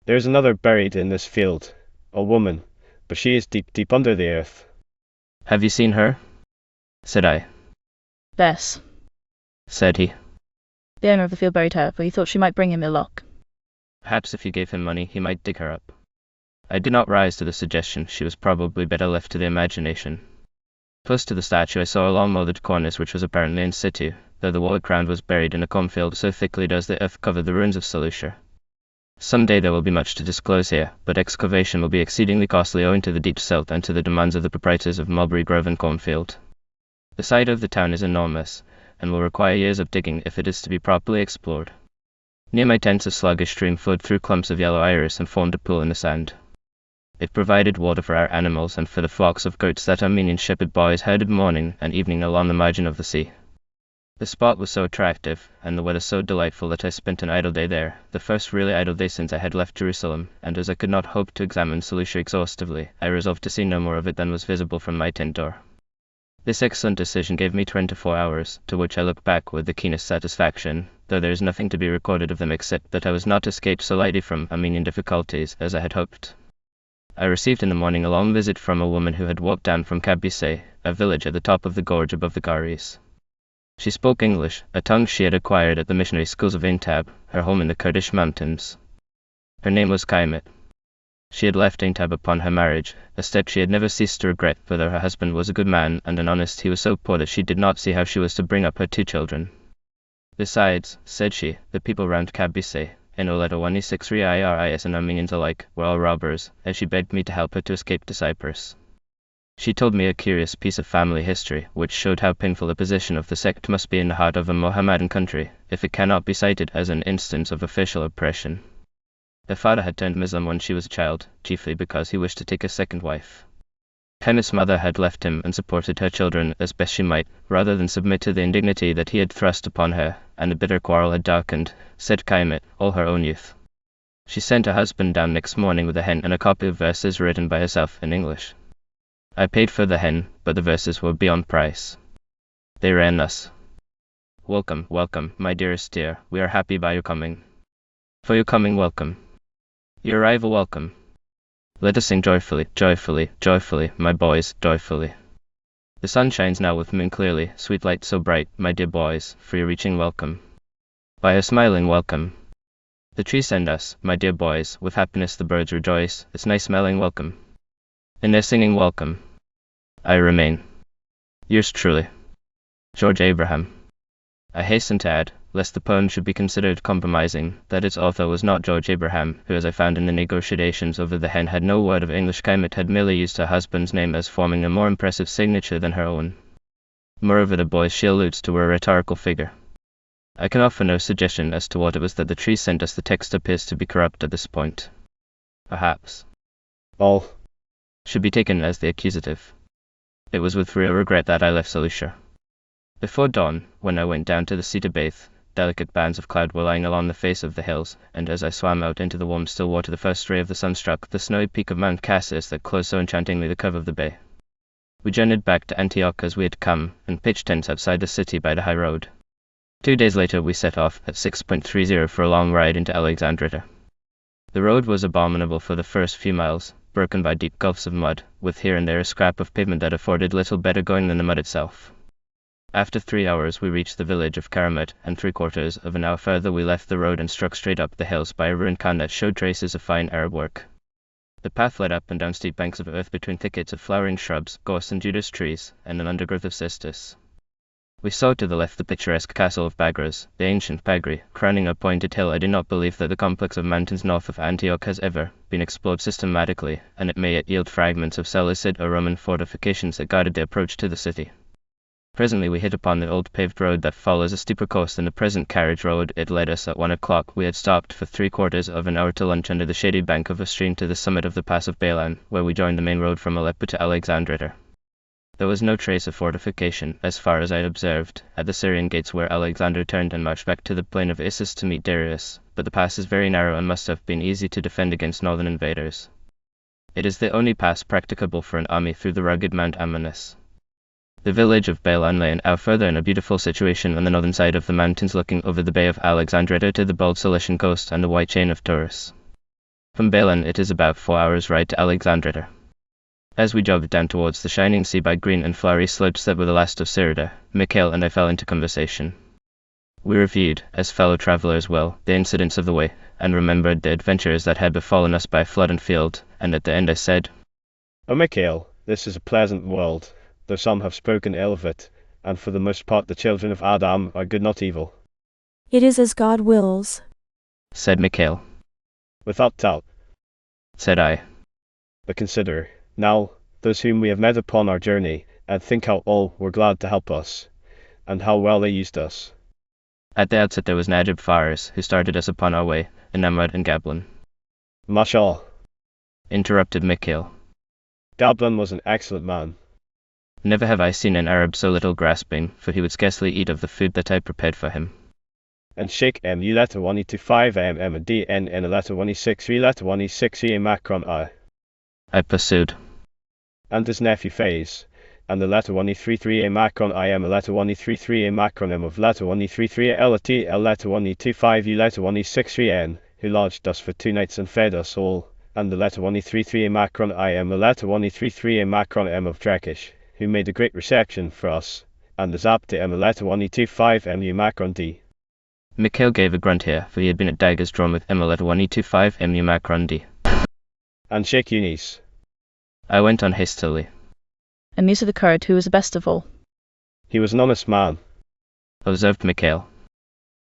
There is another buried in this field, a woman, but she is deep, deep under the earth. Have you seen her? Said I. Yes. Said he. The owner of the field buried her, for he thought she might bring him ill luck. Perhaps if he gave him money, he might dig her up. I did not rise to the suggestion. She was probably better left to the imagination. Close to the statue I saw a long molded cornice which was apparently in situ, though the walled ground was buried in a cornfield, so thickly does the earth cover the ruins of Seleucia. Some day there will be much to disclose here, but excavation will be exceedingly costly owing to the deep silt and to the demands of the proprietors of Mulberry Grove and Cornfield. The site of the town is enormous, and will require years of digging if it is to be properly explored. Near my tent a sluggish stream flowed through clumps of yellow iris and formed a pool in the sand. It provided water for our animals and for the flocks of goats that Armenian shepherd boys herded morning and evening along the margin of the sea. The spot was so attractive, and the weather so delightful, that I spent an idle day there, the first really idle day since I had left Jerusalem, and as I could not hope to examine Seleucia exhaustively, I resolved to see no more of it than was visible from my tent door. This excellent decision gave me 24 hours, to which I look back with the keenest satisfaction, though there is nothing to be recorded of them except that I was not escaped so lightly from Armenian difficulties as I had hoped. I received in the morning a long visit from a woman who had walked down from Kabise, a village at the top of the gorge above the Garis. She spoke English, a tongue she had acquired at the missionary schools of Aintab, her home in the Kurdish mountains. Her name was Kaimet. She had left Aintab upon her marriage, a step she had never ceased to regret, for though her husband was a good man and an honest, he was so poor that she did not see how she was to bring up her 2 children. Besides, said she, the people round Kabise, N-O-1-6-3-I-R-I-S and Armenians alike, were all robbers, and she begged me to help her to escape to Cyprus. She told me a curious piece of family history, which showed how painful the position of the sect must be in the heart of a Mohammedan country, if it cannot be cited as an instance of official oppression. Her father had turned Muslim when she was a child, chiefly because he wished to take a second wife. Kaimet's mother had left him and supported her children as best she might, rather than submit to the indignity that he had thrust upon her, and a bitter quarrel had darkened, said Kaimet, all her own youth. She sent her husband down next morning with a hen and a copy of verses written by herself in English. I paid for the hen, but the verses were beyond price. They ran thus: Welcome, welcome, my dearest dear, we are happy by your coming. For your coming welcome. Your arrival welcome. Let us sing joyfully, joyfully, joyfully, my boys, joyfully. The sun shines now with moon clearly, sweet light so bright, my dear boys, for your reaching welcome. By her smiling welcome. The trees send us, my dear boys, with happiness the birds rejoice, its nice smelling welcome. In their singing welcome. I remain. Yours truly. George Abraham. I hasten to add, lest the poem should be considered compromising, that its author was not George Abraham, who, as I found in the negotiations over the hen, had no word of English. Kaimet had merely used her husband's name as forming a more impressive signature than her own. Moreover, the boys she alludes to were a rhetorical figure. I can offer no suggestion as to what it was that the trees sent us. The text appears to be corrupt at this point. Perhaps all should be taken as the accusative. It was with real regret that I left Seleucia. Before dawn, when I went down to the sea to bathe, delicate bands of cloud were lying along the face of the hills, and as I swam out into the warm still water the first ray of the sun struck the snowy peak of Mount Cassis that closed so enchantingly the curve of the bay. We journeyed back to Antioch as we had come, and pitched tents outside the city by the high road. 2 days later we set off at 6.30 for a long ride into Alexandria. The road was abominable for the first few miles, broken by deep gulfs of mud, with here and there a scrap of pavement that afforded little better going than the mud itself. After 3 hours we reached the village of Karamat, and 3/4 of an hour further we left the road and struck straight up the hills by a ruined khan that showed traces of fine Arab work. The path led up and down steep banks of earth between thickets of flowering shrubs, gorse and judas trees, and an undergrowth of cistus. We saw to the left the picturesque castle of Bagras, the ancient Pagri, crowning a pointed hill. I do not believe that the complex of mountains north of Antioch has ever been explored systematically, and it may yet yield fragments of Seleucid or Roman fortifications that guarded the approach to the city. Presently we hit upon the old paved road that follows a steeper course than the present carriage road. It led us at 1 o'clock. We had stopped for 3/4 of an hour to lunch under the shady bank of a stream to the summit of the pass of Bailan, where we joined the main road from Aleppo to Alexandria. There was no trace of fortification, as far as I had observed, at the Syrian gates where Alexander turned and marched back to the plain of Issus to meet Darius, but the pass is very narrow and must have been easy to defend against northern invaders. It is the only pass practicable for an army through the rugged Mount Amanus. The village of Bailan lay an hour further in a beautiful situation on the northern side of the mountains, looking over the bay of Alexandria to the bold Cilician coast and the white chain of Taurus. From Bailan it is about 4 hours' ride to Alexandria. As we jogged down towards the shining sea by green and flowery slopes that were the last of Syria, Mikhail and I fell into conversation. We reviewed, as fellow travellers will, the incidents of the way, and remembered the adventures that had befallen us by flood and field, and at the end I said, O Michael, this is a pleasant world, though some have spoken ill of it, and for the most part the children of Adam are good not evil. It is as God wills, said Mikhail. Without doubt, Said I. but consider, now, those whom we have met upon our journey, and think how all were glad to help us, and how well they used us. At the outset there was Najib Faris, who started us upon our way, and Namrud and Gablin. Mashallah, Interrupted Mikhail. Gablin was an excellent man. Never have I seen an Arab so little grasping, for he would scarcely eat of the food that I prepared for him. And Sheikh M. letter 125 M. and D. N. a letter 163 letter 163 Macron I pursued. and his nephew Faze, and the letter 133 Macron a letter 133 Macron M of letter 133 LT L letter 125 U letter 163 N, who lodged us for 2 nights and fed us all, and the letter 133 Macron a letter 133 Macron M of Drekish, who made a great reception for us, and the Zapti M letter 125 MU Macron D. Mikhail gave a grunt here, for he had been at daggers drawn with letter 125 MU Macron D. And Sheikh Yunis, I went on hastily. And Musa the Kurd, who was the best of all. he was an honest man, Observed Mikhail.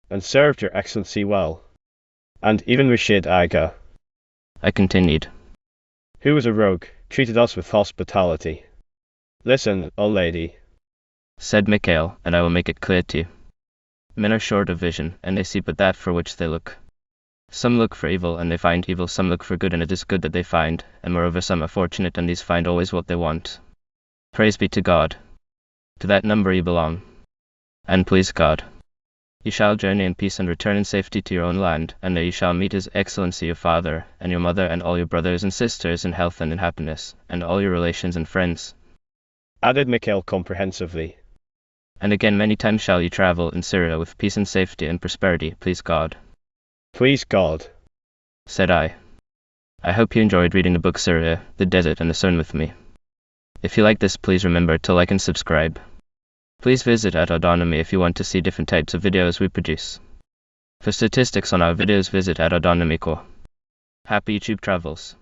and served your excellency well. And even Rashid Aga, I continued. who was a rogue, treated us with hospitality. Listen, O lady, Said Mikhail, and I will make it clear to you. Men are short of vision, and they see but that for which they look. Some look for evil, and they find evil, some look for good, and it is good that they find, and moreover some are fortunate, and these find always what they want. Praise be to God. To that number you belong. And please God, you shall journey in peace and return in safety to your own land, and there you shall meet His Excellency your father, and your mother, and all your brothers and sisters in health and in happiness, and all your relations and friends. added Mikhail comprehensively. And again many times shall you travel in Syria with peace and safety and prosperity, please God. Please God, Said I. I hope you enjoyed reading the book Syria, the Desert, and the Sown with me. If you like this, please remember to like and subscribe. Please visit at Autonomy if you want to see different types of videos we produce. For statistics on our videos, visit at Autonomy Co. Happy YouTube travels.